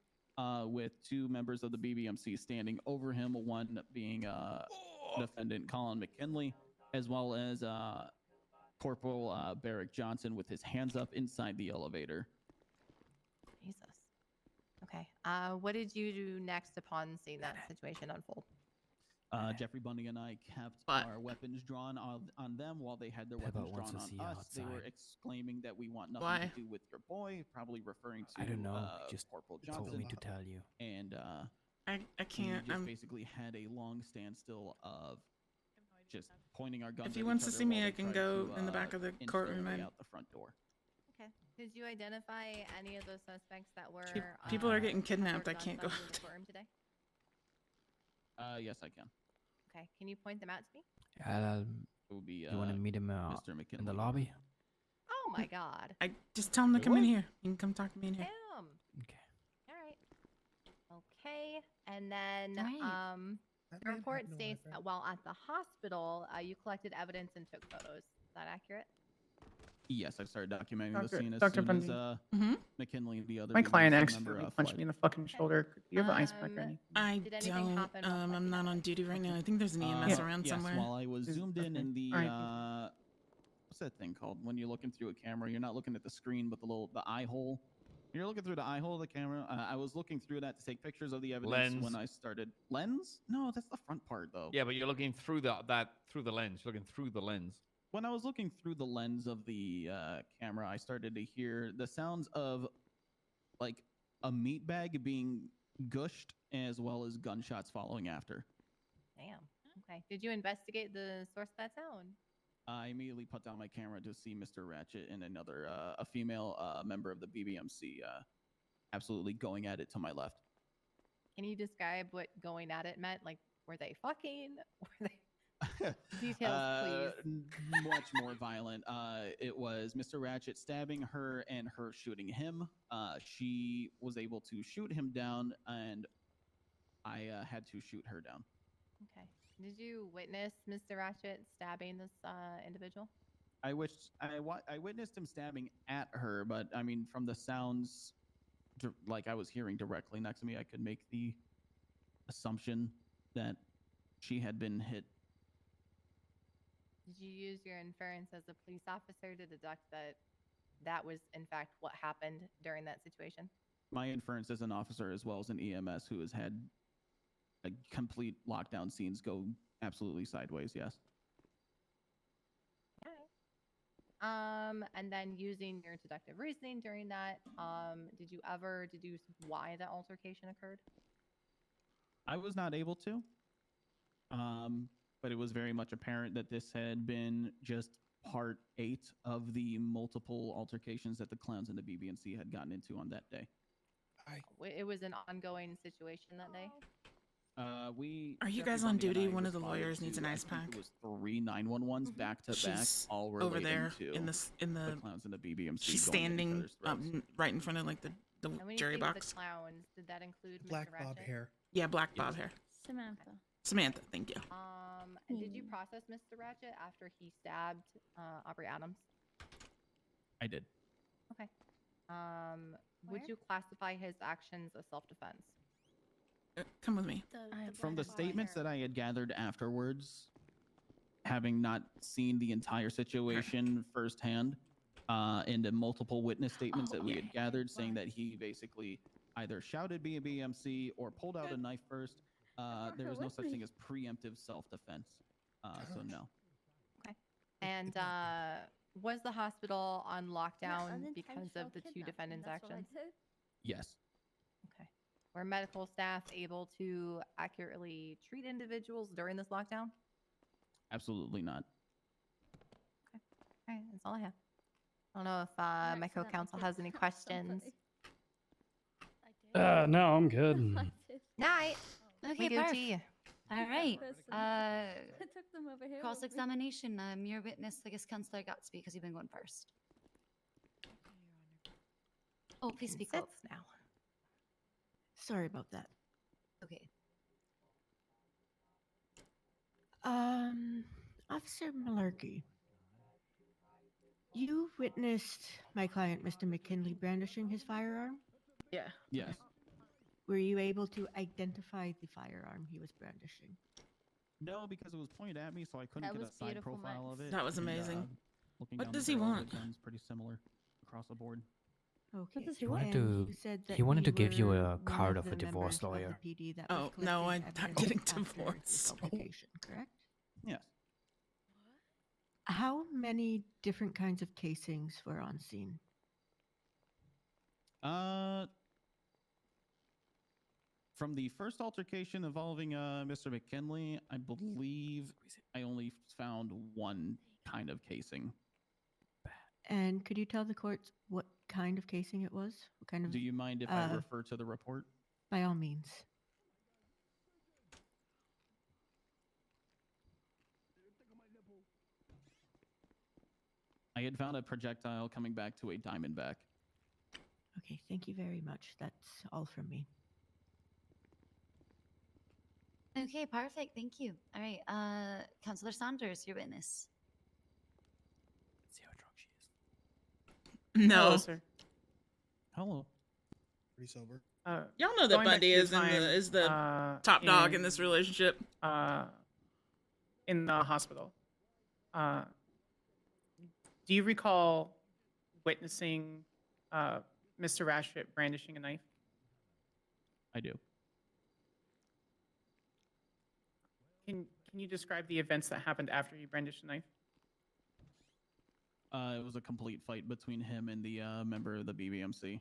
with two members of the BBMC standing over him, one being defendant Colin McKinley, as well as Corporal Barrick Johnson with his hands up inside the elevator. Jesus. Okay. What did you do next upon seeing that situation unfold? Jeffrey Bundy and I kept our weapons drawn on them while they had their weapons drawn on us. They were exclaiming that we want nothing to do with your boy, probably referring to I don't know. Just Corporal Johnson. told me to tell you. And I can't. We just basically had a long standstill of just pointing our guns. If he at wants each to other see me, while I they can tried go to, in the back of the inch their courtroom way and out the front door. Okay. Did you identify any of those suspects that were people are getting covered kidnapped. I with can't go guns in the out. courtroom today? Yes, I can. Okay. Can you point them out to me? It would be, you want to meet him Mr. in McKinley. the lobby? Oh my God. I just tell him to Wait, come in what? here. You can come talk to me in here. Damn. Okay. All right. Okay. And then All right. the report states that while at the hospital, you collected evidence and took photos. Is that accurate? Yes, I started documenting Dr. the scene as Dr. soon as Bundy. McKinley and the other My client BBMC accidentally member, punched me in the fucking shoulder. Do you have an ice pack or anything? I Did anything don't. happen while I'm not on duty right now. I think there's an EMS around yes, somewhere. while I was zoomed in the Alright. what's that thing called? When you're looking through a camera, you're not looking at the screen, but the eye hole. You're looking through the eye hole of the camera. I was looking through that to take pictures of the evidence Lens. when I started. Lens? No, that's the front part though. Yeah, but you're looking through the lens. You're looking through the lens. When I was looking through the lens of the camera, I started to hear the sounds of like a meat bag being gushed as well as gunshots following after. Damn. Okay. Did you investigate the source of that sound? I immediately put down my camera to see Mr. Ratchet and another, a female member of the BBMC absolutely going at it to my left. Can you describe what going at it meant? Like, were they fucking? Were they? Details, please. Much more violent. It was Mr. Ratchet stabbing her and her shooting him. She was able to shoot him down, and I had to shoot her down. Okay. Did you witness Mr. Ratchet stabbing this individual? I witnessed him stabbing at her, but I mean, from the sounds, like I was hearing directly next to me, I could make the assumption that she had been hit. Did you use your inference as a police officer to deduct that that was, in fact, what happened during that situation? My inference as an officer, as well as an EMS who has had a complete lockdown scenes go absolutely sideways, yes. And then using your deductive reasoning during that, did you ever deduce why that altercation occurred? I was not able to. But it was very much apparent that this had been just part 8 of the multiple altercations that the clowns and the BBNC had gotten into on that day. It was an ongoing situation that day? Are you guys on duty? One of the lawyers needs an ice pack. It was 3 911s back to back, She's all over relating there to in the clowns and the BBMC. She's going at each standing other's throats. right in front of like the And when you jury say box. the clowns, did that include Black Mr. bob Ratchet? hair. Yeah, black bob hair. Samantha. Samantha, thank you. And did you process Mr. Ratchet after he stabbed Aubrey Adams? I did. Okay. Would you classify his actions as self-defense? Come with me. From the statements that I had gathered afterwards, having not seen the entire situation firsthand, and the multiple witness statements that we had gathered saying that he basically either shouted BMC or pulled out a knife first, there is no such thing as preemptive self-defense. So no. Okay. And was the hospital on lockdown because of the 2 defendants' actions? Yes. Okay. Were medical staff able to accurately treat individuals during this lockdown? Absolutely not. All right, that's all I have. I don't know if my co-counsel has any questions. No, I'm good. Night. Okay, We go to perfect. you. All right. I took them over here. Cross-examination. Your witness, I guess, Counselor Gatsby, because you've been going first. Oh, please speak up. now. Sorry about that. Okay. Officer Malarkey, you witnessed my client, Mr. McKinley, brandishing his firearm? Yeah. Yes. Were you able to identify the firearm he was brandishing? No, because it was pointed at me, so I couldn't That get was a side beautiful, profile Max. of it. That was and, amazing. Looking What down does the he barrel of want? the gun's pretty similar across the board. Okay. does He wanted to. And you said that He wanted to you give you were a one card of of a the divorce members of lawyer. the PD that Oh, was no, I'm collecting not evidence getting after this divorced. altercation, correct? Yes. How many different kinds of casings were on scene? From the first altercation involving Mr. McKinley, I believe I only one kind of casing. And could you tell the court what kind of casing it was? What kind of? Do you mind if I refer to the report? By all means. I had found a projectile coming back to a Diamondback. Okay, thank you very much. That's all from me. Okay, perfect. Thank you. All right, Councillor Sanders, your witness. See how drunk she is. No. Hello, sir. Hello. Pretty sober. Y'all know that Going back Bundy to is the time, top dog in this relationship. In the hospital. Do you recall witnessing Mr. Ratchet brandishing a knife? I do. Can you describe the events that happened after he brandished the knife? It was a complete fight between him and the member of the BBMC.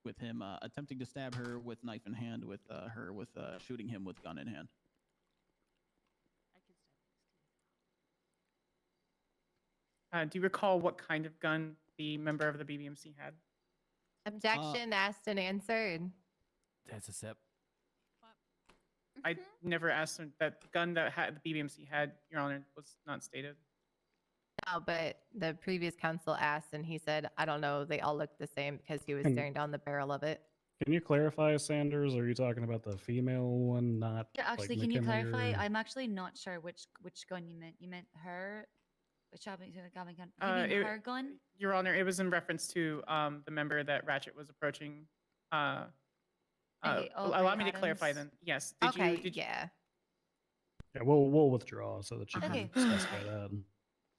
With him attempting to stab her with knife in hand, with her with shooting him with gun in hand. Do you recall what kind of gun the member of the BBMC had? Objection asked and answered. That's a sip. I never asked him. That gun that the BBMC had, Your Honor, was not stated. No, but the previous counsel asked, and he said, "I don't know. They all look the same," because he was Hmm. staring down the barrel of it. Can you clarify, Sanders? Are you talking about the female one, not Yeah, actually, like can you McKinley clarify? or- I'm actually not sure which gun you meant. You meant her? Which Gavin gun? You mean It- her gun? Your Honor, it was in reference to the member that Ratchet was approaching. Okay, allow me to Adams. clarify then. Yes. Okay, Did you, yeah. Yeah, we'll withdraw so that you Okay. can specify that.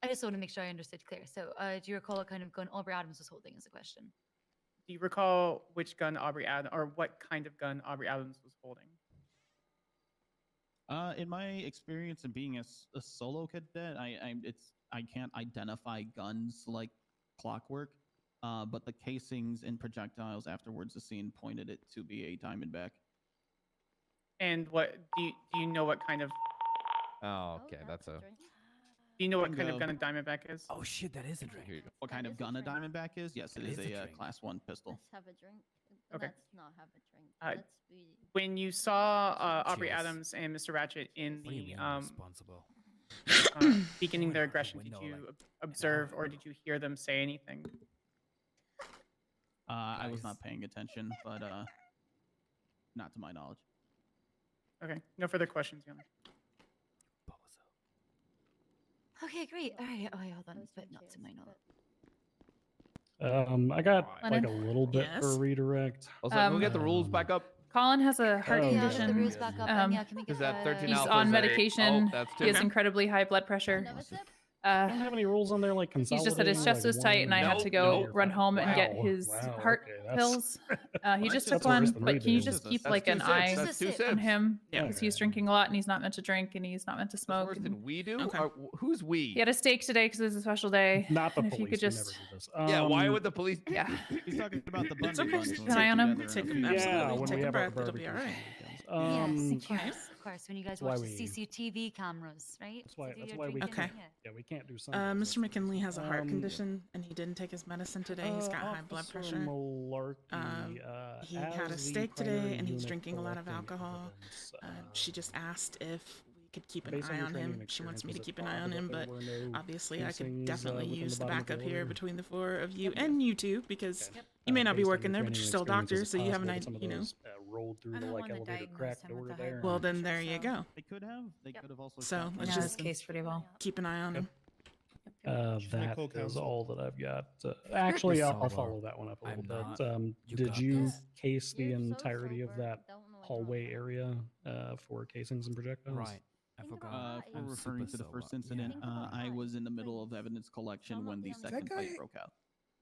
I just want to make sure I understood clear. So, do you recall what kind of gun Aubrey Adams was holding as a question? Do you recall which gun Aubrey Adams, or what kind of gun Aubrey Adams was holding? In my experience of being a solo cadet, I can't identify guns like clockwork, but the casings and projectiles afterwards the scene pointed it to be a Diamondback. And what do you know what kind of Oh, okay, that's a. do you know what kind of gun a Diamondback is? Oh shit, that is a drink. What kind of gun a Diamondback is? Yes, it is a class 1 pistol. Let's have a drink. Okay. Let's not have a drink. Uh, Let's be. When you saw Aubrey Cheers. Adams and Mr. Ratchet in What do you the mean responsible? beginning their aggression, Window, did you like, observe or did you hear them say anything? I was not paying attention, but not to my knowledge. Okay, no further questions, Your Honor. Okay, great. All right. Oh, wait, hold on. But not to my knowledge. I got like Lennon? a little bit for Yes. redirect. Also, can we get the rules back up? Colin has a heart Oh, Yeah, condition. the rules back up. And yeah, can we Is get that 13 He's alpha? on Is that- medication. Oh, that's He has two. incredibly high blood pressure. Another sip? I don't have any rules on there like He's just said his consolidating, chest like, was tight, and I had one to go or run five. home and get Wow, his wow, heart okay, that's- pills. He just took That's worse one, than but we can you do. just keep That's like two an sips. eye That's two on sips. him? Yeah. Because he's drinking a lot, and he's not meant to drink, and he's not meant to That's smoke. worse and than we do. Okay. Who's we? He had a steak today because it's a special day. Not the and if you police. could We never just, do this. Yeah, why would the police? yeah. He's talking about the Bundy okay. bunch. Keep an eye on him. Yeah, Absolutely. when Take we a have our breath, it'll be all barbecues right. on weekends. Yes, of course. When you guys that's why watch the we- CCTV cameras, right? That's why. To do That's your why we. drinking, Okay. yeah. Yeah, we can't do Sundays. Mr. McKinley has a heart Um, condition, and he didn't take his medicine today. He's got high blood Officer pressure. Malarkey, He had a as the steak today, primary and he's unit drinking a lot of collecting alcohol. evidence, She just asked if we could keep an based on eye your on training him. and She wants me to experience, keep is an it eye on possible him, that but there were no obviously I could casings, definitely within use the the bottom of the backup here order? between the four of you and you two because you may not be based on working your there, but training you're and still experience, is doctors, it so you have an possible that idea, some of you know. those, rolled through I'm the the like one that elevator diagnosed cracked him with door the there. high Well, blood then pressure, there you so- go. They could have. They could have also. So shot let's him. knows just the case pretty well. keep an eye on him. That Cool is counsel. all that I've got. Actually, I'll Sober. follow that one up a little I'm bit. not. You Did got you this. case the You're so entirety of sober, that don't know what you're on hallway about. area for casings and projectiles? Right. I Think forgot. about For I'm referring super to the sober. first incident, Think about I that, was in the middle of please. evidence collection Shall not when be the on the second That fight guy- broke out.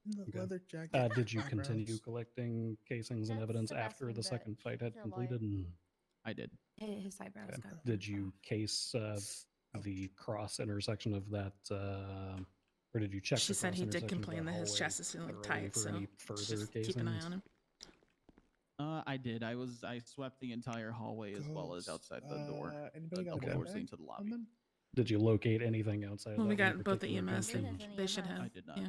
The Okay. leather jacket. Did you eyebrows. continue collecting casings and That's evidence the best after thing the that second fight had he's alive. completed? And I did. His eyebrows okay. got Did you case the cross intersection of that, or did you check? She the said cross he did intersection of complain that his hallway chest is feeling thoroughly tight, for so any further just casings? keep an eye on him. I did. I swept the entire hallway as well as outside the door, Anybody got the a doors bag leading to the on lobby. them? Did you locate anything outside? Well, of we that one got both the particular EMS. gunshot? They should have. I did not. Yeah.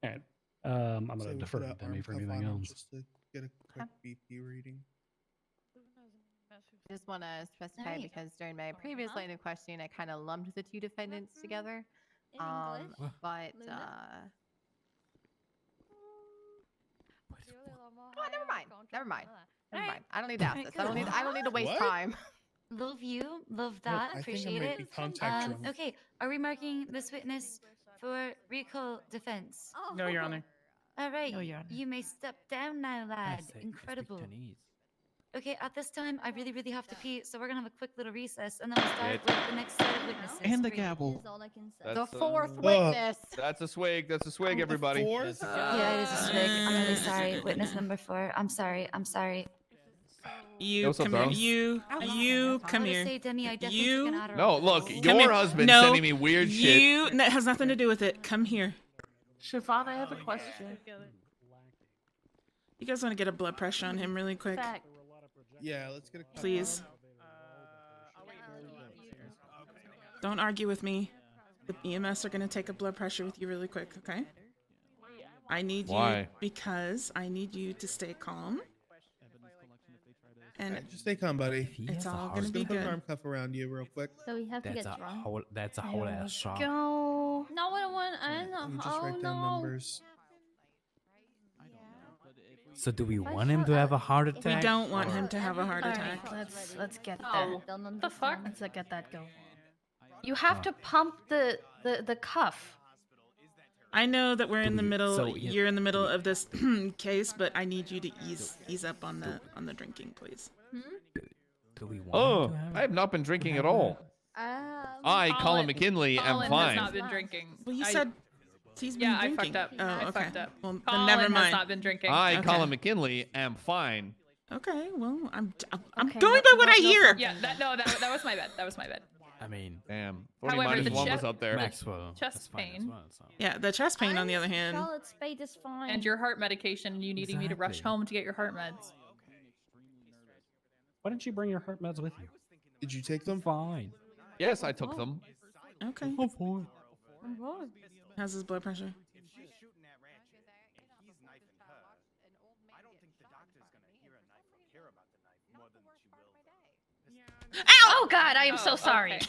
All right. I'm Say gonna we defer put to a Demi arm for cuff anything on him else. just to get a quick BP reading. Just want to specify Alright. because during my previous Uh-huh. line of questioning, I kind of lumped the two defendants together. In English, But Luna? oh, never mind. Never mind. Never Alright. mind. I don't need to ask Alright, this. I don't need. good. I don't need to waste What? time. Love you. Love No, that. I think I Appreciate might it. be contact drunk. Okay, are we marking this witness for recall defense? No, Your Honor. All right. No, Your Honor. You may step down now, lad. Incredible. Okay, at this time, I really, really have to pee, so we're gonna have a quick little recess, and then we'll start It- with the next set of witnesses. And the Great. gavel. all I can say. The That's, fourth Ugh. witness. That's a swig. That's a swig, everybody. Fourth? Yeah, it is a swig. I'm really sorry. Witness number 4. I'm sorry. I'm sorry. You What's up, come here. darling? You I come wanna here. say, Demi, I definitely You- took an Adderall. No, look, today. Come your here. husband No, sending me weird shit. You that has nothing to do with it. Come here. Siobhan, I have a question. You guys want to get a blood pressure on him really quick, Yeah, let's get a please? Don't argue with me. The EMS are gonna take a blood pressure with you really quick, okay? I need Why? you because I need you to stay calm. And Just stay calm, buddy. it's all gonna Just be gonna put an good. arm cuff around you real quick. So we have to get drunk. That's a whole ass shot. Go. No, I don't want. I don't know. You just Oh write down no. numbers. So do we want him to have a heart We attack? don't want or- him to have a heart attack. Let's get Oh, that. the fuck? Let's get that going. You have to pump the cuff. I know that we're in the middle. so you- You're in the middle of this case, but I need you to ease up on the drinking, please. Do we want Oh, him to have I have not been drinking at all. I, Colin McKinley, am Colin fine. has not been drinking. Well, you I- said he's been Yeah, I drinking. fucked up. Oh, I okay. fucked up. Well, then Colin never has mind. not been drinking. I, Okay. Colin McKinley, am fine. Okay, well, I'm Okay, going by what I hear. Yeah, that was my bad. That was my bad. I mean, Damn. 40 However, minus the 1 was chest- up there. Maxwell. Chest that's fine as pain. well, so. Yeah, the chest pain, on the other hand. Charlotte's spade is fine. And your heart medication, you needing me to rush Exactly. home to get your heart meds. Why didn't you bring your heart meds with you? Did you take them? Fine. Yes, I took them. Okay. I'm fine. How's his blood pressure? Oh God, I am so sorry.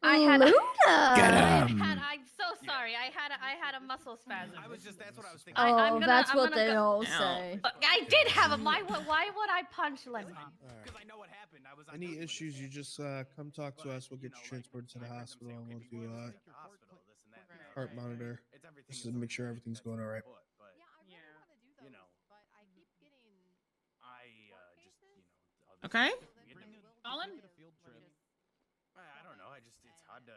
I had. I'm so sorry. I had a muscle spasm. That's what I was thinking. I'm gonna- that's I'm what gonna they go- all Ow. say. I did have a. Why would I punch Lennon? Because I know what happened. I was. Any issues, you just come talk to us. We'll get you transported to the hospital and we'll do heart monitor. Just to make sure everything's going all right. You know. I just Okay. Colin? I don't know. It's hard to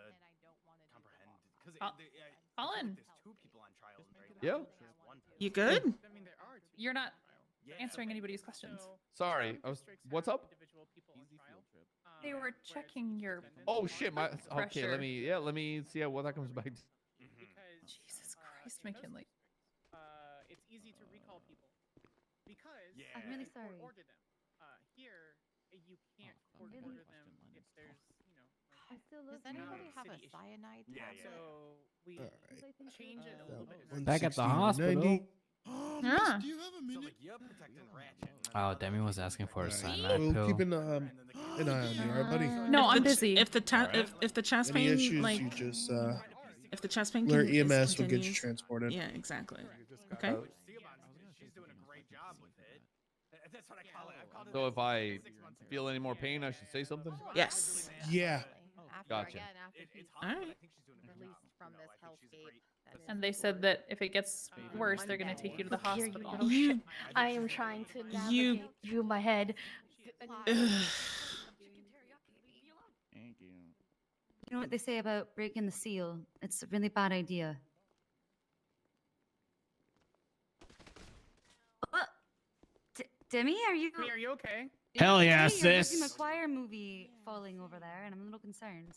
comprehend because Colin? there's 2 people on trial. Yeah. You good? You're not answering anybody's questions. Sorry. What's up? They were checking your. Oh shit, my okay, pressure. let me see what that comes back to. Jesus Christ, McKinley. It's easy to recall people because I'm really sorry. court ordered them. Here, you can't court order them if there's, Does anybody have a cyanide? So we Alright. change it a So, little bit. 160, Back at the 190. hospital. Yeah. Do you have a minute? You're protecting Ratchet. Oh, Demi was asking for a Alright, cyanide We'll pill. keep an eye on you, alright, buddy? No, I'm If the- busy. If the chest Any pain, issues, like, you just if the chest pain alert continues, EMS will get you transported. Yeah, exactly. Okay. She's doing a great job with it. That's what I call it. I call it So if I feel any more pain, I should say something? Yes. Yeah. Gotcha. All right. Released from this hellscape. And they said that if it gets worse, they're gonna take you to the Here, hospital. You, I am trying to navigate You- through my head. You know what they say about breaking the seal? It's a really bad idea. Demi, are you? Are you okay? Hell yeah, Demi, you're sis. looking McGuire movie falling over there, and I'm a little concerned.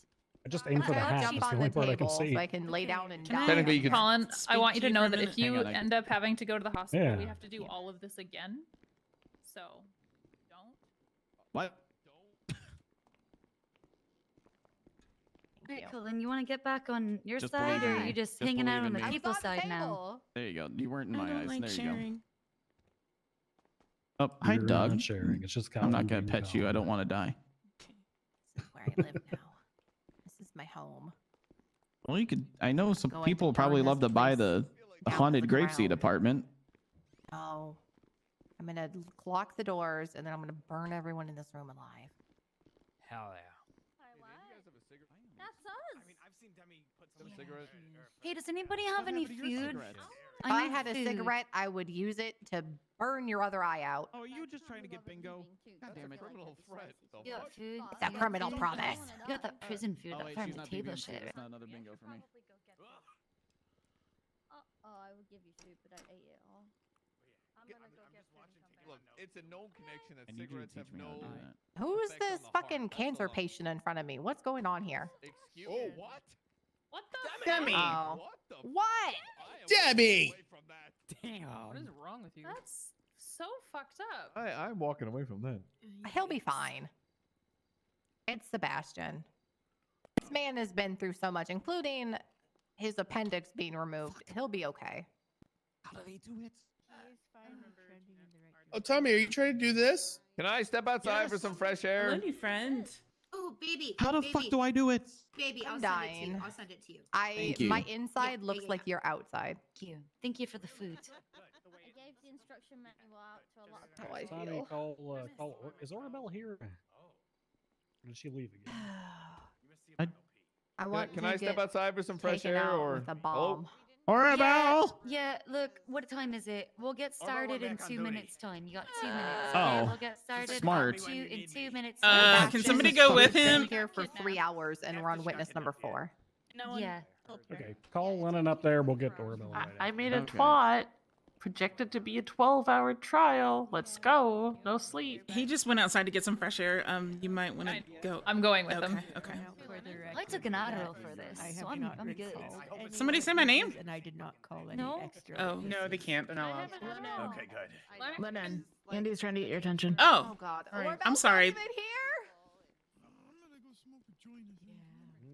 I just aim for the I'll hat. jump That's the on only the part I can table see. so I can lay down and Can I- die. Technically, you could. Colin, I speak want you to to you know for a that minute? if you Hang on, end up having to go to the hospital, Yeah. we have to do all of this again. So, don't. What? All right, Colin, you want to get back on your Just side, believe or in are you me. just Just hanging out believe on in the me. people side now? There you go. You weren't in I my don't eyes. like There you sharing. go. Oh, hi, You're Doug. not sharing. It's just I'm not Colin gonna being pet you. I Colin. don't want to die. This is where I live now. This is my home. Well, you could. I know some Going to people burn probably this love to buy place the down to haunted the grapeseed ground. apartment. Oh, I'm gonna lock the doors and then I'm gonna burn everyone in this room alive. Hell yeah. That's us. I mean, I've seen Demi put some cigarette. Hey, does anybody have any food? If I need had a food. cigarette, I would use it to burn your other eye out. Oh, are you just trying to get bingo? God damn it. Criminal threat. The You got fuck? food? It's that You got criminal food? promise. You got that prison food, Oh, that wait, farm she's to not table BBMC. shit. That's not another bingo for me. Oh, I would give you food, but I ate it all. I'm gonna go get food and come back. Look, it's a known connection that I need you to cigarettes have teach me how to no. do that. Who's effect on this the heart. fucking That's cancer all. patient in front of me? What's going on here? Excuse me. Oh, what? What the? Demi. Oh. What the? What? I am Debbie! away from that. Damn. What is wrong with you? That's so fucked up. I'm walking away from that. He'll be fine. It's Sebastian. This man has been through so much, including his appendix being removed. He'll be okay. How do they do it? Oh, Tommy, are you trying to do this? Can I step outside for some fresh air? Hello, new friend. Oh, baby. How the fuck do I do it? Baby, I'm I'll send it to you. dying. I'll send it to you. Thank you. My inside Yeah, looks yeah, like your outside. Thank you. Thank you for the food. I gave the instruction manual out to a lot of How I people. Tommy, feel. call. Is Orabelle here? Or did she leave again? I want Can to I step get outside for some fresh taken air out or? with a Hello? bomb. Orabelle! Yeah, look, what time is it? We'll get started in back on 2 duty. minutes time. You got 2 minutes. Oh. Okay, we'll get started Smart. in 2 minutes. Can Sebastian somebody has go with been him? here for 3 hours and we're on witness number 4. Yeah. Okay, call Lennon up there. We'll get Orabelle right I after. made a Okay. twat. Projected to be a 12-hour trial. Let's go. No sleep. He just went outside to get some fresh air. You might want to go. I'm going with Okay, them. okay. I took an Adderall for this, I so have I'm not good. recalled any Somebody say my name? witnesses, and I did not call any No? extra. Oh. No, they can't. They're not allowed. Okay, good. Lennon, Andy's trying to get your attention. Oh, God. All right. I'm sorry. Even here?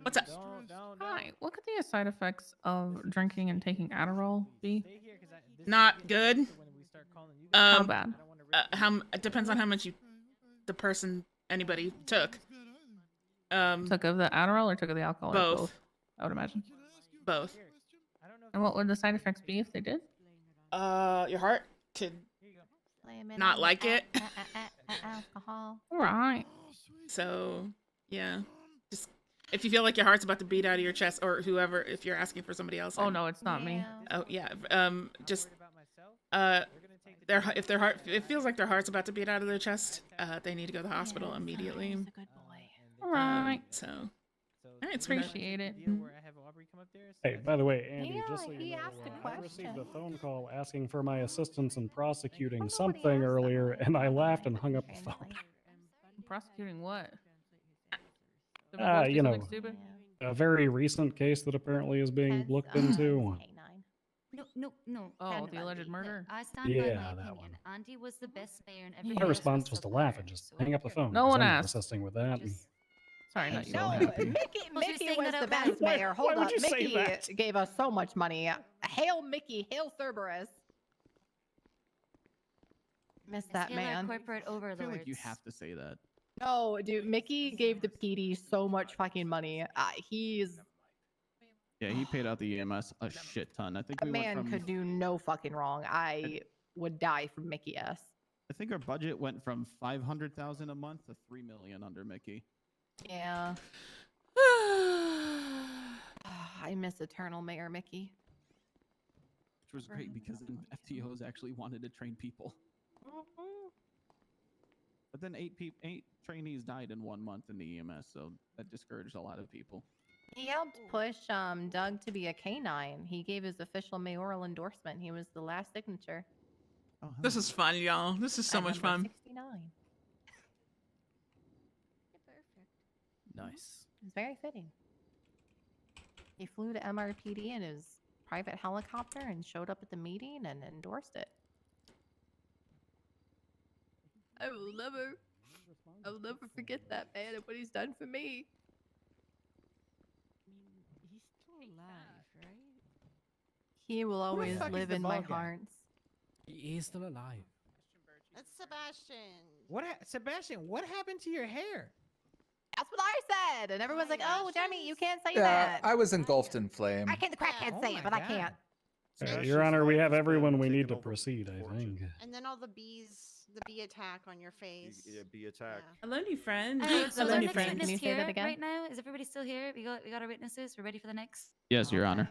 What's up? Hi, what could the side effects of drinking and taking Adderall be? Not good. How Um, bad? it depends on how much anybody took. Took of the Adderall or took of the alcohol? Or Both. I would imagine. Both. And what would the side effects be if they did? Your heart could Blame it not on like the it. alcohol. Right. So, yeah. Just if you feel like your heart's about to beat out of your chest, or whoever, if you're asking for somebody else. Oh no, it's not me. Oh yeah. Just if their heart, it feels like their heart's about to beat out of their chest, they need to go to the hospital immediately. All right. So, all right, Appreciate it. Hey, by the way, Andy, just so Yeah, you he know, asked a I received a question. phone call asking for my assistance in prosecuting something earlier, and I laughed and hung up the phone. Prosecuting what? Did we both do You know, something stupid? a very recent case that apparently is being looked into. No. Oh, the alleged murder? I stand by Yeah, my that opinion. one. Andy was the best mayor and My everybody My else response was to laugh and just hang up the phone. No 'cause one I'm asked. assisting with that. Sorry, not you. No, happy. Mickey Well, she's saying was that the out best loud. mayor. Hold why would up. you say Mickey that? gave us so much money. Hail Mickey, hail Cerberus. Miss that Still our man. corporate I overlords. feel like you have to say that. No, dude, Mickey gave the PD so much fucking money. He's Yeah, he paid out the EMS a shit ton. I think a we went man from. could do no fucking wrong. I would die for Mickey S. I think our budget went from 500,000 a month to 3 million under Mickey. Yeah. I miss Eternal Mayor Mickey. Which was great because then FTOs actually wanted to train people. But then eight trainees died in 1 month in the EMS, so that discouraged a lot of people. He helped push Doug to be a K9. He gave his official mayoral endorsement. He was the last signature. Oh, This is fun, y'all. This is so At much number fun. 69. Nice. It's very fitting. He flew to MRPD in his private helicopter and showed up at the meeting and endorsed it. I will never forget that man and what he's done for me. still alive, right? He will the always fuck is live the in my bald guy? hearts. He is still alive. That's Sebastian. Sebastian, what happened to your hair? That's what I said, and everyone's like, "Oh, Demi, you can't say Yeah, that." I was engulfed in flame. I can't. The crackhead say it, but I can't. Your Honor, we have everyone we need to proceed, I think. And then all the bees, the bee attack on your face. Yeah, bee attack. Hello, new friend. So Hello, our new next friend. witness Can you say here that again? right now. Is everybody still here? We got our witnesses. We're ready for the next. Yes, Your Honor.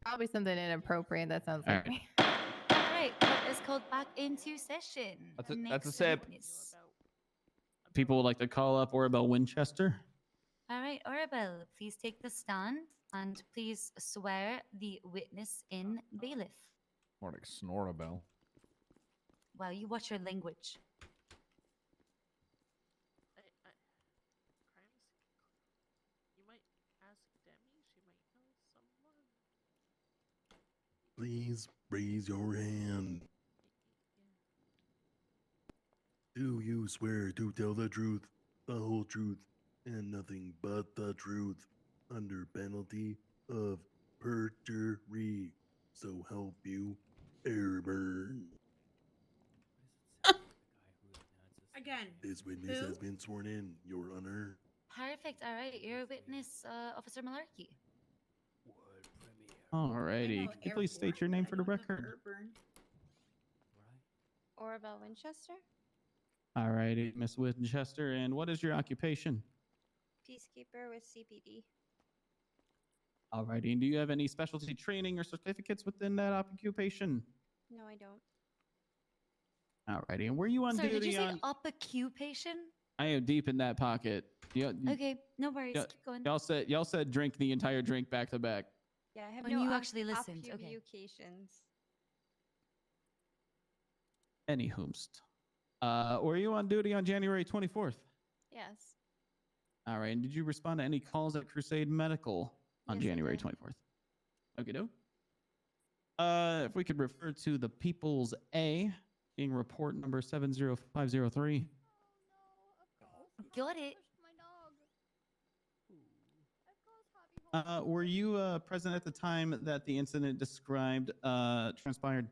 Probably something inappropriate. That sounds All like right. me. All right, court is called back into session. That's a Next sip. witness. People would like to call up Orabelle Winchester. All right, Orabelle, please take the stand and please swear the witness in bailiff. More like Snorabelle. Wow, you watch your language. You might ask Demi. She might know someone. Please raise your hand. Do you swear to tell the truth, the whole truth, and nothing but the truth, under penalty of perjury? So help you, Airburn. Again. This witness Who? has been sworn in, Your Honor. Perfect. All right, you're a witness, Officer Malarkey. Alrighty. Can you please state your name for the record? Orabelle Winchester, Alrighty, Miss Winchester. And what is your occupation? peacekeeper with CPD. Alrighty. And do you have any specialty training or certificates within that occupation? No, I don't. Alrighty. And were you on Sorry, did duty you say on? occupation? I am deep in that pocket. Okay, no worries. Keep going. Y'all said drink the entire drink back to back. Yeah, I have When no you actually listened, okay. occupations. Any whomst. Were you on duty on January 24th? Yes. All right. And did you respond to any calls at Crusade Medical on Yes, I January did. 24th? Okay, no. If we could refer to the People's A, being report number 70503. Got it. Were you present at the time that the incident described transpired?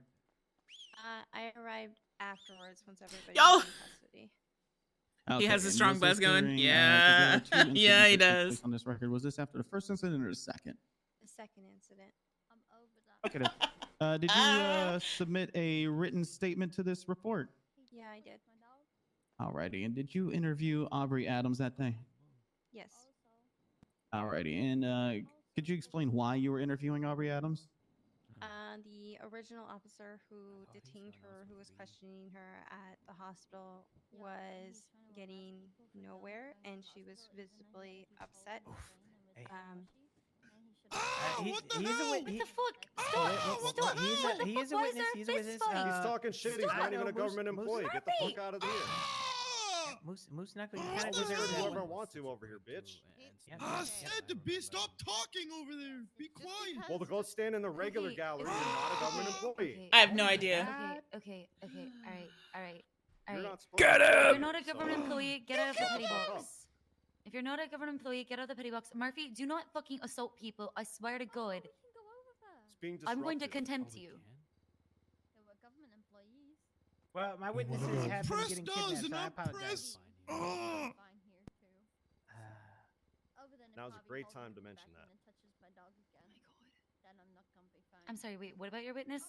I arrived afterwards once everybody Yo! was in custody. He has a and strong was buzz this going. during, 'cause Yeah. there are two Yeah, he incidents that took does. place on this record. Was this after the first incident or the second? The second incident. I'm over that. Okay. Then. Did you submit a written statement to this report? Yeah, I did. Alrighty. And did you interview Aubrey Adams that day? Yes. Alrighty. And could you explain why you were interviewing Aubrey Adams? The original officer who detained her, who was questioning her at the hospital, was getting nowhere, and she was visibly upset. What the hell? What the fuck? Stop! He is a Why is witness. there a He's a fist witness. fight? He's talking shit. He's not even a government employee. Get the fuck out of here. Moose Knuckle, you kind of Just deserve hurt that whoever one. wants to over here, bitch. I said to be stop talking over there. Be quiet. Well, to go stand in the regular gallery. You're not a government employee. I have no idea. Okay. All right. You're not supposed Get to- If you're not a government employee, get out of the petty box. If you're not a government employee, get out of the petty box. Murphy, do not fucking assault people. I swear to God. It's being I'm going to disruptive. contempt you. Well, my witnesses have been getting kidnapped, so I apologize. Now's a great time to mention that. I'm sorry, wait, what about your witness?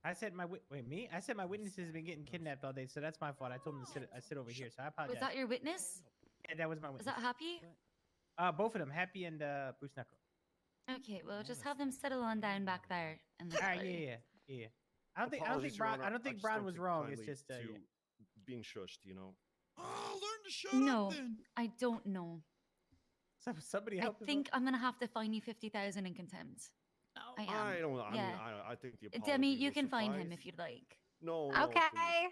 I said me? I said my witnesses have been getting kidnapped all day, so that's my fault. I told them to sit over here, so I apologize. Was that your witness? Yeah, that was my Was witness. that Happy? Both of them, Happy and Bruce Knuckle. Okay, well, just have them settle on down back there. In the All right, gallery. yeah. I don't think Apologies, Your Brown. Honor. I don't think just Brown don't was take wrong. It's kindly just to yeah. being shushed, you know. Oh, learn to shut No, up then. I don't know. Somebody I help him think I'm gonna have to fine you 50,000 in contempt. I am. I don't. I yeah. mean, I think the apology Demi, you will can fine him suffice. if you'd like. No. Okay.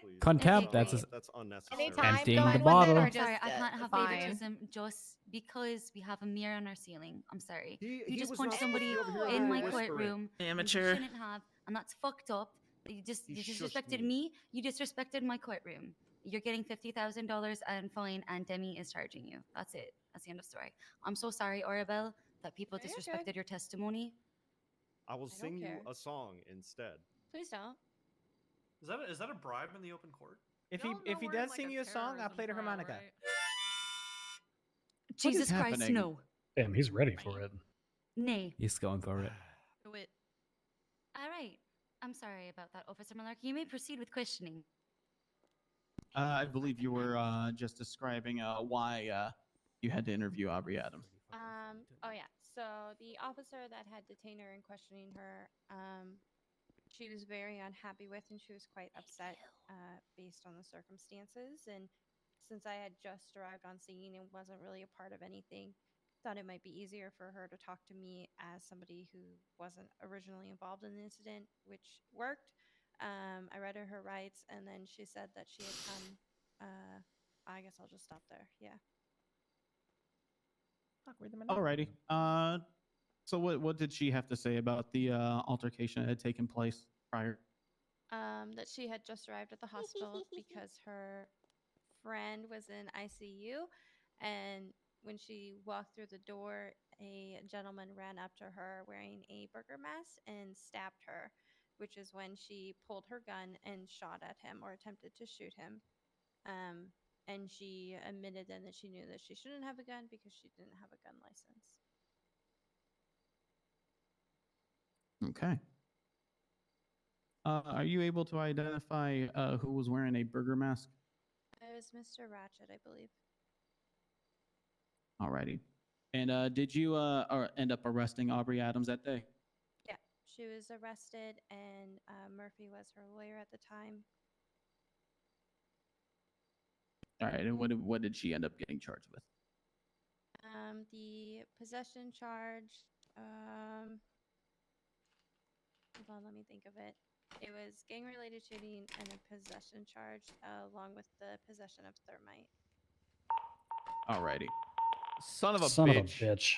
Please. Contempt, Okay, That's unnecessary. Anytime Emptying going the with bottle. it or I'm sorry, just, I can't have fine. favoritism just because we have a mirror on our ceiling. I'm sorry. He You just was punched not somebody supposed to be over here in my whispering. courtroom. Amateur. You shouldn't have, and that's fucked up. You He you shushed disrespected me. me. You disrespected my courtroom. you're getting $50,000 and fine, and Demi is charging you. That's it. That's the end of the story. I'm so sorry, Orabel, that people No, you're disrespected good. your testimony. I will don't sing you care. a song instead. Please don't. Is that a bribe in the open court? If he does sing you a song, I'll play the harmonica. Jesus Christ, no. Damn, he's ready for it. Nay. He's going for it. Do it. All right. I'm sorry about that, Officer Malarkey. You may proceed with questioning. I believe you were just describing why you had to interview Aubrey Adams. Oh yeah. So the officer that had detained her and questioning her, she was very unhappy with, and she was quite upset based on the circumstances. And since I had just arrived on scene and wasn't really a part of anything, thought it might be easier for her to talk to me as somebody who wasn't originally involved in the incident, which worked. I read her rights, and then she said that she had come. I guess I'll just stop there. Yeah. Alrighty. So what did she have to say about the altercation that had taken place prior? That she had just arrived at the hospital because her friend was in ICU, and when she walked through the door, a gentleman ran up to her wearing a burger mask and stabbed her, which is when she pulled her gun and shot at him, or attempted to shoot him. And she admitted then that she knew that she shouldn't have a gun because she didn't have a gun license. Okay. Are you able to identify who was wearing a burger mask? It was Mr. Ratchet, I believe. Alrighty. And did you end up arresting Aubrey Adams that day? Yeah, she was arrested, and Murphy was her lawyer at the time. All right. And what did she end up getting charged with? The possession charge. Hold on, let me think of it. It was gang-related shooting and a possession charge, along with the possession of thermite. Alrighty. Son of a Son bitch. of a bitch.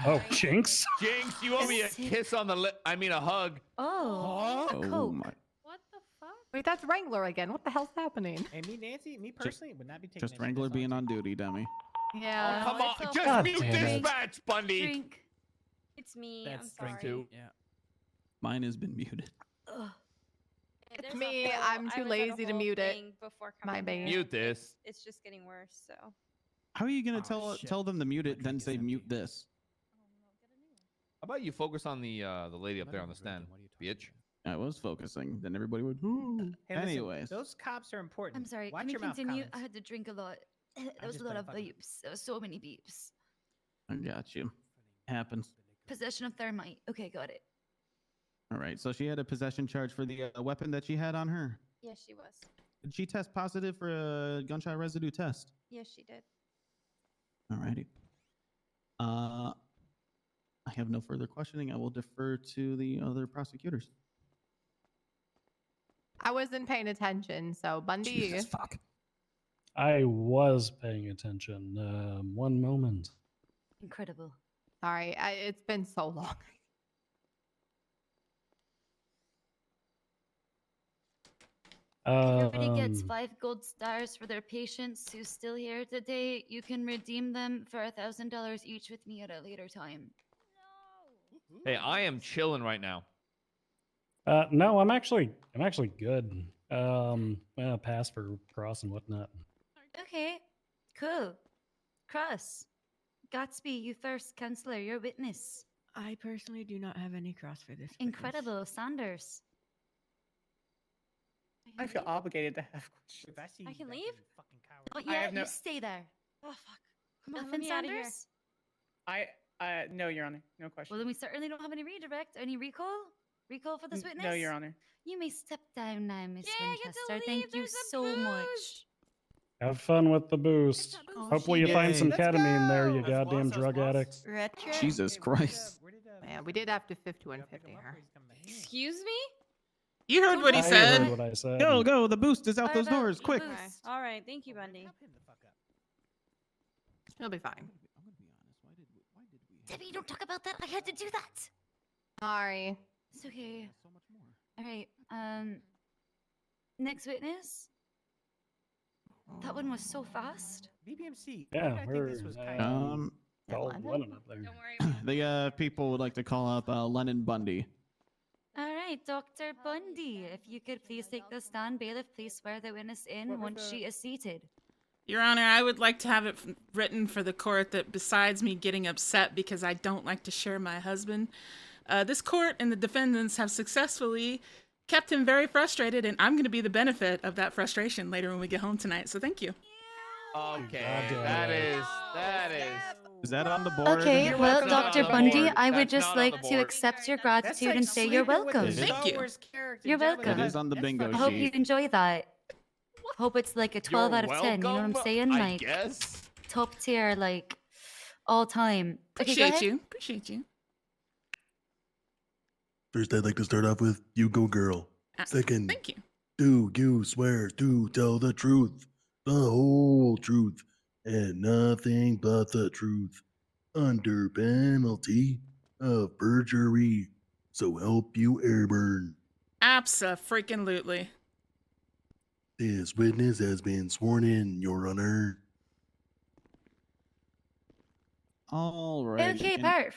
Oh, Jinx. Jinx, you owe me a kiss on the lip. I mean, a hug. Oh, Oh my. What the fuck? Wait, that's Wrangler again. What the hell's happening? And me, Nancy, me personally, would not be taking Just that shit Wrangler this being on duty, Demi. Yeah. Come on, it's just okay. mute God damn it. dispatch, Bundy. Drink. It's me. That's I'm sorry. too. Yeah. Mine has been muted. Yeah, It's there's a me. whole- I'm I too was at a lazy to whole mute it. thing before My coming here. bad. Mute this. It's just getting worse. So How are you gonna Oh, shit. tell them to mute it, My then drink is say empty. mute this? How about you focus on the lady up there on the stand, bitch? I was focusing. Then everybody would. Ooh. Hey, listen, Anyways. those cops are important. I'm sorry. Watch Can we your mouth, continue? Collins. I had to drink a lot. There I was a just lot been of fucking- beeps. There was so many beeps. I got you. Happens. Possession of thermite. Okay, got it. All right. So she had a possession charge for the weapon that she had on her. yes, she was. Did she test positive for a gunshot residue test? Yes, she did. Alrighty. I have no further questioning. I will defer to the other prosecutors. I wasn't paying attention, so Bundy. Jesus fuck. I was paying attention. One moment. Incredible. Sorry, it's been so long. Everybody gets 5 gold stars for their patients who's still here today. You can redeem them for $1,000 each with me at a later time. Hey, I am chilling right now. No, I'm actually good. Pass for cross and whatnot. Okay, cool. Cross. Gatsby, you first. Counselor, your witness. I personally do not have any cross for this. witness. Incredible. Sanders. I feel obligated to have questions. If I see I you can guys leave? are fucking Oh, cowards. I yeah, have no- you stay there. Oh fuck! Come on, let Nothing, me out of here. Sanders? No, Your Honor, no question. Well, then we certainly don't have any redirect. Any recall? Recall for this witness? No, Your Honor. You may step down now, Miss Yeah, I get to Winchester. leave. Thank you There's a so boost. much. Have fun with the boost. Oh, Hopefully you find Yay. some Let's ketamine there, go. you Let's goddamn let's drug boss. addicts. Retro. Jesus Christ. Man, we did have to 5150 her. Excuse me? You heard what he I said. heard what I said. Go, go. The boost is out those Arvo, doors. the Quick. boost. Okay. All right. Thank you, Bundy. He'll be fine. Debbie, don't talk about that. I had to do that. Sorry. It's okay. All right. Next witness. That one was so fast. BBMC. Yeah, I think this was kind Um, call Lennon up there. the people would like to call up Lennon Bundy. All right, Dr. Bundy, if you could please take the stand. Bailiff, please swear the witness in once she is seated. Your Honor, I would like to have it written for the court that besides me getting upset because I don't like to share my husband, this court and the defendants have successfully kept him very frustrated, and I'm going to be the benefit of that frustration later when we get home tonight. So thank you. Okay, that is. Is that on the board? Okay, You're well, welcome. That's Dr. not on the Bundy, board. I would That's just not on like the to board. accept your gratitude and say you're welcome. Thank you. You're welcome. It is on the bingo I hope you sheet. enjoy that. Hope it's like a 12 You're out of 10, you know what I'm welcome, saying? I Like, guess. top tier, like, all time. Okay, go Appreciate ahead. you. Appreciate you. First, I'd like to start off with you go girl. Second, Thank you. do you swear to tell the truth, the whole truth, and nothing but the truth, under penalty of perjury? So help you airburn. Abso-freaking-lutely. This witness has been sworn in, Your Honor. All right. Okay, and perf.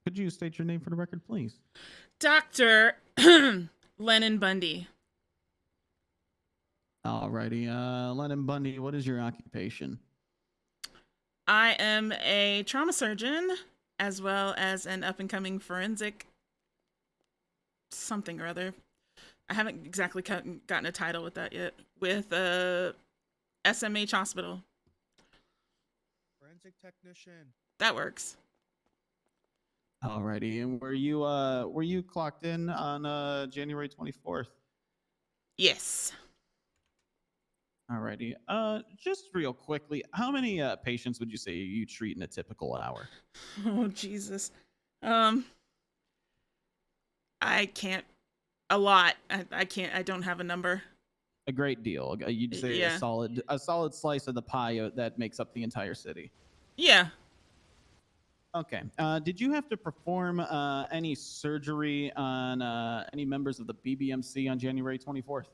Could you state your name for the record, please? Dr. Lennon Bundy. Alrighty, Lennon Bundy, what is your occupation? I am a trauma surgeon as well as an up-and-coming forensic something or other. I haven't exactly gotten a title with that yet. With SMH Hospital. Forensic technician. That works. Alrighty, and were you clocked in on January 24th? Yes. Alrighty. Just real quickly, how many patients would you say you treat in a typical hour? Oh, Jesus. I can't. A lot. I can't. I don't have a number. A great deal. You'd say Yeah. a solid slice of the pie that makes up the entire city. Yeah. Okay. Did you have to perform any surgery on any members of the BBMC on January 24th?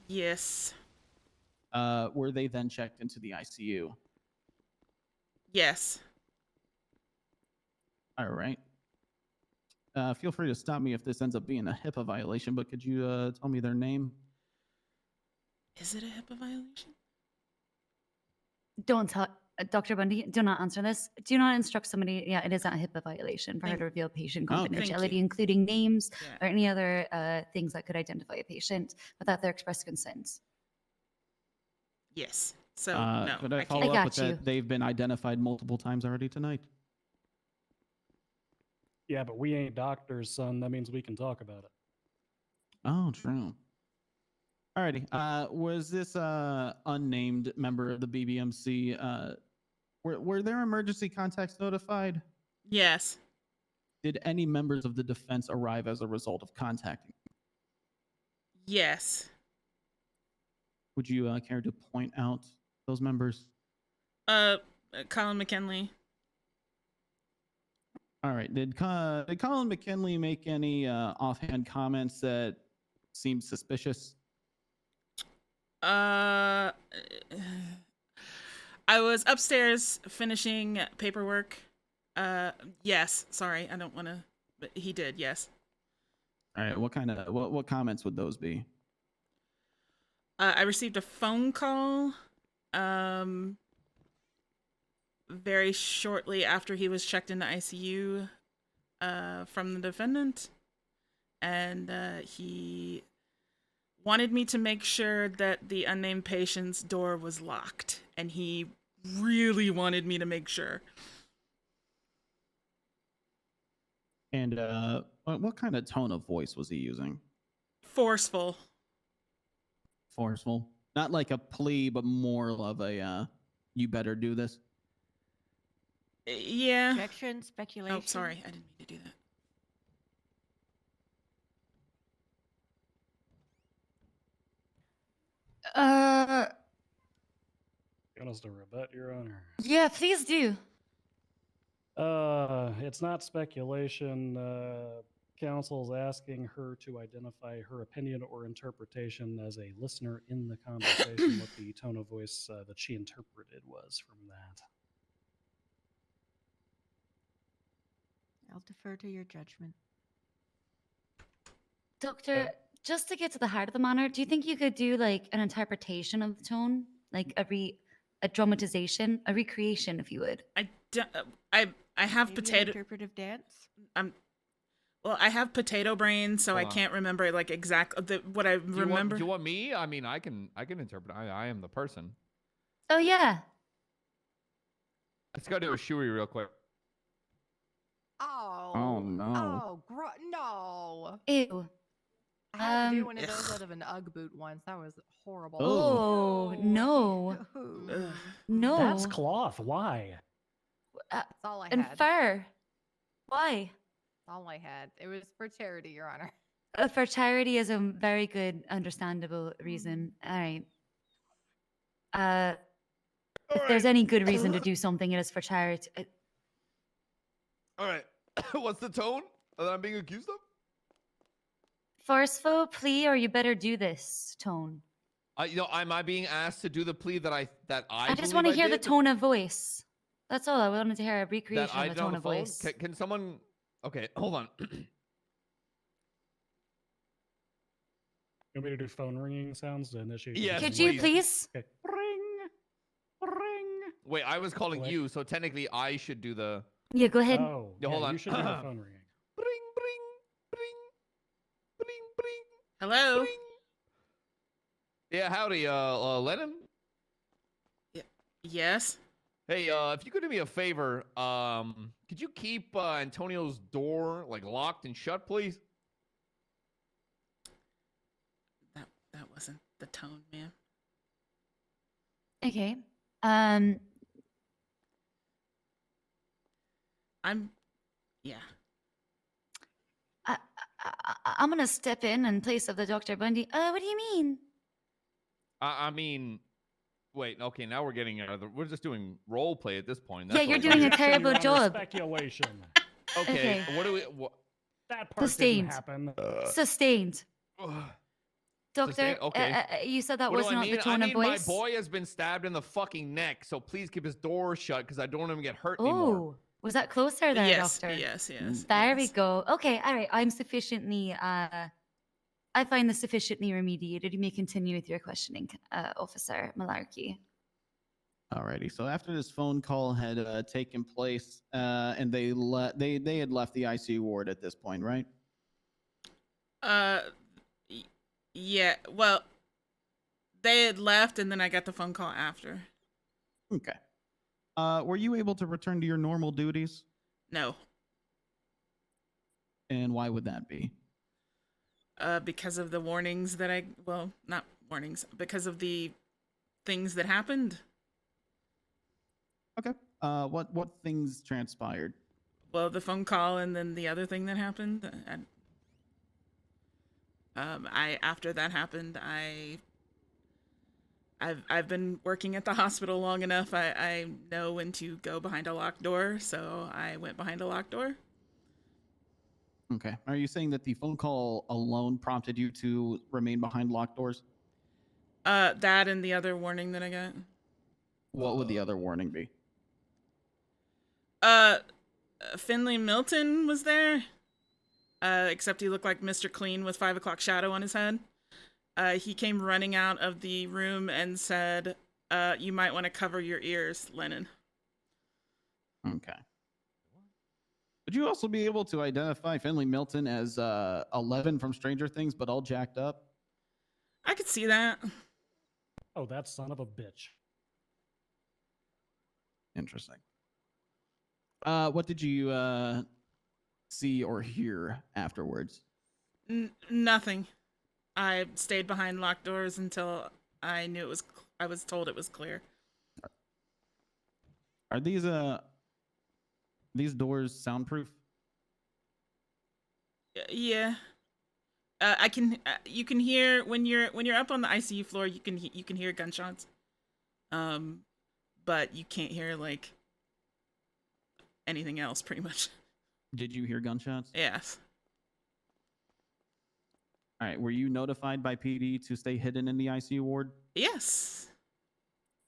Yes. Were they then checked into the ICU? Yes. All right. Feel free to stop me if this ends up being a HIPAA violation, but could you tell me their name? Is it a HIPAA violation? Don't tell Dr. Bundy, do not answer this. Do not instruct somebody. Yeah, it is not a HIPAA violation for her to reveal patient Oh, thank confidentiality, you. including names Yeah. or any other things that could identify a patient without their express consent. Yes. So, no. Could I I follow can't. up with got you. that? They've been identified multiple times already tonight. Yeah, but we ain't doctors, son. That means we can talk about it. Oh, true. Alrighty. Was this unnamed member of the BBMC? Were their emergency contacts notified? Yes. Did any members of the defense arrive as a result of contacting? Yes. Would you care to point out those members? Colin McKinley. All right. Did Colin McKinley make any offhand comments that seemed suspicious? I was upstairs finishing paperwork. Yes. Sorry, I don't want to. But he did. Yes. All right. What kind of what comments would those be? I received a phone call. Very shortly after he was checked into ICU, from the defendant, and he wanted me to make sure that the unnamed patient's door was locked, and he really wanted me to make sure. And what kind of tone of voice was he using? Forceful. Forceful, not like a plea, but more of a "you better do this." Yeah. Objection, speculation. Oh, sorry, I didn't mean to do that. You want us to rebut, Your Honor? Yeah, please do. It's not speculation. counsel is asking her to identify her opinion or interpretation as a listener in the conversation, what the tone of voice that she interpreted was from that. I'll defer to your judgment. Doctor, just to get to the heart of the matter, do you think you could do like an interpretation of the tone, like a dramatization, a recreation, if you would? I have Maybe an potato. interpretive dance. Well, I have potato brain, so I Hold on. can't remember like exactly what I remember. Do you want me? I mean, I can interpret. I am the person. Oh yeah. Let's go do a shoey real quick. Oh. Oh, no. Oh, no. Ew. I had to do one of those out of an UGG boot once. That was horrible. Oh no. No. That's cloth. Why? That's all I and had. fur. Why? That's all I had. It was for charity, Your Honor. For charity is a very good, understandable reason. All right. If there's any good reason to do something, it is for charity. All right. What's the tone that I'm being accused of? Forceful plea, or you better do this tone. Am I being asked to do the plea that I I just want to hear the tone of voice. That's all. I wanted to hear a recreation that I of the did on tone the of phone? voice. Can someone? Okay, hold on. You want me to do phone ringing sounds to initiate? the Yes, phone Could you ring? please? Okay. Wait, I was calling Wait. you, so technically I should do the. Yeah, go ahead. Oh, Yeah, hold on. You should do the phone ringing. Hello. Yeah, howdy, Lennon. Yes. Hey, if you could do me a favor, could you keep Antonio's door like locked and shut, please? That wasn't the tone, man. Okay. Yeah. I'm gonna step in place of the Dr. Bundy. What do you mean? I mean, wait. Okay, now we're getting we're just doing role play at this point. Yeah, you're doing a terrible job. Speculation. Okay. Okay. What do we? That part Sustained. didn't happen. Sustained. Doctor, Sustained? Okay. you said that What do was I not mean? the tone I of mean, voice. my boy has been stabbed in the fucking neck, so please keep his door shut because I don't want him to get hurt anymore. Oh, was that closer there, Yes, Doctor? yes. There we go. Okay, all right. I'm sufficiently. I find this sufficiently remediated. You may continue with your questioning, Officer Malarkey. Alrighty. So after this phone call had taken place, and they had left the ICU ward at this point, right? Yeah. Well, they had left, and then I got the phone call after. Okay. Were you able to return to your normal duties? No. And why would that be? Because of the warnings that not warnings, because of the things that happened. Okay. What things transpired? Well, the phone call and then the other thing that happened. After that happened, I've been working at the hospital long enough. I know when to go behind a locked door, so I went behind a locked door. Okay. Are you saying that the phone call alone prompted you to remain behind locked doors? That and the other warning that I got. What would the other warning be? Finley Milton was there. Except he looked like Mr. Clean with 5 o'clock shadow on his head. He came running out of the room and said, you might want to cover your ears, Lennon. Okay. Would you also be able to identify Finley Milton as 11 from Stranger Things, but all jacked up? I could see that. Oh, that son of a bitch. Interesting. What did you see or hear afterwards? Nothing. I stayed behind locked doors until I knew it was. I was told it was clear. Are these doors soundproof? Yeah. I can. You can hear when you're up on the ICU floor. You can hear gunshots. But you can't hear like anything else. Pretty much. Did you hear gunshots? Yes. All right. Were you notified by PD to stay hidden in the ICU ward? Yes.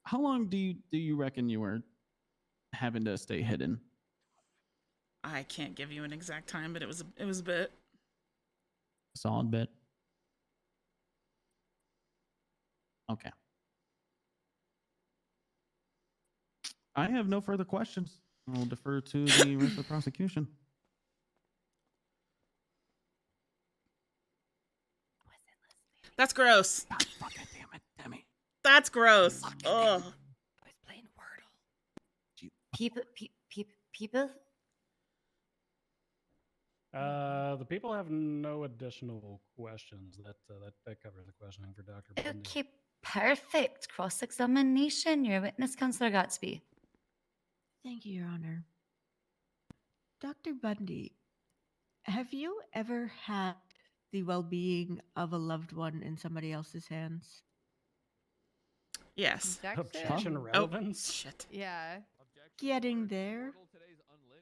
How long do you reckon you were having to stay hidden? I can't give you an exact time, but it was a bit. Solid bit. Okay. I have no further questions. I'll defer to the rest of the prosecution. That's gross. God fucking damn it, Demi. That's gross. Oh. People. The people have no additional questions. That covers the questioning for Dr. Bundy. Okay, perfect. Cross-examination. Your witness, Counselor Gatsby. Thank you, Your Honor. Dr. Bundy, have you ever had the well-being of a loved one in somebody else's hands? Yes. Objection relevance? Oh, shit. Yeah. Getting there.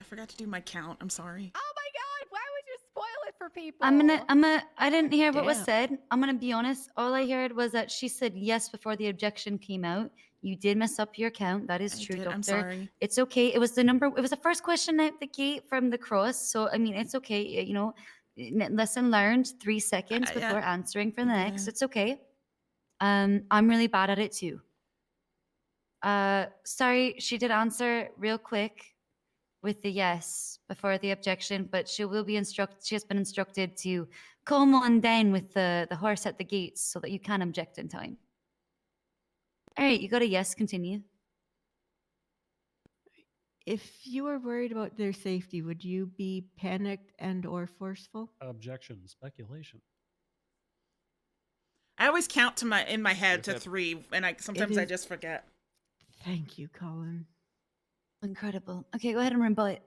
I forgot to do my count. I'm sorry. Oh my God! Why would you spoil it for people? I didn't hear what was Damn. said. I'm gonna be honest. All I heard was that she said yes before the objection came out. You did mess up your count. That is I true, did. doctor. I'm sorry. It's okay. It was the first question out the gate from the cross. So I mean, it's okay. You know, lesson learned. 3 seconds Yeah. before answering for the next. Yeah. It's okay. I'm really bad at it too. Sorry, she did answer real quick with the yes before the objection, but she has been instructed to come on down with the horse at the gates so that you can object in time. All right, you got a yes, continue. If you were worried about their safety, would you be panicked and or forceful? Objection, speculation. I always count in my head to Yep. 3, and sometimes I is- just forget. Thank you, Colin. Incredible. Okay, go ahead and rebut.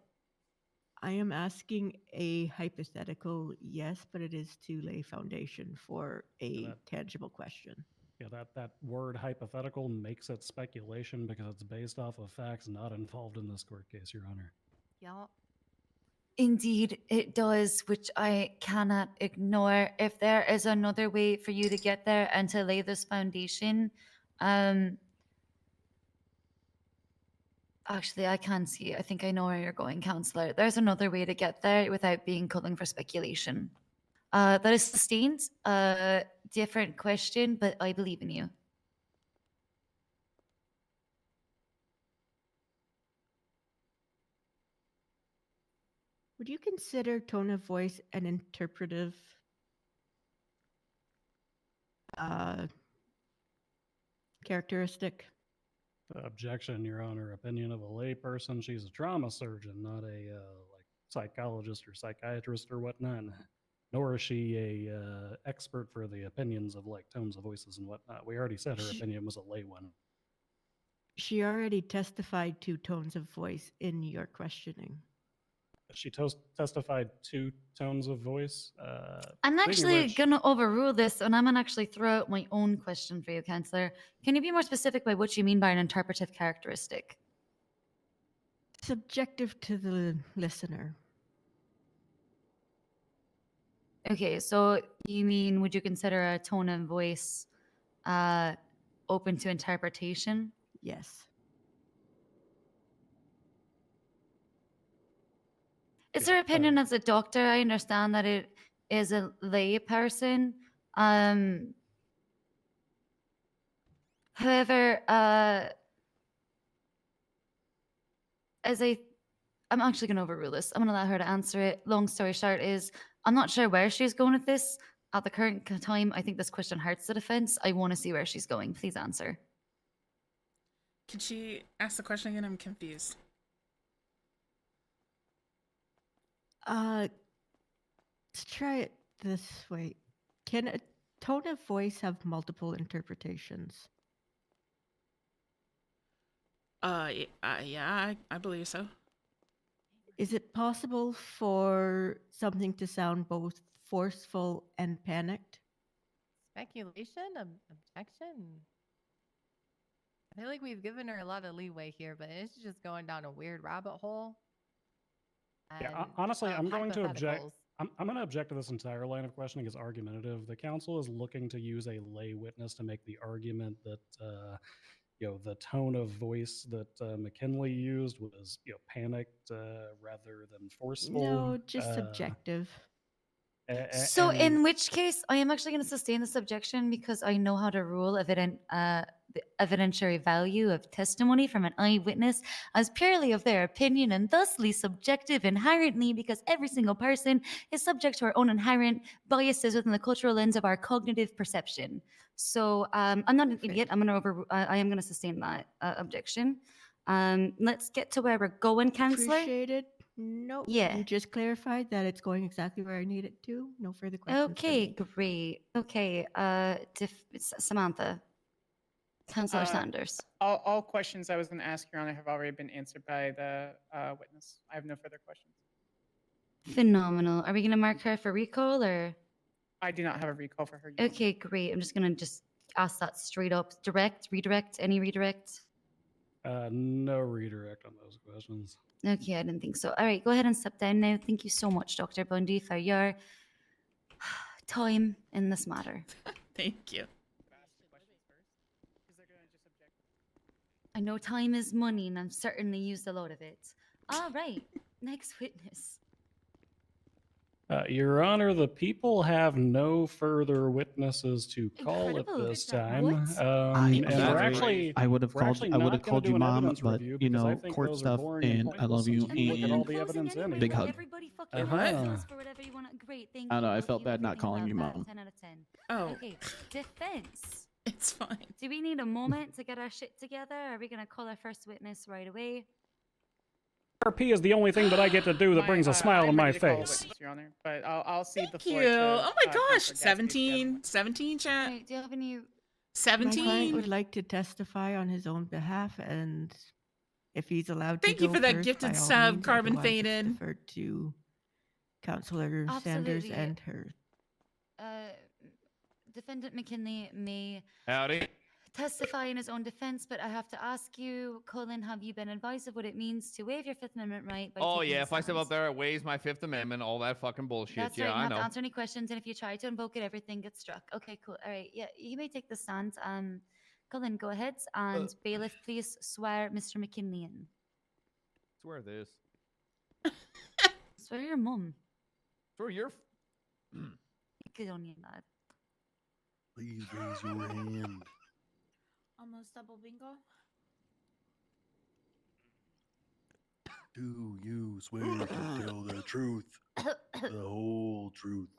I am asking a hypothetical yes, but it is to lay foundation for a tangible question. Yeah, that word hypothetical makes it speculation because it's based off of facts not involved in this court case, Your Honor. Yeah. Indeed, it does, which I cannot ignore. If there is another way for you to get there and to lay this foundation, actually, I can see. I think I know where you're going, counselor. There's another way to get there without being calling for speculation. That is sustained. Different question, but I believe in you. Would you consider tone of voice an interpretive characteristic? Objection, Your Honor. Opinion of a layperson. She's a trauma surgeon, not a psychologist or psychiatrist or whatnot. Nor is she a expert for the opinions of tones of voices and whatnot. We already said her opinion was a lay one. She already testified to tones of voice in your questioning. She testified 2 tones of voice. I'm speaking of actually which- going to overrule this, and I'm going to actually throw out my own question for you, counselor. Can you be more specific by what you mean by an interpretive characteristic? Subjective to the listener. Okay, so you mean, would you consider a tone of voice open to interpretation? Yes. It's her opinion as a doctor. I understand that it is a lay person. However, I'm actually going to overrule this. I'm going to let her to answer it. Long story short is, I'm not sure where she's going with this. At the current time, I think this question hurts the defense. I want to see where she's going. Please answer. Can she ask the question again? I'm confused. Let's try it this way. Can a tone of voice have multiple interpretations? Yeah, I believe so. Is it possible for something to sound both forceful and panicked? Speculation? Objection? I feel like we've given her a lot of leeway here, but it's just going down a weird rabbit hole. Yeah, And, honestly, I'm going to object. hypotheticals. I'm going to object to this entire line of questioning as argumentative. The council is looking to use a lay witness to make the argument that the tone of voice that McKinley used was panicked rather than forceful. No, just subjective. So in which case, I am actually going to sustain this objection because I know how to rule the evidentiary value of testimony from an eyewitness as purely of their opinion and thusly subjective inherently because every single person is subject to our own inherent biases within the cultural lens of our cognitive perception. So I'm not an idiot. I am going to sustain that objection. Let's get to where we're going, Counselor. Appreciate it. No, Yeah. you just clarified that it's going exactly where I need it to. No further questions. Okay, great. Okay, Samantha. Counselor Sanders. All questions I was going to ask, Your Honor, have already been answered by the witness. I have no further questions. Phenomenal. Are we going to mark her for recall or? I do not have a recall for her. Your Okay, great. I'm just going to ask that straight up. Redirect, any redirect? No redirect on those questions. Okay, I didn't think so. All right, go ahead and step down now. Thank you so much, Dr. Bundy, for your time in this matter. Thank you. I know time is money, and I've certainly used a lot of it. All right, next witness. Your Honor, the people have no further witnesses to call at this time. And we're actually, I would have called you mom, but you know, court stuff, and I love you, and big hug. For whatever you want. Great, thank you. I don't know. I felt bad not calling you mom. 10 out of 10. Oh. Okay, defense. It's fine. Do we need a moment to get our shit together? Are we gonna call our first witness right away? RP is the only thing that I get to do that brings a smile to my face. Your Honor, but I'll cede the Thank floor you. to, Oh my gosh, Counselor Gatsby. 17 chat. Right, do you have any? My 17. client would like to testify on his own behalf, and if he's allowed Thank to you go for that first, gifted by all sub, means, Carbon otherwise it's Faded. deferred to Counselor Sanders Absolutely. and her. Defendant McKinley may Howdy. testify in his own defense, but I have to ask you, Colin, have you been advised of what it means to waive your Fifth Amendment right? By Oh taking yeah, the if I step stand? up there, it weighs my Fifth Amendment, all that fucking bullshit. That's Yeah, right. You I have know. to answer any questions, and if you try to invoke it, everything gets struck. Okay, cool. All right, yeah, you may take the stand. Colin, go ahead, and bailiff, please swear Mr. McKinley in. Swear this. Swear your mum. Swear your. Good on you, lad. Please raise your hand. Almost double bingo. Do you swear to tell the truth, the whole truth,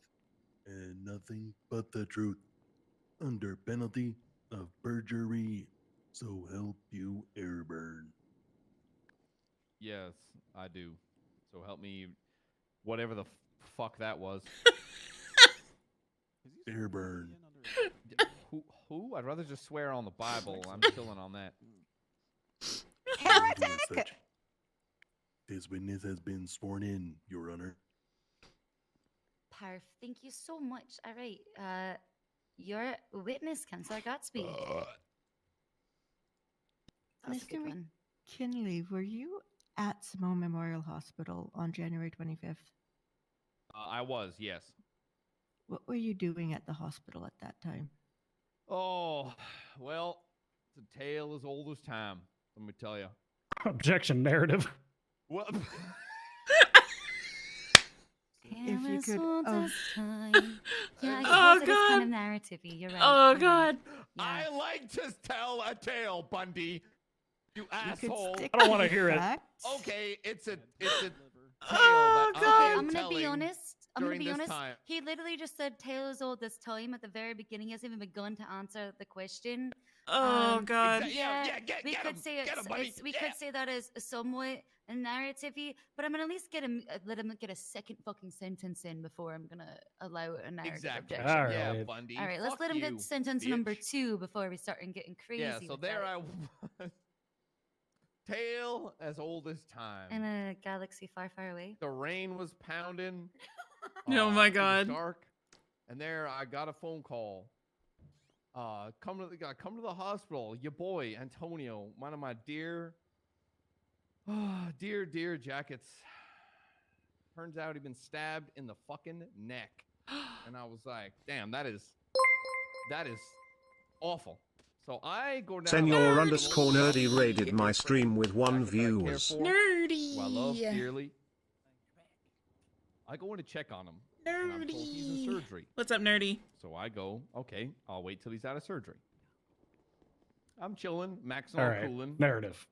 and nothing but the truth, under penalty of perjury? So help you, Airburn. Yes, I do. So help me, whatever the fuck that was. Airburn. Who? I'd rather just swear on the Bible. I'm chilling on that. Heretic! This witness has been sworn in, Your Honor. Parf, thank you so much. All right, your witness, Counselor Gatsby. That's a good Mr. one. McKinley, were you at Simone Memorial Hospital on January 25th? I was, yes. What were you doing at the hospital at that time? Oh, well, it's a tale as old as time. Let me tell you. Objection narrative. What? If you could. Yeah, I Oh, suppose it is God. kind of narrative-y. You're right. Oh you're right. God. Yeah. I like to tell a tale, Bundy. You asshole. I don't want to hear it. Okay, it's a tale Oh, that God. I am I'm gonna be telling honest. I'm gonna during be this honest. time. He literally just said tale as old this time at the very beginning. He hasn't even begun to answer the question. Oh God. Yeah, we get could him, say get him, buddy. we could say that is somewhat narrative-y, but I'm gonna at least let him get a second fucking sentence in before I'm gonna allow a narrative Exactly. objection. All Yeah, right. Bundy. All right, let's fuck let him you, get sentence bitch. number 2 before we start getting crazy. Yeah, so with there that. I was. Tale as old as time. In a galaxy far, far away. The rain was pounding. Oh my It was God. dark. And there I got a phone call. Come to the hospital. Your boy Antonio, one of my dear jackets. Turns out he'd been stabbed in the fucking neck. And I was like, damn, that is awful. So I go down. Senor underscore nerdy raided my stream with 1 viewers. Nerdy. Who I love dearly. I go in to check on him. And I'm told he's in surgery. What's up, nerdy? So I go, okay, I'll wait till he's out of surgery. I'm chilling, maxing All all right, cooling. narrative.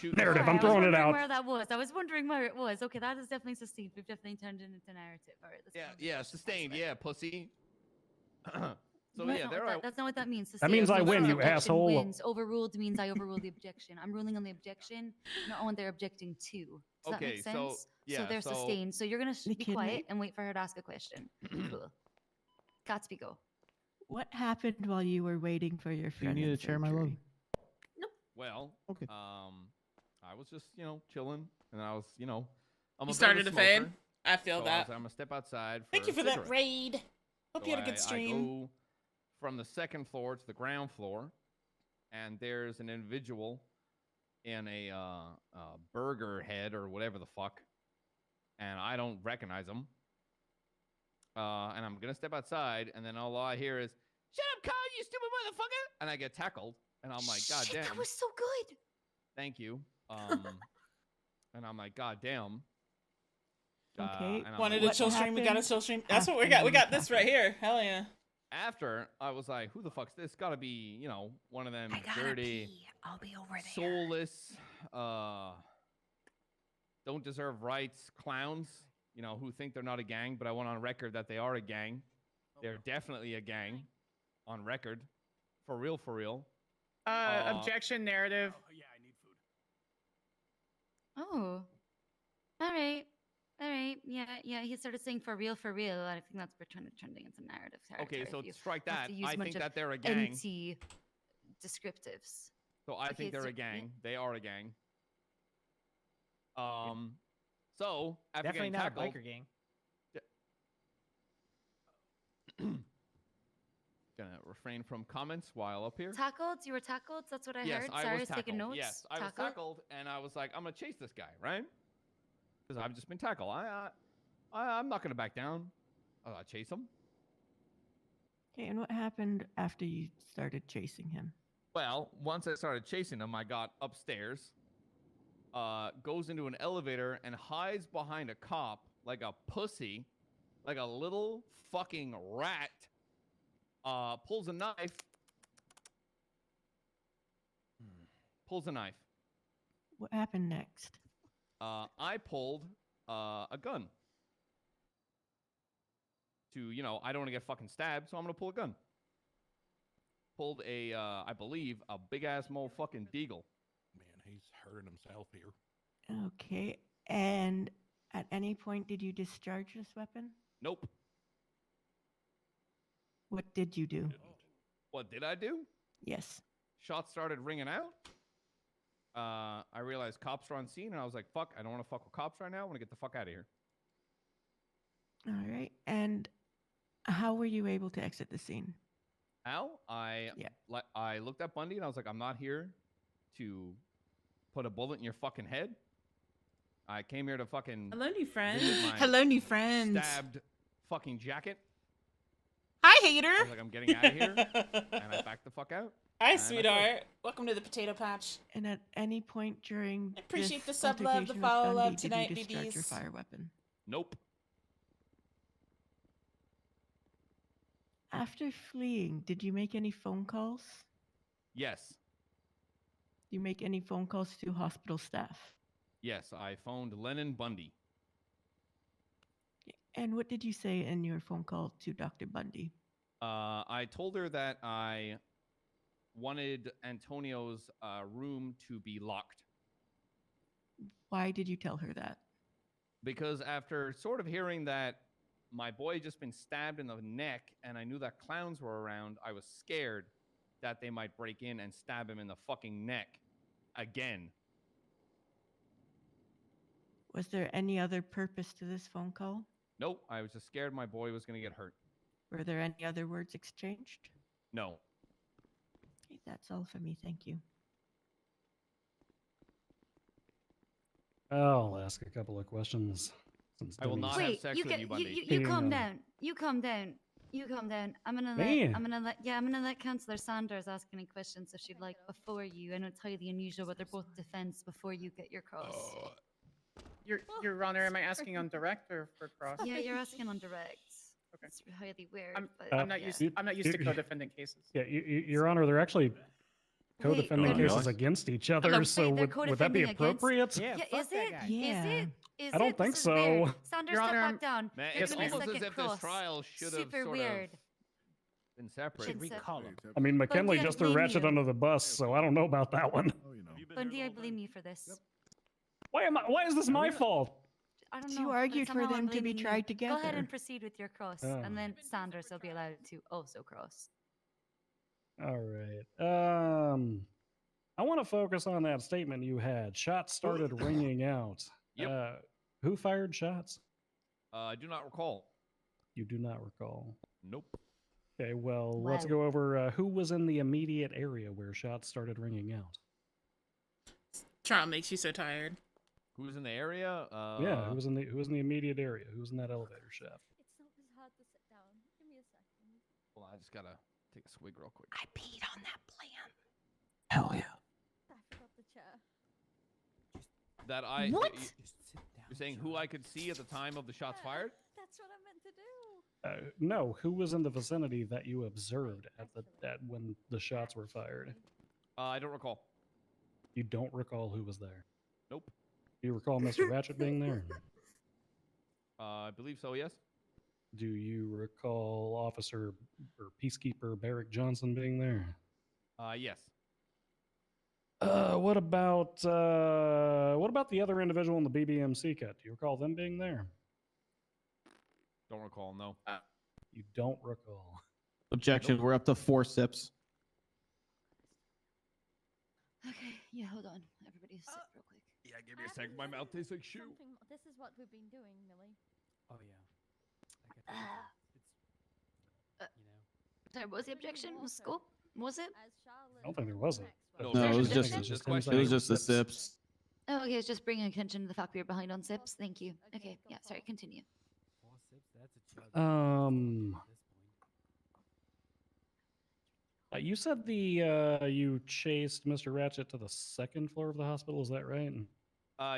Shooting Narrative, Sorry, I'm throwing it out. Where that was. I was wondering where it was. Okay, that is definitely sustained. We've definitely turned it into narrative. All right. Yeah, sustained. Yeah, pussy. So What? yeah, No, there I. that's not what that means. That means I win, you Objection asshole. Wins. Overruled means I overrule the objection. I'm ruling on the objection, not on what they're objecting to. Does that Okay, make sense? so, yeah, so they're so- sustained. So you're gonna be McKinley? quiet and wait for her to ask a question. Cool. Gatsby, go. What happened while you were waiting for your Do you friend? need in a chair, my love? surgery? Well, Okay. I was just, chilling, and I was, I'm You a bit of started a to fade. smoker, I feel so that. I'm gonna step outside. Thank for you a for that cigarette. raid. Hope So you had a good stream. I go from the second floor to the ground floor, and there's an individual in a burger head or whatever the fuck, and I don't recognize him. And I'm gonna step outside, and then all I hear is, "Shut up, Kyle, you stupid motherfucker!" And I get tackled, and I'm like, "God Shit, damn!" that was so good. Thank you. And I'm like, "God damn." Okay. and I'm Wanted like, a chill "What the stream. We got a chill stream. That's what we after got. We you got this talked? right here. Hell yeah. After I was like, who the fuck's this? Gotta be, one of them I gotta dirty, pee. I'll be over there. soulless, don't deserve rights clowns, who think they're not a gang, but I went on record that they are a gang. They're definitely a gang on record. For real, for real. Objection narrative. Oh. All right. All right. Yeah. He started saying for real, for real. I think that's trending into narrative territory. Okay, so if you strike have that. to use I a bunch think of that they're a gang. empty descriptives. So I Okay, think they're so- a gang. They are a gang. So after Definitely getting not tackled, a biker gang. gonna refrain from comments while up here. Tackled? You were tackled? That's what I Yes, heard. I Sorry, was taking tackled. notes. Yes, I was tackled, and I was like, I'm gonna chase this guy, right? Because I've just been tackled. I'm not gonna back down. I chase him. Okay, and what happened after you started chasing him? Well, once I started chasing him, I got upstairs, goes into an elevator and hides behind a cop like a pussy, like a little fucking rat. Pulls a knife. Pulls a knife. What happened next? I pulled a gun. To, I don't want to get fucking stabbed, so I'm going to pull a gun. Pulled a, I believe, a big-ass motherfucking deagle. Man, he's hurting himself here. Okay, and at any point did you discharge this weapon? Nope. What did you do? What did I do? Yes. Shots started ringing out. I realized cops were on scene, and I was like, fuck, I don't want to fuck with cops right now. I want to get the fuck out of here. All right, and how were you able to exit the scene? How? I looked at Bundy, and I was like, I'm not here to put a bullet in your fucking head. I came here to fucking... Hello, new friend. visit my Hello, new friend. Stabbed fucking jacket. Hi, hater. I was like, I'm getting out of here, and I backed the fuck out. Hi, And I sweetheart. quit. Welcome to the potato patch. And at any point during Appreciate this the sub love, the altercation with follow Bundy, love tonight, did you discharge your BBs. fire weapon? Nope. After fleeing, did you make any phone calls? Yes. Did you make any phone calls to hospital staff? Yes, I phoned Lennon Bundy. And what did you say in your phone call to Dr. Bundy? I told her that I wanted Antonio's room to be locked. Why did you tell her that? Because after sort of hearing that my boy just been stabbed in the neck and I knew that clowns were around, I was scared that they might break in and stab him in the fucking neck again. Was there any other purpose to this phone call? Nope, I was just scared my boy was going to get hurt. Were there any other words exchanged? No. Okay, that's all for me. Thank you. I'll ask a couple of questions. Since I will Denny's- not have Wait, sex you with get you, Bundy. you Being, calm down. You calm down. You calm down. I'm gonna Me? let Councillor Sanders ask any questions if she'd like before you, and it's highly unusual, but they're both defense before you get your cross. Your Honor, am I asking on direct or for cross? Yeah, you're asking on direct. Okay. It's highly weird. I'm not used. I'm not used to co-defendant cases. Yeah, Your Honor, they're actually co-defending they're- cases against each other. Look, So they're would that be co-defending against- appropriate? Yeah, is it? Yeah. Is it? Is I don't it? think This is weird. so. Sanders, Your step Honor, back down. Man, You're it's gonna be almost as second if cross. this trial should have Super sort weird. of been separate. Should recall him. I mean, McKinley Bundy, I just threw blame Ratchet you. under the bus, so I don't know about that one. Bundy, I blame you for this. Why is this my fault? I don't You know. but argued for somehow I'm them to be blaming you. tried Go ahead together. and proceed with your cross, Oh. and then Sanders will be allowed to also cross. All right. I want to focus on that statement you had. Shots started ringing out. Yep. Who fired shots? I do not recall. You do not recall. Nope. Okay, well, let's Wow. go over who was in the immediate area where shots started ringing out. Trial makes you so tired. Who was in the area? Yeah, who was in the immediate area? Who was in that elevator shaft? It's not as hard to sit down. Give me a second. Well, I just gotta take a swig real quick. I peed on that plant. Hell yeah. I forgot the chair. That I. What? You're saying who I could see at the time of the shots fired? That's what I meant to do. No, who was in the vicinity that you observed at when the shots were fired? I don't recall. You don't recall who was there. Nope. Do you recall Mr. Ratchet being there? I believe so. Yes. Do you recall Officer or Peacekeeper Barrick Johnson being there? Yes. What about the other individual in the BBMC cut? Do you recall them being there? Don't recall. No. You don't recall. Objection. We're up to 4 sips. Okay, yeah, hold on. Everybody sit real quick. Yeah, give me a sec. My mouth tastes like shoe. This is what we've been doing, Millie. Oh yeah. Sorry, what was the objection? Was school? Was it? I don't think there was a. No, No, it was objection. just It's him just saying question. it was just the sips. Oh, okay, it's just bringing attention to the fact we were behind on sips. Thank you. Okay, yeah, sorry, continue. 4 sips. That's a chug. You said you chased Mr. Ratchet to the second floor of the hospital. Is that right?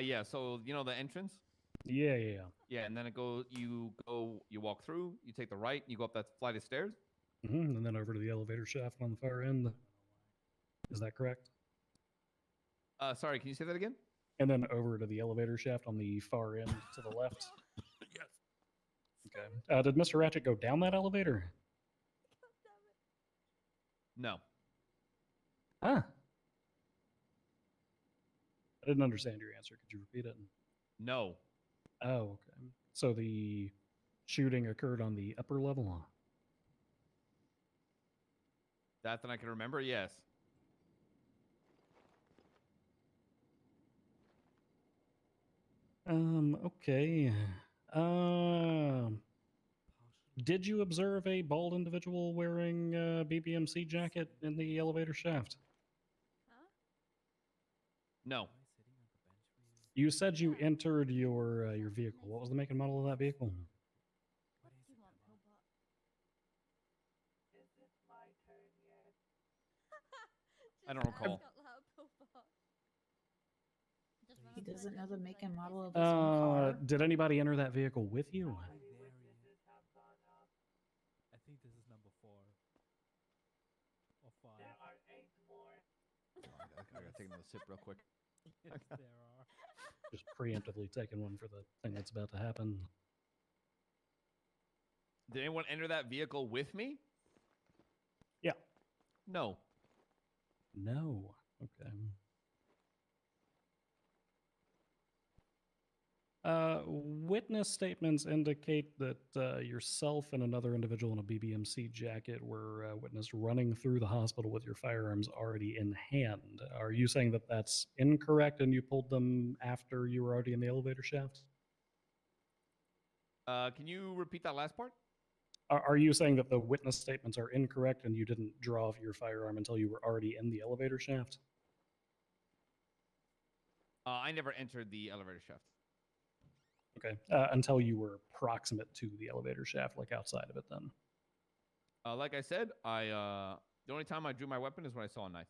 Yeah. So you know the entrance. Yeah. Yeah, and then you walk through. You take the right. You go up that flight of stairs. And then over to the elevator shaft on the far end. Is that correct? Sorry, can you say that again? And then over to the elevator shaft on the far end to the left. Yes. Okay. Did Mr. Ratchet go down that elevator? No. Huh. I didn't understand your answer. Could you repeat it? No. Oh, okay. So the shooting occurred on the upper level? That I can remember. Yes. Okay. Did you observe a bald individual wearing a BBMC jacket in the elevator shaft? No. You said you entered your vehicle. What was the make and model of that vehicle? I don't recall. He doesn't know the make and model of his own car. Did anybody enter that vehicle with you? I think this is number 4 or 5. I gotta take another sip real quick. Yes, there are. Just preemptively taking one for the thing that's about to happen. Did anyone enter that vehicle with me? Yeah. No. No. Okay. Witness statements indicate that yourself and another individual in a BBMC jacket were witnessed running through the hospital with your firearms already in hand. Are you saying that that's incorrect and you pulled them after you were already in the elevator shaft? Can you repeat that last part? Are you saying that the witness statements are incorrect and you didn't draw your firearm until you were already in the elevator shaft? I never entered the elevator shaft. Okay. Until you were proximate to the elevator shaft, like outside of it, then. Like I said, the only time I drew my weapon is when I saw a knife.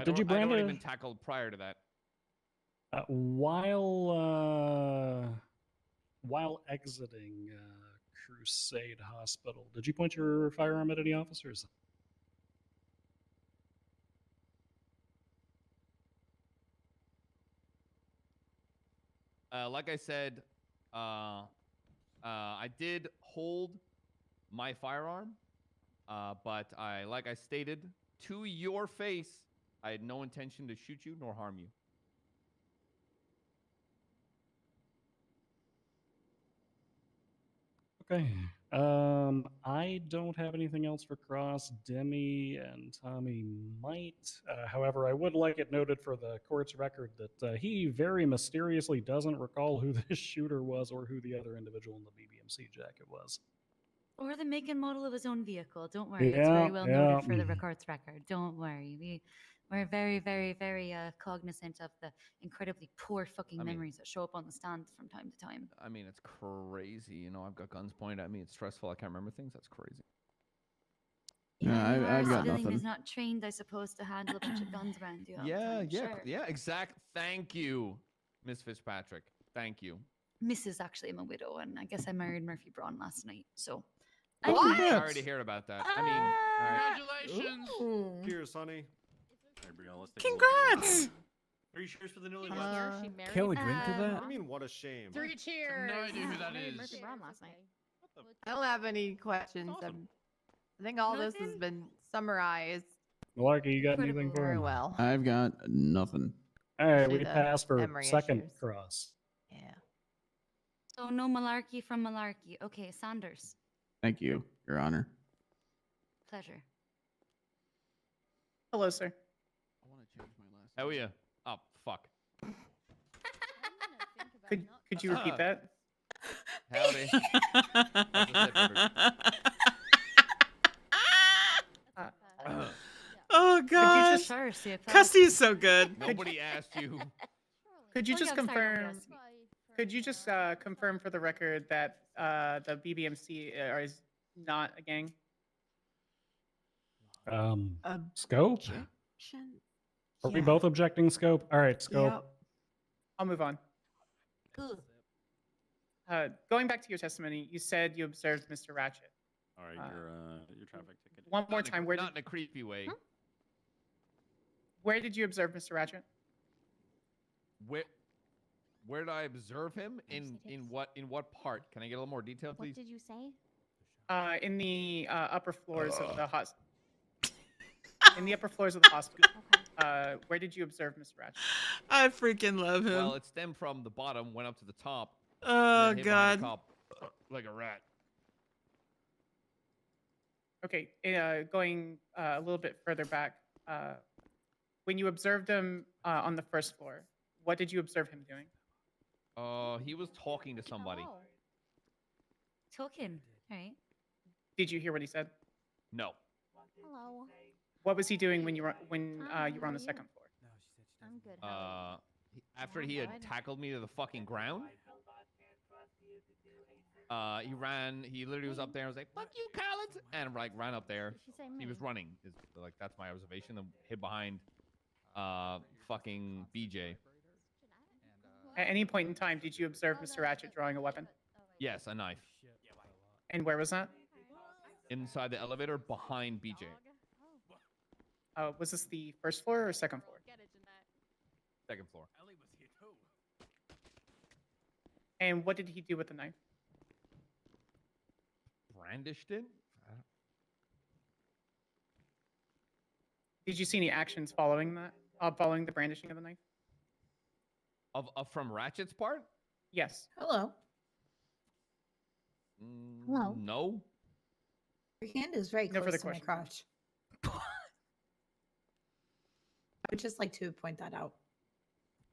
Did you brand I'd already a been tackled prior to that. while exiting Crusade Hospital, did you point your firearm at any officers? Like I said, I did hold my firearm, but like I stated to your face, I had no intention to shoot you nor harm you. Okay. I don't have anything else for Cross. Demi and Tommy might. However, I would like it noted for the court's record that he very mysteriously doesn't recall who the shooter was or who the other individual in the BBMC jacket was. Or the make and model of his own vehicle. Don't worry, it's very well noted for the court's record. Don't worry. We're very, very, very cognizant of the incredibly poor fucking memories that show up on the stand from time to time. I mean, it's crazy. You know, I've got guns pointed at me. It's stressful. I can't remember things. That's crazy. Yeah, you are I've a got civilian nothing. who's not trained, I suppose, to handle a bunch of guns around you all the time. Sure. Exact. Thank you, Miss Fitzpatrick. Thank you. Mrs. Actually, I'm a widow, and I guess I married Murphy Braun last night, so... What? Sorry to hear about that. I mean, all right. Congratulations. Cheers, honey. Hey, Brianna, let's take Congrats. Are you cheers for the newlyweds? Can we drink to that? What do you mean, what a shame? 3 cheers. No idea who that Married is. Murphy Brown last night. I don't have any questions. I think all this has been summarized Malarkey, you got anything for very him? well. I've got nothing. All right, Especially we the passed for memory second issues. Cross. Yeah. So no malarkey from malarkey. Okay, Sanders. Thank you, Your Honor. Pleasure. Hello, sir. I want to change my last. Hell yeah. Oh, fuck. Could you repeat that? Howdy. Oh god. Custy is so good. Nobody asked you. Could you Oh, just yeah, I'm sorry, nobody confirm? asked me. Could you just confirm for the record that the BBMC is not a gang? Scope? Are we both objecting scope? All right, scope. I'll move on. Cool. Going back to your testimony, you said you observed Mr. Ratchet. All right, your traffic ticket. One more time. Not in a creepy way. Where did you observe Mr. Ratchet? Where did I observe him? In what part? Can I get a little more detail, please? What did you say? In the upper floors of the hospital. In the upper floors of the hospital. Where did you observe Mr. Ratchet? I freaking love him. Well, it stemmed from the bottom, went up to the top. Oh and then hit behind god. the cop like a rat. Okay, going a little bit further back, when you observed him on the first floor, what did you observe him doing? He was talking to somebody. Talking. All right. Did you hear what he said? No. Hello. What was he doing when you were on the second floor? I'm good. After he had tackled me to the fucking ground, he ran. He literally was up there and was like, "Fuck you, Collins!" and like ran up there. He was running. Like that's my observation. Then hid behind, fucking BJ. At any point in time, did you observe Mr. Ratchet drawing a weapon? Yes, a knife. And where was that? Inside the elevator behind BJ. Was this the first floor or second floor? Second floor. And what did he do with the knife? Brandished it? Did you see any actions following that? Following the brandishing of the knife? Of from Ratchet's part? Yes. Hello. Hello. No. Your hand is very No close further to my questions. crotch. I would just like to point that out.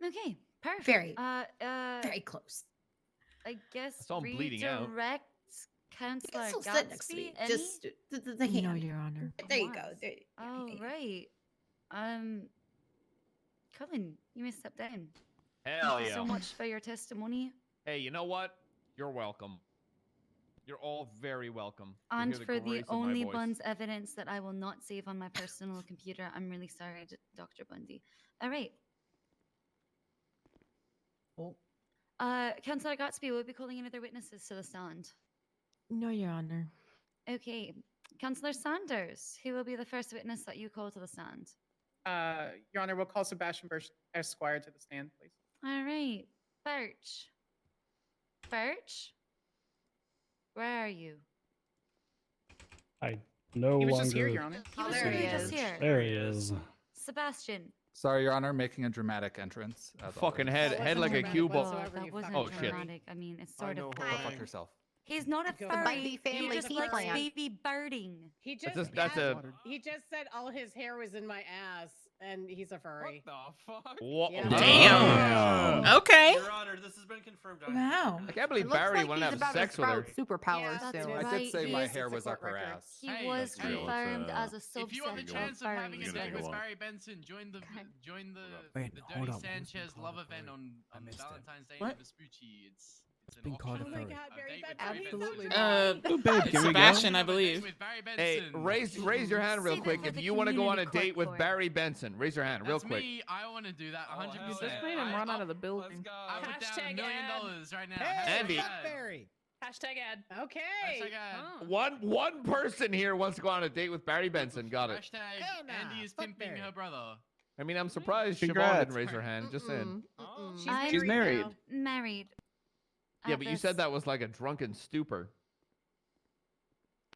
Okay, perfect. Very, very very close. I guess I saw him bleeding out. redirect Counselor Yes, he'll sit next to me. Gatsby. Just the hand. No, Your Honor. There you go. There, Oh, right. Colin, you may step down. Hell Thank you yeah. so much for your testimony. Hey, you know what? You're welcome. You're all very welcome. to And hear for the grace of my only voice. Buns evidence that I will not save on my personal computer, I'm really sorry, Dr. Bundy. All right. Oh. Councillor Gatsby will be calling in other witnesses to the stand. No, Your Honor. Okay. Councillor Sanders, who will be the first witness that you call to the stand? Your Honor, we'll call Sebastian Birch Esquire to the stand, please. All right. Birch. Birch? Where are you? I no He was longer. just here, Your Honor. He was there literally he just is. here. There he is. Sebastian. Sorry, Your Honor, making a dramatic entrance. as Fucking always. head like a cue ball. That wasn't Oh shit. dramatic. I mean, it's I sort know of. her. Go fuck yourself. He's not a The furry. Bundy family He just tea likes plant. baby birding. He That's just a, that's a he just said all his hair was in my ass, and he's a furry. What the fuck? Wha- Yeah. Damn. Oh. Okay. Your Honor, this has been confirmed. Wow. I can't believe It looks Barry like wanted he's to about have to sex with her. sprout superpowers That's soon. right. I did say He my is- hair it's a was up court her record. ass. He Hey, was hey, confirmed as a subset If you want a of chance of having a furries. date with Go on. Barry Benson, join the Wait, the hold Dirty on. What was Sanchez it called love before? event on I missed it. Valentine's Day What? in Vespucci. It's an been called option. a furry. God, A Barry date with Benson. Barry Absolutely Benson. Uh, Oh, babe, can we go? Sebastian, I Have a date believe. with Barry Hey, Benson. raise your hand real Save it quick for if the you want to go on a community date with court. Barry Benson. Raise your hand real That's quick. me. I want to do that 100%. hell Just made him run out of the building. I would down Hashtag $1 million ad. right now. Hey, Andy. fuck Barry. Hashtag ad. Okay. Hashtag ad. Oh. One person here wants to go on a date with Barry Benson. Got it. Hashtag Hell nah. Andy is Fuck pimping Barry. her brother. I mean, I'm surprised Siobhan Congrats. didn't raise her hand. Just saying. She's married. Married. Yeah, At but you this- said that was like a drunken stupor.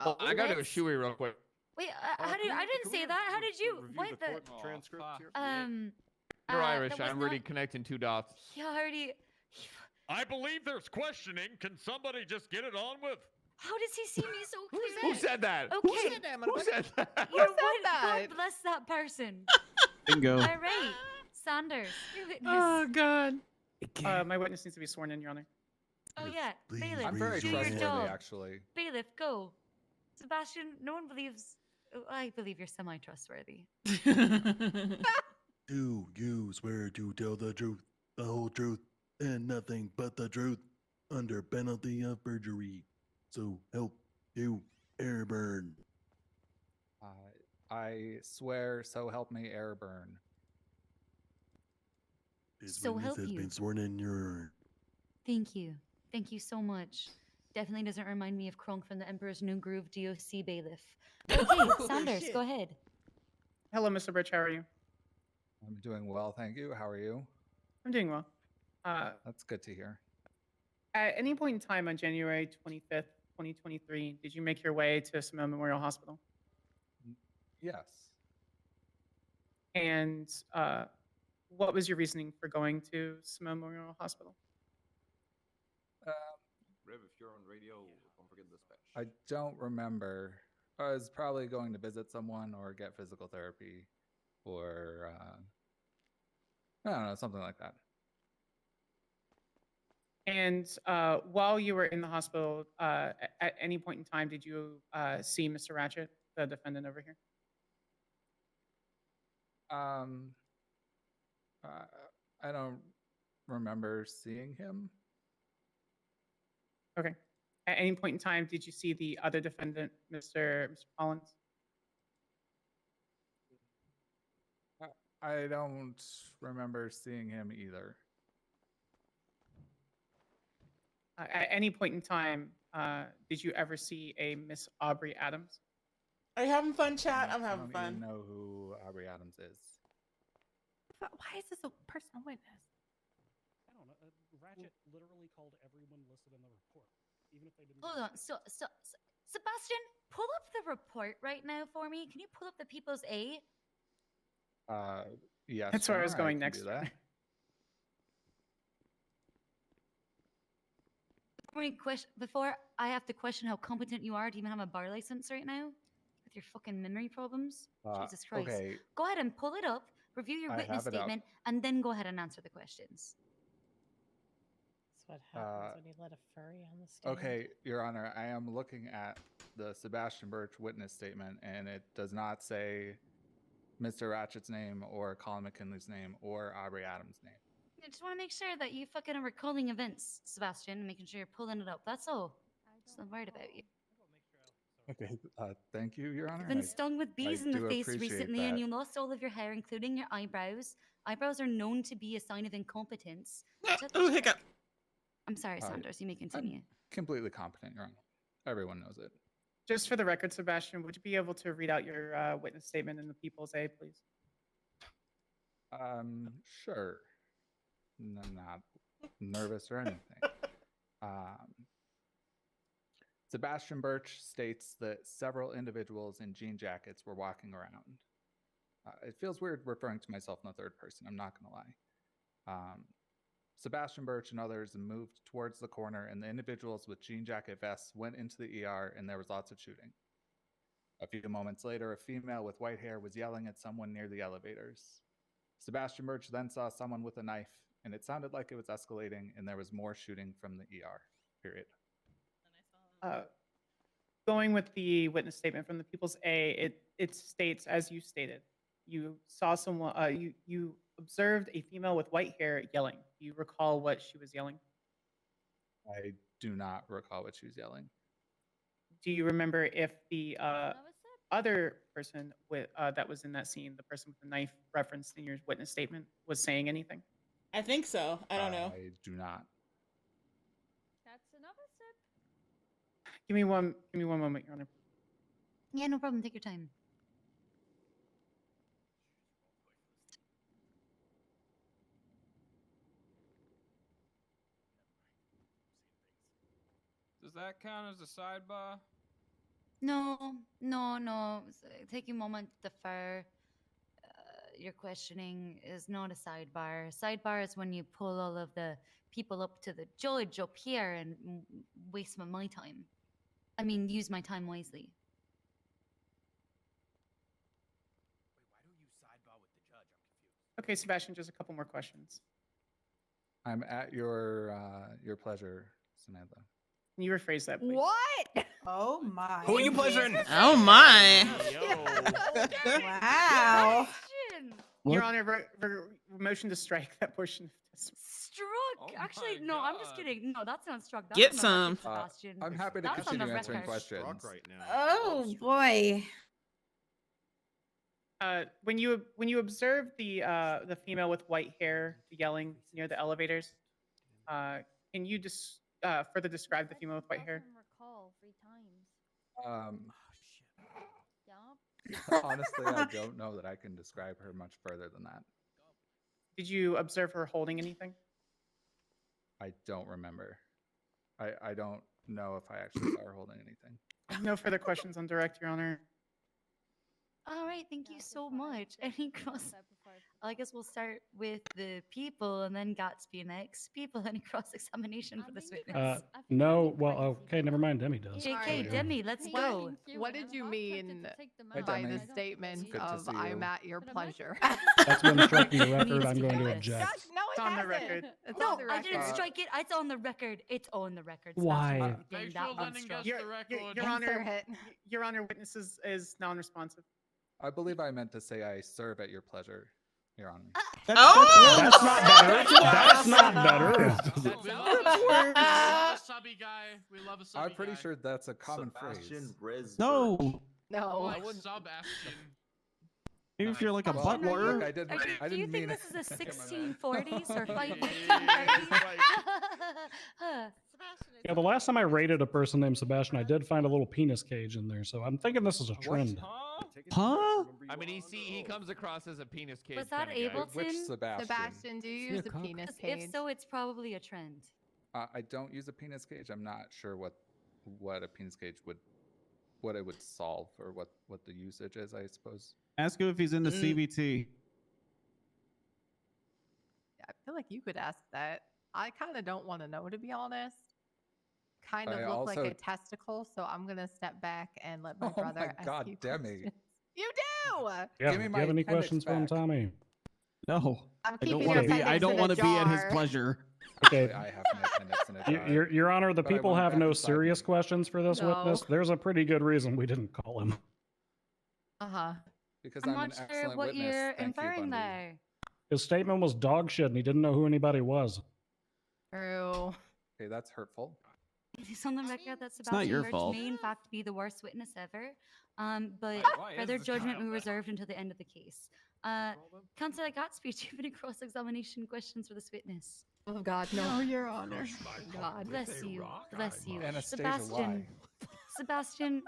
Oh, I gotta do a let's- shoey real quick. Wait, how did I didn't say that? How did you? Review What the the? court transcript here. You're that Irish. was I'm already not- connecting two dots. He already. I believe there's questioning. Can somebody just get it on with? How does he see me so clearly? Who said that? Okay. Who said that? You know what? God bless that person. Bingo. All right, Sanders, your witness. Oh God. My witness needs to be sworn in, Your Honor. Oh yeah, Please bailiff, I'm very do your trustworthy, job. actually. Bailiff, go. Sebastian, no one believes. Oh, I believe you're semi-trustworthy. Do you swear to tell the truth, the whole truth, and nothing but the truth, under penalty of perjury? So help you, Airburn. I swear, so help me, Airburn. This So witness help has you. been sworn in, Your Honor. Thank you. Thank you so much. Definitely doesn't remind me of Kronk from the Emperor's New Groove DOC bailiff. Okay, Sanders, shit. go ahead. Hello, Mr. Birch. How are you? I'm doing well, thank you. How are you? I'm doing well. That's good to hear. At any point in time on January 25th, 2023, did you make your way to Simone Memorial Hospital? Yes. And what was your reasoning for going to Simone Memorial Hospital? Rev, if you're on radio, don't forget dispatch. I don't remember. I was probably going to visit someone or get physical therapy or, I don't know, something like that. And while you were in the hospital, at any point in time, did you see Mr. Ratchet, the defendant over here? I don't remember seeing him. Okay. At any point in time, did you see the other defendant, Mr. Collins? I don't remember seeing him either. At any point in time, did you ever see a Miss Aubrey Adams? Are you having fun, chat? I'm I having don't fun. even know who Aubrey Adams is. Why is this a personal witness? I don't know. Ratchet literally called everyone listed in the report, even if they didn't. Hold on. So, Sebastian, pull up the report right now for me. Can you pull up the People's A? Yes. That's where I was sure, going can next. do that. Before I have to question how competent you are to even have a bar license right now, with your fucking memory problems. Jesus Christ. Okay. Go ahead and pull it up, review your I witness have it up. statement, and then go ahead and answer the questions. That's what happens when you let a furry on the stand. Okay, Your Honor, I am looking at the Sebastian Birch witness statement, and it does not say Mr. Ratchet's name or Colin McKinley's name or Aubrey Adams' name. I just want to make sure that you fucking are recalling events, Sebastian, and making sure you're pulling it up. That's all. Just not worried about you. Okay, thank you, Your Honor. You've been stung with bees in the do face appreciate recently, and that. you lost all of your hair, including your eyebrows. Eyebrows are known to be a sign of incompetence. Oh, hiccup. I'm sorry, Uh, Sanders. You may continue. Completely competent, Your Honor. Everyone knows it. Just for the record, Sebastian, would you be able to read out your witness statement in the People's A, please? Sure. I'm not nervous or anything. Sebastian Birch states that several individuals in jean jackets were walking around. It feels weird referring to myself in the third person, I'm not going to lie. Sebastian Birch and others moved towards the corner, and the individuals with jean jacket vests went into the ER, and there was lots of shooting. A few moments later, a female with white hair was yelling at someone near the elevators. Sebastian Birch then saw someone with a knife, and it sounded like it was escalating, and there was more shooting from the ER, period. Going with the witness statement from the People's A, it states, as you stated, you saw someone, you observed a female with white hair yelling. Do you recall what she was yelling? I do not recall what she was yelling. Do you remember if the other person with that was in that scene, the person with the knife referenced in your witness statement, was saying anything? I think so. I don't know. I do not. That's another sip. Give me one moment, Your Honor. Yeah, no problem. Take your time. Does that count as a sidebar? No. Take a moment to defer. Your questioning is not a sidebar. Sidebar is when you pull all of the people up to the judge up here and waste my time. I mean, use my time wisely. Okay, Sebastian, just a couple more questions. I'm at your pleasure, Samantha. Can you rephrase that, please? What? Oh my. Who are you pleasuring? Oh my. Wow. Your Honor, motion to strike that portion. Struck? Actually, no, I'm just kidding. No, that's not struck. That's Get on the some. record, Sebastian. I'm happy to That's on the continue answering record. questions. Right now. Oh boy. When you observed the female with white hair yelling near the elevators, can you just further describe the female with white hair? Recall 3 times. Honestly, I don't know that I can describe her much further than that. Did you observe her holding anything? I don't remember. I don't know if I actually saw her holding anything. No further questions on direct, Your Honor. All right, thank you so much. Any cross? I guess we'll start with the people and then Gatsby next. People, any cross-examination for this witness? No. Well, okay, never mind. Demi does. JK, Demi, let's go. What did you mean Hi, by Demi. the statement Good to of see "I'm you. at your pleasure"? That's been striking the record. Needs I'm to going be to this. object. No, It's on the record. It's No, on the I didn't record. strike it. It's on the record. It's on the record. Why? Sebastian, you're getting that Facial one lending struck. us the record. Your Answer Honor, it. Your Honor, witness is non-responsive. I believe I meant to say I serve at your pleasure, Your Honor. That's not better. That's not better. We love a subby guy. We love a subby I'm pretty guy. sure that's a common Sebastian phrase. Bresberg. No. No. Like Sebastian. Maybe if you're like a Look, butler. Look, I didn't. I Do you didn't think mean this is a it. 1640s or Yeah, 1530s? Yeah, the last time I rated a person named Sebastian, I did find a little penis cage in there, so I'm thinking this is a trend. Huh? I mean, he comes across as a penis cage. Was that kinda guy. Ableton? Which Sebastian? Sebastian, do you Yeah, use the cock. penis cage? If so, it's probably a trend. I don't use a penis cage. I'm not sure what a penis cage what it would solve or what the usage is. I suppose. Ask him if he's in the CBT. I feel like you could ask that. I kind of don't want to know, to be honest. Kind of I look like also- a testicle, so I'm gonna step back and let my Oh brother my ask God, you Demi. questions. You do. Yeah, Give do me you my have any appendix questions for him, back. Tommy? No. I'm I keeping don't your want to be. I appendix don't in a want to be at his jar. pleasure. Okay. I have my appendix in a jar. Your Honor, the But I people want it have back no inside serious me. questions for this No. witness. There's a pretty good reason we didn't call him. Uh-huh. Because I'm I'm an not sure excellent what witness. you're Thank you, inferring Bundy. there. His statement was dog shit, and he didn't know who anybody was. True. Okay, that's hurtful. It is on the record that not Sebastian your Birch fault. may in fact be the worst witness ever. But why is further this judgment guy will be up there? reserved until the end of the case. Councillor Gatsby, do you have any cross-examination questions for this witness? Oh God, no. No, Your Honor. God bless you. Bless you. Anastasia, Sebastian. why? Sebastian,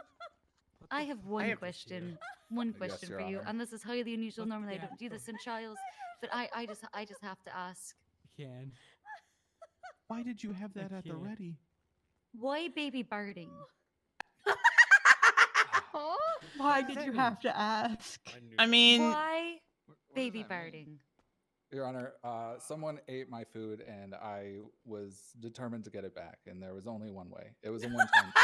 I have one have to question. One Yes, question Your for you, Honor. and this is highly unusual. Normally, I don't do this in trials, but I just have to ask: Can. Why did you have that I at the can't. ready? why baby birding? Why did you have to ask? I mean, Why baby birding? Your Honor, someone ate my food and I was determined to get it back, and there was only one way. It was a one-time thing.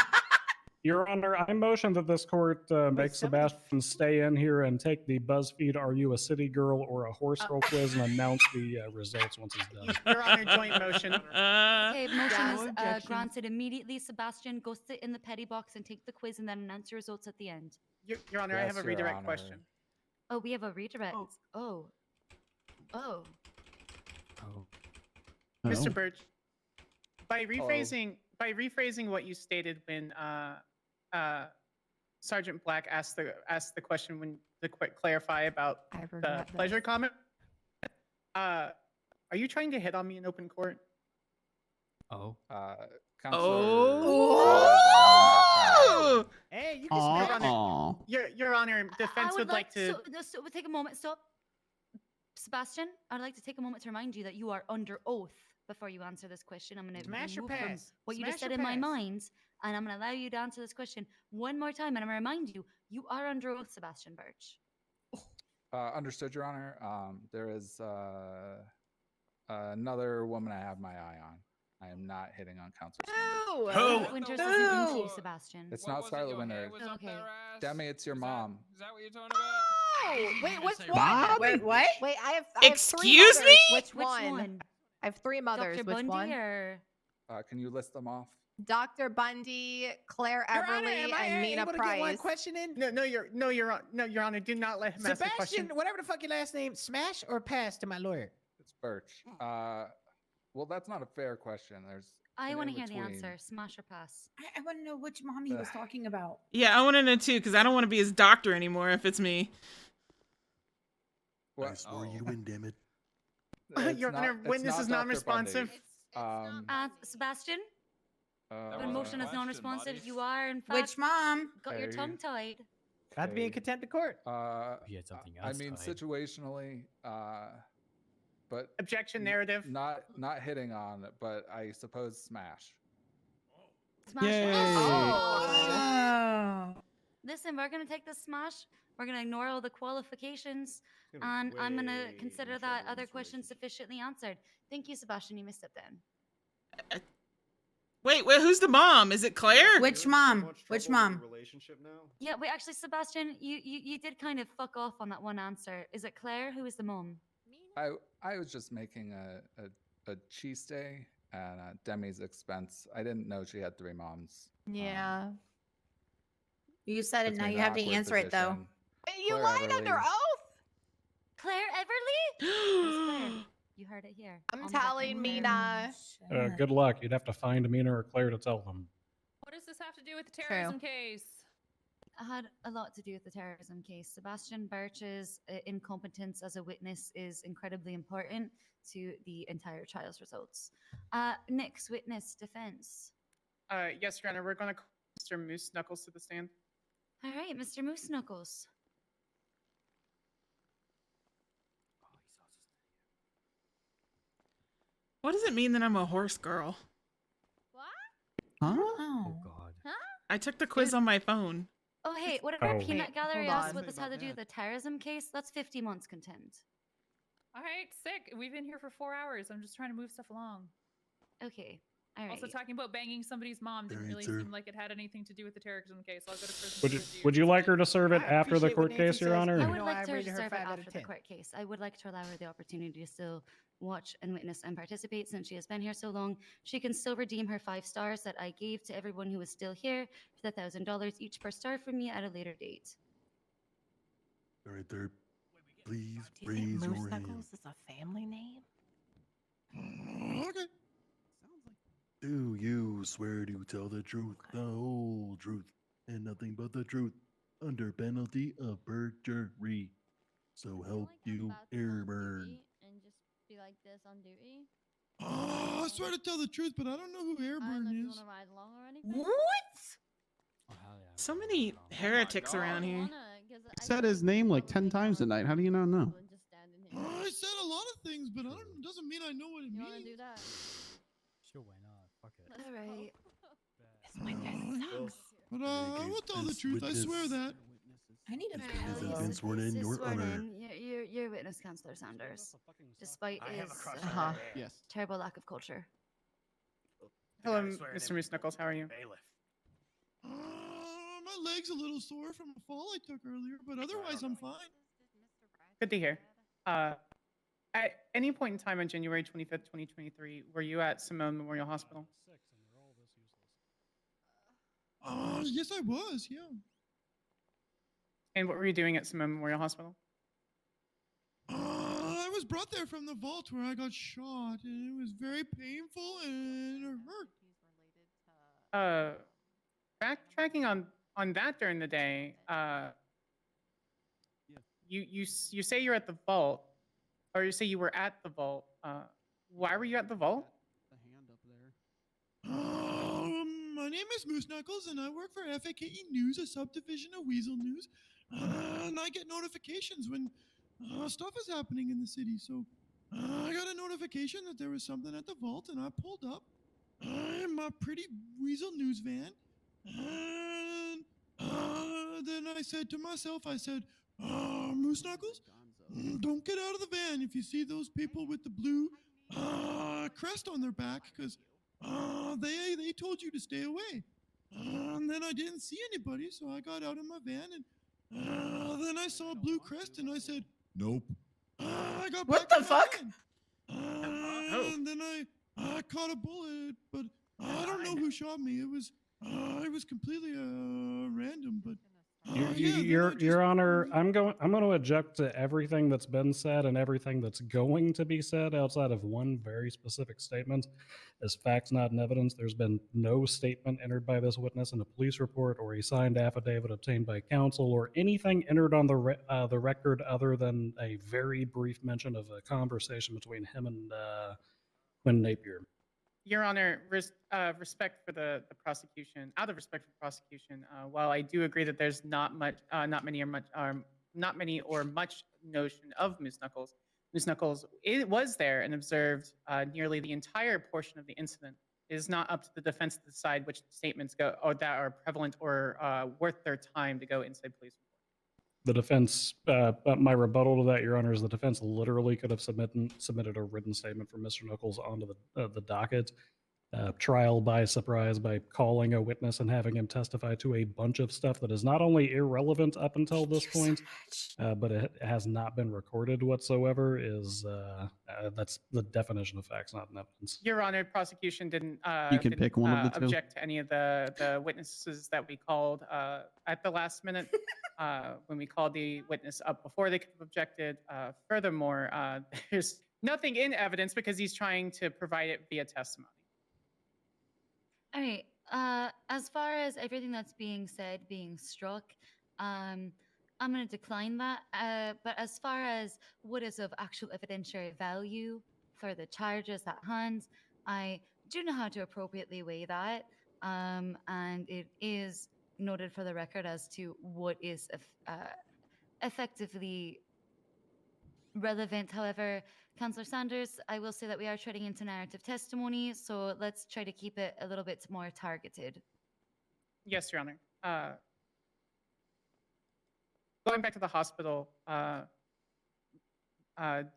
Your Honor, I motion that this court make somebody- Sebastian stay in here and take the BuzzFeed "Are You a City Girl or a Horse Girl" quiz and announce the results once he's done. Your Honor, joint motion. Okay, motion No is objection. granted immediately. Sebastian, go sit in the petty box and take the quiz and then announce your results at the end. Your Honor, I have Yes, a Your redirect Honor. question. Oh, we have a redirect. Oh. Oh. Mr. Birch, by rephrasing what you stated when Sergeant Black asked the question when to clarify about I the regret pleasure this. comment, are you trying to hit on me in open court? Oh. Oh! Hey, you can speak on it. Your Honor, defense would like to. Take a moment. Stop. Sebastian, I'd like to take a moment to remind you that you are under oath before you answer this question. I'm going to Smash or remove from pass? what you just Smash said or in my pass? mind, and I'm going to allow you to answer this question one more time. And I'm going to remind you, you are under oath, Sebastian Birch. Understood, Your Honor. There is another woman I have my eye on. I am not hitting on Counselor Sanders. Scarlet Winters isn't into you, Sebastian. It's not Scarlet Winters. Okay. Demi, it's your mom. Is that what you're talking about? Oh, wait, which say one? Bob? Wait, what? Wait, I have Excuse three me? mothers. Which Which one? one? I have three mothers. Dr. Which Bundy one? or Can you list them off? Dr. Bundy, Claire Your Honor, Everly, am I and Mina able to get one Price. question in? Your Honor, do not let him ask the Sebastian, question. whatever the fuck your last name, smash or pass to my lawyer? It's Birch. Well, that's not a fair question. There's. I an want to hear the in-between. answer. Smash or pass? I want to know which mom he was talking about. Yeah, I want to know too, because I don't want to be his doctor anymore if it's me. I swore you'd win, damn it. Your Honor, witness is non-responsive. Sebastian, Uh, when motion is non-responsive, you are in fact Which mom? got your Okay. tongue tied. About to be in contempt of court. He had something I else mean, tied. situationally, but Objection narrative. not hitting on, but I suppose smash. Smash. Yay. Oh. Listen, we're gonna take the smash. We're gonna ignore all the qualifications, gonna be and I'm gonna way consider in that trouble in other this questions sufficiently answered. Thank you, Sebastian. You missed it then. Wait, who's the mom? Is it Claire? Which mom? Which mom? Relationship now? Yeah, wait. Actually, Sebastian, you did kind of fuck off on that one answer. Is it Claire? Who is the mom? I was just making a cheese day at Demi's expense. I didn't know she had three moms. Yeah. You said it. Puts Now me in you an have to awkward answer it though. position. You Claire lied under Everly. oath. Claire Everly? Who's Claire? You heard it here. I'm on the telling record. Mina. Good luck. You'd have to find Amina or Claire to tell them. What does this have to do with the terrorism case? It had a lot to do with the terrorism case. Sebastian Birch's incompetence as a witness is incredibly important to the entire trial's results. Next witness defense. Yes, Your Honor, we're going to call Mr. Moose Knuckles to the stand. All right, Mr. Moose Knuckles. What does it mean that I'm a horse girl? Huh? Oh. God. I took the quiz on my phone. Oh, hey, whatever Oh. Peanut Wait, Gallery hold asked on. what this had to do with the terrorism case, that's 50 months contempt. All right, sick. We've been here for 4 hours. I'm just trying to move stuff along. Okay, all right. Also, talking about banging somebody's mom didn't really Sir. seem like it had anything to do with the terrorism case. I'll go to prison. Would you like her to serve it I after the appreciate what court case, Nancy Your says. Honor? I You would know, like I her to rated her serve it 5 out of after the 10. court case. I would like to allow her the opportunity to still watch and witness and participate since she has been here so long. She can still redeem her 5 stars that I gave to everyone who is still here for the $1,000 each per star from me at a later date. All right, there. please Do you think raise Moose your hand. Knuckles is a family name? Okay. Do you swear to tell the truth, the whole truth, and nothing but the truth, under penalty of perjury? So help you, Airburn. And just be like this on duty. I swear to tell the truth, but I don't know who I don't know Airburn if you is. want to ride along or anything. What? So many heretics around here. Said his name like 10 times tonight. How do you not know? I said a lot of things, but doesn't mean I know what it You want to means. do that? Sure, why not? Fuck it. All right. But I will tell the truth. I swear that. I need a Hasn't been sworn in, Your Honor. You're witness, Counselor Sanders, despite I have his a crush on her. Yes. terrible lack of culture. Hello, Mr. Moose Knuckles. How are you? My leg's a little sore from a fall I took earlier, but otherwise I'm fine. Good to hear. At any point in time on January 25th, 2023, were you at Simone Memorial Hospital? Yes, I was. Yeah. And what were you doing at Simone Memorial Hospital? I was brought there from the vault where I got shot, and it was very painful and it hurt. Backtracking on that during the day, you say you're at the vault, or you say you were at the vault. Why were you at the vault? My name is Moose Knuckles, and I work for FAKE News, a subdivision of Weasel News. And I get notifications when stuff is happening in the city. So I got a notification that there was something at the vault, and I pulled up in my pretty Weasel News van. And then I said to myself, Moose Knuckles, don't get out of the van if you see those people with the blue crest on their back, because they told you to stay away. And then I didn't see anybody, so I got out of my van, and then I saw a blue crest, and I said, nope. I got What back the in my fuck? van. And then I caught a bullet, but I don't know who shot me. It was completely random, but Your Honor, I'm going to object to everything that's been said and everything that's going to be said outside of one very specific statement. As facts, not in evidence, there's been no statement entered by this witness in a police report or a signed affidavit obtained by counsel or anything entered on the record other than a very brief mention of a conversation between him and Quinn Napier. Your Honor, respect for the prosecution. Out of respect for the prosecution, while I do agree that there's not many or much notion of Moose Knuckles, Moose Knuckles was there and observed nearly the entire portion of the incident. It is not up to the defense to decide which statements go or that are prevalent or worth their time to go inside police. The defense, my rebuttal to that, Your Honor, is the defense literally could have submitted a written statement from Mr. Knuckles onto the docket. Trial by surprise by calling a witness and having him testify to a bunch of stuff that is not only irrelevant up until this point, but it has not been recorded whatsoever. That's the definition of facts, not in evidence. Your Honor, prosecution didn't pick one of the two. object to any of the witnesses that we called at the last minute when we called the witness up before they could have objected. Furthermore, there's nothing in evidence because he's trying to provide it via testimony. All right. As far as everything that's being said being struck, I'm going to decline that. But as far as what is of actual evidentiary value for the charges at hand, I do know how to appropriately weigh that. And it is noted for the record as to what is effectively relevant. However, Councillor Sanders, I will say that we are treading into narrative testimony, so let's try to keep it a little bit more targeted. Yes, Your Honor. Going back to the hospital, were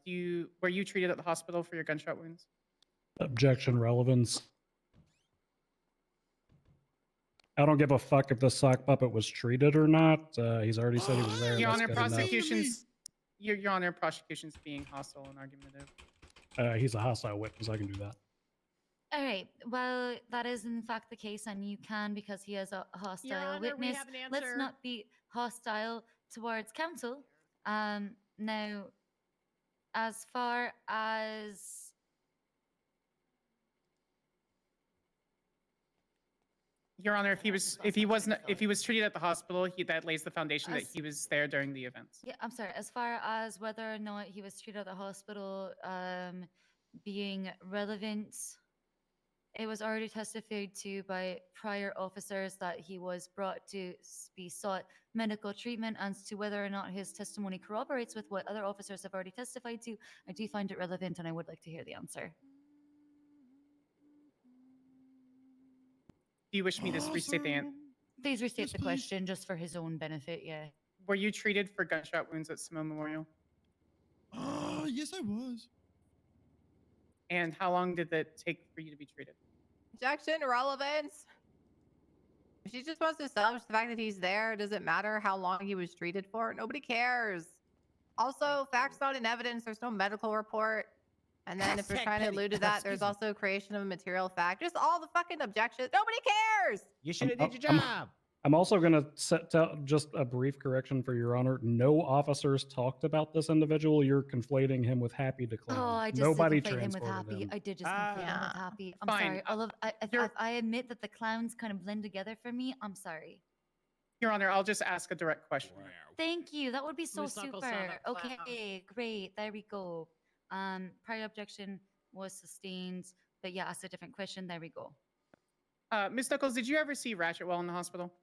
you treated at the hospital for your gunshot wounds? Objection, relevance. I don't give a fuck if the sock puppet was treated or not. He's already said he was there. Your That's Honor, good enough. Your Honor, prosecution's being hostile and argumentative. He's a hostile witness. I can do that. All right. Well, that is in fact the case, and you can because he is a hostile Honor, we witness. have an Let's answer. not be hostile towards counsel. Now, as far as Your Honor, if he was treated at the hospital, that lays the foundation that he was there during the events. yeah, I'm sorry. As far as whether or not he was treated at the hospital, being relevant, it was already testified to by prior officers that he was brought to be sought medical treatment. As to whether or not his testimony corroborates with what other officers have already testified to, I do find it relevant, and I would like to hear the answer. Do you wish me to restate the answer? Please restate the question just for his own benefit, yeah. Were you treated for gunshot wounds at Simone Memorial? Yes, I was. And how long did that take for you to be treated? Objection, relevance. If she just wants to establish the fact that he's there, does it matter how long he was treated for? Nobody cares. Also, facts not in evidence. There's no medical report. And then if we're trying to allude to that, there's also creation of a material fact. Just all the fucking objections. Nobody cares. You should have did your job. I'm also going to set out just a brief correction for Your Honor. No officers talked about this individual. You're conflating him with Happy to Clown. Oh, I just Nobody conflate him with transported Happy. him. I did just conflate him with Happy. I'm fine. sorry. I admit that the clowns kind of blend together for me. I'm sorry. Your Honor, I'll just ask a direct question. Thank you. That would be so Moose Knuckles super. on a clown. Okay, great. There we go. Prior objection was sustained, but yeah, ask a different question. There we go. Miss Knuckles, did you ever see Ratchet while in the hospital?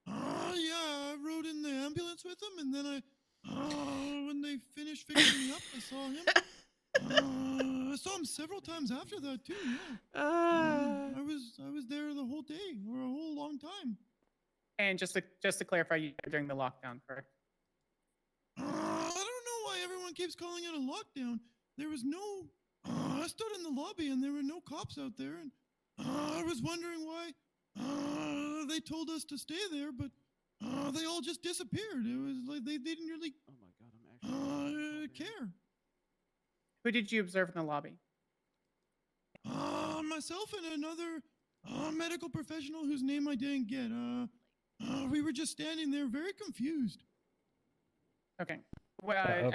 Yeah, I rode in the ambulance with him, and then when they finished fixing me up, I saw him. I saw him several times after that too. Yeah. I was there the whole day or a whole long time. And just to clarify, you were during the lockdown, correct? I don't know why everyone keeps calling it a lockdown. There was no. I stood in the lobby and there were no cops out there, and I was wondering why they told us to stay there, but they all just disappeared. It was like they didn't really. Oh my God, I'm actually care. Who did you observe in the lobby? Myself and another medical professional whose name I didn't get. We were just standing there, very confused. Okay. Well,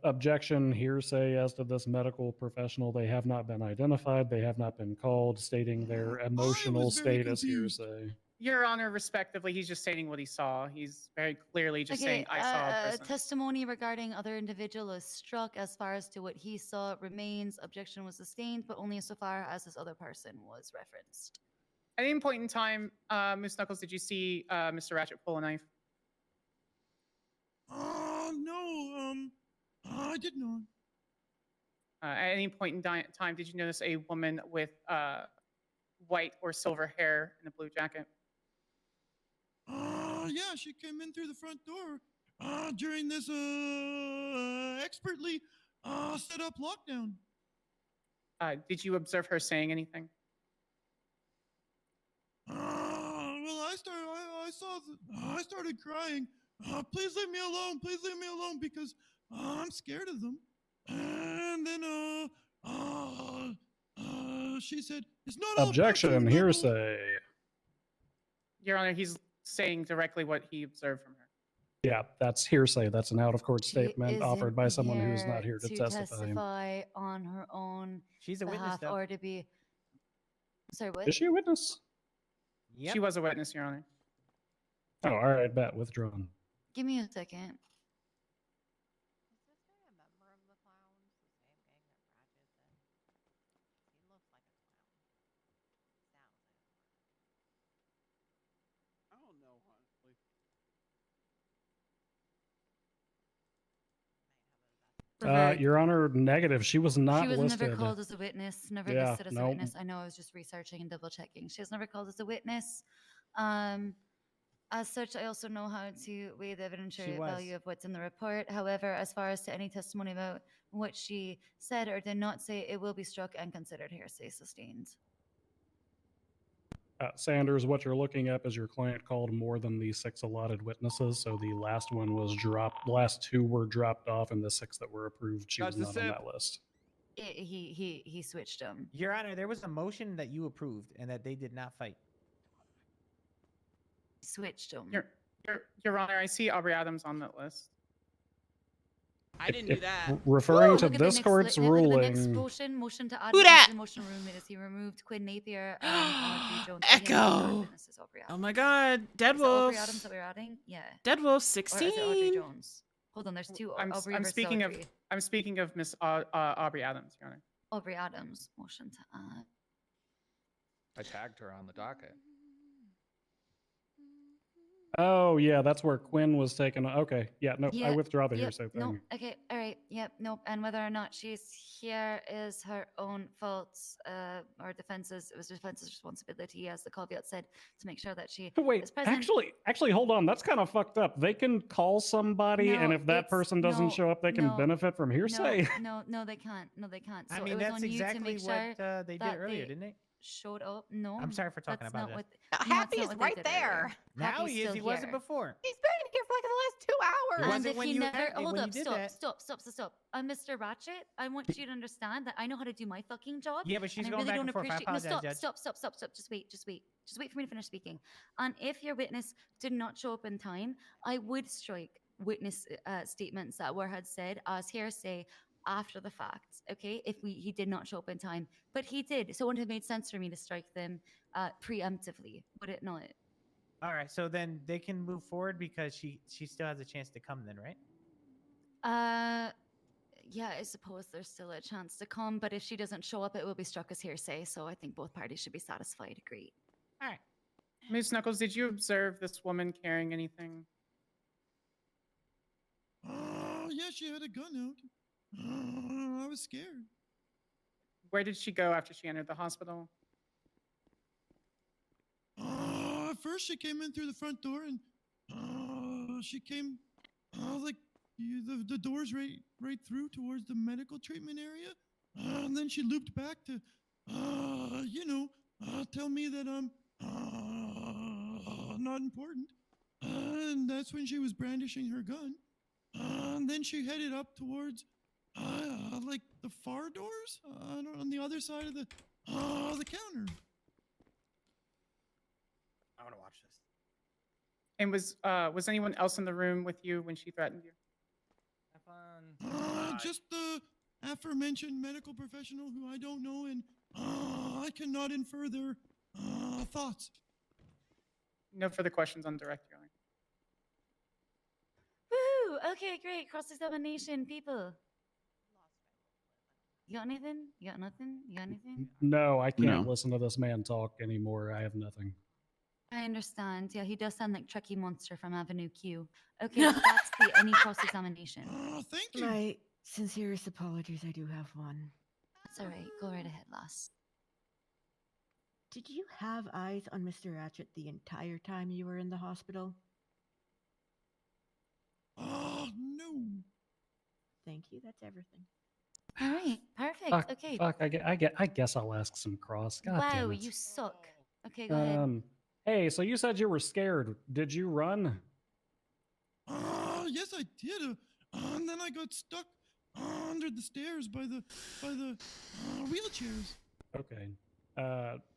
Objection, hearsay as to this medical professional. They have not been identified. They have not been called, stating their emotional state as hearsay. Your Honor, respectively, he's just stating what he saw. He's very clearly just saying, I saw a person. Testimony regarding other individual is struck. As far as to what he saw remains. Objection was sustained, but only insofar as this other person was referenced. At any point in time, Miss Knuckles, did you see Mr. Ratchet pull a knife? No, I did not. At any point in time, did you notice a woman with white or silver hair in a blue jacket? Yeah, she came in through the front door during this expertly set up lockdown. Did you observe her saying anything? Well, I started crying. Please leave me alone. Please leave me alone because I'm scared of them. And then she said, "It's not all Objection, hearsay. Your Honor, he's saying directly what he observed from her. Yeah, that's hearsay. That's an out-of-court statement offered by someone who's not here to testify on her own. She's a witness, though. Or to be. Sorry, what? Is she a witness? She was a witness, Your Honor. Oh, all right, bet withdrawn. Give me a second. I don't know, honestly. Your Honor, negative. She was not listed. She was never called as a witness, never listed as a witness. I know, I was just researching and double checking. She was never called as a witness. As such, I also know how to weigh the evidentiary value of what's in the report. However, as far as to any testimony about what she said or did not say, it will be struck and considered hearsay sustained. Sanders, what you're looking up is your client called more than the 6 allotted witnesses. So the last one was dropped. The last 2 were dropped off, and the 6 that were approved, she was not on that list. He switched them. Your Honor, there was a motion that you approved and that they did not fight. Switched them. Your Honor, I see Aubrey Adams on that list. I didn't do that. Referring to Look at the this next, court's look at the next ruling. motion to add Who witness dat? to the motion room minutes. He removed Quinn Napier and Audrey Jones. Echo. Witnesses Aubrey Oh Adams. my God, Dead Is it Aubrey Wolf. Adams that we're adding? Yeah. Dead Wolf Or is it Audrey 16. Jones? Hold on, there's two. Aubrey I'm versus speaking Audrey. of Miss Aubrey Adams, Your Honor. Aubrey Adams. Motion to add. I tagged her on the docket. Oh yeah, that's where Quinn was taken. Okay, yeah, no, I withdraw the hearsay thing. No, okay, all right, yep, nope. And whether or not she's here is her own fault. Or it was defense's responsibility, as the caveat said, to make sure that she Wait, is present. actually, hold on. That's kind of fucked up. They can call somebody, and No, if that person doesn't show up, they can benefit from hearsay. No, they can't. No, they can't. So I mean, it was that's on you to exactly make sure what they did that earlier, didn't they? Showed up. No, I'm sorry for talking that's about not this. what. Happy that's is not what they right did there. earlier. Now Happy's he is. still He wasn't here. before. He's been here for like the last 2 hours. It And wasn't if when he you never had- hold when you up, did stop, that. stop. Mr. Ratchet, I want you to understand that I know how to do my fucking job. Yeah, but she's and I going really back don't and forth. I appreciate. No, apologize, stop, Judge. stop. Just wait for me to finish speaking. And if your witness did not show up in time, I would strike witness statements that had said as hearsay after the fact. Okay, if he did not show up in time, but he did, so it wouldn't have made sense for me to strike them preemptively, would it not? All right, so then they can move forward because she still has a chance to come then, right? Yeah, I suppose there's still a chance to come, but if she doesn't show up, it will be struck as hearsay. So I think both parties should be satisfied. Agreed. All right. Ms. Knuckles, did you observe this woman carrying anything? Oh, yeah, she had a gun out. I was scared. Where did she go after she entered the hospital? At first, she came in through the front door, and she came like the doors right through towards the medical treatment area, and then she looped back to, tell me that I'm not important, and that's when she was brandishing her gun, and then she headed up towards like the far doors on the other side of the counter. I want to watch this. And was anyone else in the room with you when she threatened you? Just the aforementioned medical professional who I don't know, and I cannot infer their thoughts. No further questions on direct, Your Honor. Woo! Okay, great. Cross-examination, people. You got anything? You got nothing? You got anything? No, I can't No. listen to this man talk anymore. I have nothing. I understand. Yeah, he does sound like Trekkie Monster from Avenue Q. Okay, so that's the any cross-examination. Thank you. My sincerest apologies. I do have one. That's all right. Go right ahead, lass. Did you have eyes on Mr. Ratchet the entire time you were in the hospital? No. Thank you. That's everything. All right, perfect. Okay. Fuck, I guess I'll ask some cross. God wow, damn it. you suck. Okay, go ahead. Hey, so you said you were scared. Did you run? Yes, I did. And then I got stuck under the stairs by the wheelchairs. Okay.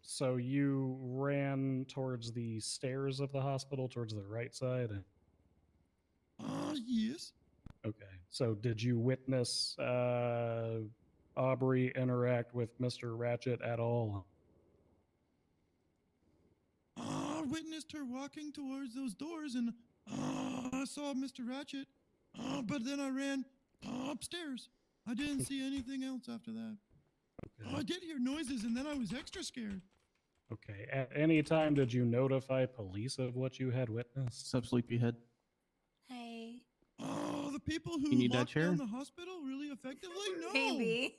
So you ran towards the stairs of the hospital, towards the right side? Yes. Okay. So did you witness Aubrey interact with Mr. Ratchet at all? I witnessed her walking towards those doors, and I saw Mr. Ratchet, but then I ran upstairs. I didn't see anything else after that. Okay. I did hear noises, and then I was extra scared. Okay. At any time did you notify police of what you had witnessed? Sub Sleepyhead. Hey. The people who You need that locked chair? down the hospital really effectively? No. Maybe.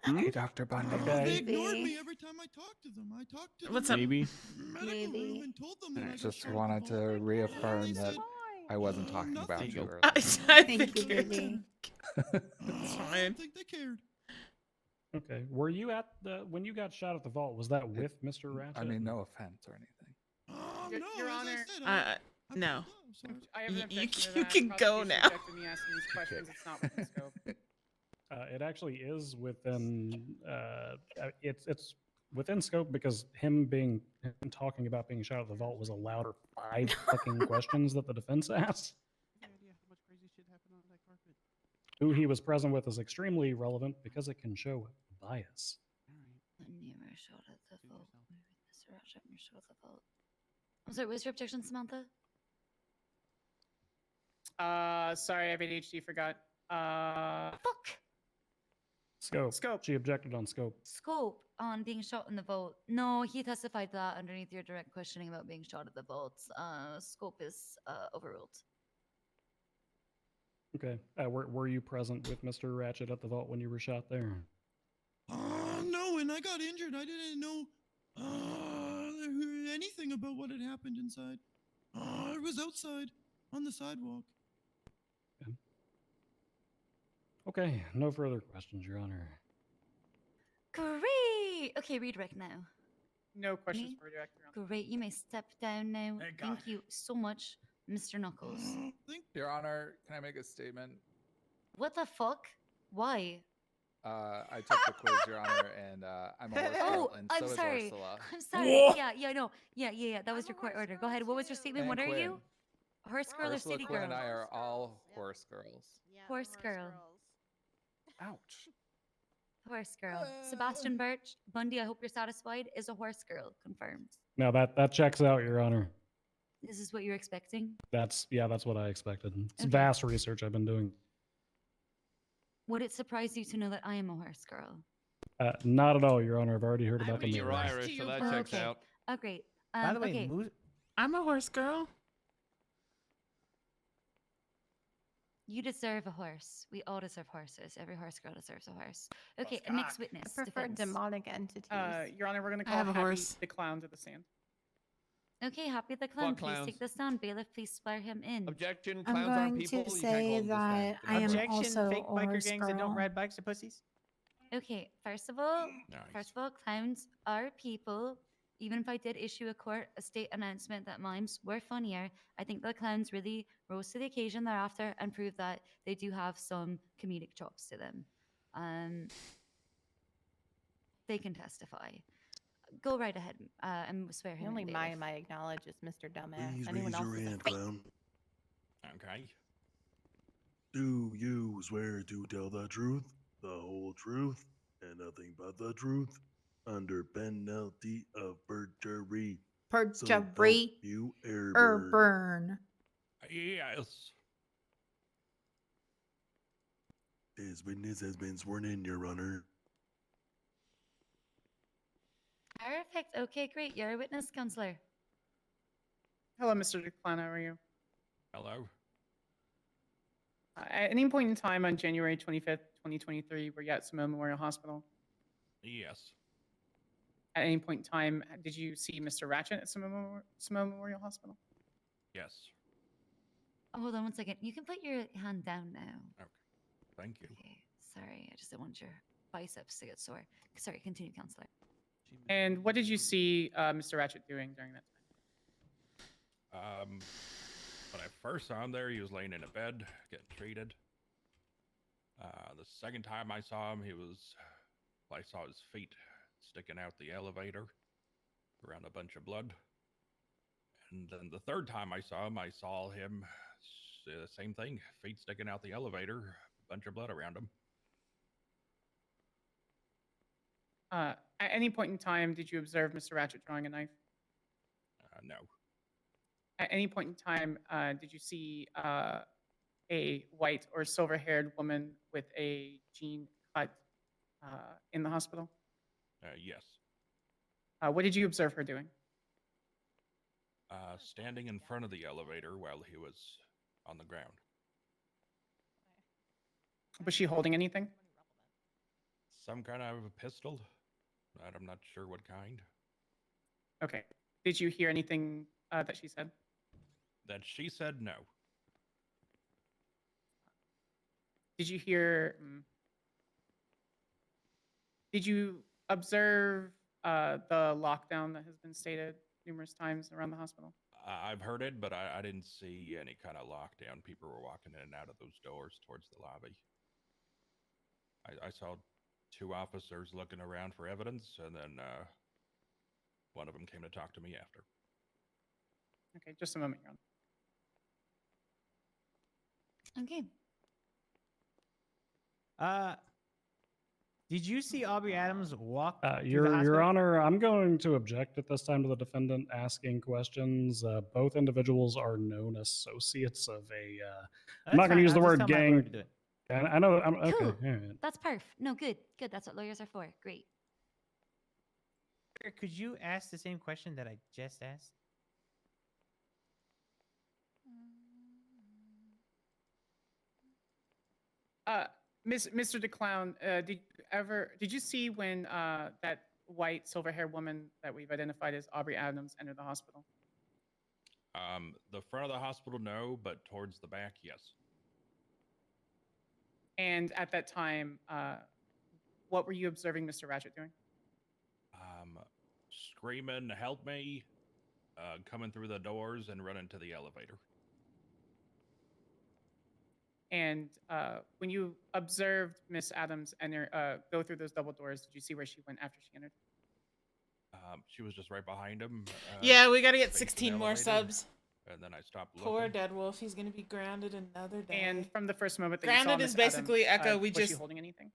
Hey, Dr. Bundy. They ignored me every time I talked to them. I talked to What's them up? in Maybe. the medical room and told them that I Just got wanted to shot. reaffirm They that said, I wasn't talking about nothing. you earlier. I Thank you, baby. It's I fine. don't think they cared. Okay. Were you at when you got shot at the vault? Was that with Mr. Ratchet? I mean, no offense or anything. No, Your as Honor. I said, No. I have an You objection to you that. can go Prosecution now. objected me asking these questions. It's not within scope. It actually is within. It's within scope because him talking about being shot at the vault was a louder 5 fucking questions that the defense asked. Who he was present with is extremely relevant because it can show bias. Nearer shot at the vote. Mr. Ratchet, near shot at the vote. I'm sorry, what's your objection, Samantha? Sorry, I have ADHD. Forgot. Fuck. Scope. She objected on scope. Scope on being shot in the vote. No, he testified that underneath your direct questioning about being shot at the votes. Scope is overruled. Okay. Were you present with Mr. Ratchet at the vault when you were shot there? No, and I got injured. I didn't know anything about what had happened inside. I was outside on the sidewalk. Okay, no further questions, Your Honor. Great. Okay, redirect now. No questions Me? for redirect. Your Honor. Great. You may step down now. Thank you so much, Mr. Knuckles. Your Honor, can I make a statement? What the fuck? Why? I took the quiz, Your Honor, and I'm a horse girl, and I'm so sorry. is Ursula. I'm sorry. Yeah, no. Yeah. That was your court order. Go ahead. What was your statement? And What are Quinn. you? Horse girl or Ursula, city Quinn, girl? and I are all horse girls. Horse girl. Ouch. Horse girl. Sebastian Birch, Bundy, I hope you're satisfied, is a horse girl. Confirmed. No, that checks out, Your Honor. This is what you're expecting? That's what I expected. It's Okay. vast research I've been doing. Would it surprise you to know that I am a horse girl? Not at all, Your Honor. I've already heard about the You're mirrors. Irish, so that checks Okay. out. Oh, great. By the way, okay. I'm a horse girl. You deserve a horse. We all deserve horses. Every horse girl deserves a horse. Okay, Scott. next witness. I prefer defense. demonic entities. Your Honor, we're going to I call have a Happy horse. the clown to the stand. Okay, Happy the clown, please clowns. take the stand. Bailiff, please swear him in. Objection. I'm Clowns aren't going people. to You can't say hold them to that stand. I am Objection, also fake a biker horse gangs that don't girl. ride bikes to pussies. Okay, first of all, clowns are people. Even if I did issue a state announcement that mimes were funnier, I think the clowns really rose to the occasion thereafter and proved that they do have some comedic chops to them. They can testify. Go right ahead and swear The him only in. mime bailiff. I acknowledge is Mr. Dumbass. Please Anyone raise else your is a hand, fake. clown. Okay. Do you swear to tell the truth, the whole truth, and nothing but the truth, under penalty of perjury? So help Perjury you or ever. burn. Yes. This witness has been sworn in, Your Honor. Perfect. Okay, great. You're a witness, counselor. Hello, Mr. Clown. How are you? Hello. At any point in time on January 25th, 2023, were you at Simone Memorial Hospital? Yes. At any point in time, did you see Mr. Ratchet at Simone Memorial Hospital? Yes. Oh, hold on one second. You can put your hand down now. Okay. Thank you. Okay. Sorry, I just don't want your biceps to get sore. Sorry, continue, counselor. And what did you see Mr. Ratchet doing during that time? When I first saw him there, he was laying in a bed getting treated. The second time I saw him, I saw his feet sticking out the elevator around a bunch of blood. And then the third time I saw him, same thing, feet sticking out the elevator, a bunch of blood around him. At any point in time, did you observe Mr. Ratchet drawing a knife? No. At any point in time, did you see a white or silver-haired woman with a jean cut in the hospital? Yes. What did you observe her doing? Standing in front of the elevator while he was on the ground. Was she holding anything? Some kind of a pistol, but I'm not sure what kind. Okay. Did you hear anything that she said? That she said no. Did you hear? Did you observe the lockdown that has been stated numerous times around the hospital? I've heard it, but I didn't see any kind of lockdown. People were walking in and out of those doors towards the lobby. I saw two officers looking around for evidence, and then one of them came to talk to me after. Okay, just a moment, Your Honor. Okay. Did you see Aubrey Adams walk to the Your hospital? Honor, I'm going to object at this time to the defendant asking questions. Both individuals are known associates of a. I'm not going to use the word gang. I know. I'm okay. Cool. all right. That's perf. No, good. Good. That's what lawyers are for. Great. Could you ask the same question that I just asked? Mr. DeClown, did you see when that white silver-haired woman that we've identified as Aubrey Adams entered the hospital? The front of the hospital, no, but towards the back, yes. And at that time, what were you observing Mr. Ratchet doing? Screaming, help me, coming through the doors and running to the elevator. And when you observed Miss Adams go through those double doors, did you see where she went after she entered? She was just right behind him. Yeah, we gotta get facing 16 the more elevator, subs. And then I stopped Poor looking. Dead Wolf, he's gonna be grounded another day. And from the first moment that grounded you is saw Miss basically Adams, Echo. We was she just holding anything?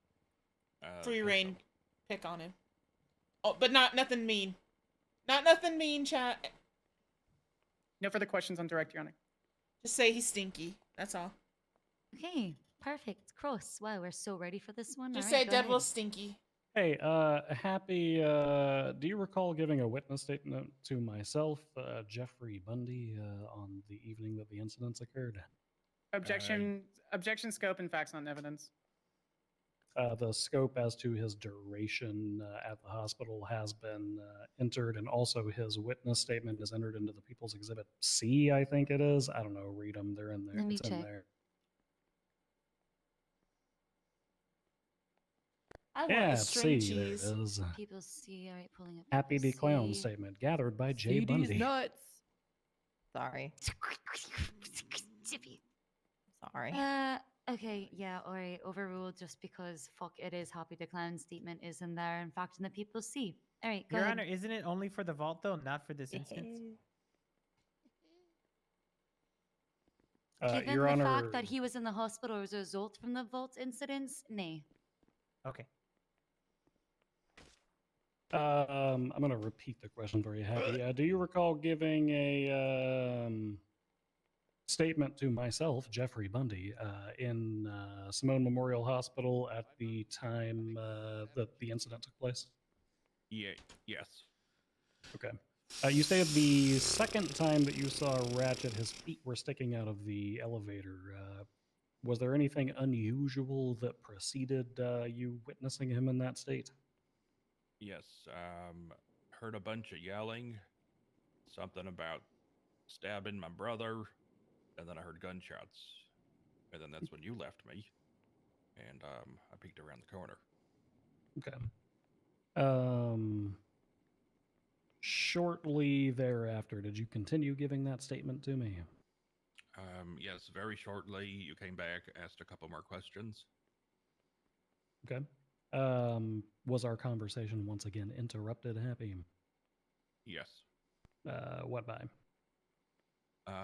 free reign pick on him. Oh, but not nothing mean. Not nothing mean, chat. No further questions on direct, Your Honor. Just say he's stinky. That's all. Okay. Perfect. Cross. Wow, we're so ready for this one. Just All right, say go Dead ahead. Wolf stinky. Hey, Happy, do you recall giving a witness statement to myself, Jeffrey Bundy, on the evening that the incidents occurred? Objection, scope, and facts on evidence. The scope as to his duration at the hospital has been entered, and also his witness statement is entered into the People's Exhibit C, I think it is. I don't know, read them, they're in there. Let me It's in check. there. I want Yeah, a it's string C, there it cheese. is. People see. All right, pulling up. Happy people D Clown see. statement gathered by Jay CD's Bundy. nuts. Sorry. Zippy. Sorry. Okay, yeah, all right, overruled just because fuck it is Happy the Clown statement is in there. In fact, in the people see. All right, go Your ahead. Honor, isn't it only for the vault though, not for this instance? Given Your the Honor, fact that he was in the hospital as a result from the vault incidents, nay. Okay. I'm going to repeat the question for you, Happy. Do you recall giving a statement to myself, Jeffrey Bundy, in Simone Memorial Hospital at the time that the incident took place? Yeah, yes. Okay. You stated the second time that you saw Ratchet, his feet were sticking out of the elevator. Was there anything unusual that preceded you witnessing him in that state? Yes, heard a bunch of yelling, something about stabbing my brother, and then I heard gunshots, and then that's when you left me, and I peeked around the corner. Okay. Shortly thereafter, did you continue giving that statement to me? Yes, very shortly, you came back, asked a couple more questions. Okay. Was our conversation once again interrupted, Happy? Yes. What by?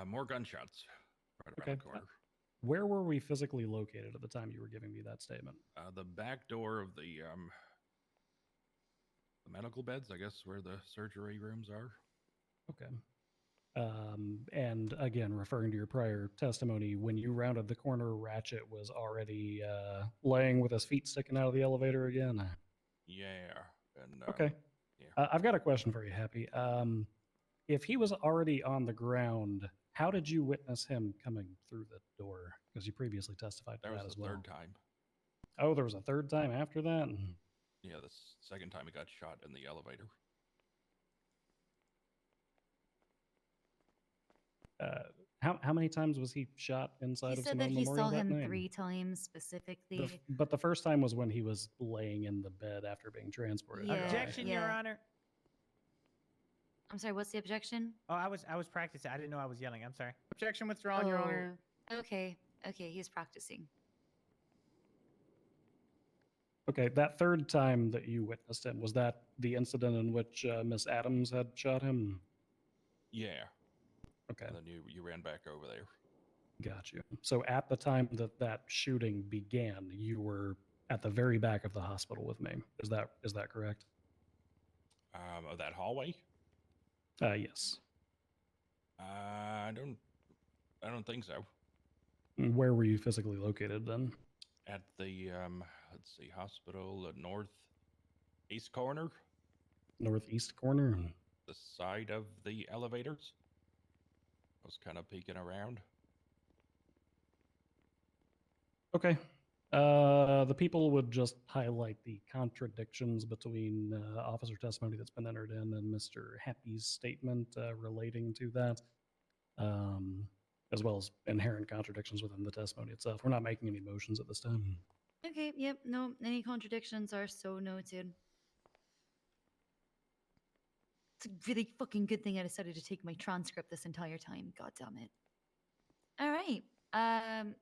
More gunshots right around Okay. the corner. Where were we physically located at the time you were giving me that statement? The back door of the medical beds, I guess, where the surgery rooms are. Okay. And again, referring to your prior testimony, when you rounded the corner, Ratchet was already laying with his feet sticking out of the elevator again? Yeah. And, okay. Yeah. I've got a question for you, Happy. If he was already on the ground, how did you witness him coming through the door? Because you previously testified to that as well. That was the third time. Oh, there was a third time after that? Yeah, the second time he got shot in the elevator. How many times was he shot inside He of said that Simone he Memorial saw that him night? 3 times specifically. But the first time was when he was laying in the bed after being transported. Yeah, Objection, Your yeah. Honor. I'm sorry, what's the objection? Oh, I was practicing. I didn't know I was yelling. I'm sorry. Objection withdrawn, Your Honor. Okay, he's practicing. Okay, that third time that you witnessed him, was that the incident in which Miss Adams had shot him? Yeah. Okay. And then you ran back over there. Got you. So at the time that that shooting began, you were at the very back of the hospital with me. Is that correct? Of that hallway? Yes. I don't think so. Where were you physically located then? At the let's see, hospital northeast corner. Northeast corner. The side of the elevators. I was kind of peeking around. Okay. The people would just highlight the contradictions between officer testimony that's been entered in and Mr. Happy's statement relating to that, as well as inherent contradictions within the testimony itself. We're not making any motions at this time. Okay, yep, no, any contradictions are so noted. It's a really fucking good thing I decided to take my transcript this entire time. God damn it. All right.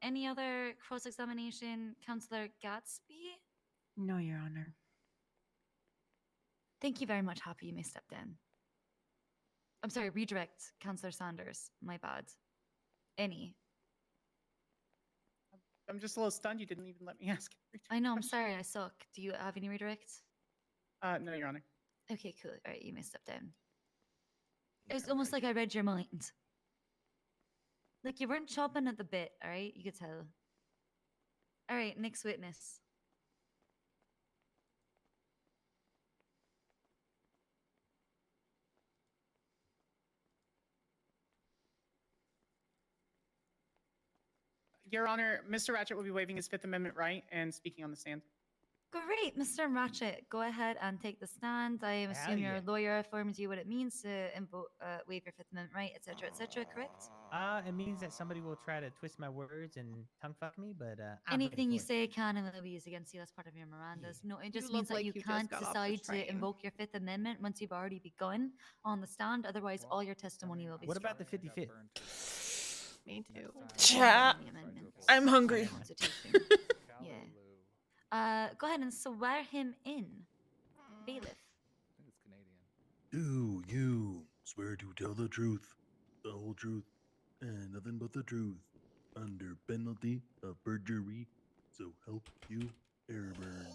Any other cross-examination, Counselor Gatsby? No, Your Honor. Thank you very much, Happy. You may step down. I'm sorry, redirect, Counselor Sanders. My bad. Any? I'm just a little stunned. You didn't even let me ask. I know. I'm sorry. I suck. Do you have any redirects? No, Your Honor. Okay, cool. All right, you may step down. It was almost like I read your mind. Like you weren't chopping at the bit, all right? You could tell. All right, next witness. Your Honor, Mr. Ratchet will be waiving his Fifth Amendment right and speaking on the stand. Great, Mr. Ratchet. Go ahead and take the stand. I assume your lawyer informed you what it means to waive your Fifth Amendment right, etc., correct? It means that somebody will try to twist my words and tongue fuck me, but I'm Anything ready you for it. say can and will be used against you. That's part of your Miranda's. No, it just You means look that like you you just can't got off the decide to train. invoke your Fifth Amendment once you've already begun on the stand. Otherwise, all your testimony will be What struck. about the 55th? Me too. Chat. The amendments. I'm hungry. Constitution. Yeah. Go ahead and swear him in, bailiff. Do you swear to tell the truth, the whole truth, and nothing but the truth, under penalty of perjury, so help you, Airburn?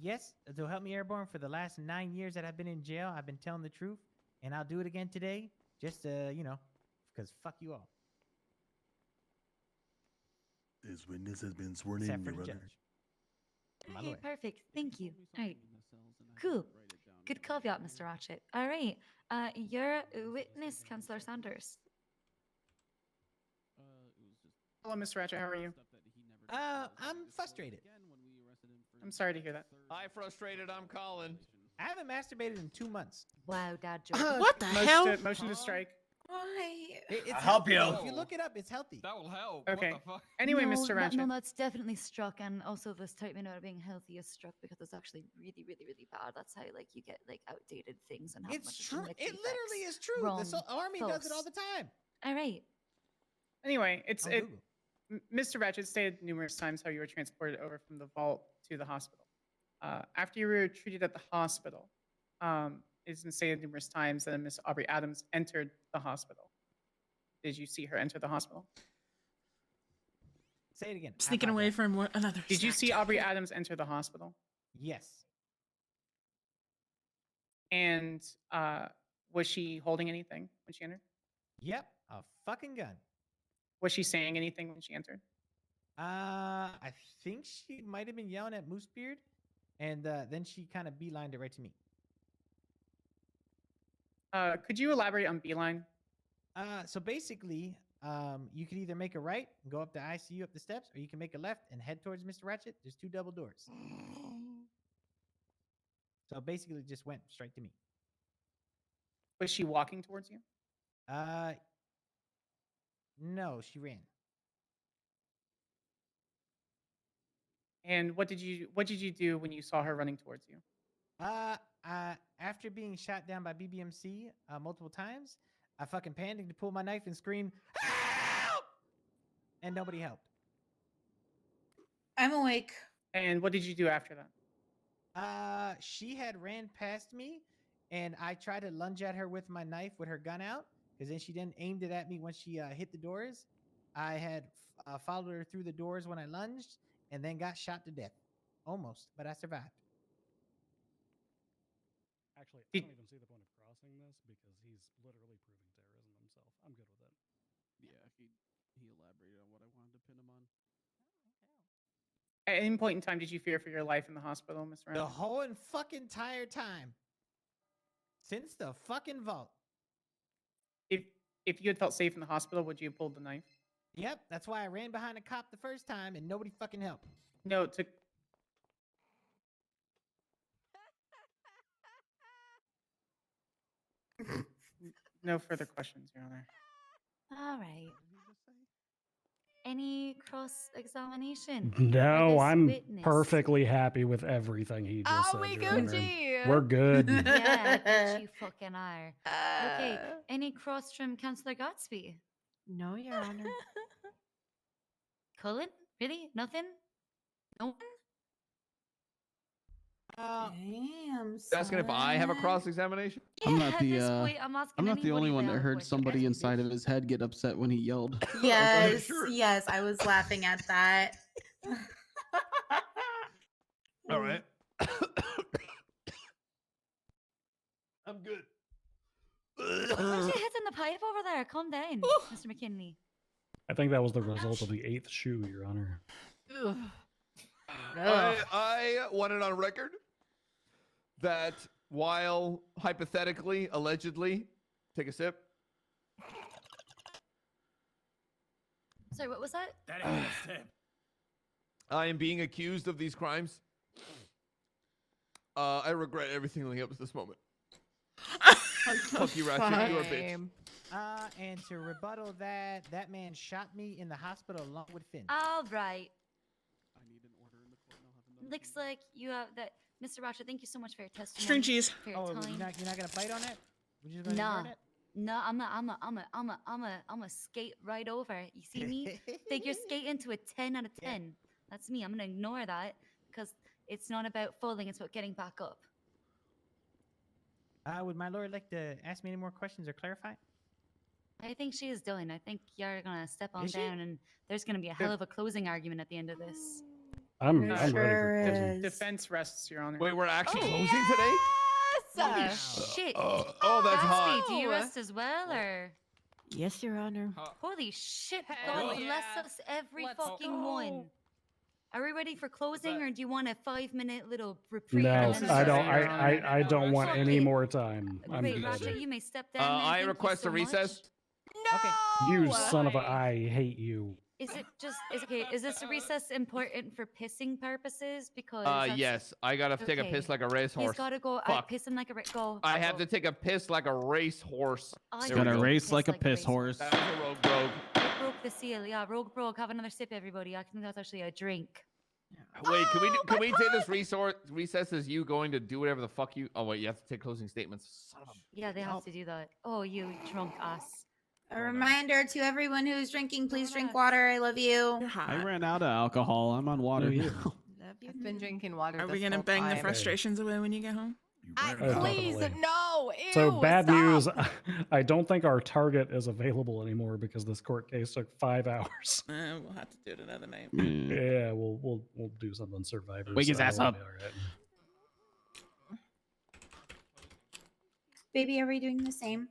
Yes, to help me airborne for the last 9 years that I've been in jail, I've been telling the truth, and I'll do it again today, just because fuck you all. This witness has been sworn Except in, for Your the Honor. judge. My Okay, lawyer. perfect. Thank you. All right. Cool. Good caveat, Mr. Ratchet. All right. Your witness, Counselor Sanders. Hello, Mr. Ratchet. How are you? I'm frustrated. I'm sorry to hear that. Hi, frustrated. I'm Colin. I haven't masturbated in 2 months. Wow, dad joke. What the hell? Motion to strike. Why? It's I'll help healthy. you. If you look it up, it's healthy. That will help. Okay. What the fuck? Anyway, No, Mr. Ratchet. No, that's definitely struck, and also the statement about being healthy is struck because it's actually really, really, really bad. That's how you get outdated things and have It's much true. genetic It literally defects. is true. Wrong. The army does it all False. the time. All right. Anyway, On Google. Mr. Ratchet stated numerous times how you were transported over from the vault to the hospital. After you were treated at the hospital, it's been stated numerous times that Miss Aubrey Adams entered the hospital. Did you see her enter the hospital? Say it again. Sneaking away from another. Did you snack. see Aubrey Adams enter the hospital? Yes. And was she holding anything when she entered? Yep. A fucking gun. Was she saying anything when she entered? I think she might have been yelling at Moosebeard, and then she kind of beelined it right to me. Could you elaborate on Beeline? So basically, you could either make a right and go up the ICU up the steps, or you can make a left and head towards Mr. Ratchet. There's 2 double doors. So basically, just went straight to me. Was she walking towards you? No, she ran. And what did you do when you saw her running towards you? After being shot down by BBMC multiple times, I fucking panicked to pull my knife and scream, "Help!" And nobody helped. I'm awake. And what did you do after that? She had ran past me, and I tried to lunge at her with my knife with her gun out, because then she then aimed it at me when she hit the doors. I had followed her through the doors when I lunged, and then got shot to death. almost, but I survived. Actually, I don't even see the point of crossing this because he's literally proving terrorism himself. I'm good with it. Yeah, he elaborated on what I wanted to pin him on. At any point in time, did you fear for your life in the hospital, Mr. The Ratchet? whole fucking entire time. Since the fucking vault. If you had felt safe in the hospital, would you have pulled the knife? Yep, that's why I ran behind a cop the first time and nobody fucking helped. No, to no further questions, Your Honor. All right. Any cross examination? No, I'm perfectly happy with everything he just said. Your Honor. We're good. Yeah, I bet you fucking are. Okay, any cross from Councillor Gatsby? No, Your Honor. Cullen? Really? Nothing? No one? Damn. Asking if I have a cross examination? I'm not at the this point, I'm asking I'm not the only anybody one that that of heard course, somebody inside of his head get upset when he yelled. Yes, yes, I was laughing at that. All right. I'm good. Why's your head in the pipe over there? Calm down, Mr. McKinley. I think that was the result of the 8th shoe, Your Honor. I want it on record that while hypothetically, allegedly, take a sip. Sorry, what was that? I am being accused of these crimes. I regret everything leading up to this moment. Fuck you, Ratchet. You are a bitch. And to rebuttal that, that man shot me in the hospital along with Finn. All right. I need an order in the court. And I'll have another Looks like you have that. Mr. Ratchet, thank you so much for your testimony. String cheese. For your Oh, time. you're not gonna bite on it? We're just gonna Nah. burn it? No, I'm a skate right over. You see me? Figure skate into a 10 out of 10. That's me. I'm gonna ignore that because it's not about falling. It's about getting back up. Would my lord like to ask me any more questions or clarify? I think she is done. I think you're gonna step on Is she? down, and there's gonna be a hell of a closing argument at the end of this. I'm ready for closing. Defense rests, Your Honor. Wait, we're actually closing today? Holy shit! Oh, that's hot. Gatsby, do you rest as well, or? Yes, Your Honor. Holy shit! Hell God bless yeah. us, every Let's fucking go. one. Are we ready for closing, or do you want a 5-minute little reprieve? No, and then I don't. start? I don't want Fuck any it. more time. I'm Wait, good. Ratchet, you may step down. then. I Thank you request so a recess. Okay. You son of a! I hate you. Is it just is okay? Is this recess important for pissing purposes? Because Yes, I gotta take a okay. piss like a racehorse. He's gotta go. Fuck. Pissing like a go. I have to take a piss like a racehorse. I There Gotta we go. race like a piss horse. That was a rogue brogue. Broke the seal. Yeah, rogue brogue. Have another sip, everybody. I think that's actually a drink. Wait, can we take this recess as you going to do whatever the fuck you? Oh wait, you have to take closing statements. Son of a... Yeah, they have to do that. Oh, you drunk ass. A reminder to everyone who's drinking, please drink water. I love you. I ran out of alcohol. I'm on water now. I've been drinking water. Are we this gonna whole bang the time. frustrations away when you get home? Please, definitely. no. Ew, So bad stop. news. I don't think our target is available anymore because this court case took 5 hours. We'll have to do it another night. Yeah, we'll do something Survivor. Wake his style, ass we'll up. be all right. Baby, are we doing the same?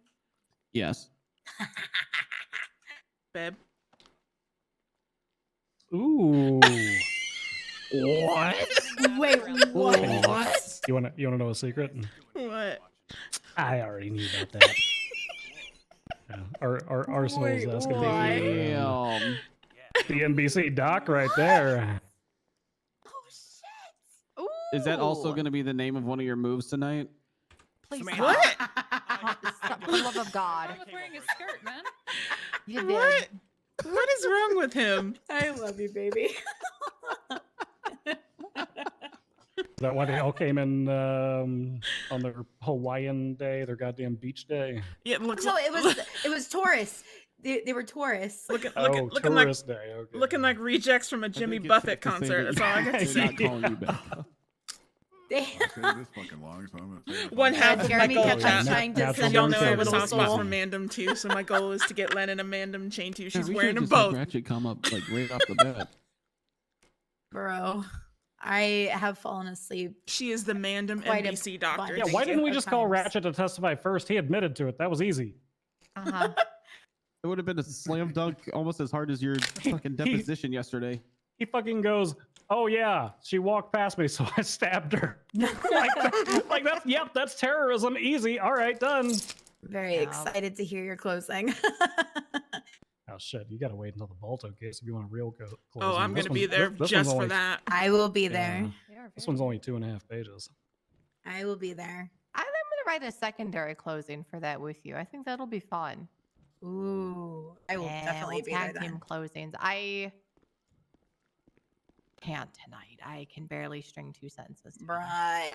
Yes. Babe. Ooh. What? Wait, what? You wanna know a secret? What? I already knew about that. Yeah, our Arsenal's asking me. Damn. The NBC doc right there. Is that also going to be the name of one of your moves tonight? Please What? stop. For the love of God. Wrong with wearing a skirt, man. You did. What? What is wrong with him? I love you, baby. Is that why they all came in on their Hawaiian day, their goddamn beach day? Yeah, it looks No, like it was tourists. They were tourists. looking Tourist like day. Okay. looking like rejects from a Jimmy Buffett concert. That's all I got to They're not say. calling you back. They, this fucking long, so I'm gonna say One half of my Jeremy goal, kept on chat. trying to Natural send Y'all him know born I to have a killers. soft spot Mosul. for Mandem too, so my goal is to get Lennon a Mandem chain too. She's We wearing should've them just had both. Ratchet come up like right off the bat. Bro, I have fallen asleep. She is the Mandem Quite a NBC doctor. Yeah, bunch why didn't we of just call times. Ratchet to testify first? He admitted to it. That was easy. Uh-huh. It would have been a slam dunk almost as hard as your fucking deposition yesterday. He fucking goes, "Oh yeah, she walked past me, so I stabbed her." like that's yep, that's terrorism. Easy. All right, done. Very excited to hear your closing. Oh shit, you gotta wait until the Balto case if you want a real closing. Oh, I'm This gonna be one's- there this one's just for only- that. I will be there. This one's only 2.5 pages. I will be there. I'm gonna write a secondary closing for that with you. I think that'll be fun. Ooh, I will definitely we'll be there tag team closings. I can't tonight. I can barely string 2 sentences. Right,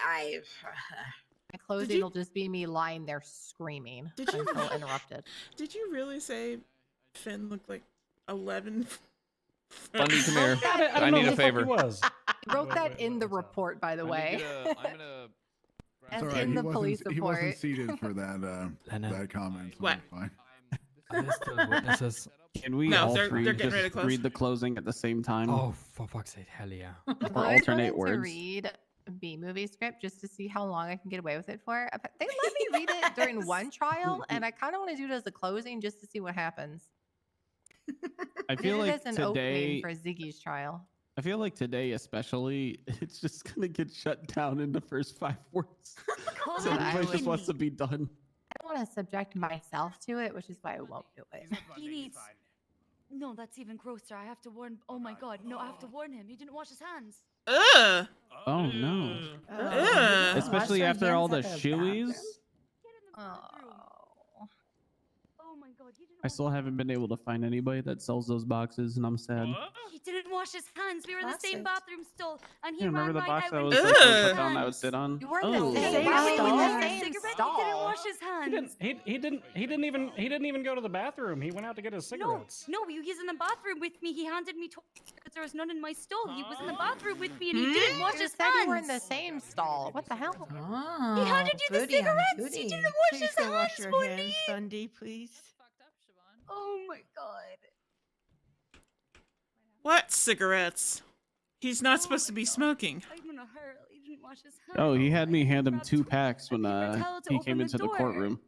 My closing will just be me lying there screaming Did you- until interrupted. Did you really say Finn looked like 11? Bundy, come here. I I need know a favor. I wrote that in the report, by the way. I'm gonna. As It's all right, in the he police wasn't, report. He wasn't seated for that comment. So What? it's fine. Witnesses. Can we No, all they're three getting just ready to close. read the closing at the same time? Oh, for fuck's sake, hell yeah. Or I wanted alternate to words? read a B-movie script just to see how long I can get away with it for. They let me read it during one trial, and I kind of want to do it as a closing just to see what happens. I feel Did it like as an opening today. for Ziggy's trial. I feel like today, especially, it's just gonna get shut down in the first 5 words. So God, I everybody just would- wants to be done. I don't want to subject myself to it, which is why I won't do it. He needs. No, that's even grosser. I have to warn. Oh my god, no, I have to warn him. He didn't wash his hands. Ugh. Oh no! Ugh. Especially Wash after their all hands the at the shoeies. Oh my god, he didn't. I still haven't been able to find anybody that sells those boxes, and I'm sad. He didn't wash his hands. We were in the same bathroom stall, and he Yeah, remember ran the right box out that when was he like washed put his down that I would hands. sit on? You were in Oh. the same Why were you in the stall? same cigarette? He didn't wash his hands. He didn't even go to the bathroom. He went out to get his cigarettes. No, he was in the bathroom with me. He handed me because there was none in my stall. He was in the bathroom with me, and he didn't wash You his said hands. you were in the same stall. What the hell? Oh, He handed you the booty on cigarettes. He booty. didn't wash Please his go wash hands, your Bundy. hands, Bundy, please. Oh my god. What cigarettes? He's not supposed to be smoking. I'm gonna hurt. He didn't wash his hands. Oh, he had me hand him 2 packs when tell to he open came the into the door. courtroom.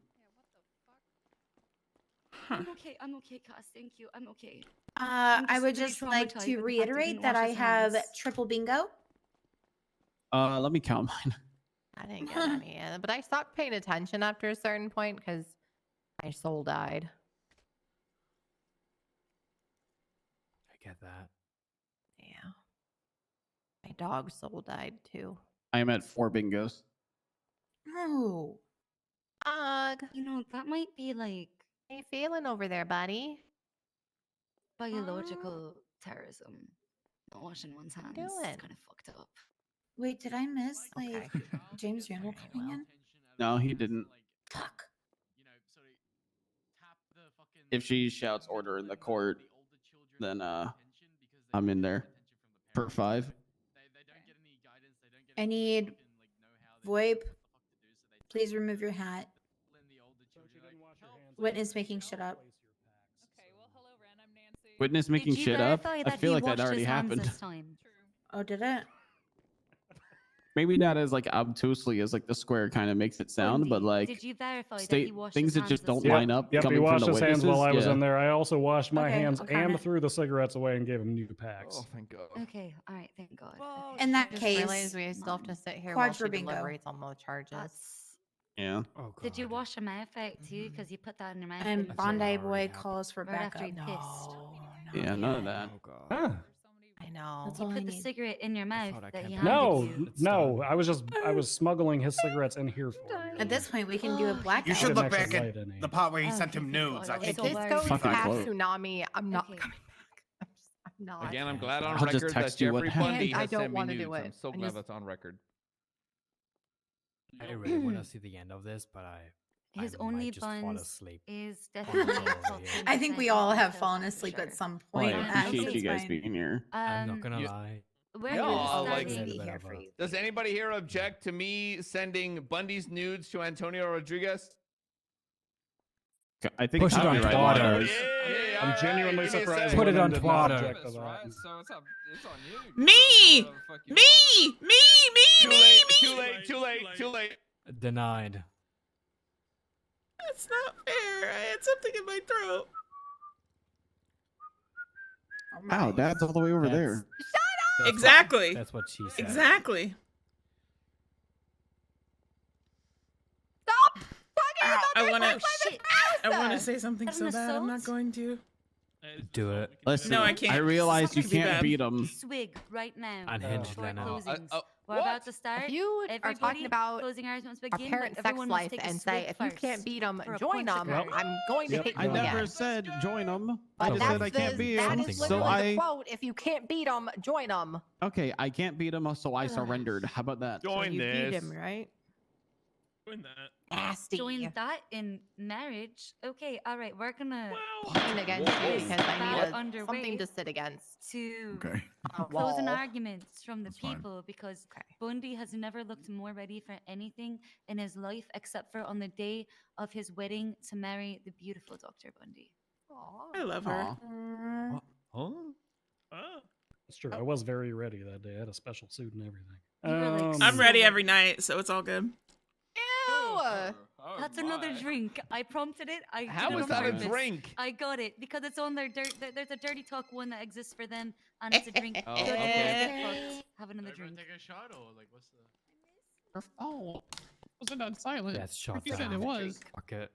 I'm okay. I'm okay, Cass. Thank you. I'm okay. I would really just like traumatized to with the fact that he reiterate didn't that wash I his have hands. triple bingo. Let me count mine. I didn't get any, but I stopped paying attention after a certain point because my soul died. I get that. Yeah. My dog's soul died too. I am at 4 bingos. Oh. You know, that might be like How you feeling over there, buddy? biological terrorism. Not washing one's hands. doing? It's kind of fucked up. Wait, did I miss like Okay. James Randall coming in? No, he didn't. Fuck. If she shouts order in the court, then I'm in there for 5. I need VoIP. Please remove your hat. Witness making shit up. Witness making Did you shit up. verify I that feel he like that washed already his hands happened. this time? Oh, did it? Maybe not as like obtusely as like the square kind of makes it sound, but like Did you verify that state he washed things his that hands just this don't time? line up. Yep, he coming from washed the his hands while I was witnesses, in there. I also washed my Okay, hands I'll count and it. threw the cigarettes away and gave him new packs. Oh, thank God. Okay, all right, thank God. In that Just case, realized we still have to sit here while she quadra bingo. deliberates on the charges. Yeah. Oh, Did you wash your mouth out too? Because you put that in your mouth. And didn't Bondi you? Boy calls for Right after backup. he pissed. Yeah, none of that. I know. That's You all I put the need. cigarette in your mouth that he handed No, you. no, I was smoggling his cigarettes in here for him. At this point, we can do a blackout. You should Didn't look actually back light at any. the part where he Oh, sent him thank nudes. God. I I'm think If so this worried. goes Fucking past quote. tsunami, I'm not Okay. coming back. I'm not. Again, I'm glad on I'll just record that text you what Jeffrey happened. Bundy I has don't sent me wanna do nudes. I'm it. so I glad just- that's on record. I really want to see the end of this, but His I only might just fall buns asleep. is definitely. I think we all have fallen asleep at some Well, point. I That's appreciate you guys fine. being here. I'm not gonna lie. Where Yeah, you like- started- be here for you. Does anybody here object to me sending Bundy's nudes to Antonio Rodriguez? I think Push it on copyright Twitter. laws- I'm genuinely give me a surprised. second. Put it on women did not Twitter. object to that. Right? So it's on you. Me! Me! Too late. Too late. Denied. That's not fair. I had something in my throat. Wow, Dad's all the way over there. Exactly. That's what she said. Exactly. Stop talking about I their wanna- life by the I want to house! say something so bad. I'm not going to. Do it. Listen, No, I can't. I realize you This is gonna be can't bad. beat them. Swig right now. Unhinged, before Lennon. closings. We're about to start. If you are Everybody, talking about closing hours must a begin, parent but sex everyone must life take a and say, swig if you can't first beat them, for a join point of them, courage. I'm going to Yep. hit you I never again. said join them. But I just that's said I can't beat that them. is So literally the quote. If you can't beat them, join them. Okay, I can't beat them, so I surrendered. How about that? So you beat him, right? Join that. Nasty. Join that in marriage. Okay, all right, we're gonna Lean against you because I that need underway something to sit against. to Okay. A closing wall. arguments from the That's fine. people because Bundy has never looked more ready for anything in his life except for on the day of his wedding to marry the beautiful Dr. Bundy. I love her. That's true. I was very ready that day. I had a special suit and everything. You were, like, I'm ready every night, so it's all good. Ew! That's another drink. I prompted it. I How did it is on that a purpose. drink? I got it because it's on their there's a dirty talk one that exists for them, and it's a drink. Oh, Good okay. guys get fucked. Have another drink. Take a shot or like what's the? Oh, wasn't that silent? That's shot You said down. it was. Fuck it.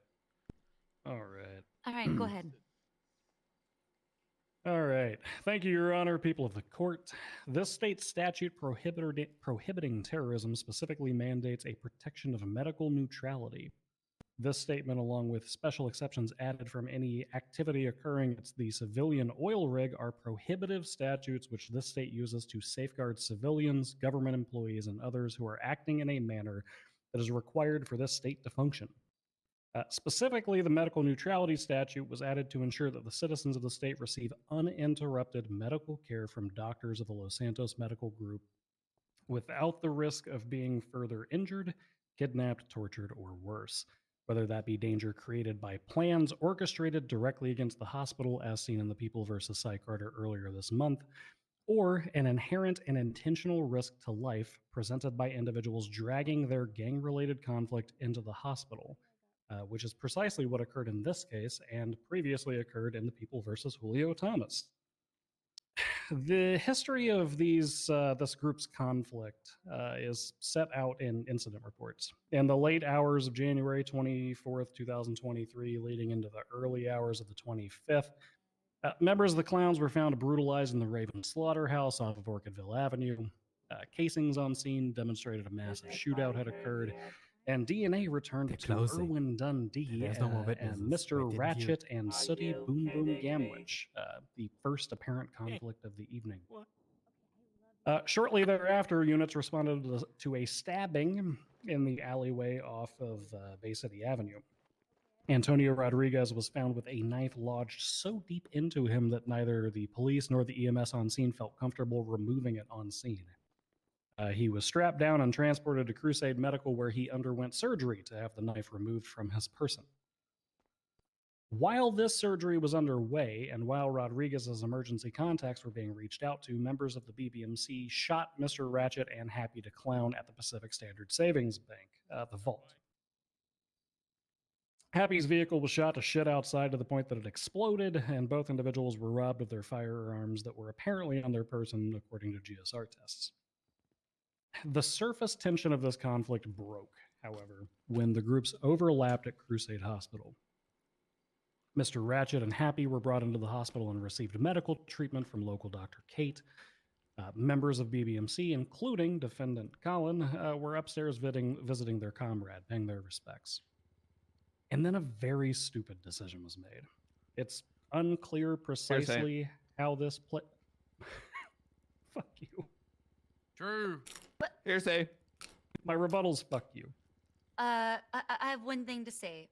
All right. All right, go ahead. All right. Thank you, Your Honor, people of the court. This state statute prohibiting terrorism specifically mandates a protection of medical neutrality. This statement, along with special exceptions added from any activity occurring at the civilian oil rig, are prohibitive statutes which this state uses to safeguard civilians, government employees, and others who are acting in a manner that is required for this state to function. Specifically, the medical neutrality statute was added to ensure that the citizens of the state receive uninterrupted medical care from doctors of the Los Santos Medical Group without the risk of being further injured, kidnapped, tortured, or worse, whether that be danger created by plans orchestrated directly against the hospital, as seen in the People versus Cy Carter earlier this month, or an inherent and intentional risk to life presented by individuals dragging their gang-related conflict into the hospital. Which is precisely what occurred in this case and previously occurred in the People versus Julio Thomas. The history of this group's conflict is set out in incident reports. In the late hours of January 24th, 2023, leading into the early hours of the 25th, members of the Clowns were found brutalized in the Raven Slaughterhouse off of Orchidville Avenue. Casings on scene demonstrated a massive shootout had occurred, and DNA returned to Irwin Dundee There's no more and witnesses. Mr. Wait, didn't Ratchet and Sooty Boom Boom Gamwich, the first apparent conflict of the evening. Shortly thereafter, units responded to a stabbing in the alleyway off of Bay City Avenue. Antonio Rodriguez was found with a knife lodged so deep into him that neither the police nor the EMS on scene felt comfortable removing it on scene. He was strapped down and transported to Crusade Medical, where he underwent surgery to have the knife removed from his person. While this surgery was underway, and while Rodriguez's emergency contacts were being reached out to, members of the BBMC shot Mr. Ratchet and Happy to Clown at the Pacific Standard Savings Bank, the vault. Happy's vehicle was shot to shit outside to the point that it exploded, and both individuals were robbed of their firearms that were apparently on their person, according to GSR tests. The surface tension of this conflict broke, however, when the groups overlapped at Crusade Hospital. Mr. Ratchet and Happy were brought into the hospital and received medical treatment from local Dr. Kate. Members of BBMC, including defendant Colin, were upstairs visiting their comrade, paying their respects. And then a very stupid decision was made. It's unclear precisely how this play. Fuck you. True. Hearsay. My rebuttal's fuck you. I have one thing to say.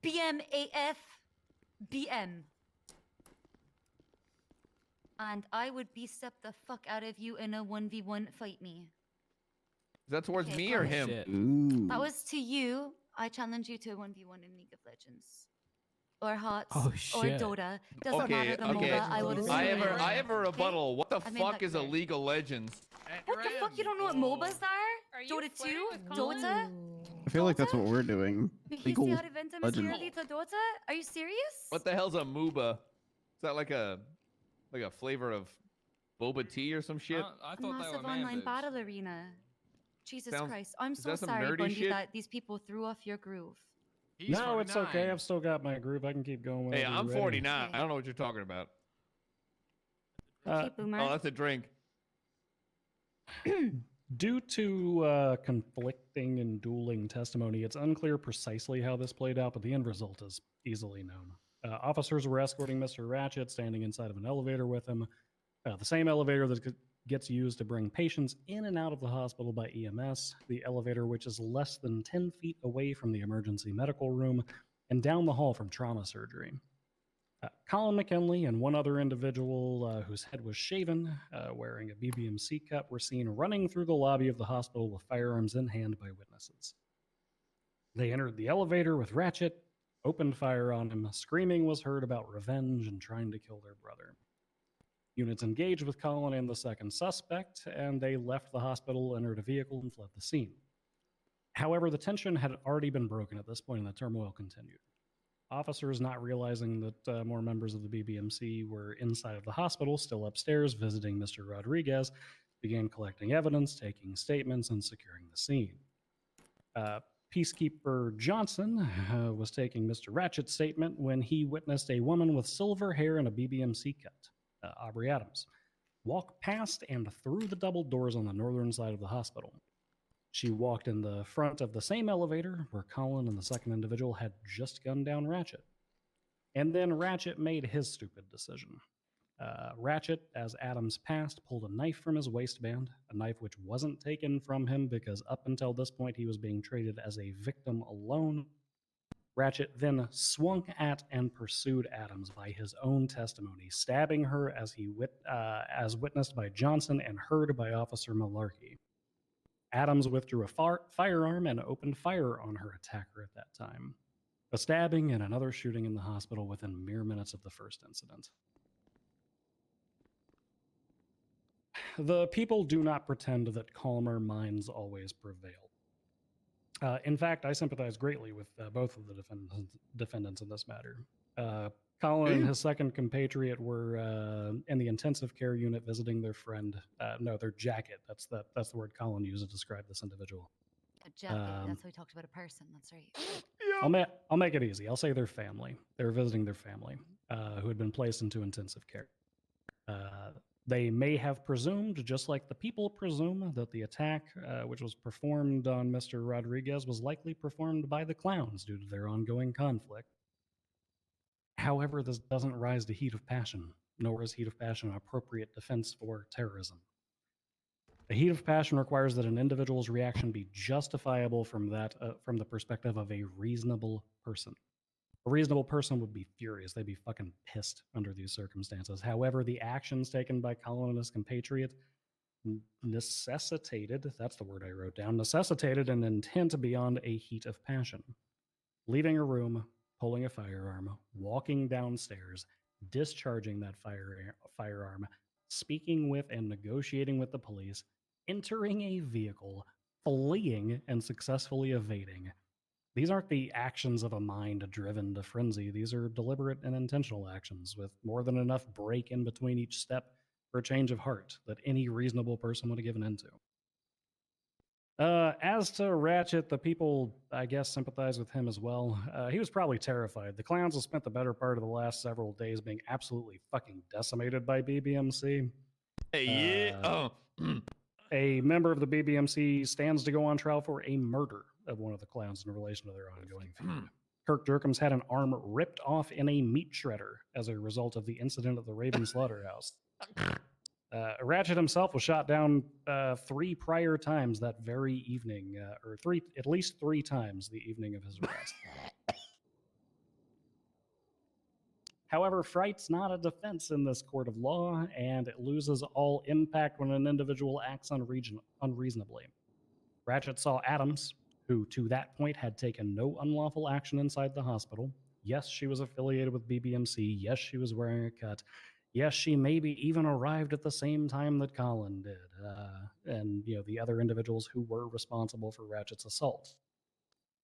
BMAF, BM. And I would step the fuck out of you in a 1v1 fight me. Is that towards Okay, me or go him? ahead. That was to you. I challenge you to a 1v1 in League of Legends. Or HOTS. Oh, Or shit. Dota. Doesn't Okay, matter the okay. MOBA, I will assume I you have a know. rebuttal. What the I made fuck that is a clear. League of Legends? What the fuck? You don't know what MOBAs are? Dota 2? Dota? I feel like that's what we're doing. Legal legend. Dota? Are you serious? What the hell's a MOBA? Is that like a flavor of boba tea or some shit? A massive online battle arena. Jesus Sounds- Christ. I'm is so that some sorry, nerdy Bundy, shit? that these people threw off your groove. No, it's okay. I've still got my groove. I can keep going. Hey, whenever I'm you're ready. 49. I don't know what you're talking about. Uh, Oh, that's a drink. Due to conflicting and dueling testimony, it's unclear precisely how this played out, but the end result is easily known. Officers were escorting Mr. Ratchet, standing inside of an elevator with him. The same elevator that gets used to bring patients in and out of the hospital by EMS, the elevator which is less than 10 feet away from the emergency medical room and down the hall from trauma surgery. Colin McKinley and one other individual whose head was shaven, wearing a BBMC cut, were seen running through the lobby of the hospital with firearms in hand by witnesses. They entered the elevator with Ratchet, opened fire on him. Screaming was heard about revenge and trying to kill their brother. Units engaged with Colin and the second suspect, and they left the hospital, entered a vehicle, and fled the scene. However, the tension had already been broken at this point, and the turmoil continued. Officers, not realizing that more members of the BBMC were inside of the hospital, still upstairs, visiting Mr. Rodriguez, began collecting evidence, taking statements, and securing the scene. Peacekeeper Johnson was taking Mr. Ratchet's statement when he witnessed a woman with silver hair and a BBMC cut, Aubrey Adams, walk past and through the double doors on the northern side of the hospital. She walked in the front of the same elevator where Colin and the second individual had just gunned down Ratchet. And then Ratchet made his stupid decision. Ratchet, as Adams passed, pulled a knife from his waistband, a knife which wasn't taken from him because up until this point he was being treated as a victim alone. Ratchet then swung at and pursued Adams by his own testimony, stabbing her as witnessed by Johnson and heard by Officer Malarkey. Adams withdrew a firearm and opened fire on her attacker at that time. A stabbing and another shooting in the hospital within mere minutes of the first incident. The people do not pretend that calmer minds always prevail. In fact, I sympathize greatly with both of the defendants in this matter. Colin and his second compatriot were in the intensive care unit visiting their friend. No, their jacket. That's the word Colin used to describe this individual. A jacket. That's how we talked about a person. That's right. I'll make it easy. I'll say their family. They were visiting their family, who had been placed into intensive care. They may have presumed, just like the people presume, that the attack, which was performed on Mr. Rodriguez, was likely performed by the clowns due to their ongoing conflict. However, this doesn't rise to heat of passion, nor is heat of passion an appropriate defense for terrorism. The heat of passion requires that an individual's reaction be justifiable from the perspective of a reasonable person. A reasonable person would be furious. They'd be fucking pissed under these circumstances. However, the actions taken by Colin and his compatriot necessitated, that's the word I wrote down, necessitated an intent beyond a heat of passion. Leaving a room, pulling a firearm, walking downstairs, discharging that firearm, speaking with and negotiating with the police, entering a vehicle, fleeing and successfully evading. These aren't the actions of a mind driven to frenzy. These are deliberate and intentional actions with more than enough break in between each step for a change of heart that any reasonable person would have given into. As to Ratchet, the people, I guess, sympathize with him as well. He was probably terrified. The clowns have spent the better part of the last several days being absolutely fucking decimated by BBMC. Hey, yeah. A member of the BBMC stands to go on trial for a murder of one of the clowns in relation to their ongoing feud. Kirk Durkam's had an arm ripped off in a meat shredder as a result of the incident at the Raven Slaughterhouse. Ratchet himself was shot down 3 prior times that very evening, at least 3 times the evening of his arrest. However, fright's not a defense in this court of law, and it loses all impact when an individual acts unreasonably. Ratchet saw Adams, who to that point had taken no unlawful action inside the hospital. Yes, she was affiliated with BBMC. Yes, she was wearing a cut. Yes, she maybe even arrived at the same time that Colin did, and the other individuals who were responsible for Ratchet's assault.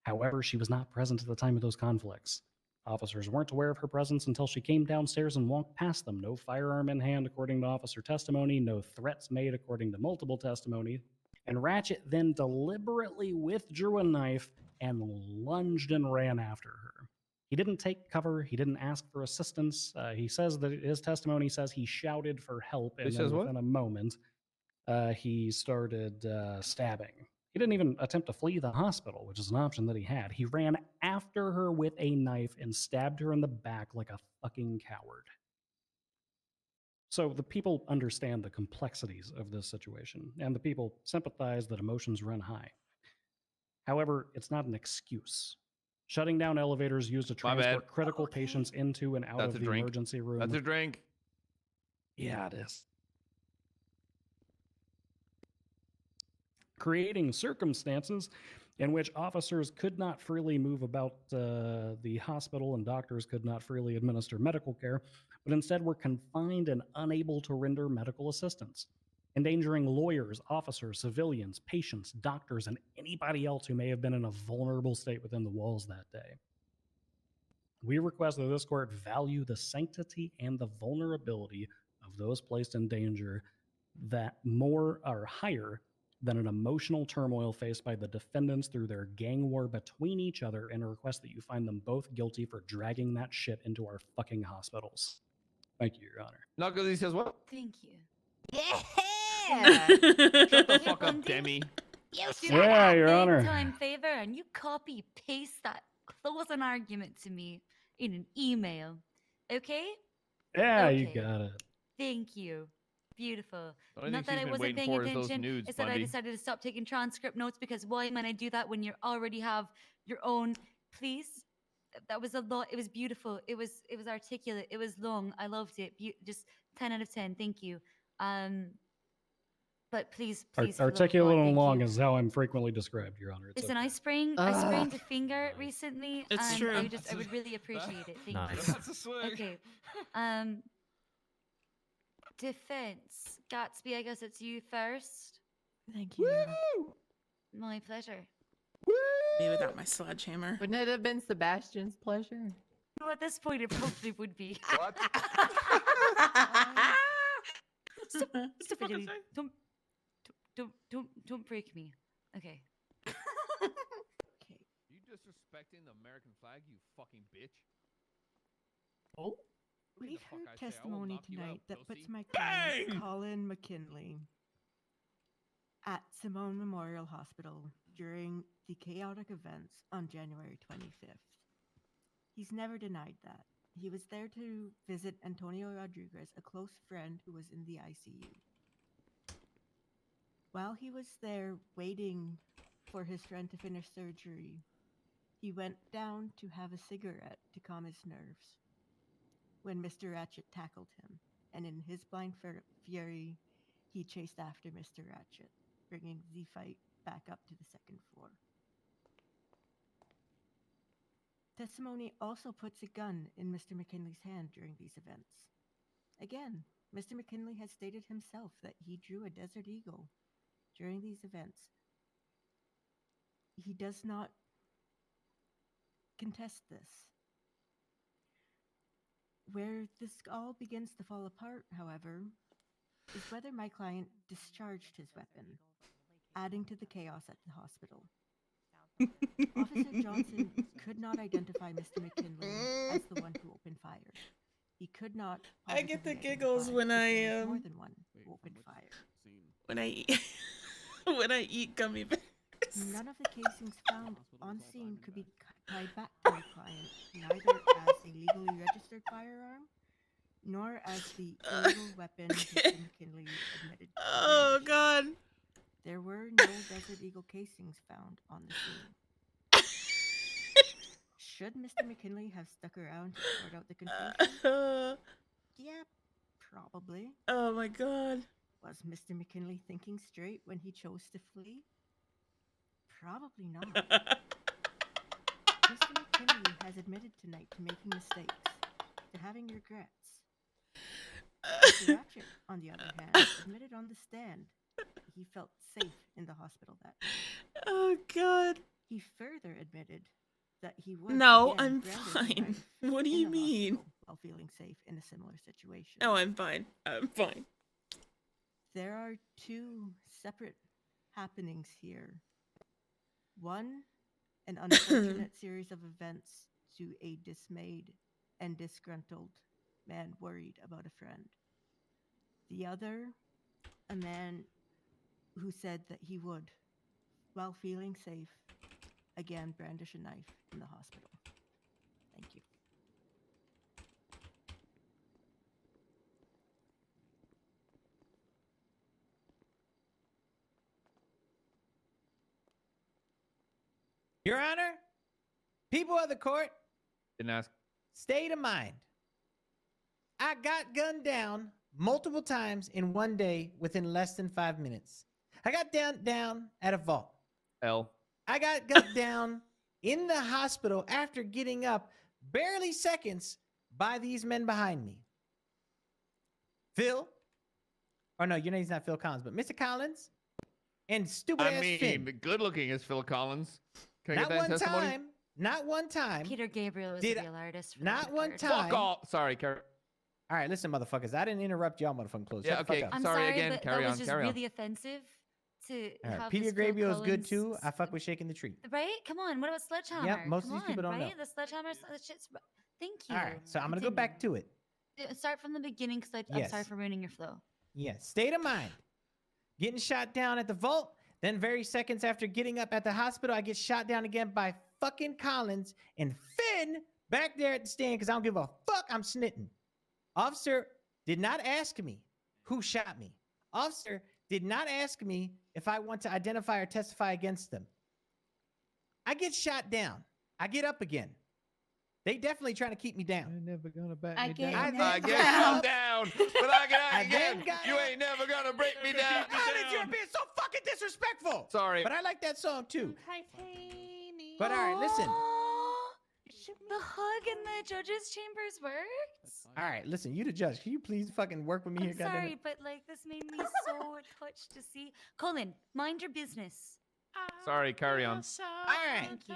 However, she was not present at the time of those conflicts. Officers weren't aware of her presence until she came downstairs and walked past them. No firearm in hand, according to officer testimony. No threats made, according to multiple testimony. And Ratchet then deliberately withdrew a knife and lunged and ran after her. He didn't take cover. He didn't ask for assistance. He says that his testimony says he shouted for help, and then within a moment, he started stabbing. He didn't even attempt to flee the hospital, which is an option that he had. He ran after her with a knife and stabbed her in the back like a fucking coward. So the people understand the complexities of this situation, and the people sympathize that emotions run high. However, it's not an excuse. Shutting down elevators used to transport critical patients into and out of the emergency room. That's a drink. Yeah, it is. Creating circumstances in which officers could not freely move about the hospital and doctors could not freely administer medical care, but instead were confined and unable to render medical assistance, endangering lawyers, officers, civilians, patients, doctors, and anybody else who may have been in a vulnerable state within the walls that day. We request that this court value the sanctity and the vulnerability of those placed in danger that more are higher than an emotional turmoil faced by the defendants through their gang war between each other, and request that you find them both guilty for dragging that shit into our fucking hospitals. Thank you, Your Honor. Knuckles, he says what? Thank you. Yeah. Shut the fuck up, Demi. You should Yeah, have Your a Honor. big time favor and you copy paste that closing argument to me in an email. Okay? Yeah, Okay. you got it. Thank you. Beautiful. The only Not thing that she's I been wasn't waiting paying for is those attention. nudes, It's that I Bundy. decided to stop taking transcript notes because why might I do that when you already have your own? Please. That was a lot. It was beautiful. It was articulate. It was long. I loved it. Just 10 out of 10. Thank you. But please, for the love of Articulate God, and thank long you. is how I'm frequently described, Your Honor. It's Listen, okay. I sprained a finger recently, It's and true. I would really appreciate it. Thank Nice. you. That's a swing. Okay. Defense. Gatsby, I guess it's you first. Thank you. Your Honor. Woo! My pleasure. Me without my sledgehammer. Wouldn't it have been Sebastian's pleasure? No, at this point, it probably would be. What? Spaghetti, don't break me. Okay. You disrespecting the American flag, you fucking bitch. Oh. What the We've fuck heard I say? I will testimony knock you tonight out, that puts pussy. my client, Bang! Colin McKinley, at Simone Memorial Hospital during the chaotic events on January 25th. He's never denied that. He was there to visit Antonio Rodriguez, a close friend who was in the ICU. While he was there waiting for his friend to finish surgery, he went down to have a cigarette to calm his nerves when Mr. Ratchet tackled him, and in his blind fury, he chased after Mr. Ratchet, bringing the fight back up to the second floor. Testimony also puts a gun in Mr. McKinley's hand during these events. Again, Mr. McKinley has stated himself that he drew a Desert Eagle during these events. He does not contest this. Where this all begins to fall apart, however, is whether my client discharged his weapon, adding to the chaos at the hospital. Officer Johnson could not identify Mr. McKinley as the one who opened fire. He could not. I get the positively giggles identify when if I there was more than one who opened fire. when I eat when I eat gummy bears. None of the casings found on scene could be tied back to my client, neither as a legally registered firearm, nor as the illegal weapon Mr. McKinley admitted to. Oh God. There were no Desert Eagle casings found on the scene. Should Mr. McKinley have stuck around to sort out the confusion? Yeah, probably. Oh my God. Was Mr. McKinley thinking straight when he chose to flee? Probably not. Mr. McKinley has admitted tonight to making mistakes, to having regrets. Mr. Ratchet, on the other hand, admitted on the stand he felt safe in the hospital that night. Oh God. He further admitted that he was No, again I'm brandished a fine. knife What do in you the mean? hospital while feeling safe in a similar situation. No, I'm fine. I'm fine. There are two separate happenings here. One, an unfortunate series of events to a dismayed and disgruntled man worried about a friend. The other, a man who said that he would, while feeling safe, again brandish a knife in the hospital. Thank you. Your Honor, people of the court, Didn't ask. state of mind. I got gunned down multiple times in one day within less than 5 minutes. I got down at a vault. L. I got gunned down in the hospital after getting up barely seconds by these men behind me. Phil, or no, your name's not Phil Collins, but Mr. Collins and stupid I ass mean, Finn. good looking is Phil Collins. Can I Not get that in one testimony? time. Not one time. Peter Gabriel is Did a I- real artist. For Not the one record. time. Fuck all. Sorry, Carrie. All right, listen, motherfuckers. I didn't interrupt y'all, motherfucking close. Yeah, Shut the okay. fuck up. I'm Sorry sorry, again. but Carry that was on, just carry on. really offensive to All right, have Peter this Phil Gabriel is good Collins too. I fuck with shaking the tree. Right? Come on. What about Sledgehammer? Yep, most of Come these people on, don't right? know. The Sledgehammer, that shit's. Thank you. All right, so I'm gonna go back to it. Start from the beginning because I'm sorry Yes. for ruining your flow. Yeah, state of mind. Getting shot down at the vault. Then, very seconds after getting up at the hospital, I get shot down again by fucking Collins and Finn back there at the stand because I don't give a fuck. I'm snitting. Officer did not ask me who shot me. Officer did not ask me if I want to identify or testify against them. I get shot down. I get up again. They definitely trying to keep me down. You're never gonna back I me get down. I get shot down, but I get out I then again. got You up. ain't never gonna break me down. You're being so fucking disrespectful. Sorry. But I like that song too. But all right, listen. Aw, the hug in the judges' chambers worked. All right, listen. You the judge. Can you please fucking work with me here, I'm goddamn sorry, it? but like this made me so touched to see. Colin, mind your business. Sorry, carry on. All right. Thank you.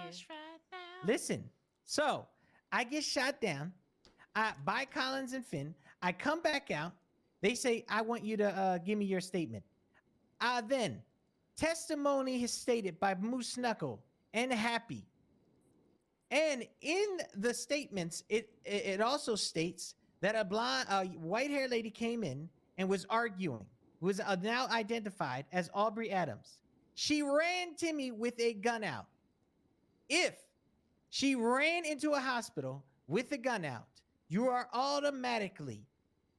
Listen. So I get shot down by Collins and Finn. I come back out. They say, I want you to give me your statement. Then testimony is stated by Moose Knuckle and Happy. And in the statements, it also states that a white-haired lady came in and was arguing, who is now identified as Aubrey Adams. She ran to me with a gun out. If she ran into a hospital with a gun out, you are automatically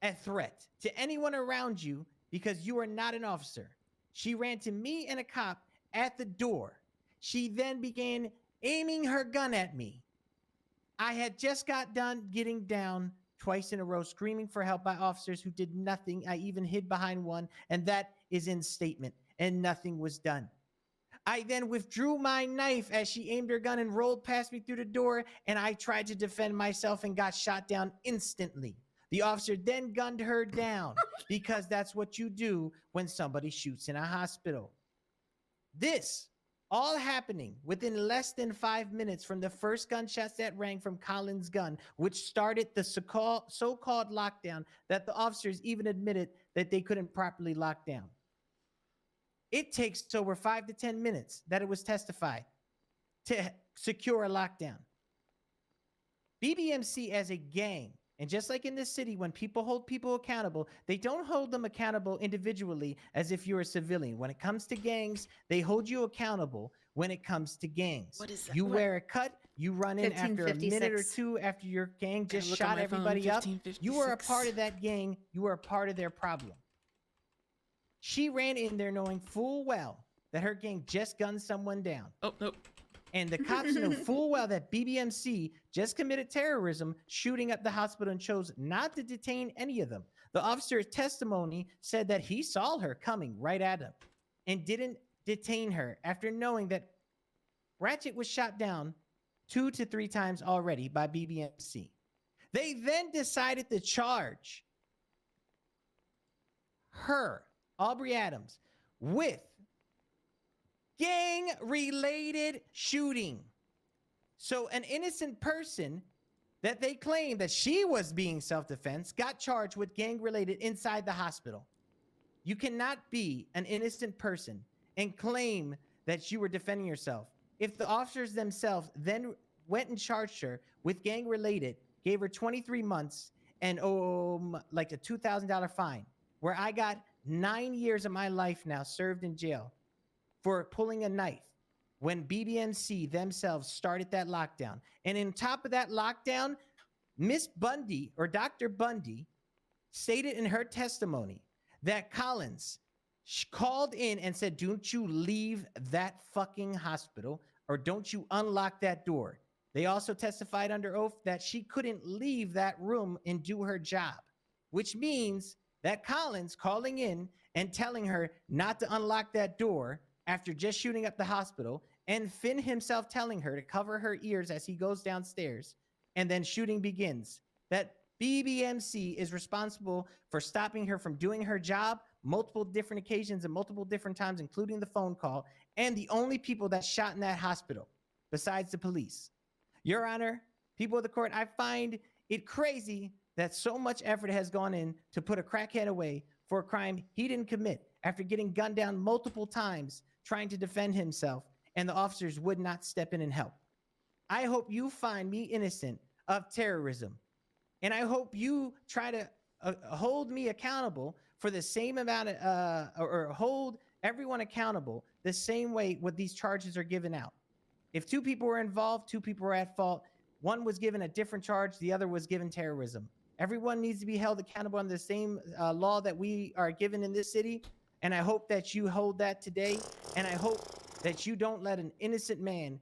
a threat to anyone around you because you are not an officer. She ran to me and a cop at the door. She then began aiming her gun at me. I had just got done getting down twice in a row, screaming for help by officers who did nothing. I even hid behind one, and that is in statement, and nothing was done. I then withdrew my knife as she aimed her gun and rolled past me through the door, and I tried to defend myself and got shot down instantly. The officer then gunned her down because that's what you do when somebody shoots in a hospital. This all happening within less than 5 minutes from the first gunshots that rang from Collins' gun, which started the so-called lockdown that the officers even admitted that they couldn't properly lock down. It takes over 5 to 10 minutes that it was testified to secure a lockdown. BBMC as a gang, and just like in this city, when people hold people accountable, they don't hold them accountable individually as if you're a civilian. When it comes to gangs, they hold you accountable when it comes to gangs. What is that? You What? wear a cut, you run in after a minute or 1556. two after your gang just look on shot my phone, everybody up. 1556. You are a part of that gang. You are a part of their problem. She ran in there knowing full well that her gang just gunned someone down. Oh, nope. And the cops know full well that BBMC just committed terrorism, shooting up the hospital, and chose not to detain any of them. The officer's testimony said that he saw her coming right at him and didn't detain her after knowing that Ratchet was shot down 2 to 3 times already by BBMC. They then decided to charge her, Aubrey Adams, with gang-related shooting. So an innocent person that they claimed that she was being self-defense got charged with gang-related inside the hospital. You cannot be an innocent person and claim that you were defending yourself. If the officers themselves then went and charged her with gang-related, gave her 23 months and like a $2,000 fine, where I got 9 years of my life now served in jail for pulling a knife when BBMC themselves started that lockdown. And on top of that lockdown, Miss Bundy or Dr. Bundy stated in her testimony that Collins called in and said, don't you leave that fucking hospital or don't you unlock that door. They also testified under oath that she couldn't leave that room and do her job, which means that Collins calling in and telling her not to unlock that door after just shooting up the hospital, and Finn himself telling her to cover her ears as he goes downstairs, and then shooting begins. That BBMC is responsible for stopping her from doing her job multiple different occasions and multiple different times, including the phone call, and the only people that shot in that hospital besides the police. Your Honor, people of the court, I find it crazy that so much effort has gone in to put a crackhead away for a crime he didn't commit after getting gunned down multiple times trying to defend himself, and the officers would not step in and help. I hope you find me innocent of terrorism, and I hope you try to hold me accountable for the same amount of, or hold everyone accountable the same way what these charges are given out. If 2 people were involved, 2 people were at fault. One was given a different charge, the other was given terrorism. Everyone needs to be held accountable under the same law that we are given in this city, and I hope that you hold that today, and I hope that you don't let an innocent man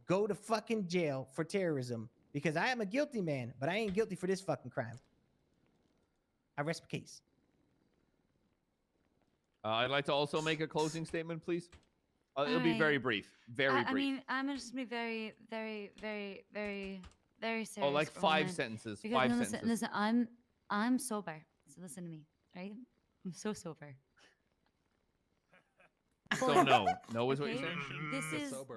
go to fucking jail for terrorism, because I am a guilty man, but I ain't guilty for this fucking crime. I rest my case. I'd like to also make a closing statement, please. It'll be very brief. Very brief. I mean, I'm just gonna be very, very, very, very, very serious. Oh, like for a 5 moment. sentences. Because, 5 no, sentences. Listen, I'm sober. So listen to me, right? I'm so sober. So no is what you're Okay? saying.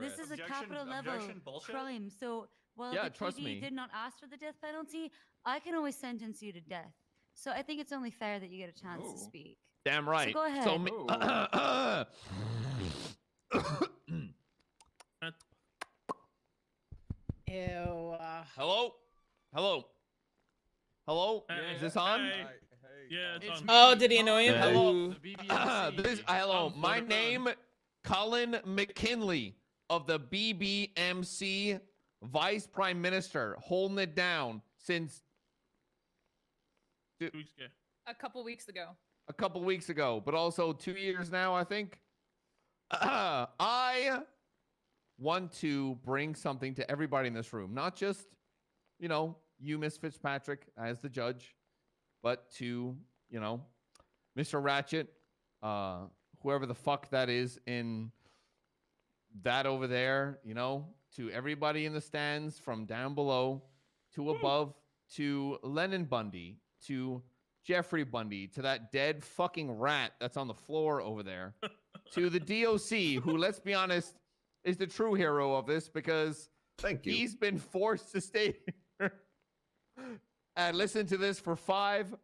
This is a capital level crime. So while Yeah, the trust PD me. did not ask for the death penalty, I can always sentence you to death. So I think it's only fair that you get a chance to speak. Damn right. So go ahead. So Ew. Hello. Is this on? Yeah, it's on. Oh, did he annoy him? Hello. Hello. My name, Colin McKinley of the BBMC, Vice Prime Minister, holding it down since 2 weeks ago. A couple weeks ago. a couple weeks ago, but also 2 years now, I think. I want to bring something to everybody in this room, not just, you, Miss Fitzpatrick, as the judge, but to, Mr. Ratchet, whoever the fuck that is in that over there, to everybody in the stands from down below to above, to Lennon Bundy, to Jeffrey Bundy, to that dead fucking rat that's on the floor over there, to the DOC, who, let's be honest, is the true hero of this because he's been forced to stay here and listen to this for 5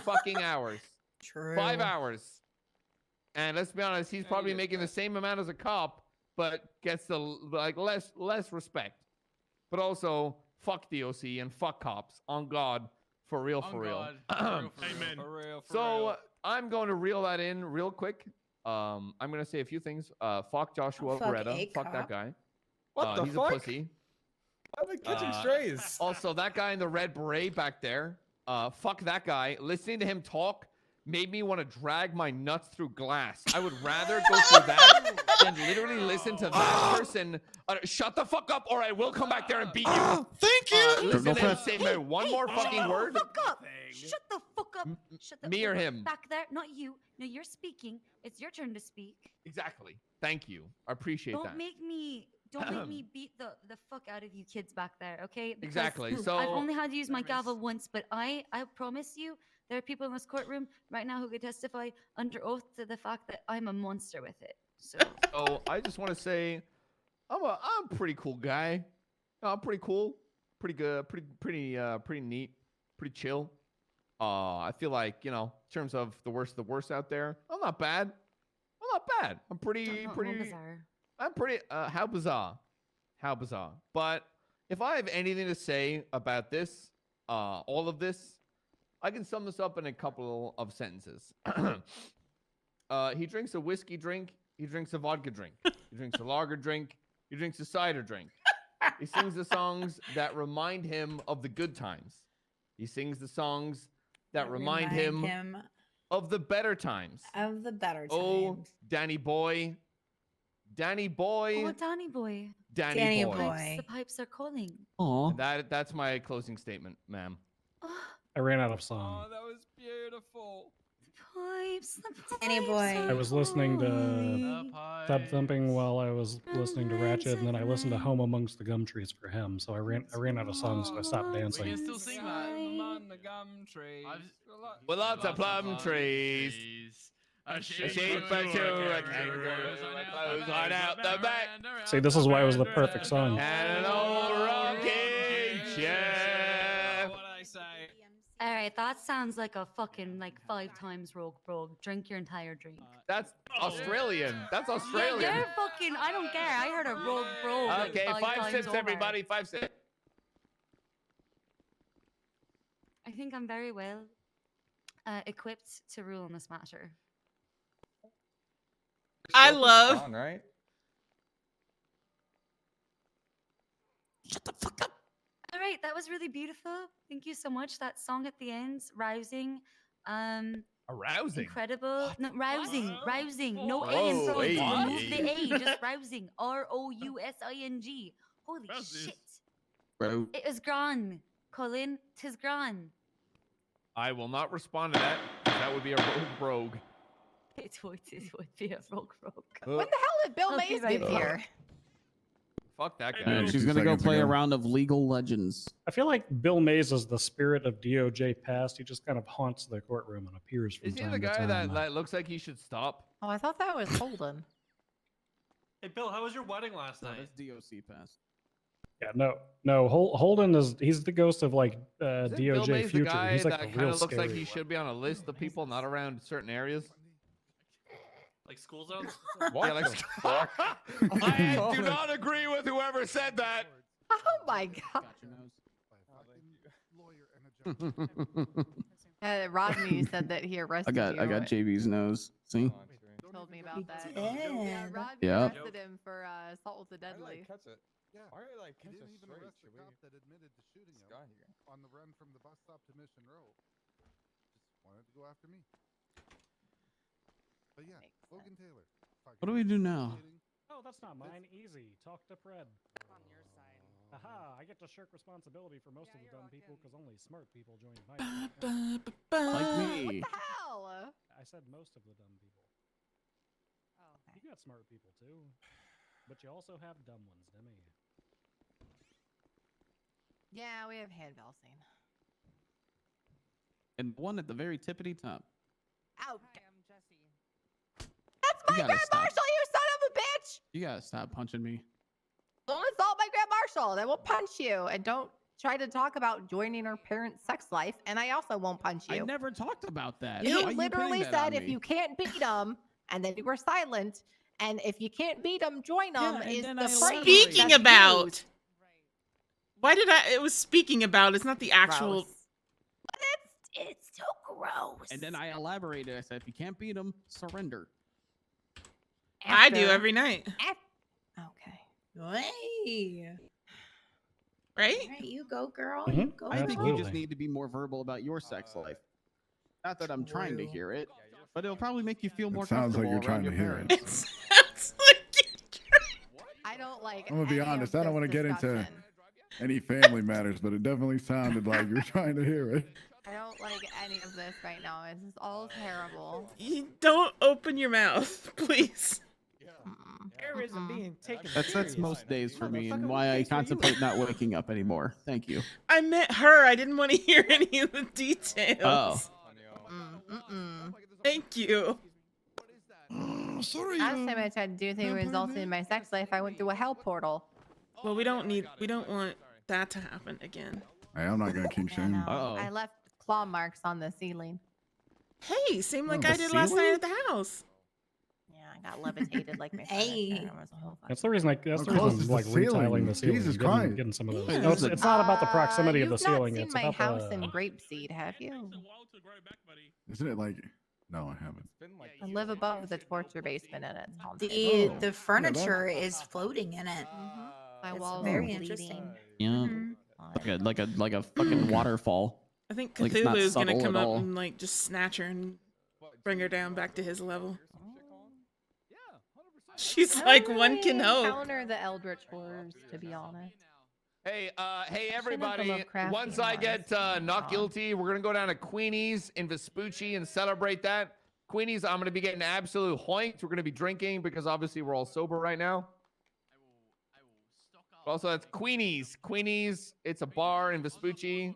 fucking hours. True. 5 hours. And let's be honest, he's probably making the same amount as a cop, but gets the less respect. But also, fuck DOC and fuck cops. On God. For real, for real. Amen. So I'm going to reel that in real quick. I'm going to say a few things. Fuck Joshua Fuck Beretta. a Fuck that cop. guy. What the he's fuck? a pussy. I've been catching strays. Also, that guy in the red beret back there. Fuck that guy. Listening to him talk made me want to drag my nuts through glass. I would rather go through that than literally listen to that person. Shut the fuck up, or I will come back there and beat you. Thank you. Listen to him say one more fucking word. Fuck up! Shut the fuck up! Shut the Me or him? Back there, not you. No, you're speaking. It's your turn to speak. Exactly. Thank you. I appreciate Don't that. make me don't make me beat the fuck out of you kids back there, okay? Because Exactly. I've So only had to use my gavel once, but I promise you, there are people in this courtroom right now who could testify under oath to the fact that I'm a monster with it. So I just want to say, I'm a pretty cool guy. I'm pretty cool, pretty good, pretty neat, pretty chill. I feel like, you know, in terms of the worst of the worst out there, I'm not bad. I'm pretty. Bizarre. I'm pretty. How bizarre. But if I have anything to say about this, all of this, I can sum this up in a couple of sentences. He drinks a whiskey drink. He drinks a vodka drink. He drinks a lager drink. He drinks a cider drink. He sings the songs that remind him of the good times. He sings the songs that remind him of the better times. Of the better times. Oh, Danny boy. Danny boy. Oh, Danny boy. Danny boy. boy. The pipes are calling. And that's my closing statement, ma'am. I ran out of song. that was beautiful. Pipes. Danny boy. I was listening to Thub Thumping while I was listening to Ratchet, and then I listened to Home Amongst the Gum Trees for him. So I ran out of songs, so I stopped dancing. We can still sing that. Among the gum trees. With lots of plum trees. A sheep for two, a kangaroo, clothes right out the back. See, this is why it was the perfect song. And an old rocking chair. What I say. All right, that sounds like a fucking 5 times rogue brogue. Drink your entire drink. That's Australian. That's Yeah, Australian. you're fucking. I don't care. I heard a rogue brogue. Okay, 5 sips, everybody. 5 sips. I think I'm very well equipped to rule on this matter. I love. Song, right? All right, that was really beautiful. Thank you so much. That song at the end, rousing. Arousing. Incredible. No, rousing. No A in Whoa, front. hey. Remove the A. Just rousing. ROUSING. Holy shit. Bro. It is gran, Colin. 'Tis gran. I will not respond to that. That would be a rogue. It would be a rogue. When the hell did Bill I'll be Mays right get back. here? Fuck that guy. And she's gonna go play a round of Legal Legends. I feel like Bill Mays is the spirit of DOJ past. He just kind of haunts the courtroom and appears from Is he time the to guy time. that looks like he should stop? Oh, I thought that was Holden. Hey, Bill, how was your wedding last night? That's DOC pass. Yeah, no. Holden he's the ghost of like Isn't Bill DOJ Mays the future. guy He's like that a kind real of looks like scary he should be on a list of people not around certain areas? Like school zones? Yeah, like, I do not agree with whoever said that. Oh my god. Rodney said that he arrested you. I got JB's nose. See? Told me about that. did. Yeah, Rodney Yep. arrested him for assault with the deadly. Yeah. Why are like he didn't even arrest the cop that admitted to shooting him on the run from the bus stop to Mission Road. Just wanted to go after me. But yeah, Logan Taylor. What do we do now? Oh, that's not mine. Easy. Talk to Fred. On your side. Aha, I get to shirk responsibility for most of the dumb people because only smart people join my Like me. What the hell? I said most of the dumb people. Oh, okay. You got smart people too. But you also have dumb ones, Demi. Yeah, we have handbell scene. And one at the very tippity top. Ow. I'm Jesse. That's You my gotta Grand stop. Marshal, you son of a bitch! You gotta stop punching me. Don't insult my Grand Marshal. Then we'll punch you. And don't try to talk about joining our parents' sex life. And I also won't punch you. I never talked about that. You Why are literally putting that said on if me? you can't beat them, and then you were silent. And if you can't beat them, join them and is then the I phrase Speaking that's about. used. Why did I? It was speaking about. It's not the actual. Gross. But it's so gross. And then I elaborated. I said, if you can't beat them, surrender. I do After- every night. Okay. Hey. Right? All right, you go, girl. Mhm. You go, I think you Absolutely. just need to be more verbal about your sex life. Not that I'm trying to hear it, but it'll probably make you feel more It sounds like comfortable you're around trying to your hear it. parents. It sounds like I don't like. I'm gonna be any of honest. I don't this want to get into discussion. any family matters, but it definitely sounded like you're trying to hear it. I don't like any of this right now. This is all terrible. you don't open your mouth, please. Mm-mm. Terrorism being taken That's serious. most days for me, and Motherfucker, why I thanks for you. contemplate not waking up anymore. Thank you. I meant her. I didn't want to hear any of the details. Thank you. Sorry. Last time I tried to do anything resulting in my sex life, I went through a hell portal. Well, we don't want that to happen again. Hey, I'm not gonna kink shame. I left claw marks on the ceiling. Hey, same like the I did last night ceiling? at the house. Yeah, I got levitated like my Hey. That's the reason. That's the How close reason. is the Like ceiling? retiling the ceiling. Jesus getting, Christ. getting some of those. Wait, No, it's not about the proximity of the You've ceiling. not seen It's my about house the. in Grapeseed, have you? Isn't it like? No, I haven't. I live above the torture basement and it's haunted. The furniture is floating in it. My It's walls very are interesting. bleeding. Yeah, like a fucking waterfall. I think Like, it's not Cthulhu's gonna subtle come at up all. and like just snatch her and bring her down back to his level. She's I like don't one really can hope. encounter the eldritch horrors, to be honest. Hey, hey the everybody! Lovecraftian Once I ones. get not guilty, we're gonna go down to Queenie's in Vespucci and celebrate that. Queenie's, I'm gonna be getting absolute hoinked. We're gonna be drinking because obviously we're all sober right now. Also, that's Queenie's. Queenie's, it's a bar in Vespucci,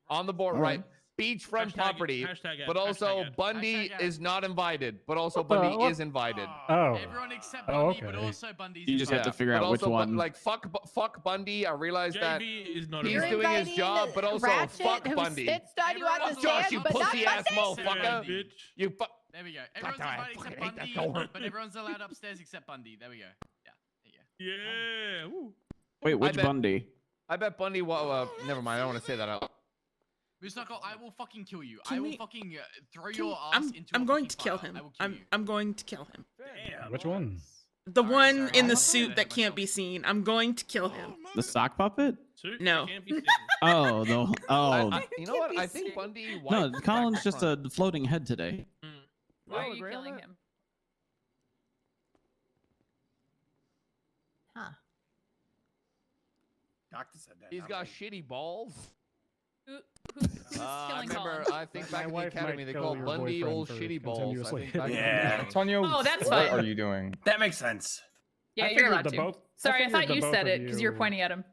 on the board, All right? right. Beachfront Hashtag it, property, hashtag it, but also hashtag it. Bundy Hashtag it. is not invited. But also What the- Bundy what? is invited. Oh. Everyone except Oh, Bundy, but okay. also Bundy's. You just have to figure but out which also, one. Like fuck Bundy. I realize that JV is not he's You're invited. doing his inviting job, but also Ratchet, fuck who Bundy. stitched on you on the Fuck Josh, stand, you but not pussy ass Bundy? motherfucker. Bitch. You fuck. There we go. Everyone's damn it, I invited except fucking hate Bundy, that door. but everyone's allowed upstairs except Bundy. There we go. Yeah, there you go. Yeah. Woo. Wait, which bet- Bundy? I bet Bundy. Well, never mind. I don't want to say that out. Moose Knuckle, I will fucking kill you. Can I will we- fucking throw Can- your ass into I'm a going fucking to kill fire. him. I will kill you. I'm going to kill him. Which one? The Sorry, one sorry, in I'm the not suit gonna that hit can't be seen. I'm going to kill him. The sock puppet? Suit? No. Can't be seen. Oh, no. Oh, You know what? I think Bundy. no. wiped Colin's back just front. a floating head today. Why are you agree on killing that? him? Huh. Doctor said that. He's not got me. shitty balls. Who's I killing remember. Colin? I think My back in the wife might academy they kill called your Bundy boyfriend old for shitty balls. I continuously think back in the Yeah. day. Tonyo, Oh, that's what fine. are you doing? That makes sense. Yeah, I you're figured allowed the to. both- Sorry, I figured thought the you both said of it because you were you- pointing at him.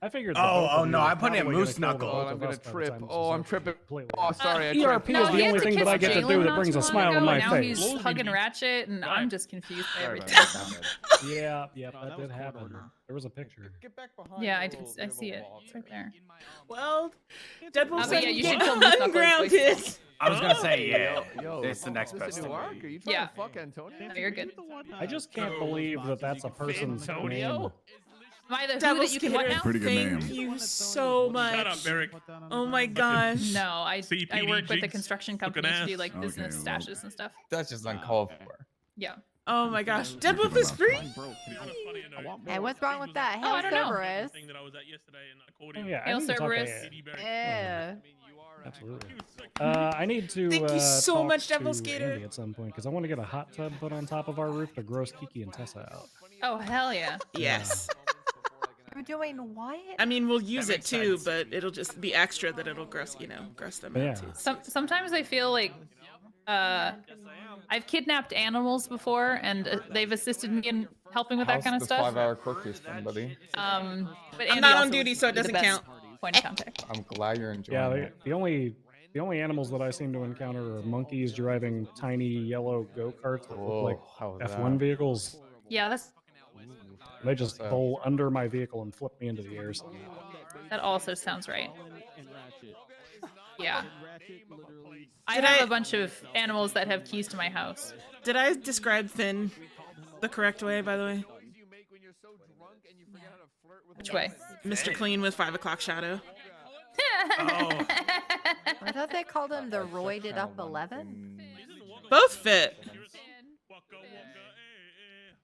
I figured. No, I put in Moose Knuckle. Oh, I'm gonna trip. Oh, I'm tripping. Oh, sorry. I ERP tripped. is the he had only to thing kiss that I get to Jalen do that not brings too a long smile ago, on my and now face. he's hugging Ratchet, and I'm just confused by Sorry everything. about so. Yeah, No, that that did was happen. corner. There was a picture. Get back behind. Yeah, the I did. little- I the see little it. wall It's right there. Well, Deadpool but said yeah, you you get should kill Moose Knuckles ungrounded. I was gonna say, yeah. Yo, It's the next is this best a new thing. arc? Are you trying Yeah. to fuck Antonio? No, you're good. I just can't believe that that's a person's name. Antonio? Am I the who Devil that you can what now? Pretty good Thank name. you so much. Shut up, Eric. Oh my gosh. No, I CPD work with the jigs, construction looking company to ass. do like business Okay, well. stashes and stuff. That's just uncalled for. Yeah. Oh my gosh. Deadpool is free. Hey, what's wrong with that? Oh, I Hail don't know. Cerberus. Thing that I was at yesterday in Oh, accordion. yeah, I Hail need to talk to- Cerberus. Yeah. Absolutely. I need to. Thank you so talk much, Devil to Skater. Andy at some point because I want to get a hot tub put on top of our roof to gross Kiki and Tessa out. Oh hell yeah. Yes. We're doing what? I mean, we'll use it makes too, sense. but it'll just be extra that it'll gross them Yeah. out too. Sometimes I feel like I've kidnapped animals before, and they've assisted me in helping with that kind of the stuff. 5-hour cookies thing, buddy. But I'm Andy not on also duty, would so it be the doesn't best count. Point of contact. I'm glad you're enjoying Yeah, it. the only animals that I seem to encounter are monkeys driving tiny yellow go-karts that look like how was F1 that? vehicles. Yeah, They just pull under my vehicle and flip me into the air. that also sounds right. Yeah. I Did have I- a bunch of animals that have keys to my house. Did I describe Finn the correct way, by the way? Which way? Mr. Clean with 5 o'clock shadow. I thought they called him the roided up 11. Both fit.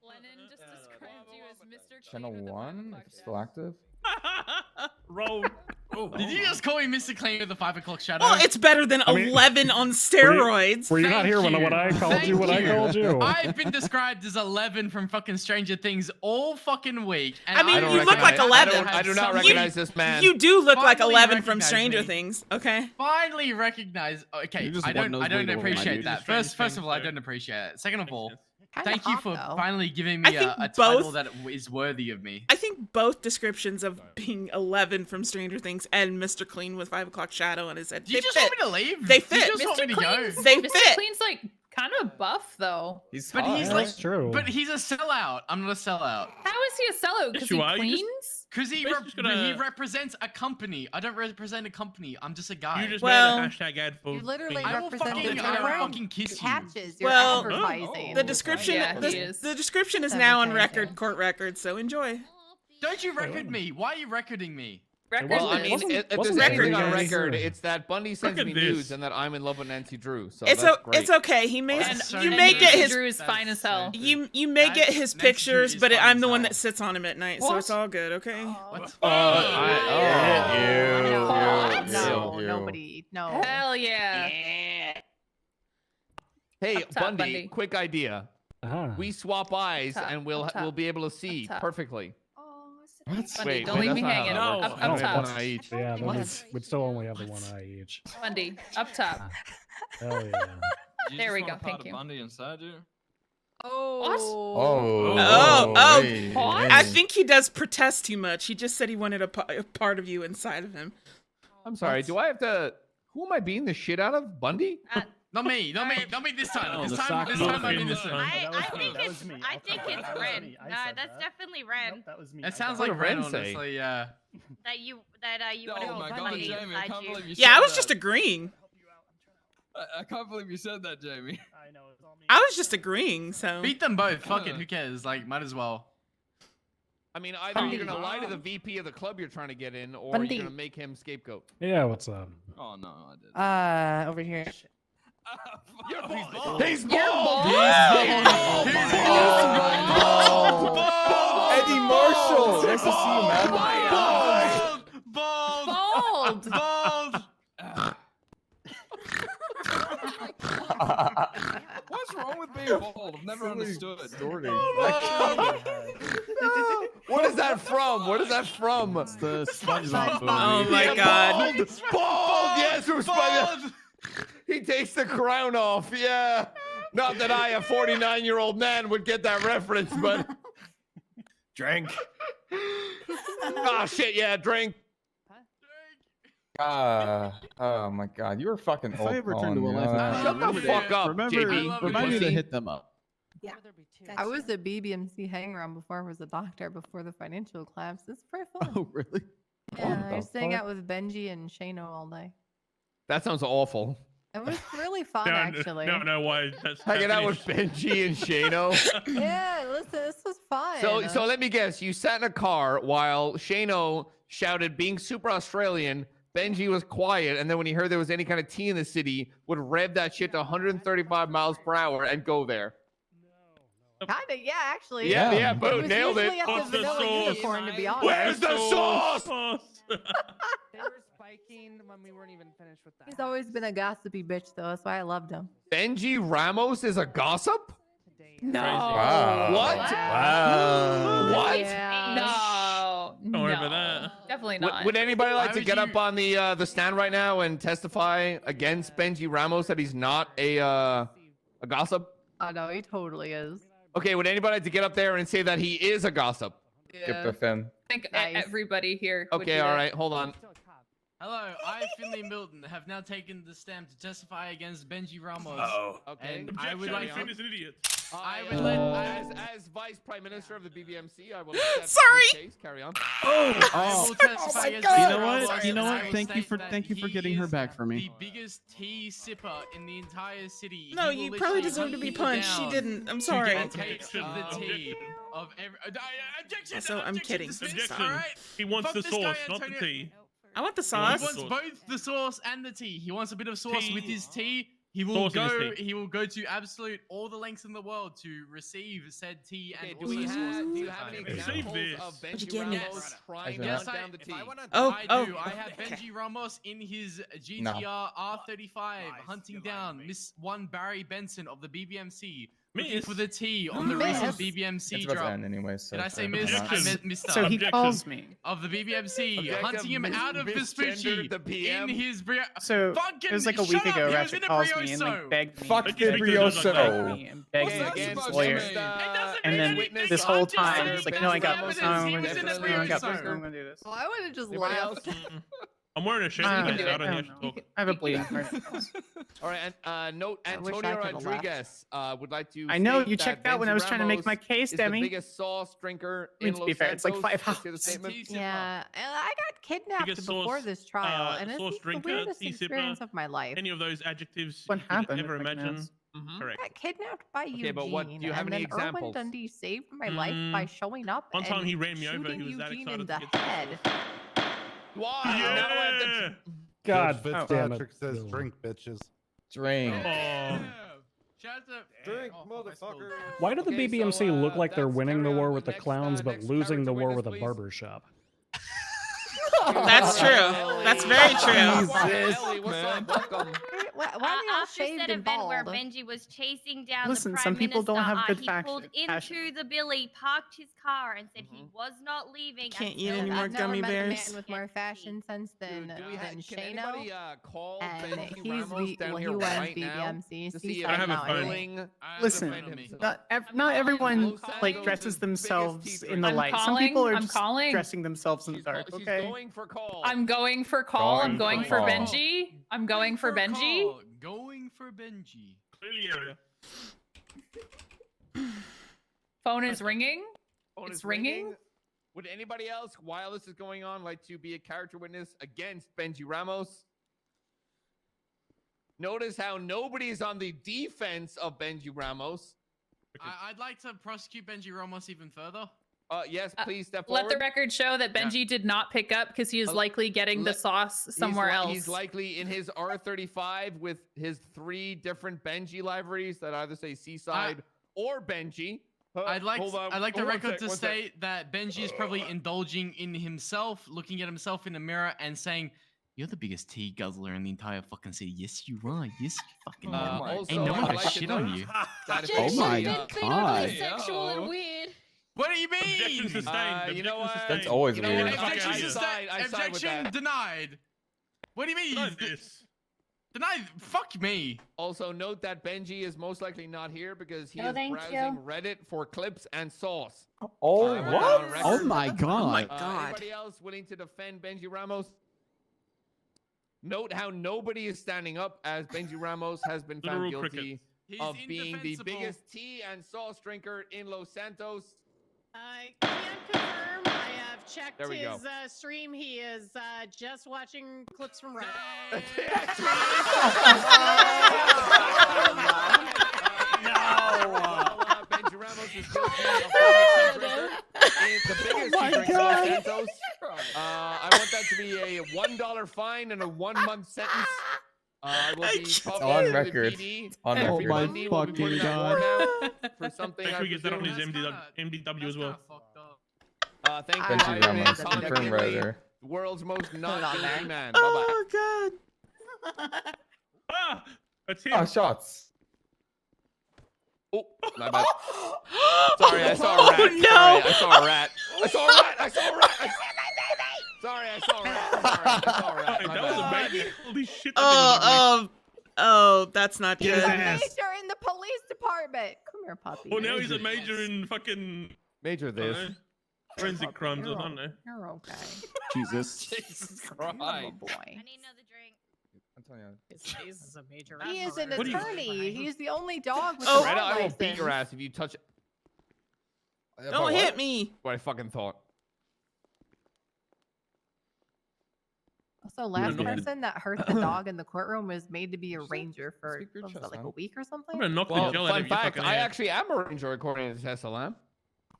Lennon just described you as Mr. Channel 1? If it's still active? Roll. Did you just call me Mr. Clean with the 5 o'clock shadow? Well, it's better than I mean, 11 on steroids. Were you not here when I called you what I called you? I've been described as 11 from fucking Stranger Things all fucking week. And I mean, don't you look like recognize- 11. I do not You- recognize this man. You do look like Finally 11 from recognize Stranger me. Things, okay? Finally recognize. Okay, You're just I don't one-nosed legal, appreciate dude. that. First of all, I don't appreciate it. Second of all, Thank you for though. finally giving I me think a title both- that is worthy of me. I think both descriptions of being 11 from Stranger Things and Mr. Clean with 5 o'clock shadow on his head. Do you they just fit. want me to leave? They Do you fit. just want me to go? They Mr. fit. Clean's like kind of buff though. But he's Yeah, like, that's true. but he's a sellout. I'm not a sellout. How is he a sellout? Because you he are, you just- cleans? Because he Let's just gonna- he represents a company. I don't represent a company. I'm just a guy. You just Well- made a hashtag ad for. You literally I will represent fucking- the I will term fucking kiss you. patches. You're Well, advertising. The description, Yeah, he the, is. the description is now on Advertising. record, court record. So enjoy. Don't you record me? Why are you recording me? Record Well, I this. mean, if there's wasn't anything on record. record, it's that Bundy sends Look me at this. news and that I'm in love with Nancy Drew. So It's that's great. it's okay. He may And so you nice. may get his Drew is fine as hell. you may get That's- his Nancy Drew pictures, is but fine I'm as the one hell. that sits on him at night, so What? it's all good. Okay. What? No, nobody. No. Hell yeah. Hey, Up top, Bundy, Bundy. quick idea. We swap eyes top, and we'll up top, we'll be able to see top. perfectly. Bundy, Wait, don't leave that's me not how hanging. that No. works. Up I only have top. one eye each. Yeah, then What? we'd still only have the one eye each. Bundy, up top. Hell yeah. There we go. Thank you. Bundy inside you? Oh. Oh, hey, What? I hey. think he does protest too much. He just said he wanted a part of you inside of him. I'm sorry. Do I have to? Who am I beating the shit out of? Bundy? Not me. Not me. Not me this time. Oh, This the time. sock This time. I'm moving innocent. was- I think it's red. That's definitely red. That was me. It sounds What like did Ren red, say? honestly. Yeah. That you Oh want to my go god, Bundy Jamie, I inside can't you. believe you Yeah, said I was that. just agreeing. I can't believe you said that, Jamie. I know. It's all me. I was just agreeing. So Beat them both. Fuck it. Who cares? Like, might as well. I mean, either you're gonna lie to the VP of the club you're trying to get in, or Bundy. you're gonna make him scapegoat. Yeah, what's up? Oh no, I did. Over here. You're bald. He's You're bald. bald. Eddie Marshall. Nice to see you, man. Bald. Bald. What's wrong with being bald? I've never understood. What is that from? What is that from? It's the SpongeBob movie. oh my god. Bald. Yes, it was SpongeBob. He takes the crown off. Yeah. Not that I, a 49-year-old man, would get that reference, but. Drink. Oh shit! Yeah, drink. Oh my god, you were fucking If old. I ever turn to a Colin, life, yeah. Shut the fuck up, remember, JB. remind me to pussy. hit them up. Yeah. I was a BBMC hang around before I was a doctor before the financial collapse. It's pretty fun. Oh, really? Yeah, I the used to hang fuck? out with Benji and Shano all day. That sounds awful. It was really fun, actually. Don't know why that's Hanging out with happening. Benji and Shano. Yeah, listen, this was fun. So let me guess. You sat in a car while Shano shouted, being super Australian. Benji was quiet, and then when he heard there was any kind of tea in the city, would rev that shit to 135 miles per hour and go there. Kinda, yeah, actually. Yeah, It boom, was nailed usually it. at the What's the Vanilla sauce? Unicorn, to be honest. Where's the sauce? They were spiking when we weren't even finished with that. He's always been a gossipy bitch, though. That's why I loved him. Benji Ramos is a gossip? No. Wow. What? Wow. What? Yeah. No. Don't worry about that. Definitely Would, not. would anybody like Why to would get you- up on the stand right now and testify against Benji Ramos that he's not a gossip? Oh, no, he totally is. Okay, would anybody like to get up there and say that he is a gossip? Skip the fin. I think Nice. everybody here. would Okay, do all that. right, hold on. Hello, I, Finley Milton, have now taken the stand to testify against Benji Ramos. Okay. And I would like Finn to... is an idiot. I I, would like... as Vice Prime Minister of the BBMC, I will accept Sorry. the case. Carry on. I will testify against You Benji know what? Ramos, You know and what? I will Thank you state for that getting he her is back for me. The biggest tea sipper in the entire city. No, He you will probably literally deserve to hunt be people punched. She down didn't. I'm to sorry. get a taste of the tea of every... objection! So I'm objection kidding. dismissed, Objection. all right? He wants Fuck the this guy, sauce, not the Antonio. tea. I want the He sauce. wants both the sauce and the tea. He wants a bit of sauce Tea. with his tea. He will Sauce in his go. tea. He will go to absolute all the lengths in the world to receive said tea Okay, and do also we sauce. have, at do you the have any same Receive time. examples this. of What'd you Benji give me? Ramos trying to Yes, hunt down the tea? Oh, I do. oh, I have okay. Benji Ramos in his GTR No. R35 hunting down Miss One Barry Benson of the BBMC Looking for the T on the recent BBMC It's about to drop. end anyway, so Did I say probably miss? not. I meant Mr. So he calls me. Of the BBMC, Objective hunting him out of Vespucci the PM. in his So fucking. it was like a week shut ago. up, he was Ratchet in a calls me and Brioso. like begged me. Fuck to the beg Brioso. me and begged Okay, me to again, use his lawyer. And then witness this whole I'm just time, saying it's like, Ben no, I got Ramos this. is I'm gonna definitely do this. a No, I got Brioso. this. I'm gonna do this. Well, I would have just Anybody laughed. else? I'm wearing a shirt. I I don't don't know. have to talk. I have a bleeding heart. All right, and note I wish I Antonio could've left. Rodriguez would like to. I know state you that checked out when I was trying to make Benji my case, Ramos Demi. Is the biggest sauce drinker I mean, in to Los be fair, it's like Santos. 5 Let's hear the hours. statement. Yeah, and I got kidnapped Biggest before sauce, this trial, and sauce it's the drinker, weirdest tea sipper, experience of my life. Any of those adjectives What you could happened, ever if I can imagine. ask? Correct. I got kidnapped by Okay, Eugene, but what- do you have and any then Erwin examples? Dundee saved my life by showing up One time and he ran me over, shooting he was that Eugene excited in to the get to- head. Wow. Yeah. God Judge damn it. Fitzpatrick says, Bill. "Drink, bitches." Drink. Oh. Shout out to Drink, fuck, I motherfucker. spilled. Why do the Okay, BBMC so, look like they're that's winning the carry war on with the next, clowns but next losing the character war with witness, a please. barber shop? That's true. That's very true. Ellie, what's up? Welcome. Why are they all After shaved said and event where bald? Benji was chasing down Listen, the Prime some people don't Minister, have good he faction- pulled passion. into the Billy, parked his car, and said he was not leaving. Can't eat until any that more I've never gummy met a bears. man with more fashion sense than Dude, do we have, than can Shano. anybody call And Benji he's Ramos down well, he here was right now BBMC. to so see he's if I have a not phone. really. willing Listen, to defend himself? not everyone Los like Santos' dresses biggest themselves teeth in the I'm light. Some calling, people are I'm just calling. dressing themselves in the She's, dark. she's Okay. going for call. I'm going for call. I'm Going going for for call. Benji. I'm going for Benji. Call. Going for Benji. Clearly, Phone is ringing. Phone It's is ringing. Would anybody else, while this is going on, like to be a character witness against Benji Ramos? Notice how nobody's on the defense of Benji Ramos. I'd like to prosecute Benji Ramos even further. Yes, please step forward. Let the record show that Benji did not pick up because he is likely getting the sauce somewhere else. He's likely in his R35 with his 3 different Benji libraries that either say Seaside or Benji. I'd like hold on. the One record sec, to one sec. state that Benji is probably indulging in himself, looking at himself in the mirror and saying, "You're the biggest tea guzzler in the entire fucking city." Yes, you are. Yes, you fucking are. Also, Ain't no one I'd gonna like to shit on note you. that if Oh my anybody, god. sexual and weird. What do you Objection mean? sustained. you know what? Objection That's sustained. always You know weird. what? Objection I sustained. side with Objection that. denied. What do you mean? Not this. Denied? Fuck me. Also, note that Benji is most likely not here because he No, is thank browsing you. Reddit for clips and sauce. Oh, I want that what? on record. Oh my god. Oh my god. Anybody else willing to defend Benji Ramos? Note how nobody is standing up as Benji Ramos has been found Literal guilty He's of being the indefensible. biggest tea and sauce drinker in Los Santos. I can confirm. I have checked There we go. his stream. He is just watching clips from Reddit. Benji Ramos is guilty of being the biggest tea drinker in Los Santos. I want that to be a $1 fine and a 1-month sentence. I will be talking on to the record. PD. It's on Every record. Monday we'll be putting out more now for something. Make sure I he gets that on his presume- MDW as well. Thank you. Benji Iron Ramos, and Connor confirm Kinley, Redditor. World's most Put it not on guilty there. man. Bye Oh god. Ah, that's him. Oh, shots. bye. Oh, my bad. Sorry, I saw a rat. Oh, Sorry, no. I saw a rat. I saw a rat. I saw a rat. Sorry, I saw a rat. Sorry, I saw a rat. Hey, My that was a bad. baby. Holy shit. that thing was Oh, that's not He's good. a major in the police department. Come here, puppy. ugly. Well, now he's a major in fucking Major this. forensic crimes or something. You're okay. Jesus. Jesus You're a Christ. boy. I need another drink. Antonio. His face is a major. He is an What do you- attorney. He's the only dog with Oh. a Greta, law I will beat your license. ass if you touch it. Don't hit me. What I fucking thought. Also, last knock person that hurt the dog in the courtroom was made to be a ranger for Speak your what was chest, that, like a man. week or something. I'm gonna knock Well, the gel out fun of your fact, fucking I head. actually am a ranger according to Tessa Lamb.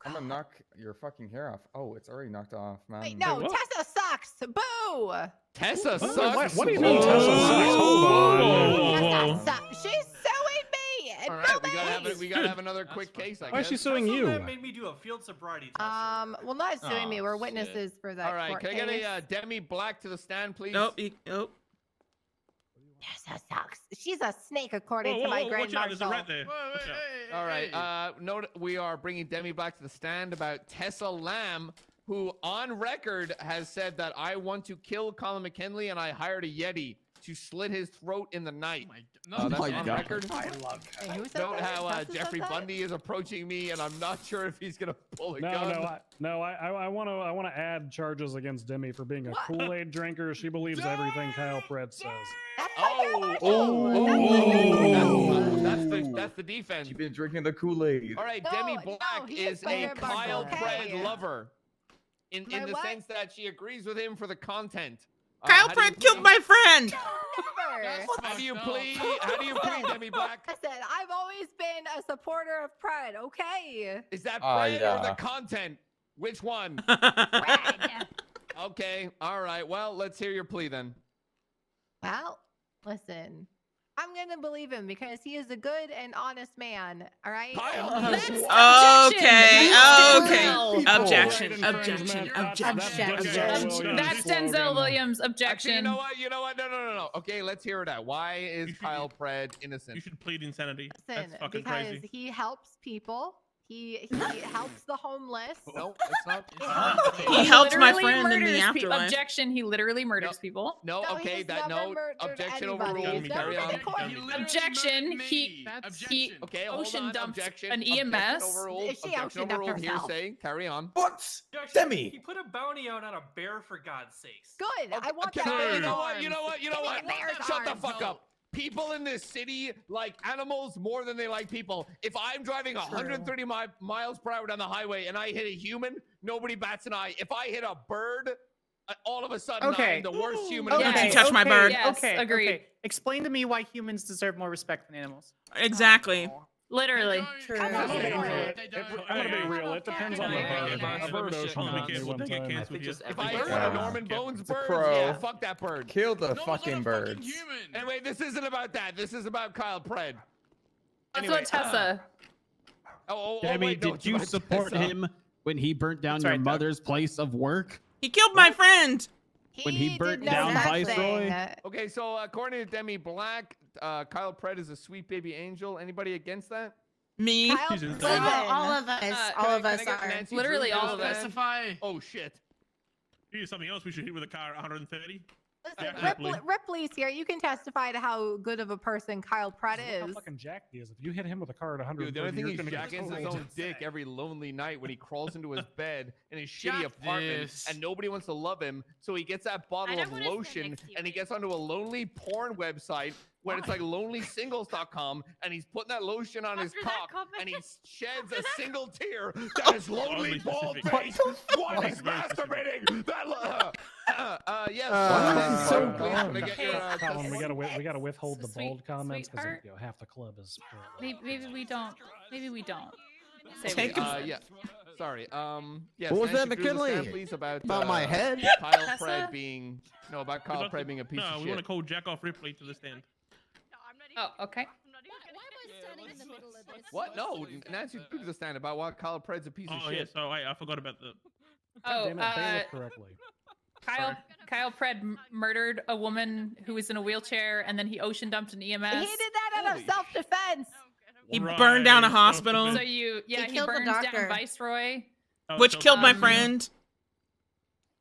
I'm gonna knock your fucking hair off. Oh, it's already knocked off, man. Wait, no, what? Tessa sucks. Boo! Tessa What? sucks. What do you mean Whoa, Tessa whoa, sucks? whoa, Hold whoa, on. whoa, whoa. Tessa sucks. She's suing me. And All right, we gotta no have another quick case. I Why is guess. she suing you? made me do a field sobriety test. well, not suing me. Oh, We're shit. witnesses for that All right, court can I get case. a Demi Black to the stand, please? Nope. Tessa sucks. She's a snake, according Whoa, to my whoa, grand watch out, there's a marshal. rat there. Watch out. All right. Note we are bringing Demi Black to the stand about Tessa Lamb, who on record has said that I want to kill Colin McKinley and I hired a Yeti to slit his throat in the night. That's on record. I love that. Hey, who said Note that? how Tessa said Jeffrey that? Bundy is approaching me, and I'm not sure if he's gonna pull a No, gun. I want to add charges against Demi for being a Kool-Aid drinker. She believes everything Kyle Pred says. That's the defense. You've been drinking the Kool-Aid. All right, Demi Black is a Kyle Pred lover, in the what? sense that she agrees with him for the content. Kyle Pred killed my friend. How do you plead, Demi Black? Listen, I've always been a supporter of Pred, okay? Is that Pred or the yeah. content? Which one? Pred. Okay, all right. Well, let's hear your plea then. Well, listen. I'm gonna believe him because he is a good and honest man. All right. Okay. Objection. That's Denzel Williams. Objection. Actually, you know what? No. Okay, let's hear it out. Why is Kyle Pred innocent? You should plead insanity. Listen, That's fucking because crazy. he helps people. He helps the homeless. No, it's not. He helped my literally friend in the murders afterlife. Objection. He literally murders people. No, okay, he's that never no. murdered Objection anybody. overruled. He's never Carry been on. to court. Objection. He Okay, hold ocean on. dumped Objection. an Objection EMS. overruled. She Objection ocean dumped overruled. herself. Hearsay. Carry on. What? Actually, Demi. He put a bounty out on a bear for God's sakes. Good. I want Okay, that bear's you know what? arms. You know what? Give me the bear's Shut the arms. fuck up. People in this city like animals more than they like people. If I'm driving 130 miles per hour down the highway and I hit a human, nobody bats an eye. If I hit a bird, all of a sudden I'm the worst human. You can touch my bird. Yes, Okay, agreed. okay. Explain to me why humans deserve more respect than animals. Exactly. Literally. I'm gonna be real. It depends on the bird. A bird ocean dumped me one time. If I hit one of Norman Bones' It's a birds, crow. yeah, fuck that bird. Kill the fucking birds. Anyway, this isn't about that. This is about Kyle Pred. That's what Tessa. Demi, wait, no, did it's you about support Tessa. him when he burnt down That's your right, Doug. mother's place of work? He killed my friend. When he burnt did down nothing. Viceroy? Okay, so according to Demi Black, Kyle Pred is a sweet baby angel. Anybody against that? Me. Kyle, She's listen, insane. All of us. all of Can I us get are. Nancy Literally Drew to all of us. stand? Specify. Oh shit. Here's something else we should hit with a car at 130. listen, Ripley. Ripley's here. You can testify to how good of a person Kyle Pred Look how is. fucking jacked he is. If you hit him with a car at 100, Dude, the only thing you're he's gonna get jacking is his totaled. own dick every lonely night when he crawls into his bed in his shitty Jack apartment this. and nobody wants to love him. So he gets that bottle don't of wanna stand lotion next to you, and he babe. gets onto a lonely porn website where it's like lonelysingles.com and he's putting that lotion on his After that cock comment- and he sheds after a that- single tear down his lonely Oddly bald specific. face while he's Very specific. masturbating. Yes. That's so Can I get your, Colin, we gotta withhold the Sweet- bold comments because sweetheart. half the club is. Maybe we don't. Maybe we don't. Say Take we him- don't. yeah. Sorry. Yes. What was that, Nancy Drew, McKinley? stand, please, about my head? Kyle Tessa? Pred being about Kyle Pred being a piece no, of we shit. want to call Jack off Ripley to the stand. Oh, okay. What? No, Nancy Drew to the stand about why Kyle Pred's a piece of Oh yeah, shit. so I forgot about the. Oh, Damn it, bailiff correctly. Kyle Pred murdered a woman who was in a wheelchair, and then he ocean dumped an EMS. He did that out of self-defense. He burned down a Right, hospital, So he killed the burned doctor. down Viceroy. Oh, which so- killed my Um, friend.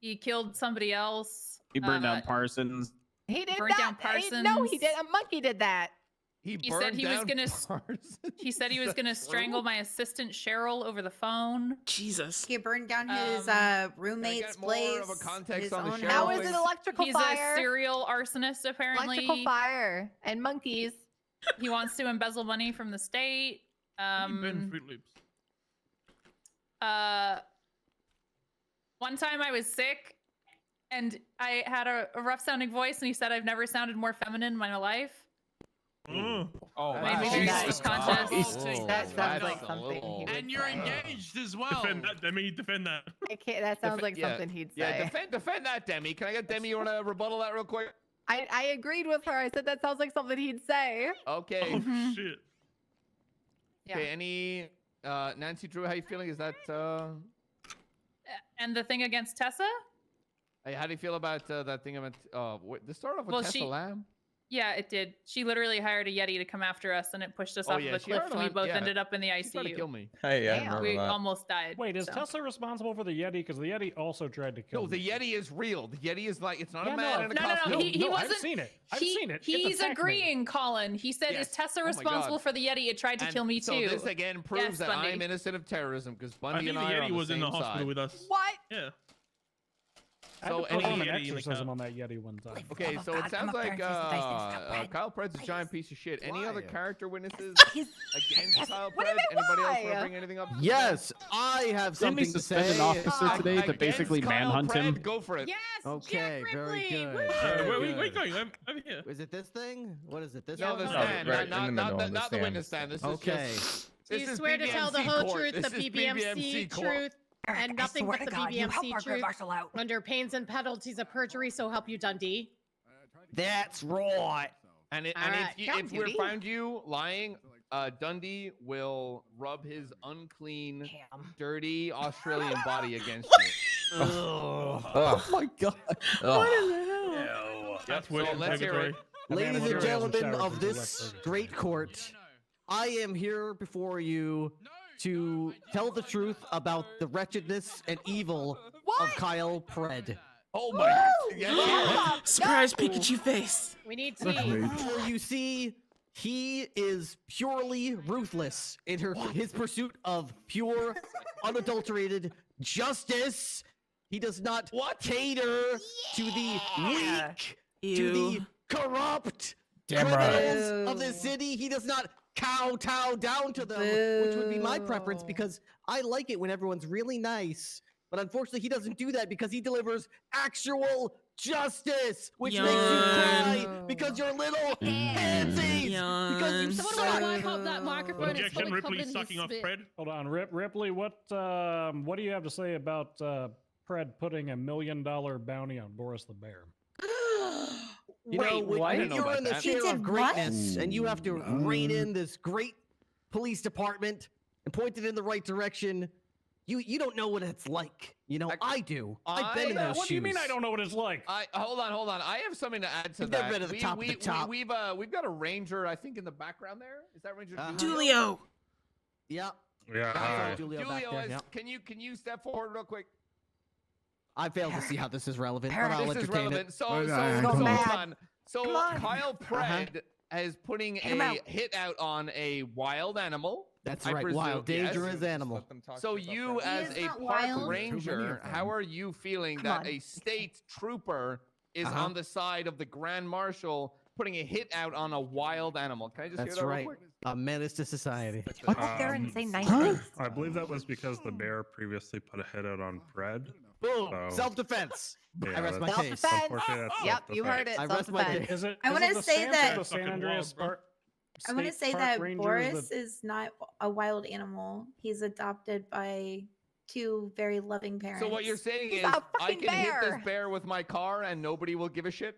He killed somebody else. He burned down Parsons. He did Burned that. down No, he Parsons. did. A monkey did that. He He said burned he was down gonna. Parsons. He said he was gonna strangle my assistant Cheryl over the phone. Jesus. He burned down his roommate's get more place. of a context his on the own Cheryl How house. is it electrical He's fire? a serial arsonist, apparently. Electrical fire and monkeys. He wants to embezzle money from the state. burn Fruit Loops. One time I was sick and I had a rough sounding voice, and he said I've never sounded more feminine in my life. Oh, Made me very self-conscious. That sounds That's like a something little- he would And you're say. engaged as well. defend that, Demi. Defend that. I can't, that sounds like yeah, something he'd say. Yeah, defend that, Demi. Can I get Demi? You want to rebuttal that real quick? I agreed with her. I said that sounds like something he'd say. Okay. Oh shit. Yeah. Okay. Any Nancy Drew? How you feeling? Is that And the thing against Tessa? hey, how do you feel about that thing about? This started off with Well, Tessa she- Lamb. Yeah, it did. She literally hired a Yeti to come after us, and it pushed us Oh, off yeah, of a she cliff, hired and we one- both yeah, ended up in the She tried to ICU. kill me. Hey, yeah, I remember We that. almost died. Wait, is so. Tesla responsible for the Yeti? Because the Yeti also tried to kill No, the me. Yeti is real. The Yeti is like, it's not Yeah, a man no, in a No, costume. he I've wasn't. seen it. I've seen it. It's He's attacked me. agreeing, Colin. He said, Yes. "Is Tessa Oh my responsible God. for the Yeti? It tried to And kill me so too." this again proves Yes, that Bundy. I'm innocent of terrorism because I Bundy think and the I are Yeti on the was in same the hospital side. with us. What? Yeah. I had So to perform any- an Yeti in the exorcism car. on that Yeti one time. Okay, so it sounds like Kyle Pred's a giant piece of shit. Any other character witnesses against Kyle What Pred? am I? Anybody else want Why? to bring anything up? Yes, I have Didn't something they to suspend say. an officer today to Against basically Kyle manhunt him? Pred, Go for it. Yes. Okay, Jack very Ripley. good. Woo! very Where are good. we going? I'm here. Is it this thing? What is it? This No, one? the No, stand, right in not, the not, middle the, on the not the witness stand. stand. This is Okay. just. Do This you is swear to tell the BBMC whole court. truth, This the is BBMC court. truth, and nothing but the BBMC truth out. under pains and penalties of perjury, so help you Dundee. That's right. And, All and right, if we found you lying, Dundee will rub his unclean, dirty Australian body against you. Oh my god. What in the hell? That's So weird. let's hear it. Ladies and gentlemen of this great great court, I am here before you to tell the truth about the wretchedness and evil of Kyle Pred. Oh my god. Surprise Pikachu face. We need tea. For you see, he is purely ruthless in his pursuit of pure, unadulterated justice. He does not cater to the weak, to the corrupt criminals of the city. He does not kowtow down to them, which would be my preference because I like it when everyone's really nice. But unfortunately, he doesn't do that because he delivers actual justice, which makes you cry because you're little pansies. Because you Someone suck. wipe up that microphone. It's Objection, fully Ripley covered in sucking off spit. Fred. Hold on, Ripley. What do you have to say about Pred putting $1 million bounty on Boris the Bear? You know, when you're in the He chair did of greatness and you have to rein in this great police department and point it in the right direction, you don't know what it's like. You know, I do. I've been in those What do you mean shoes. I don't know what it's like? Hold on. I have something to add to You've that. never been to the top of the top. We've got a ranger, I think, in the background there. Is that Ranger Julio. Yep. Yeah. That's Julio back Julio, there, yep. can you step forward real quick? I failed to see how this is relevant, but I'll This is entertain relevant. it. So hold on. So Kyle Pred is putting a hit out on a wild animal. That's I right, presume, wild, yes. dangerous animal. So you, as is a not park wild. ranger, how are you feeling that a state trooper is on the side of the Grand Marshal putting a hit out on a wild animal? Can I just That's hear that right. real quick? A menace to society. Go up there and say nice things. I believe that was because the bear previously put a hit out on Fred. Boom! So- Self-defense. Yeah, I rest my that's- case. Self-defense. Unfortunately, that's Yep, you heard it. I rest my Self-defense. case. Is it? I is wanna it the say stance that- of the San Fucking Andreas wild, bro. I want to State say Park that Rangers Boris that- is not a wild animal. He's adopted by two very loving parents. So what you're saying He's is, a I fucking can hit bear. this bear with my car and nobody will give a shit?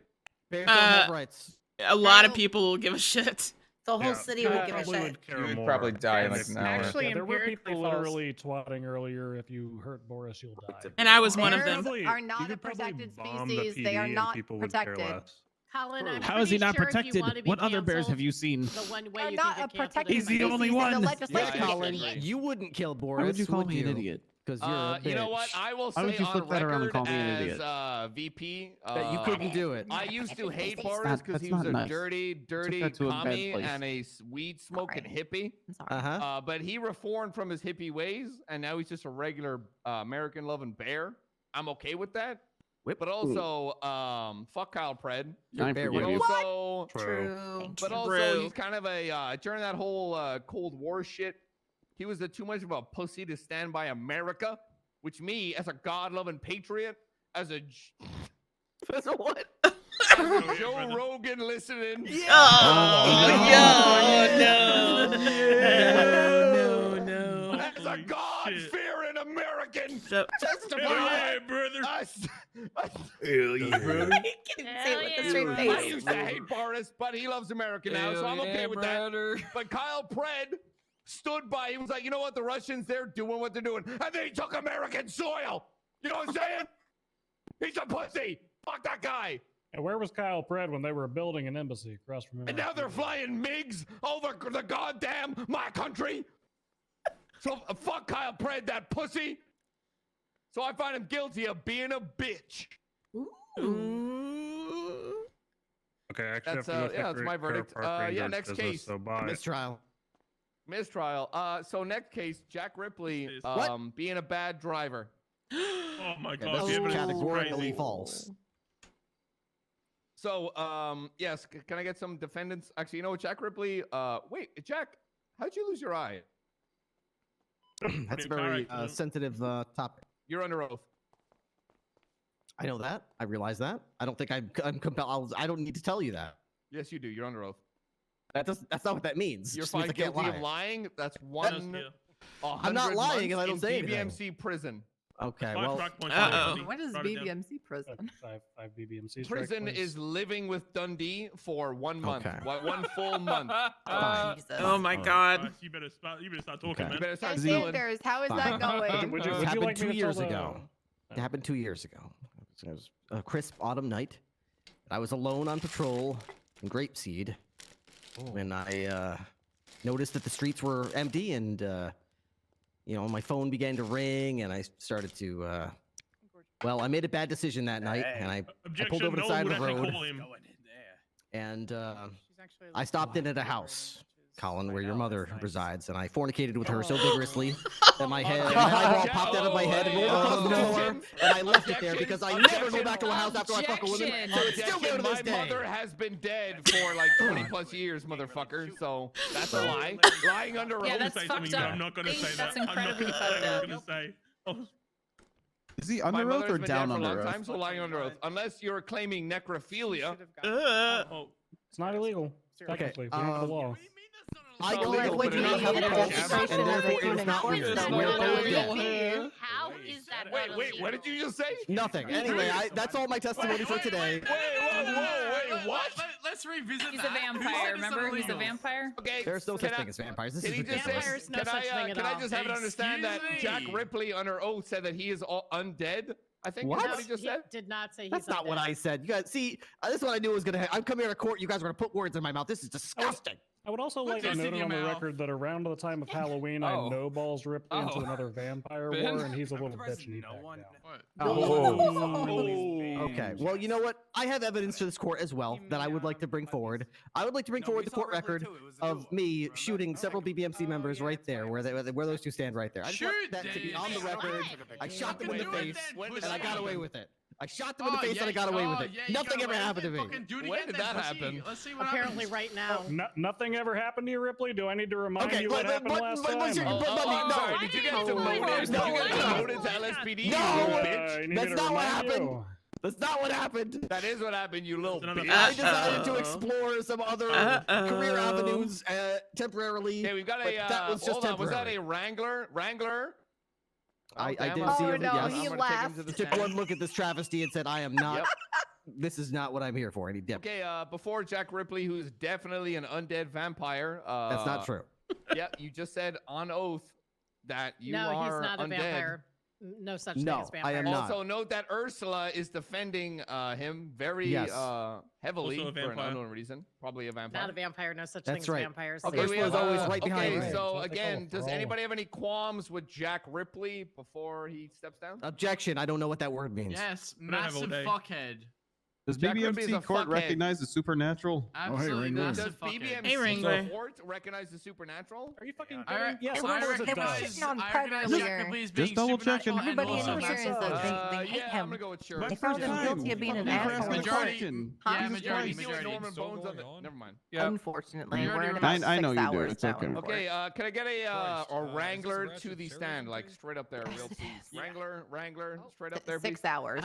Bears don't have rights. A lot of people will give a shit. The whole Yeah, city I would give a probably shit. would care You would more probably die in like if an it hour. was- Actually, Yeah, there were empirically people false. literally twatting earlier. If you hurt Boris, you'll die. And I was one of Bears them. Probably- are you not a could probably protected bomb the species. They are PD and not people would care protected. less. Colin, I'm How is he pretty not sure if you protected? want to be What other bears have canceled, you seen? The one way They're you not can a get canceled protected is He's the by only species in one. the Yeah, legislation. I Colin, agree. you wouldn't kill Boris. Why would you call me an you? idiot? Because you're a bitch. You know what? I will Why say would you on flip that around and record call me an as idiot? VP That you couldn't do it. I used to hate That's Boris because that's he was not a nice. dirty that to a bad commie place. and a weed smoking Alright. hippie. I'm sorry. Uh-huh. But he reformed from his hippie ways, and now he's just a regular American loving bear. I'm okay with that. But also, fuck Kyle Pred. I bear forgive But you. also, True. but also, he's kind of a during that whole Cold War shit. He was too much of a pussy to stand by America, which me, as a God-loving patriot, as a As a what? Joe Rogan listening. No. As a God-fearing American, So- testify. brother. I Say it with a straight I face. used to hate Boris, but he loves America now, so I'm okay with that. But Kyle Pred stood by. He was like, you know what? The Russians, they're doing what they're doing. And they took American soil. You know what I'm saying? He's a pussy. Fuck that guy. And where was Kyle Pred when they were building an embassy across from him? And now they're flying MiGs over the goddamn my country. So fuck Kyle Pred, that pussy. So I find him guilty of being a bitch. Okay, actually, That's that's my verdict. Yeah, next case. Mistrial. Mistrial. So next case, Jack Ripley being a bad driver. Oh my Okay, god, this the is evidence is categorically crazy. false. So, yes, can I get some defendants? Actually, you know what, Jack Ripley? Wait, Jack, how'd you lose your eye? That's a very sensitive topic. You're under oath. I know that. I realize that. I don't think I'm compelled. I don't need to tell you that. Yes, you do. You're under oath. That's not what that means. You're Just means found I can't guilty lie. of lying. That's one. I'm not lying if I don't say anything. BBMC prison. Okay, well. What is BBMC prison? Five BBMCs. Prison is living with Dundee for 1 month. Okay. One full month. Oh my god. You better start talking, man. You better start Yes, stealing. Anders, how is that going? Would It you happened like me 2 to years tell the- ago. It happened 2 years ago. It was a crisp autumn night. I was alone on patrol in Grapeseed when I noticed that the streets were empty and, you know, my phone began to ring and I started to, well, I made a bad decision that night and I pulled over to the side of the road and I stopped in at a house, Colin, where your mother resides, and I fornicated with her so vigorously that my eyeball popped out of my head and rolled across the floor, and I left it there because I never go back to a house after I fuck a woman. So it's still there to this My day. mother has been dead for like 20 plus years, motherfucker. So that's a lie. Lying under oath. Yeah, that's fucked up. I'm not gonna say That's that. I'm not incredibly gonna fucked say. up. I'm gonna say. Oh. Is he My under oath mother's or been down dead for a under long oath? time, so lying under oath. Unless you're claiming necrophilia. It's not illegal. Technically, we don't have the law. I So collect like you legal, have a but pulse, it's and therefore it is not weird. We're both dead. How is that Wait, not wait, illegal? what did you just say? Nothing. Anyway, that's all my testimony for today. Wait, what? Let's revisit He's that. a vampire, remember? He's a vampire. Okay. There's no such thing as vampires. This Can is he just say? ridiculous. no such thing at Can I all. just have it understand that Jack Excuse me. Ripley under oath said that he is all undead? I think What? that's what he just said. Did not say he's That's not what undead. I said. You guys see, this is what I knew was gonna. I'm coming here to court. You guys are gonna put words in my mouth. This is disgusting. I would also like to this in note it your on the mouth. record that around the time of Halloween, I no balls ripped into another vampire war, and he's a little bitch and he backed down. Okay. Well, you know what? I have evidence to this court as well that I would like to bring forward. I would like to bring forward the court record of me shooting several BBMC members right there, where those two stand right there. I just want that to be on the record. I shot them in the face, and I got away with it. I shot them in the face, and I got away with it. Nothing ever happened to me. When did that happen? Let's see what Apparently, happens. right now. Nothing ever happened to you, Ripley? Do I need to remind Okay, you what happened last time? Sorry, did you get demoted? No, Demoted to LSPD? No, you bitch. you need me that's to not what remind happened. you? That's not what happened. That is what happened, you little bitch. I decided to explore some other career avenues temporarily. Okay, we've got but a. that was just Hold on, was that temporary. a Wrangler? Wrangler? I damn, did I'm see gonna- him. no, Yes. he I'm gonna take him laughed. to the He took stand. one look at this travesty and said, "I am not. Yep. This is not what I'm here for." And he dipped. Okay, before Jack Ripley, who's definitely an undead vampire. That's not true. Yeah, you just said on oath that you No, are he's not a undead. vampire. No such thing No, as I vampire. am not. Also, note that Ursula is defending him very Yes. heavily Also a for an vampire. unknown reason. Probably a vampire. Not a vampire. No such That's thing as right. vampires. Okay, we Ursula's have, always right behind okay, me. so That's what they call again, a does brawl. anybody have any qualms with Jack Ripley before he steps down? Objection. I don't know what that word means. Yes, But I have all massive day. fuckhead. Does Jack Ripley is a BBMC court fuckhead. recognize the supernatural? Absolutely Ringler. massive Does fuckhead. BBMC Hey, Ringler. court recognize the supernatural? Are you fucking I, kidding? Yes, I of course it recognize, does. Sitting on I Predator recognize here. Jack Ripley as Just being double checking. supernatural and Everybody in also here massive. says that they hate Yeah, I'm him. gonna go with sure. My They found first him time. guilty of being an Fucking asshole. press Majority- question. Huh? Yeah, He's majority, stealing majority. Norman Bones on the. Never mind. Unfortunately, You're we're already at about I know 6 you do. hours It's now okay. in court. Okay, can I get a Christ, Wrangler is this a to the ratchet stand, cherry like thing? straight up there, real please. Wrangler, straight up there, please. 6 hours.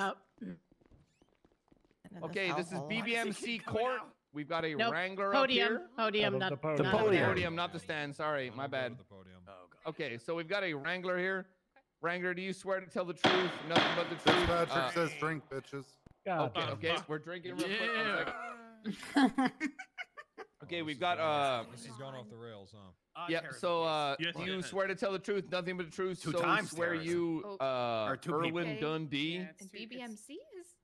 Okay, this is alcohol. BBMC court. We've got a Nope. Wrangler Podium. up here. Podium. The Not podium. not The there. podium, not the stand. Sorry, my bad. Okay, so we've got a Wrangler here. Wrangler, do you swear to tell the truth, nothing but the truth? Patrick says drink, bitches. God Okay, damn. okay, we're drinking real quick. One Yeah. second. Okay, we've got This has gone off the rails, huh? yeah. So Yes, do you yes. swear to tell the truth, nothing but the truth? Two so times swear terrorism. you Oh. Or two Erwin people. Dundee. And BBMC is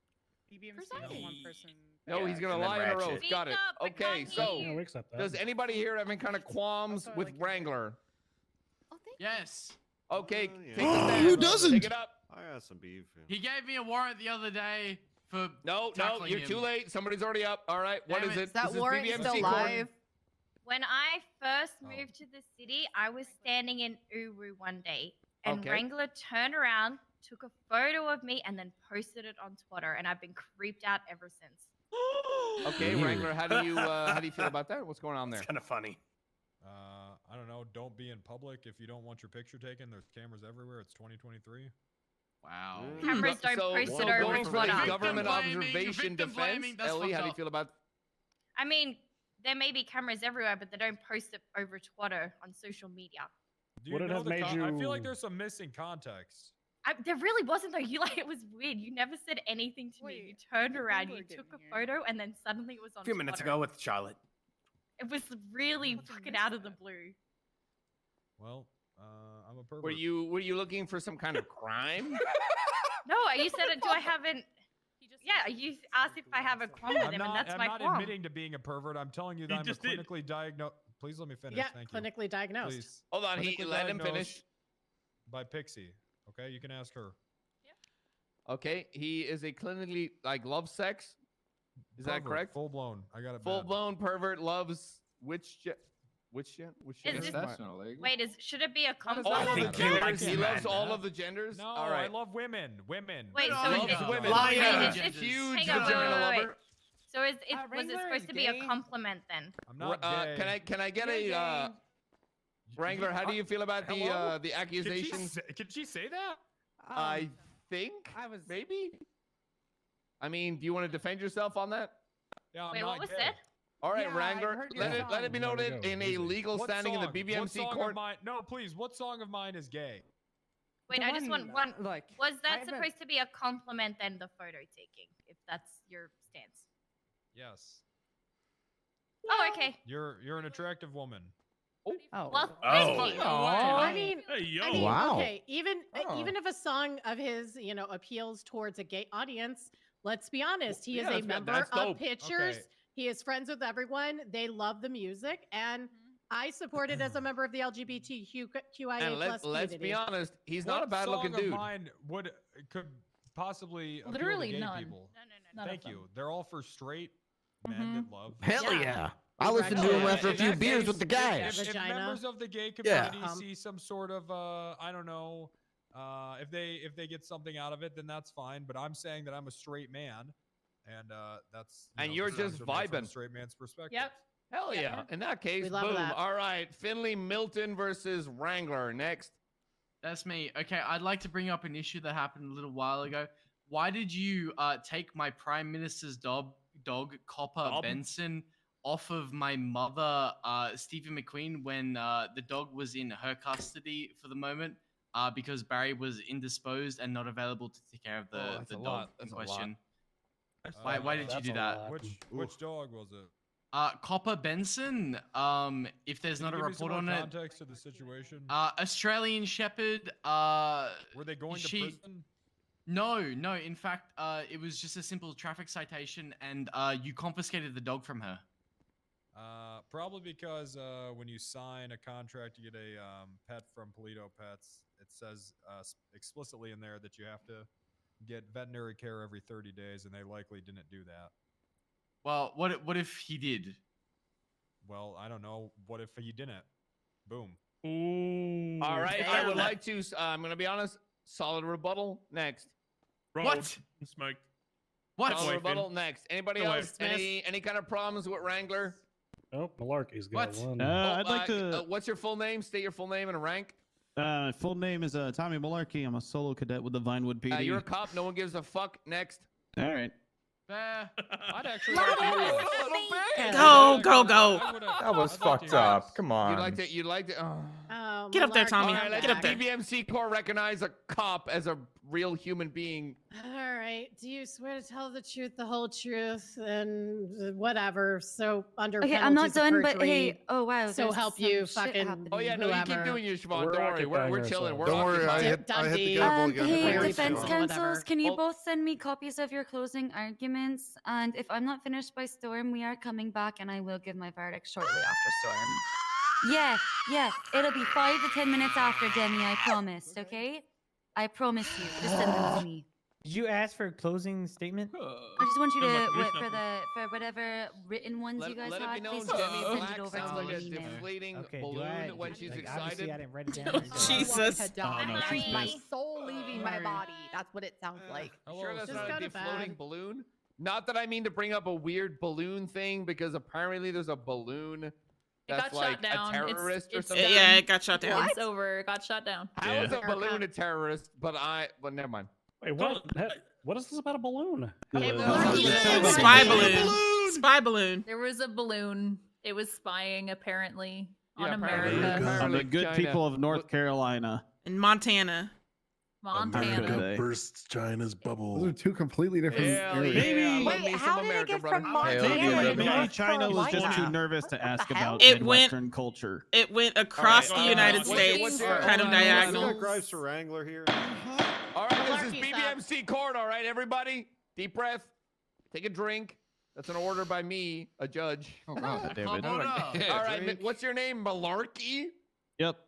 BBMC, one person. No, he's gonna and then lie on a Ratchet. roast. Got it. Okay, so Yeah, we accept that. does anybody here have any kind of qualms with Wrangler? Yes. Okay, yeah. take the stand. Who doesn't? Take it up. I got some beef. He gave me a warrant the other day for No, tackling you're him. too late. Somebody's already up. All right, what Damn is it. it? Is that This warrant BBMC still court. live? When I first Oh. moved to the city, I was standing in Uru one day, and Okay. Wrangler turned around, took a photo of me, and then posted it on Twitter, and I've been creeped out ever since. Okay, Wrangler, how do you feel about that? What's going on there? It's kind of funny. I don't know. Don't be in public if you don't want your picture taken. There's cameras everywhere. It's 2023. Wow. Cameras don't post it over going for the Twitter. government Victim observation blaming, defense. victim blaming, that's Ellie, how do you fucked feel about? I mean, there may be cameras everywhere, but they don't post it over Twitter on social media. Do Would you it know have the made I feel like you- there's some missing context. There really wasn't though. You it was weird. You never said anything to me. You turned around, you took a photo, and then suddenly it was on. A few minutes Twitter. ago with Charlotte. It was really fucking out of the blue. Well, I'm a pervert. Were you looking for some kind of crime? No, you said it. Do I haven't? Yeah, you asked if I have a qualm with him, and that's I'm my not qualm. admitting to being a pervert. I'm telling you that I'm a just did. clinically diagnosed. Please let me finish. Yeah, Thank you. clinically diagnosed. Please. Hold on, Clinically let him finish. diagnosed By Pixie. Okay, you can ask her. Okay, he is a clinically love sex. Is that Pervert, correct? Full blown. I got it. Full bad. blown pervert loves which Is gender? this- Wait, should it be a How does compliment? that I think matter? he Genders? likes He it, loves man. all of the genders. No, all I right. love women. Women. Wait, so Loves is it, women. wait, Liar. is this, Huge hang on, vagina wait. lover. So was it Wrangler supposed is to be a gay. compliment then? I'm not gay. Can I get You're a gay. Wrangler? How do you feel about Hello? the accusations? Can she say that? I think I was maybe. I mean, do you want to defend yourself on that? Yeah, I'm Wait, not what was gay. said? All right, Yeah, I Wrangler. heard your Let it be There we noted go, in a easy. legal What standing in the song? BBMC What song court. Of mine? No, please. What song of mine is gay? Wait, The I just want one. Like, Was I that haven't- supposed to be a compliment then the photo taking? If that's your stance. Yes. Oh, okay. You're an attractive woman. Oh. Well, Oh. thank you. I mean, Hey, yo. I mean, Wow. okay, even Oh. even if a song of his, appeals towards a gay audience, let's be honest, he is Yeah, a member that's of dope. Pitchers. Okay. He is friends with everyone. They love the music, and I support it as a member of the LGBTQIA And plus let's community. be honest, he's What not a bad looking song of dude. mine could possibly appeal Literally to gay none. people? None of Thank them. you. They're all for straight men that love. Hell Yeah. yeah. I listened to Right. him after a In few that beers case, with the guys. If Vagina. members of the gay Yeah. community see some sort of I don't know, if they get something out of it, then that's fine. But I'm saying that I'm a straight man, and that's And know, you're the songs just are made from a vibing. straight man's perspective. Yep. Hell Yeah. yeah. In that case, We love boom. that. All right. Finley Milton versus Wrangler. Next. That's me. Okay, I'd like to bring up an issue that happened a little while ago. Why did you take my Prime Minister's dog Copper Benson, off of my mother, Stephen McQueen, when the dog was in her custody for the moment because Barry was indisposed and not available to take care of the that's a dog lot. in That's a lot. question? Why did you That's do a that? lot. Which dog was it? Copper Benson. If there's Can not you a give me some report more on it, context to the situation. Australian Shepherd. Were they going to prison? No. In fact, it was just a simple traffic citation, and you confiscated the dog from her. Probably because when you sign a contract to get a pet from Polito Pets, it says explicitly in there that you have to get veterinary care every 30 days, and they likely didn't do that. Well, what if he did? Well, I don't know. What if he didn't? Boom. Ooh. All right. I would like to, I'm going to be honest, solid rebuttal next. What? Smoked. What? Solid rebuttal next. Anybody Go away. else? Any kind of problems with Wrangler? Oh, Malarkey's got What? one. I'd like to. What's your full name? State your full name and rank. Full name is Tommy Malarkey. I'm a solo cadet with the Vinewood PD. You're a cop. No one gives a fuck. Next. All right. I'd actually Go, go, go. That was fucked up. Come on. You'd like to. Oh Get up there, Tommy. All right, let Get up there. BBMC Corps recognize a cop as a real human being. All right. Do you swear to tell the truth, the whole truth, and whatever? So under Okay, I'm not penalties of done, but perjury, hey, oh wow. so there's help some you shit fucking happening. Oh yeah, no, you keep whoever. doing your Siobhan. We're Don't worry, occupying we're chilling. ourselves. We're Don't worry, I hit occupied. the gavel again. Hey, Very defense cool. counsels, can you Oh. both send me copies of your closing arguments? And if I'm not finished by Storm, we are coming back and I will give my verdict shortly after Storm. Yeah, it'll be 5 to 10 minutes after, Demi, I promised, okay? I promise you. Just send them to me. Did you ask for a closing statement? I just want you Sounds to, like wait, Moose for whatever written ones you guys Let it have, be known, please Demi send it Black over sounds to like me a in email. deflating Okay, balloon when she's obviously excited. I didn't write it down. Jesus. Oh, no, she's my pissed. soul leaving my body. That's what it sounds like. Sure, that's Just not go a to deflating bed. balloon. Not that I mean to bring up a weird balloon thing, because apparently there's a balloon that's got like shot down. a terrorist or It's something. Yeah, it got shot down. It's over. It got shot down. How is a balloon a terrorist? But never mind. Wait, what is this about a balloon? Spy balloon. Spy balloon. There was a balloon. It was spying apparently on Yeah, apparently. America. On the good China. people of North Carolina. In Montana. Montana. America bursts China's bubble. Those are two completely different areas. areas. Wait, how did it get from Maybe China was just too nervous to ask about It went- Midwestern culture. It went across All right, the United what's States, your- kind of hold on, hold on, I diagonal. got gripes for Wrangler here. All right, this is Malarkey's BBMC Court. All right, everybody, deep breath, take a drink. That's an order by me, a judge. Oh, God, David. All right, what's your name? Malarkey? Yep.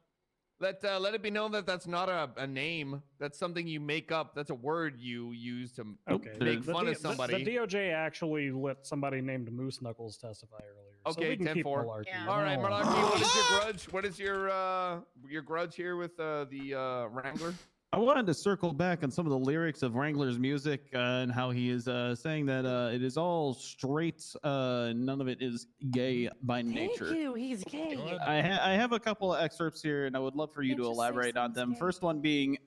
Let it be known that that's not a name. That's something you make up. That's a word you use to make fun of somebody. The DOJ actually let somebody named Moose Knuckles testify earlier. So Okay, we can keep 10-4. Malarkey. Yeah. All right, Oh. Malarkey, what is your grudge? What is your grudge here with the Wrangler? I wanted to circle back on some of the lyrics of Wrangler's music and how he is saying that it is all straight, none of it is gay by nature. Thank you. He's gay. I have a couple of excerpts here, and I would love for you to elaborate on them. First one being,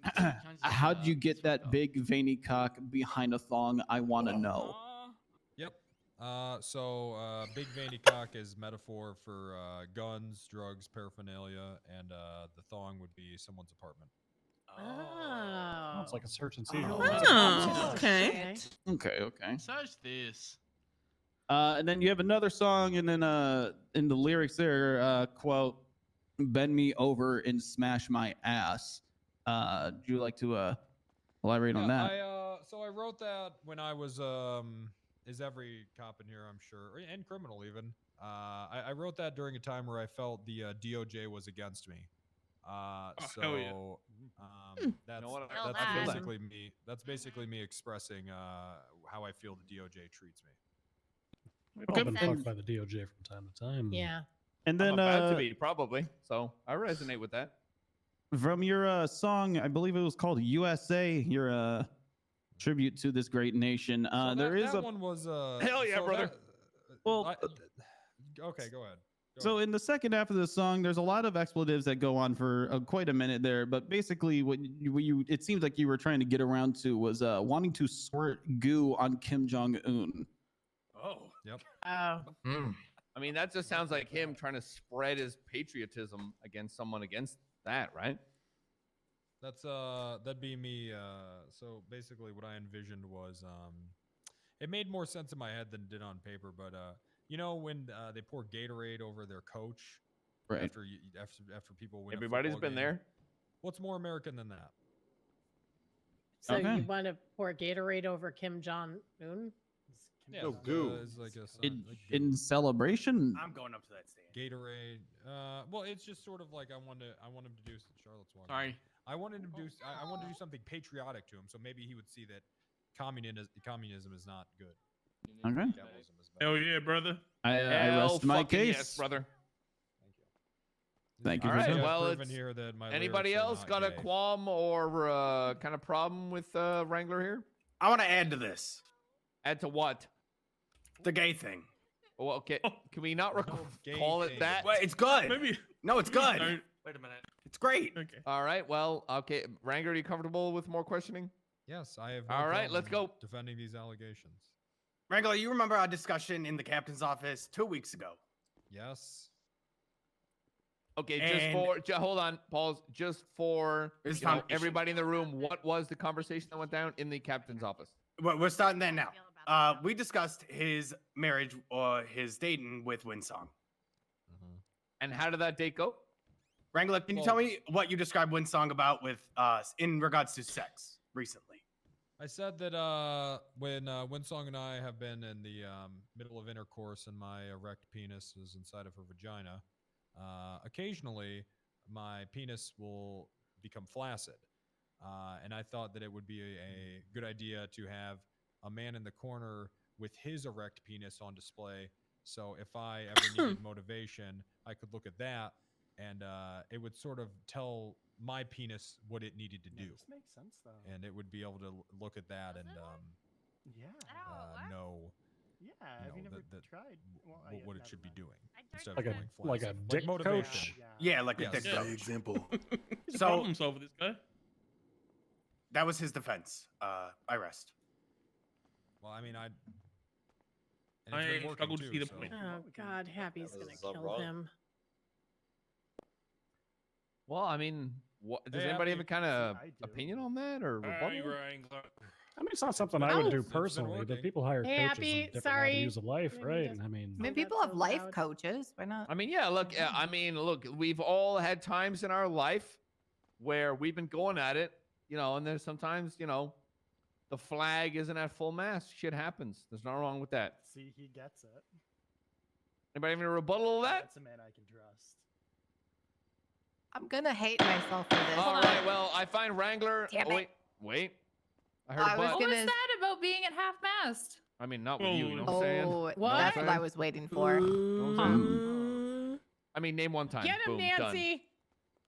how'd you get that big veiny cock behind a thong? I want to know. Yep. Big veiny cock is metaphor for guns, drugs, paraphernalia, and the thong would be someone's apartment. Oh. It's like a search and seizure. Oh, okay. Okay. Search this. And then you have another song, and then in the lyrics there, quote, "Bend me over and smash my ass." Would you like to elaborate on that? So I wrote that when I was is every cop in here, I'm sure, and criminal even. I wrote that during a time where I felt the DOJ was against me. That's basically me. That's basically me expressing how I feel the DOJ treats me. We've all been fucked by the DOJ from time to time. Yeah. And then I'm about to be probably. So I resonate with that. From your song, I believe it was called USA, your tribute to this great nation. That one was hell yeah, brother. Okay, go ahead. So in the second half of the song, there's a lot of expletives that go on for quite a minute there. But basically, what you it seems like you were trying to get around to was wanting to squirt goo on Kim Jong-un. Oh. Yep. Oh. I mean, that just sounds like him trying to spread his patriotism against someone against that, right? That's that'd be me. So basically, what I envisioned was it made more sense in my head than it did on paper. But you know, when they pour Gatorade over their coach, right? After people win. Everybody's been there. What's more American than that? So you want to pour Gatorade over Kim Jong-un? Yeah, No goo. It's like In celebration. I'm going up to that stand. Gatorade. Well, it's just sort of like I want him to do Charlotte's one. Sorry. I wanted him to do. I wanted to do something patriotic to him, so maybe he would see that communism is not good. Okay. Capitalism is bad. Hell yeah, brother. I rest my case. Yes, brother. Thank you. All right. for Well, proven it's, here that my anybody lyrics are else not got a gay. qualm or kind of problem with Wrangler here? I want to add to this. Add to what? The gay thing. Well, okay. Can we not call it that? Well, it's good. Maybe. No, it's good. Don't. Wait a minute. It's great. Okay. All right. Well, okay. Wrangler, are you comfortable with more questioning? Yes, I have. No All right, let's problem go. defending these allegations. Wrangler, you remember our discussion in the captain's office 2 weeks ago? Yes. Okay, And- hold on, pause. Just for It's you know, foundation. everybody in the room, what was the conversation that went down in the captain's office? We're starting that now. We discussed his marriage or his dating with Winsong. And how did that date go? Wrangler, can you tell me what you described Winsong about with in regards to sex recently? I said that when Winsong and I have been in the middle of intercourse and my erect penis is inside of her vagina, occasionally my penis will become flaccid. And I thought that it would be a good idea to have a man in the corner with his erect penis on display. So if I ever needed motivation, I could look at that and it would sort of tell my penis what it needed to do. This makes sense though. And it would be able to look at that and know Have you never tried? Well, what it should be doing. instead of Like a going like a flaccid. dick motivation. coach. Yeah, like a Yes. dick Yeah. coach. Example. He's a So- problem solver, this guy. That was his defense. I rest. Well, I mean, and it's I been working struggle to too, see the so- point. Oh God, Happy's gonna Is that kill wrong? him. Well, I mean, does Hey, anybody have Abby. a kind of I do. opinion on that or rebuttal? I mean, it's not something I would do personally, but people hire Hey, coaches Happy, in different sorry. avenues of life, Maybe right? just- I mean, I mean, Oh, people that's have so life loud. coaches. Why not? I mean, yeah, look, I mean, look, we've all had times in our life where we've been going at it, you know, and there's sometimes, you know, the flag isn't at full mast. Shit happens. There's nothing wrong with that. See, he gets it. Anybody have any rebuttal of that? That's a man I can trust. I'm gonna hate myself for this. All right, well, I find Wrangler. Damn oh, it. wait. I heard I a was but. What was gonna- that about being at half mast? I mean, not with you, you know what I'm Oh, saying? What? that's what I was waiting for. I mean, name one time. Get him, Boom, done. Nancy.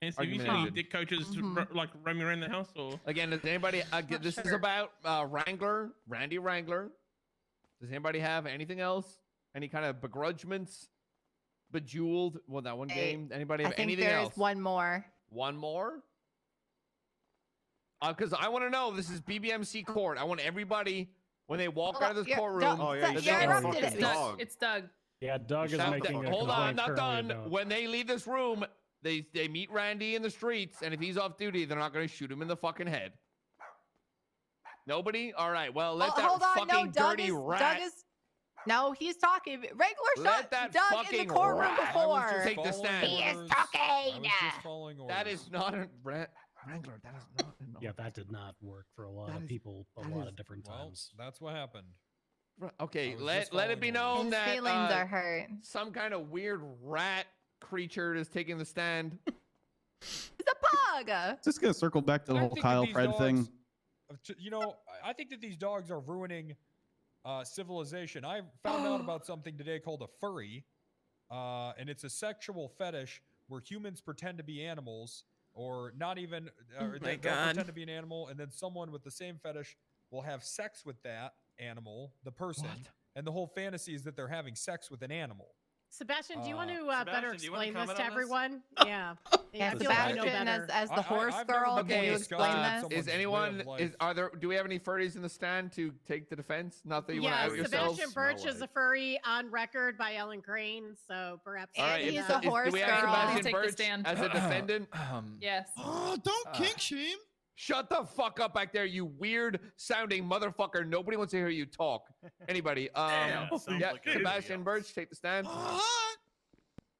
And so you Argument see ended. dick coaches Mhm. like roaming around the house, or Again, does anybody? This is about Wrangler, Randy Wrangler. Does anybody have anything else? Any kind of begrudgments? Bejeweled? Well, that one Hey, game. Anybody I have think anything there's else? one more. One more? Because I want to know. This is BBMC court. I want everybody when they walk Hold out on, of this you're- courtroom. don't- you interrupted It's it. Doug. It's Doug. yeah, Doug is Now, making a hold on, complaint not currently done. about- When they leave this room, they meet Randy in the streets, and if he's off duty, they're not going to shoot him in the fucking head. Nobody? All right. Well, let that Hold on, fucking no, Doug dirty is, rat. Doug is. No, he's talking. Regular Let shot that Doug in fucking the courtroom rat. before. Take the stand. He is I was talking. just following orders. That is not a Wrangler. That is not. Yeah, that did not work for a lot That of is- people a that lot is- of different Well, times. that's what happened. Okay, I was let just it be following known orders. His that feelings are hurt. some kind of weird rat creature is taking the stand. It's a pug. Just gonna circle back to the I whole think that Kyle these Fred thing. dogs- You know, I think that these dogs are ruining civilization. I found out about something today called a furry, and it's a sexual fetish where humans pretend to be animals, or not even, or my they'll God. pretend to be an animal, and then someone with the same fetish will have sex with that animal, the person, and the whole fantasy is that they're having sex with an animal. Sebastian, do you want to Sebastian, better do you wanna explain this comment to on this? everyone? Yeah. Yeah, I feel like I know Sebastian better. as the horse I've never girl. been Can Okay, you discussed explain with this? someone's Is way of anyone? life. Do we have any furries in the stand to take the defense? Not that you Yeah, want to out yourselves. Sebastian Birch is a furry on record by Ellen Crane, so perhaps. All right, And is- he's a is- do horse we have girl. Sebastian Please take the Birch stand. as a defendant? Yes. Oh, don't kink shame. Shut the fuck up back there, you weird sounding motherfucker. Nobody wants to hear you talk. Anybody? Damn, sounds Yeah, like everybody Sebastian else. Birch, take the stand. Ah!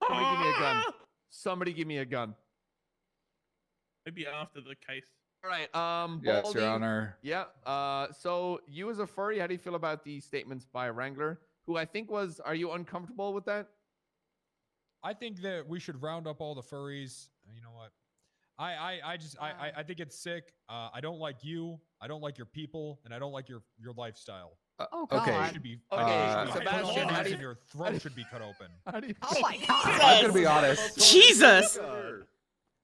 Somebody give me a gun. Somebody give me a gun. Maybe after the case. All right. Yes, Baldy, Your Honor. Yeah. So you as a furry, how do you feel about the statements by Wrangler, who I think was? Are you uncomfortable with that? I think that we should round up all the furries. You know what? I think it's sick. I don't like you. I don't like your people, and I don't like your lifestyle. Oh, Okay. God. You should be, Okay, you should be Sebastian, how do you- and your throat should be cut open. How do you? Oh my God. I'm gonna be honest. Jesus.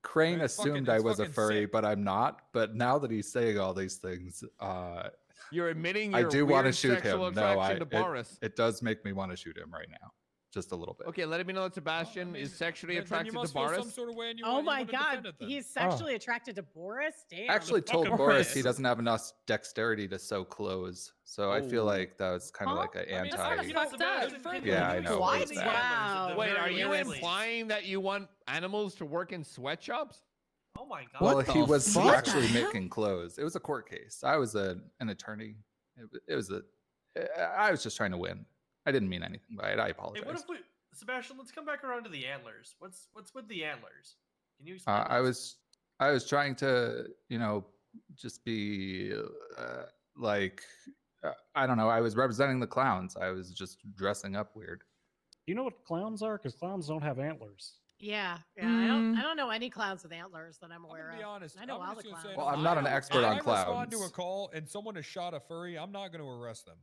Crane It's fucking- assumed I it's was a fucking furry, sick. but I'm not. But now that he's saying all these things, You're admitting I your do want to weird shoot sexual him. No, attraction to Boris. it does make me want to shoot him right now. just a little bit. Okay, let it be known that Sebastian is sexually Then attracted you must to feel Boris. some sort of way and you Oh want- you my wanna defend God, it then. he's sexually attracted to Boris. Damn. I actually told fucking Boris he Boris. doesn't have enough dexterity to sew clothes, so I feel like that was kind of like an anti. Yeah, I know. it was bad. Wow. Wait, are you implying that you want animals to work in sweatshops? Oh my god. Well, he was fuck? actually making clothes. It was a court case. I was an attorney. It was I was just trying to win. I didn't mean anything by it. I Hey, apologize. what if we, Sebastian? Let's come back around to the antlers. What's with the antlers? Can you explain? I was trying to, just be like, I don't know. I was representing the clowns. I was just dressing up weird. You know what clowns are? Because clowns don't have antlers. Yeah, I don't know any clowns with antlers that I'm aware of. Be honest. I know I'm all just the gonna clowns. say, Well, I'm not an expert on if I respond to clowns. a call and someone has shot a furry, I'm not going to arrest them.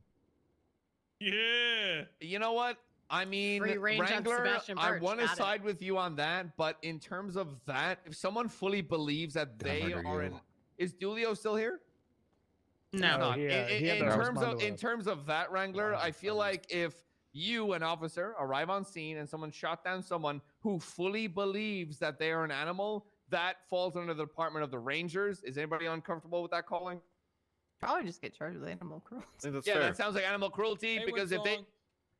Yeah. You know what? I mean, Free range on Wrangler, Sebastian I Birch, want to got it. side with you on that, but in terms of that, if someone fully believes that they murder are you. in, is Dulio still here? No. He's not. he had In to terms respond of to in a- terms of that, Wrangler, I feel like if you, an officer, arrive on scene and someone shot down someone who fully believes that they are an animal, that falls under the Department of the Rangers. Is anybody uncomfortable with that calling? Probably just get charged with animal cruelty. I think that's Yeah, fair. that sounds like animal cruelty Hey, because Winsong.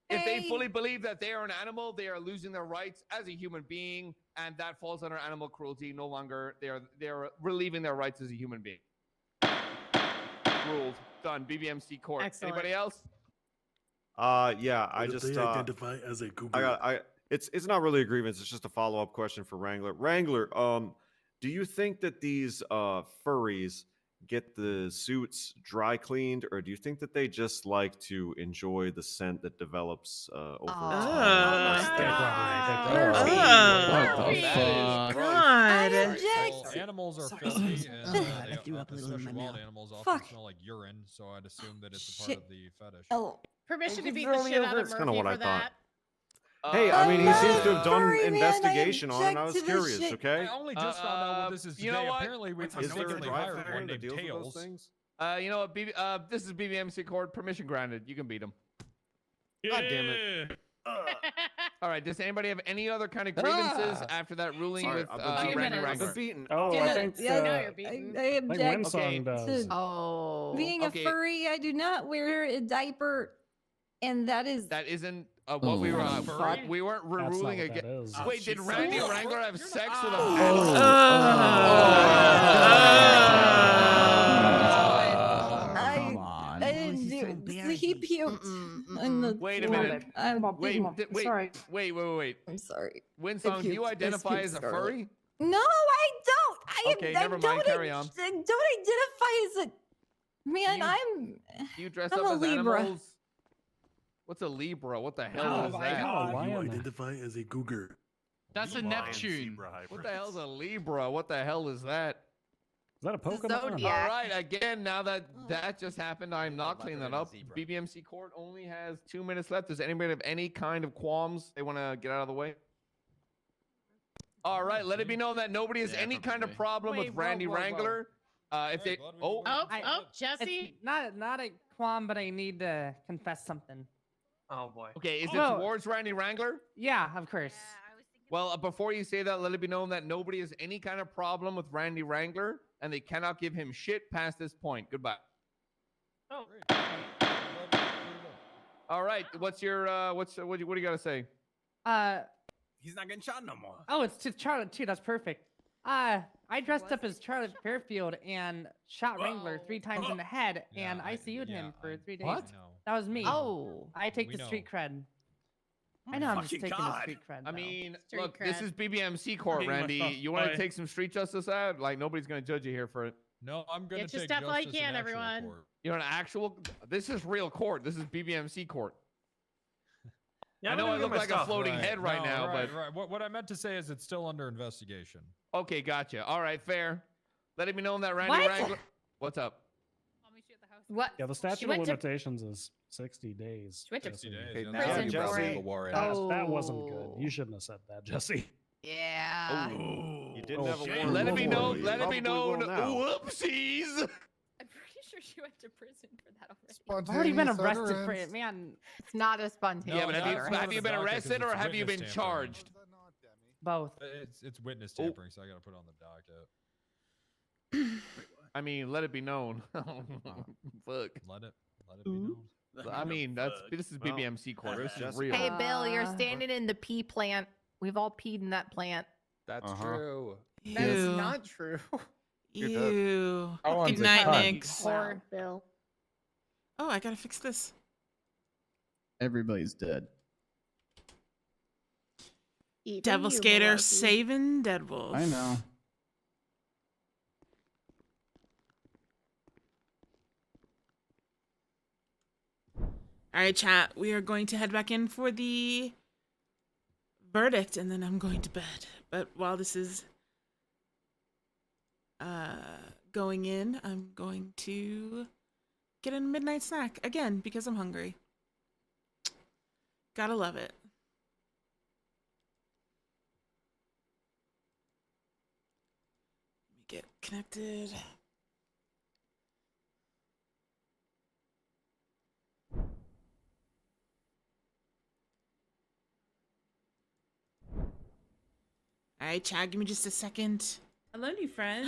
if they Hey. fully believe that they are an animal, they are losing their rights as a human being, and that falls under animal cruelty. No longer they are relieving their rights as a human being. Ruled. Done. BBMC court. Excellent. Anybody else? Yeah, I What if just they identify as a cougar. it's not really a grievance, it's just a follow-up question for Wrangler. Wrangler, do you think that these furries get the suits dry cleaned, or do you think that they just like to enjoy the scent that develops over time? God. Well, animals are filthy, and I threw up a little in especially my wild mouth. animals often Fuck. smell like urine, so I'd assume that it's a part Shit. of the fetish. Oh. Permission to you beat throw the me shit over? out of That's kinda Murphy what for I thought. that. Hey, I mean, he seems to have done furry, man. I investigation on it. I object was to this curious, shit. okay? I only just found out what this is today. You know what? Apparently, we Is there a mistakenly dry hired fair one that named deals with those Tails. things? You know what? This is BBMC court. Permission granted. You can beat him. God damn it. All right. Does anybody have any other kind of grievances after that ruling Sorry, with I've been Randy beaten. I've Wrangler? been beaten. Oh, I think Yeah, now you're beaten. I object Okay. does. Oh. being Okay. a furry. I do not wear a diaper, and that is That isn't what we were. Furry? We weren't That's not ruling what that again. is. Wait, did she's Randy so- Wrangler have sex with a Oh. animal? Come on. I didn't do it. He puked. in the Wait a floor. minute. I'm Wait, wait. I'm sorry. Winsong, do you puked. I identify as a puked, furry? No, I don't. Okay, never mind. Carry on. I don't identify as a man. Do you dress I'm up a as Libra. animals? What's a Libra? What the hell Oh is my that? God. You identify as a cougar. That's a Neptune. What the hell's a Libra? What the hell is that? Is that a Pokemon? All right, again, now that that just happened, I'm not cleaning that up. BBMC court only has 2 minutes left. Does anybody have any kind of qualms they want to get out of the way? All right, let it be known that nobody has any kind of problem with Randy Wrangler. If they, Jesse. Not a qualm, but I need to confess something. Oh boy. Okay, is it No. towards Randy Wrangler? Yeah, of course. Well, before you say that, let it be known that nobody has any kind of problem with Randy Wrangler, and they cannot give him shit past this point. Goodbye. Oh. All right, what's your what do you got to say? He's not getting shot no more. Oh, it's to Charlotte too. That's perfect. I dressed up as Charlotte Fairfield and shot Wrangler 3 times in the head and ICU'd him for 3 days. What? That was me. Oh. I take We the know. street cred. I know I'm just Fucking taking the God. street cred. I though. mean, Street look, this cred. is BBMC court, Beating Randy. myself. You want Bye. to take some street justice out? Like, nobody's going to judge you here for it. No, I'm going Get to your take stuff while you justice in can, actual everyone. court. You know, an actual. This is real court. This is BBMC court. Yeah, I I'm know gonna I get look my like a stuff. floating head right No, now, right, but right. What I meant to say is it's still under investigation. okay, gotcha. All right, fair. Let it be known that Randy What? Wrangler. What's up? What? Yeah, the statute She of went to- limitations is 60 days. She went to Jesse. days, Okay, yeah. now you Prison brought for Civil it. War in. That wasn't good. You shouldn't have said that, Jesse. Yeah. You didn't have a Shit. warrant Let it be before, known. you Let it be probably will known. now. Whoopsies. I'm pretty sure you went to prison for that already. I've already been Spontaneous arrested for it, utterance. man. It's not a spontaneous. Yeah, but have utterance. you been docket 'cause arrested or it's have you been witness tampering. charged? Both. It's witness tampering, so I gotta put it on the docket. I mean, let it be known. Fuck. Let it be known. I mean, this is BBMC court. This is real. Hey, Bill, you're standing in the pee plant. We've all peed in that plant. That's true. That is Ew. not true. Ew. That one's Good a night, cunt. Nix. Poor Bill. Oh, I gotta fix this. Everybody's dead. Even Devil you, Skater Malarkey. saving Dead Wolf. I know. All right, chat. We are going to head back in for the verdict, and then I'm going to bed. But while this is going in, I'm going to get a midnight snack again because I'm hungry. Gotta love it. Let me get connected. All right, Chad, give me just a second. Hello, new friend.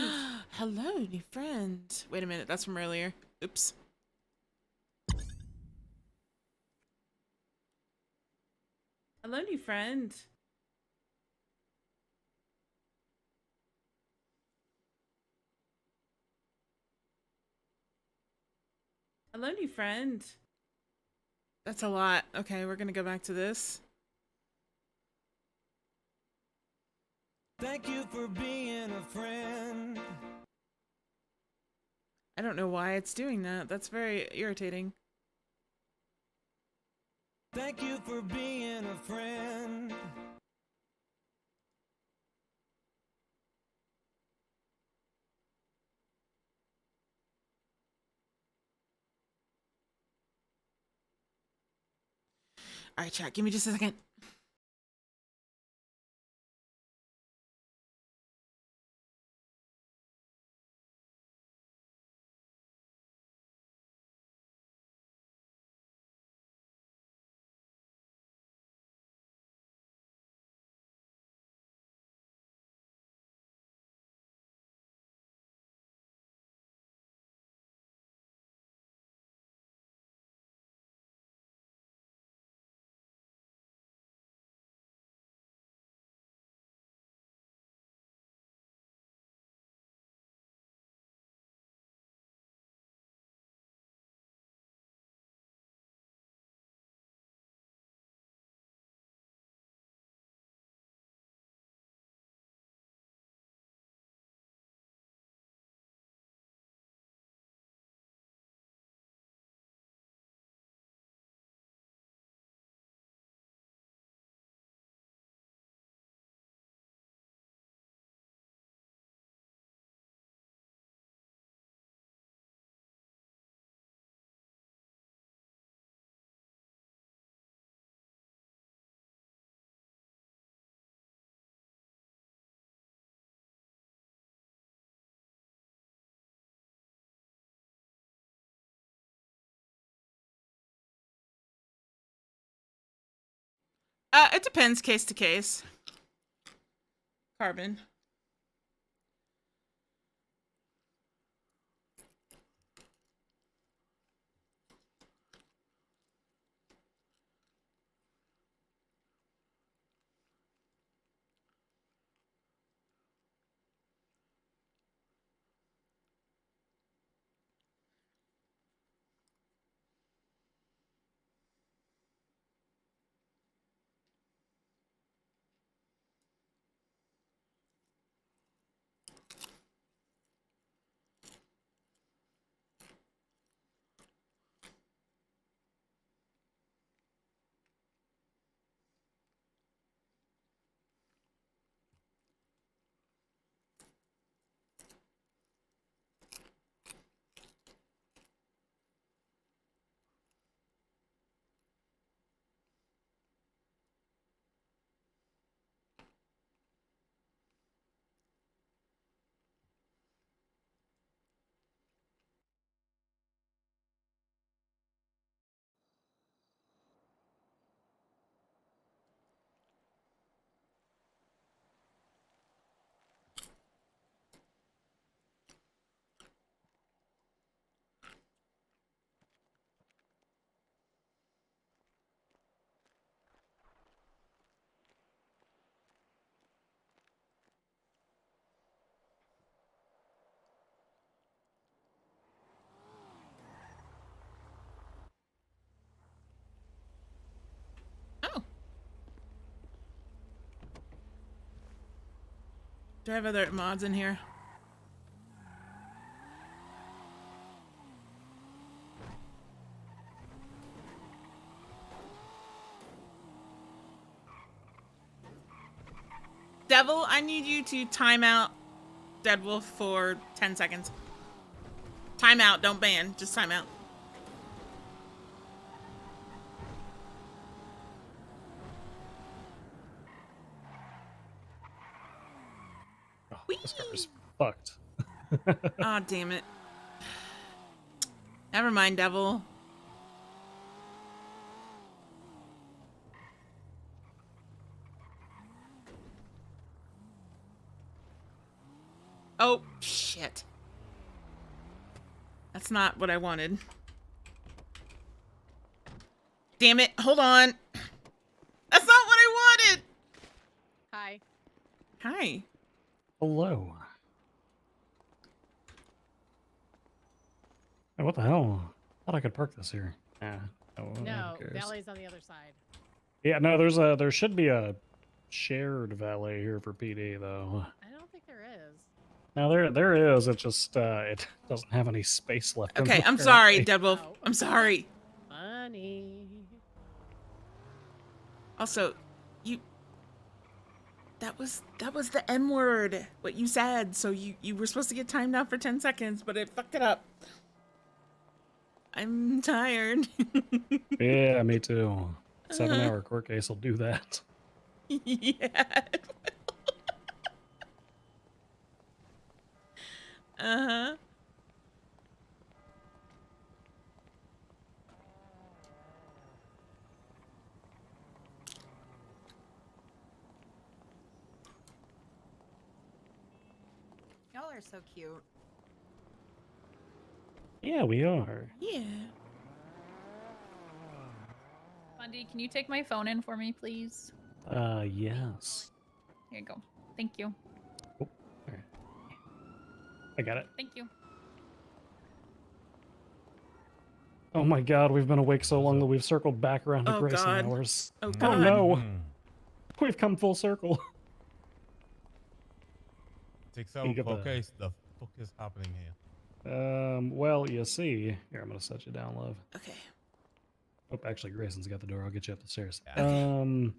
Hello, new friend. Wait a minute, that's from earlier. Oops. Hello, new friend. Hello, new friend. That's a lot. Okay, we're gonna go back to this. Thank you for being a friend. I don't know why it's doing that. That's very irritating. Thank you for being a friend. All right, chat, give me just a second. It depends case to case. Carbon. Do I have other mods in here? Devil, I need you to time out Deadwolf for 10 seconds. Time out, don't ban, just time out. Oh, this car is fucked. Aw, damn it. Never mind, Devil. Oh, shit. That's not what I wanted. Damn it, hold on. That's not what I wanted! Hi. Hi. Hello. Hey, what the hell? Thought I could park this here. No, who cares? valet's on the other side. Yeah, no, there should be a shared valet here for PD though. I don't think there is. Now there is. It just it doesn't have any space left. Okay, in I'm there. sorry, Deadwolf. I'm sorry. Funny. Also, that was the M word, what you said. So you were supposed to get timed out for 10 seconds, but it fucked it up. I'm tired. Yeah, me too. 7-hour court case will do that. Yeah. Uh-huh. Y'all are so cute. Yeah, we are. Yeah. Bundy, can you take my phone in for me, please? Yes. Here you go. Thank you. I got it. Thank you. Oh my god, we've been awake so long that we've circled back around to Oh, Grayson God. hours. Oh, Oh God. no. We've come full circle. Take so You get the- okay, the fuck is happening here? Well, you see. Here, I'm gonna set you down, love. Okay. Oh, actually, Grayson's got the door. I'll get you up the stairs. Okay.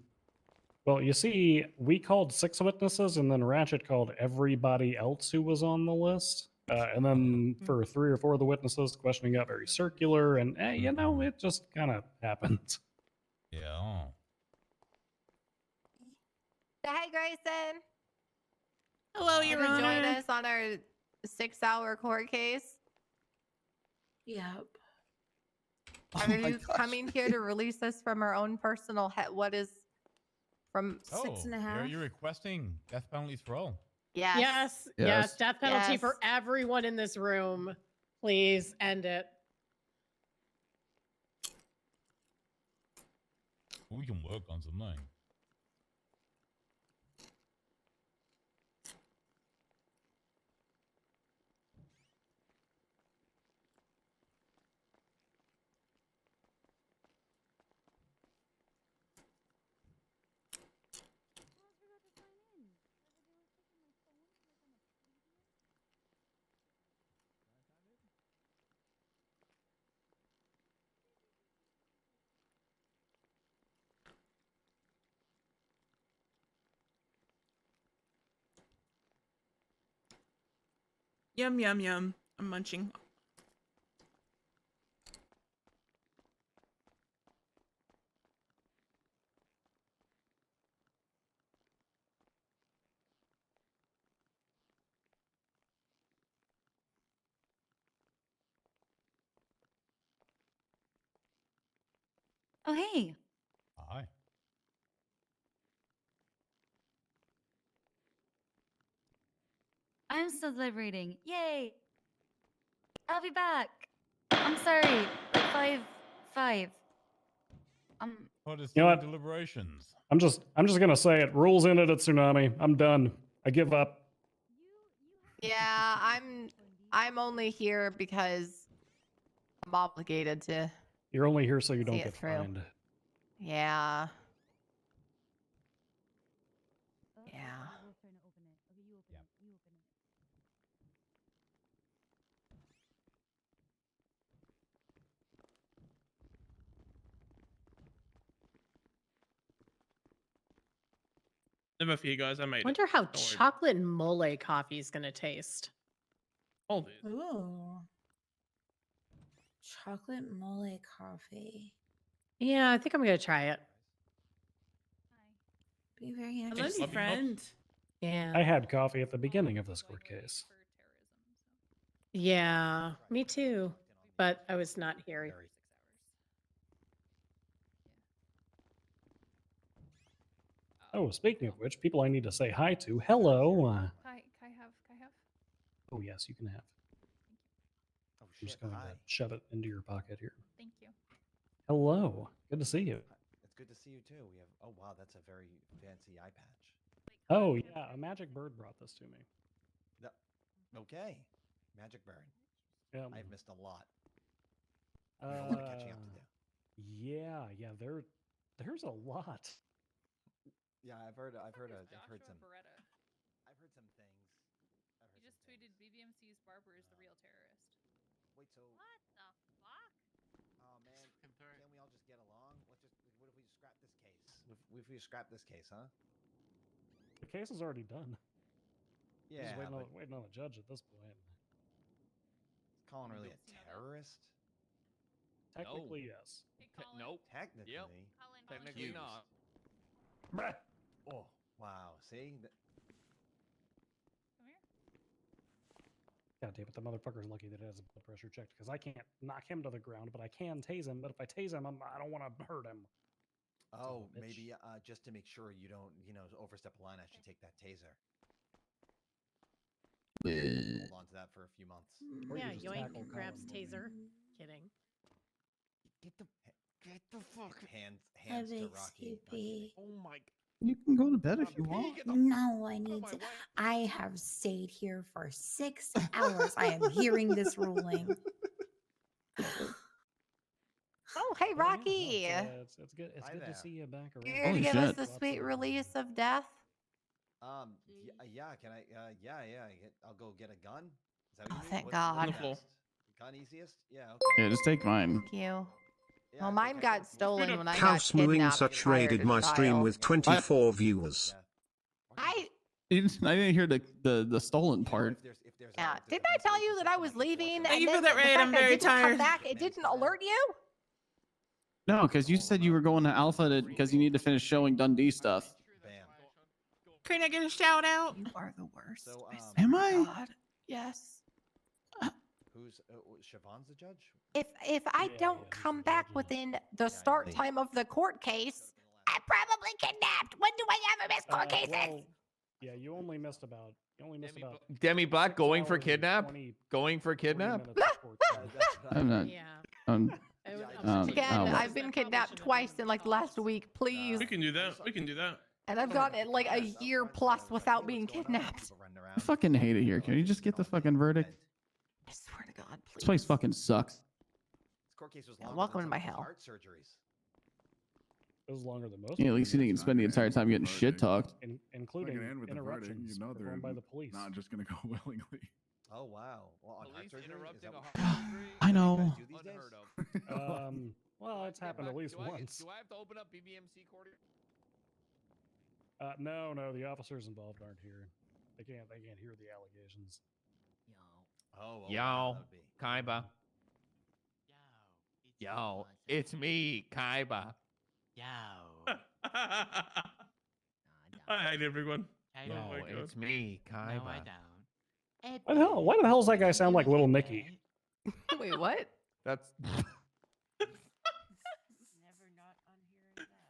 Well, you see, we called 6 witnesses, and then Ratchet called everybody else who was on the list. And then for 3 or 4 of the witnesses, the questioning got very circular, and you know, it just kind of happened. Yeah. Hey, Grayson. Hello, Your Wanna Honor. join us on our 6-hour court case? Yep. Are you coming here to release us from our own personal what is from Oh, 6.5? You're requesting death penalties for all. Yes. Yes. Death penalty Yes. for everyone in this room. Please end it. We can work on something. Yum, yum, yum. I'm munching. Oh, hey. Hi. I'm still deliberating. Yay. I'll be back. I'm sorry. Like 5. What is You know the what? deliberations? I'm just gonna say it. Rules ended at Tsunami. I'm done. I give up. Yeah, I'm only here because I'm obligated to. You're only here so you don't See it get through. fined. Yeah. Yeah. Never fear, guys. I made Wonder it. how Don't worry. chocolate mole coffee is gonna taste. Hold it. Ooh. Chocolate mole coffee. Yeah, I think I'm gonna try it. Be very A interesting. lonely friend. Yeah. I had coffee at the beginning of this court case. Yeah, me too. But I was not here. Oh, speaking of which, people I need to say hi to. Hello. Kai have. Oh, yes, you can have. Oh, I'm just going to shove it into your pocket here. Thank you. Hello. Good to see you. It's good to see you too. We have. Oh wow, that's a very fancy eye patch. Oh, yeah. A magic bird brought this to me. No, okay, Magic Bird. Yeah. I've missed a lot. I have a lot of catching up to do. Yeah. There's a lot. Yeah, I've heard some. Beretta. I've heard some things. He just tweeted BBMC's Barber is the real terrorist. Wait, so What the fuck? oh man, can we all just get along? What if we just scrap this case? If we scrap this case, huh? The case is already done. Yeah, Just but waiting on a judge at this point. is Colin really a terrorist? Technically, yes. Nope. Technically. Yep. Technically not. Bruh. Oh wow! See. God damn it, the motherfucker's lucky that it has a blood pressure checked because I can't knock him to the ground, but I can tase him. But if I tase him, I don't want to hurt him. Oh, maybe just to make sure you don't, overstep a line, I should take that taser. Hold on to that for a few months. Or you Yeah, just yoink tackle grabs Colin. taser. Kidding. Get the fuck hands to Rocky. Oh my. You can go to bed if you want. No, I need to. I have stayed here for 6 hours. I am hearing this ruling. Oh, hey, Rocky. It's good. It's good to see you back around. You're here to give us the sweet release of death? Yeah. Can I? Yeah. I'll go get a gun. Is that what you mean? Thank What's God. best? Gun easiest? Yeah. Okay. Yeah, just take mine. Thank you. Well, mine got stolen when I got House Mooing kidnapped such prior raided to my stream trial. with 24 viewers. I didn't hear the stolen part. yeah. Didn't I tell you that I was leaving? Thank and you for then that the raid. fact I'm that I very didn't come tired. back, it didn't alert you? No, because you said you were going to Alpha because you need to finish showing Dundee stuff. Can I get a shout out? You are the worst. So, Am I? God. Yes. Who's Siobhan's the judge? If I don't come back within the start time of the court case, I'm probably kidnapped. When do I ever miss court cases? Well, yeah, you only missed about. Demi Black going for 6 hours and kidnap? 20 Going for kidnap? I'm not. Again, oh, I've been kidnapped twice in like the last week. Please. We can do that. We can do that. And I've gone like a year plus without being kidnapped. I fucking hate it here. Can you just get the fucking verdict? I swear to God, please. This place fucking sucks. This court case was Yeah, longer welcome than to my some of his hell. heart surgeries. It was longer than most. Yeah, at least you didn't spend the entire time getting shit talked. Including Not gonna end with the verdict, interruptions you know they're performed by the police. not just gonna go willingly. Oh wow! Well, on heart surgery, interrupting is a that heart surgery? I know. do these days? Unheard of. Well, it's happened at least once. Do I have to open up BBMC court? No, the officers involved aren't here. They can't hear the allegations. Oh, Yo, Kaiba. Yo, it's me, Kaiba. Hi, everyone. Yo, Oh my God. it's me, Kaiba. Why the hell does that guy sound like Little Nicky? Wait, what? That's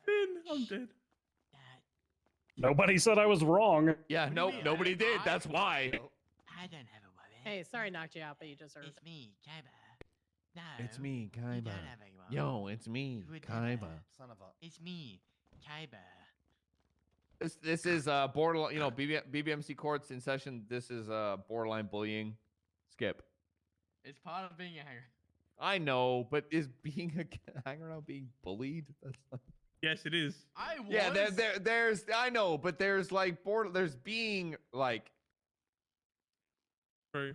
Finn, I'm dead. Nobody said I was wrong. yeah. Nope, nobody did. That's why. I don't have a weapon. Hey, sorry, knocked you out, but you deserve It's it. me, Kaiba. No. It's me, you Kaiba. don't have a weapon. Yo, it's me, You would Kaiba. never. Son of a. It's me, Kaiba. This is borderline. You know, BBMC courts in session. This is borderline bullying. Skip. It's part of being a hanger. I know, but is being a hanger now being bullied? That's like. Yes, it is. I was. Yeah, there's I know, but there's like there's being like. True.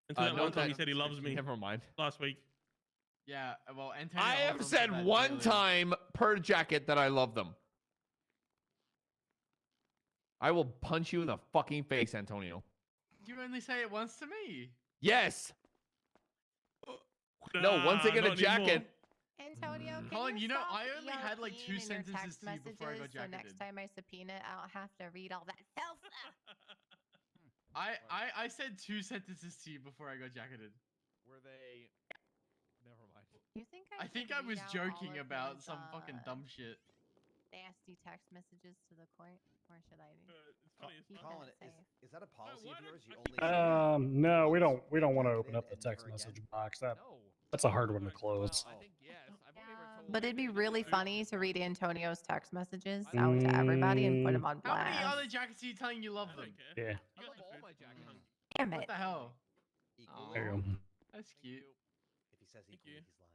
Until that no, one time he said he loves me. Never mind. Last week. Yeah, well, Antonio I have also said that one earlier. time per jacket that I love them. I will punch you in the fucking face, Antonio. You only say it once to me. Yes. No, once they get a not jacket. anymore. Antonio, can Colin, you you know, stop I only had like ERPing 2 in your sentences text to you before I got messages, so jacketed. next time I subpoena, I don't have to read all that filth. I said 2 sentences to you before I got jacketed. Were they? Never mind. You think I think I should was read out all joking of about his, some fucking dumb shit. nasty text messages to the court, or should I? It's funny. It's Keep funny. Colin, that safe. is that a policy of yours? You only No, we don't want to open up the text message box. That's a hard one to close. I think yes. I believe we're told. But it'd be really funny to read Antonio's text messages out to everybody and put him on How many blast. other jackets are you telling you love them? Yeah. I love all my jackets. Damn What it. the hell? There you go. That's cute. If he says equally, he's lying.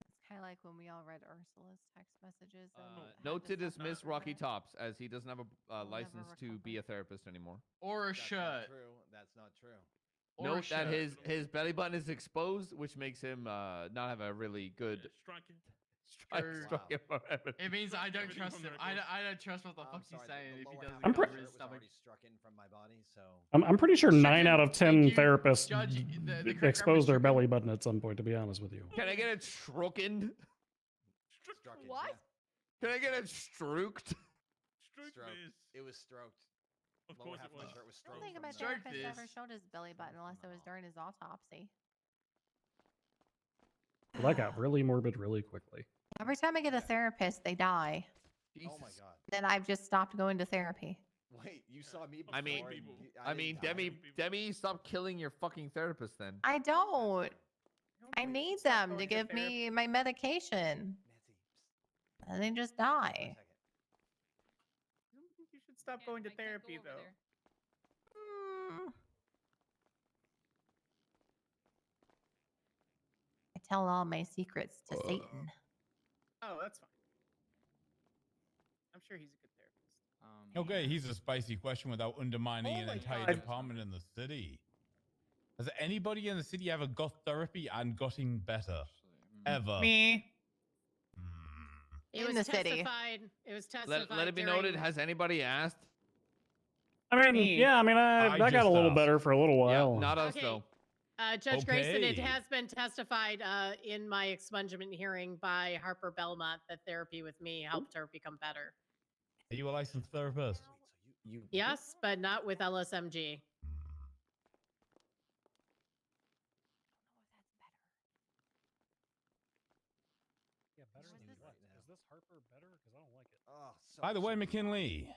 It's kind of like when we all read Ursula's text messages. And had Note to discuss dismiss it. Rocky Tops as he doesn't have a We'll license never to recover. be a therapist anymore. Or a That's shirt. not true. That's not true. Or a Note that shirt. his belly button is exposed, which makes him not have a really good Striking. strike. It means I don't Everything trust from the him. record. I don't trust what the I'm fuck he's sorry, saying the if he lower doesn't half of cover my his shirt was stomach. already struck in from my body, so I'm pretty sure 9 out of 10 you, therapists Judge, the correct expose their grammar belly button at some point. To be honest with you. Can I get it strookened? struck in. What? Can I get it strooked? Stroke Stroked. this. It was stroked. Of Lower course half it of my was. shirt was I don't stroked. think from my the- Stroke therapist ever this. showed his belly button unless it was during his autopsy. Well, that got really morbid really quickly. Every time I get a therapist, they die. Oh my god. Then I've just stopped going to therapy. Wait, you saw me before. I mean, and you- I mean, didn't die. Demi, stop killing your fucking therapist then. I don't. I need them to give me my medication. And they just die. I don't think you should stop going to therapy, though. I tell all my secrets to Satan. Oh, that's fine. I'm sure he's a good therapist. Okay, here's a spicy question without undermining Oh an my entire God. department in the city. Has anybody in the city ever got therapy and gotten better? Ever? Me. It In was the city. testified. It was testified. Let it be during- noted. Has anybody asked? I mean, yeah, I mean, I got a little better for a little while. Yeah, not us Okay. though. Judge Grayson, it Okay. has been testified in my expungement hearing by Harper Belmont that therapy with me helped her become better. Are you a licensed therapist? Yes, but not with LSMG. Yeah, better than what? Is this Harper better? Because I don't like it. Oh, so By the way, so- McKinley,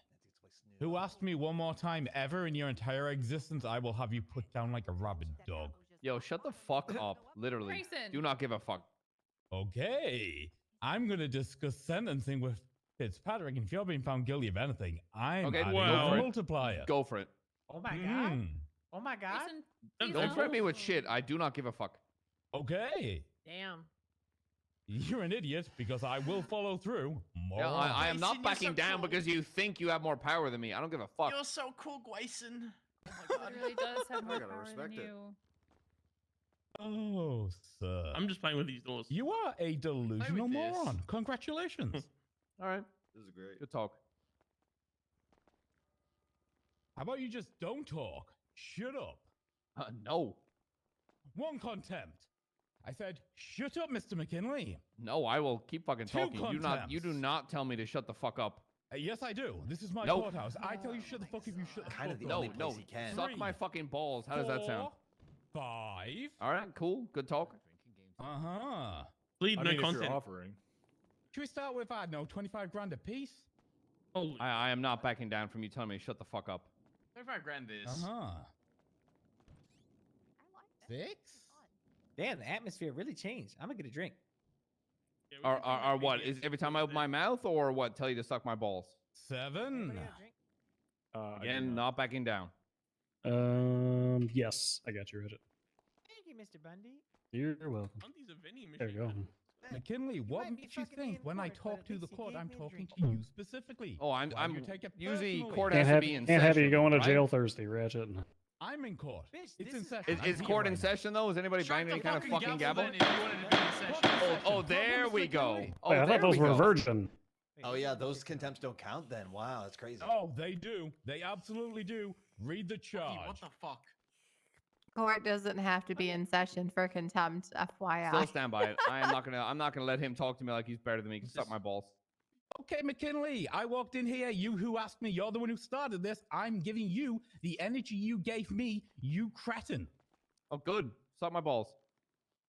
who asked me one more time ever in your entire existence, I will have you put down like a rabid dog. Yo, shut the fuck up. Literally. Grayson. Do not give a fuck. Okay. I'm going to discuss sentencing with Fitzpatrick, and if you're being found guilty of anything, I'm Okay, adding go a for it. multiplier. Go for it. Oh my god. Mm. Oh my god. Grayson, please Don't threaten me with shit. I do not give a fuck. Okay. Damn. You're an idiot because I will follow through. Yeah, I am not Grayson, you're backing so down cool. because you think you have more power than me. I don't give a fuck. You're so cool, Grayson. Oh my He god. really does have more gotta power than respect it. you. Oh, sir. I'm just playing with these doors. You are a delusional this. moron. Congratulations. All right. This is great. Good talk. How about you just don't talk? Shut up. No. One contempt. I said, shut up, Mr. McKinley. No, I will keep fucking Two talking. You do contempts. not tell me to shut the fuck up. Yes, I do. This is my Nope. courthouse. I tell you shut the fuck up, you shut the Kind fuck of the up. only No, place he can. Suck my fucking balls. How does that sound? 4, 5. All right, cool. Good talk. Uh-huh. Plead I no mean, if content. you're offering. Should we start with, I don't know, 25 grand a piece? Holy. I am not backing down from you telling me to shut the fuck up. 25 grand this. Uh-huh. 6? Damn, the atmosphere really changed. I'm gonna get a drink. Yeah, we can Are do what? that. Is every time I open my mouth or what? Tell you to suck my balls? 7. I do Again, not backing down. Yes, I got you, Reddit. Thank you, Mr. Bundy. You're welcome. Bundy's a vending There you machine. go. McKinley, what might be makes you fucking me think in when I court, but talk at to the least you court, gave I'm me a talking drink. to you specifically? Oh, I'm Why do you take it usually personally? court has to be in Can't have you session, going to right? jail Thursday, Ratchet. I'm in court. Bitch, It's this in is- session. Is I'm here court in right now. session though? Is anybody Shut banging the any kind of fucking gavel? then if you wanted to be in session. Oh, there we go. Oh, Wait, I there thought those we were go. virgin. Oh yeah, those contempts don't count then. Wow, that's crazy. Oh, they do. They absolutely do. Read the charge. What the fuck? Court doesn't have to be in session for contempt, FYI. Still stand by it. I'm not gonna let him talk to me like he's better than me. He can suck my balls. Okay, McKinley, I walked in here. You who asked me, you're the one who started this. I'm giving you the energy you gave me, you cretin. Oh, good. Suck my balls.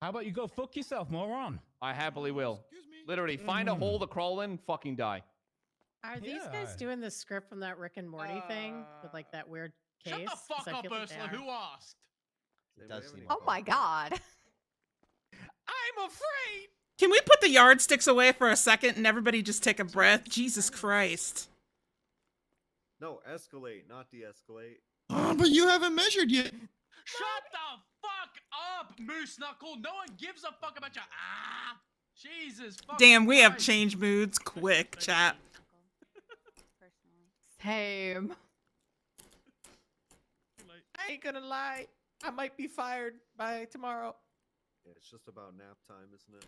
How about you go fuck yourself, moron? I happily will. Literally, find a hole to crawl in, fucking die. Are these guys doing the script from that Rick and Morty thing with like that weird case? Shut the 'Cause fuck I up, feel like they Ursula. are. Who asked? It does seem Oh my god. I'm afraid. Can we put the yardsticks away for a second and everybody just take a breath? Jesus Christ. No, escalate, not de-escalate. But you haven't measured yet. Shut the fuck up, Moose Knuckle. No one gives a fuck about your Jesus fucking Damn, we have Christ. changed moods quick, chat. Same. I ain't gonna lie. I might be fired by tomorrow. Yeah, it's just about nap time, isn't it?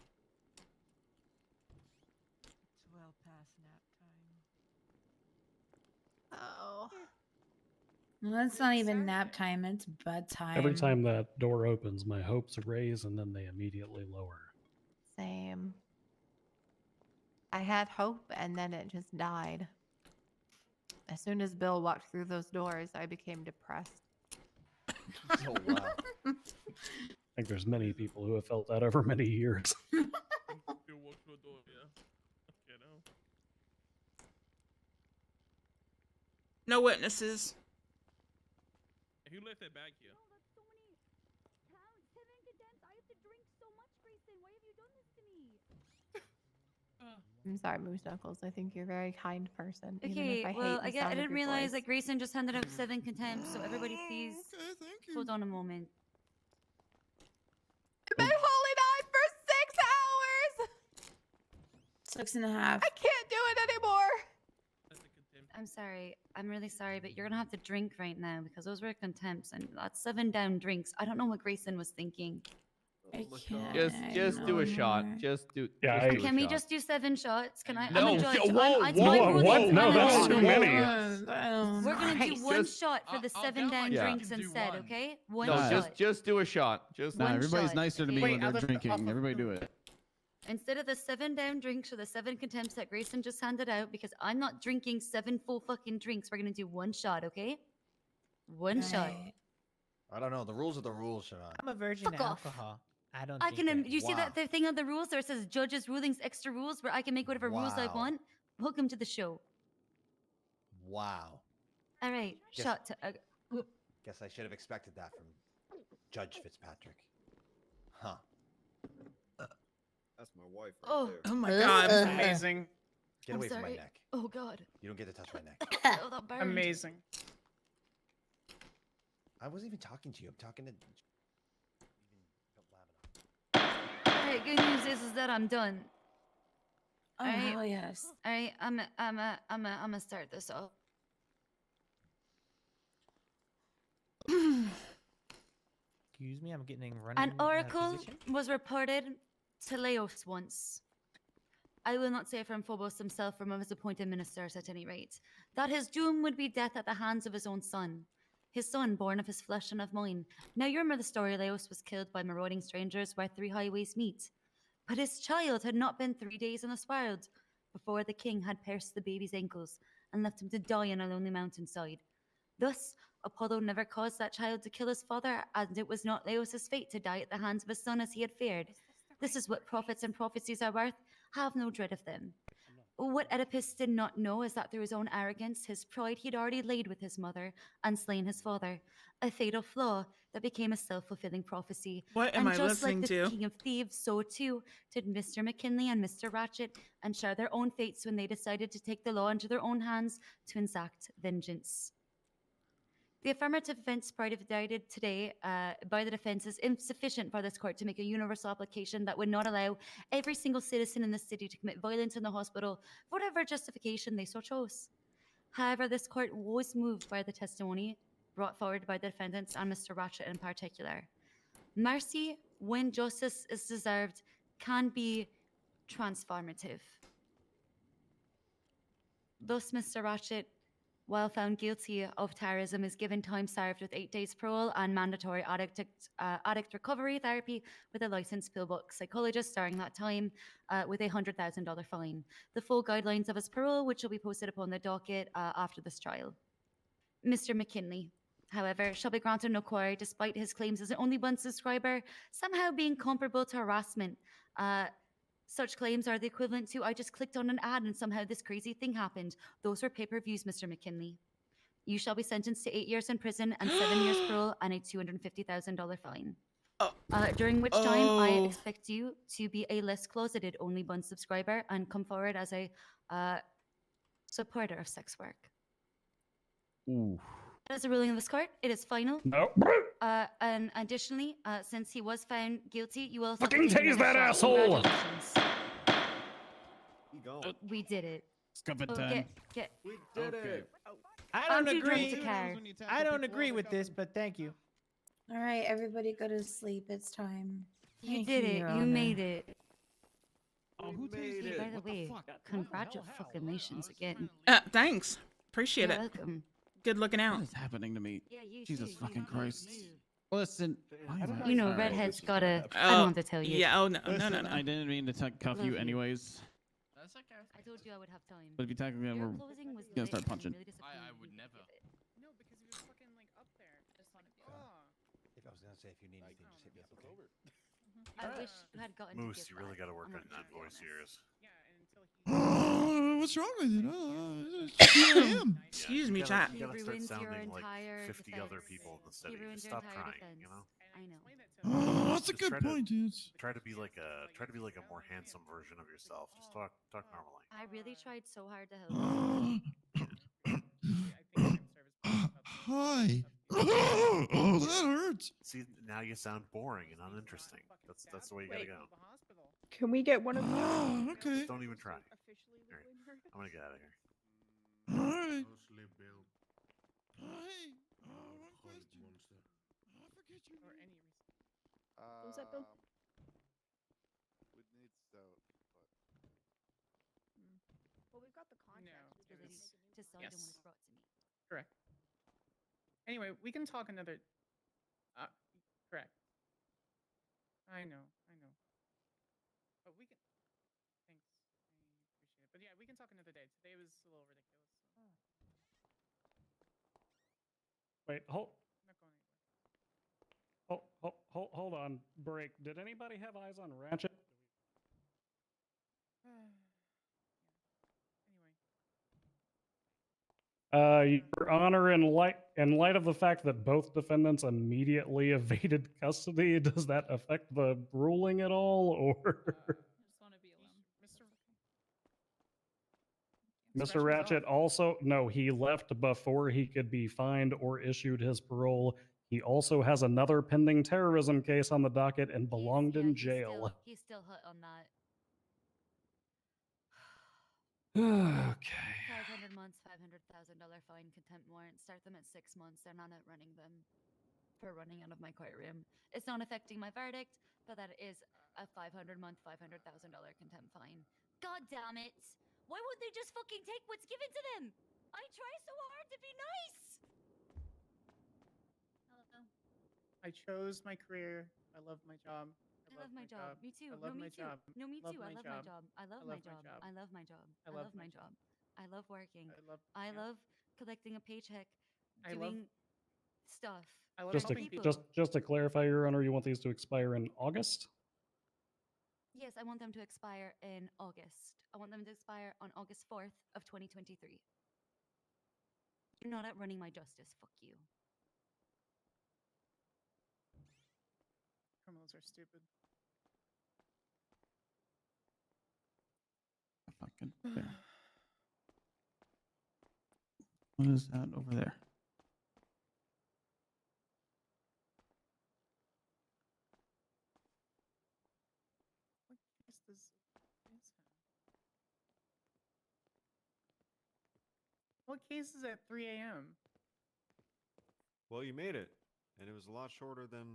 It's well past nap time. Oh. Well, that's not even nap time, it's bedtime. Every time that door opens, my hopes raise and then they immediately lower. Same. I had hope and then it just died. As soon as Bill walked through those doors, I became depressed. Oh wow. I think there's many people who have felt that over many years. No witnesses. Who left that bag here? I'm sorry, Moose Knuckles. I think you're a very kind person. even Okay, if I well, hate the sound I of didn't your realize voice. that Grayson just handed out 7 contempts, so everybody please hold on a moment. I've been holding on for 6 hours! 6.5. I can't do it anymore! I'm sorry. I'm really sorry, but you're gonna have to drink right now because those were contempts and that's 7 down drinks. I don't know what Grayson was thinking. I can't. Just do a shot. Just do. Yeah, just do a Can we shot. just do 7 shots? Can I? No, I'm a judge. whoa, it's whoa, my whoa, ruling. what? It's No, my that's ruling. too many. We're gonna do Just- one shot for the I'll 7 down Yeah. drinks can do instead, one. okay? One No, shot. just do a shot. Just Nah, One everybody's shot, nicer to me okay? when Wait, they're I'll lift it drinking. off of Everybody the- do it. Instead of the 7 down drinks or the 7 contempts that Grayson just handed out, because I'm not drinking 7 full fucking drinks, we're gonna do one shot, okay? One shot. I don't know. The rules are the rules, Siobhan. I'm a virgin Fuck to off. alcohol. I don't. I think can. that. You see Wow. that the thing on the rules where it says judges' rulings, extra rules, where I can make whatever rules I Wow. want. Welcome to the show. Wow. All right, Yes. shot to. Guess I should have expected that from Judge Fitzpatrick. Huh. That's my wife right Oh. there. Oh my god. Amazing. Get I'm away from my sorry. neck. Oh God. You don't get to touch my neck. Oh, that burned. Amazing. I wasn't even talking to you. I'm talking to. All right, good news is that I'm done. Oh, Alright. hell yes. All right, I'm gonna start this off. Excuse me, I'm getting running. An oracle was reported to Laos once. I will not say from Phobos himself, from his appointed ministers at any rate, that his doom would be death at the hands of his own son. His son, born of his flesh and of mine. Now you remember the story Laos was killed by marauding strangers where 3 highways meet. But his child had not been 3 days in this world before the king had pierced the baby's ankles and left him to die on a lonely mountainside. Thus, Apollo never caused that child to kill his father, and it was not Laos' fate to die at the hands of his son as he had feared. This is what prophets and prophecies are worth. Have no dread of them. What Oedipus did not know is that through his own arrogance, his pride, he had already laid with his mother and slain his father. A fatal flaw that became a self-fulfilling prophecy. What am and I just listening like the to? King of Thieves, so too did Mr. McKinley and Mr. Ratchet, and share their own fates when they decided to take the law into their own hands to exact vengeance. The affirmative defense provided today by the defense is insufficient for this court to make a universal application that would not allow every single citizen in the city to commit violence in the hospital for whatever justification they so chose. However, this court was moved by the testimony brought forward by the defendants and Mr. Ratchet in particular. Mercy, when justice is deserved, can be transformative. Thus, Mr. Ratchet, while found guilty of terrorism, is given time served with 8 days parole and mandatory addict recovery therapy with a licensed pillbook psychologist during that time, with a $100,000 fine. The full guidelines of his parole, which will be posted upon the docket after this trial. Mr. McKinley, however, shall be granted no query despite his claims as an only one subscriber somehow being comparable to harassment. Such claims are the equivalent to, I just clicked on an ad and somehow this crazy thing happened. Those were pay-per-views, Mr. McKinley. You shall be sentenced to 8 years in prison and 7 years parole and a $250,000 fine. During which time I expect you to be a less closeted only one subscriber and come forward as a supporter of sex work. Ooh. That is a ruling of this court. It is final. No. And additionally, since he was found guilty, you will fucking tase that asshole. We did it. Scuff it Oh, time. get. We did it. I I'm don't too drunk agree. to care. I don't agree with this, but thank you. All right, everybody go to sleep. It's time. You Thank did it. Your You Honor. made it. Oh, who tased Hey, it? by the What way, fuck? congratulations again. Thanks. Appreciate You're it. welcome. Good looking out. What is happening to me? Yeah, you Jesus too, fucking you, Christ. you. Listen. You know, redhead's gotta. I don't want to tell you. Yeah. Oh no. Listen, No. I didn't mean to cuff Love you you. anyways. That's okay. I told you I would have time. But if you tackle me, Your we're closing was gonna lit, start and I'm punching. really disappointed I you would didn't never. give it. No, because he was fucking like up there. Just want to be. If I was gonna say if you need anything, just hit me up. Okay. I wish you had gotten to Moose, give you really back. got to work I'm on gonna that be voice of honest. yours. Yeah, and until he. What's wrong with it? It's who I am. Excuse me, you chat. gotta, you gotta He start ruins your sounding like entire 50 other defense. people in the He city. ruined Just your stop entire trying, you know? I know. That's a Just good try to- point, dudes. Try to be like a more handsome version of yourself. Just talk normally. I really tried so hard to help you. Hi. Oh, that hurts. See, now you sound boring and uninteresting. That's the way you gotta go. Can we get one of those? Okay. Just don't even try. Alright, I'm gonna get out of here. All right. Mostly built. Hi. One question. I forget your Or name. any reason. What was that, Bill? We'd need stout, but Well, we've got the contract. No, We it just was- need to make a Decide on Yes. when it's brought to me. Correct. Anyway, we can talk another. Correct. I know. But we can. Thanks. I appreciate it. But yeah, we can talk another day. Today was a little ridiculous. Wait, hold. I'm not going anywhere. Hold on. Break. Did anybody have eyes on Ratchet? Your Honor, in light of the fact that both defendants immediately evaded custody, does that affect the ruling at all, or? just want to be alone. Mr. Ratchet also, no, he left before he could be fined or issued his parole. He also has another pending terrorism case on the docket and belonged in jail. He's still hot on that. Okay. 500 months, $500,000 fine, contempt warrant. Start them at 6 months. They're not outrunning them for running out of my courtroom. It's not affecting my verdict, but that is a 500-month, $500,000 contempt fine. God damn it! Why won't they just fucking take what's given to them? I try so hard to be nice. Hello. I chose my career. I love my job. I love my job. Me too. I love No, my me too. job. No, me Love too. I my love my job. job. I love my job. I love my job. I love my job. I love working. I love collecting a paycheck, I love- doing stuff. I love Just to, helping people. just to clarify, Your Honor, you want these to expire in August? Yes, I want them to expire in August. I want them to expire on August 4th of 2023. You're not outrunning my justice. Fuck you. Criminals are stupid. Fucking there. What is that over there? What is this? What case is at 3 a.m.? Well, you made it, and it was a lot shorter than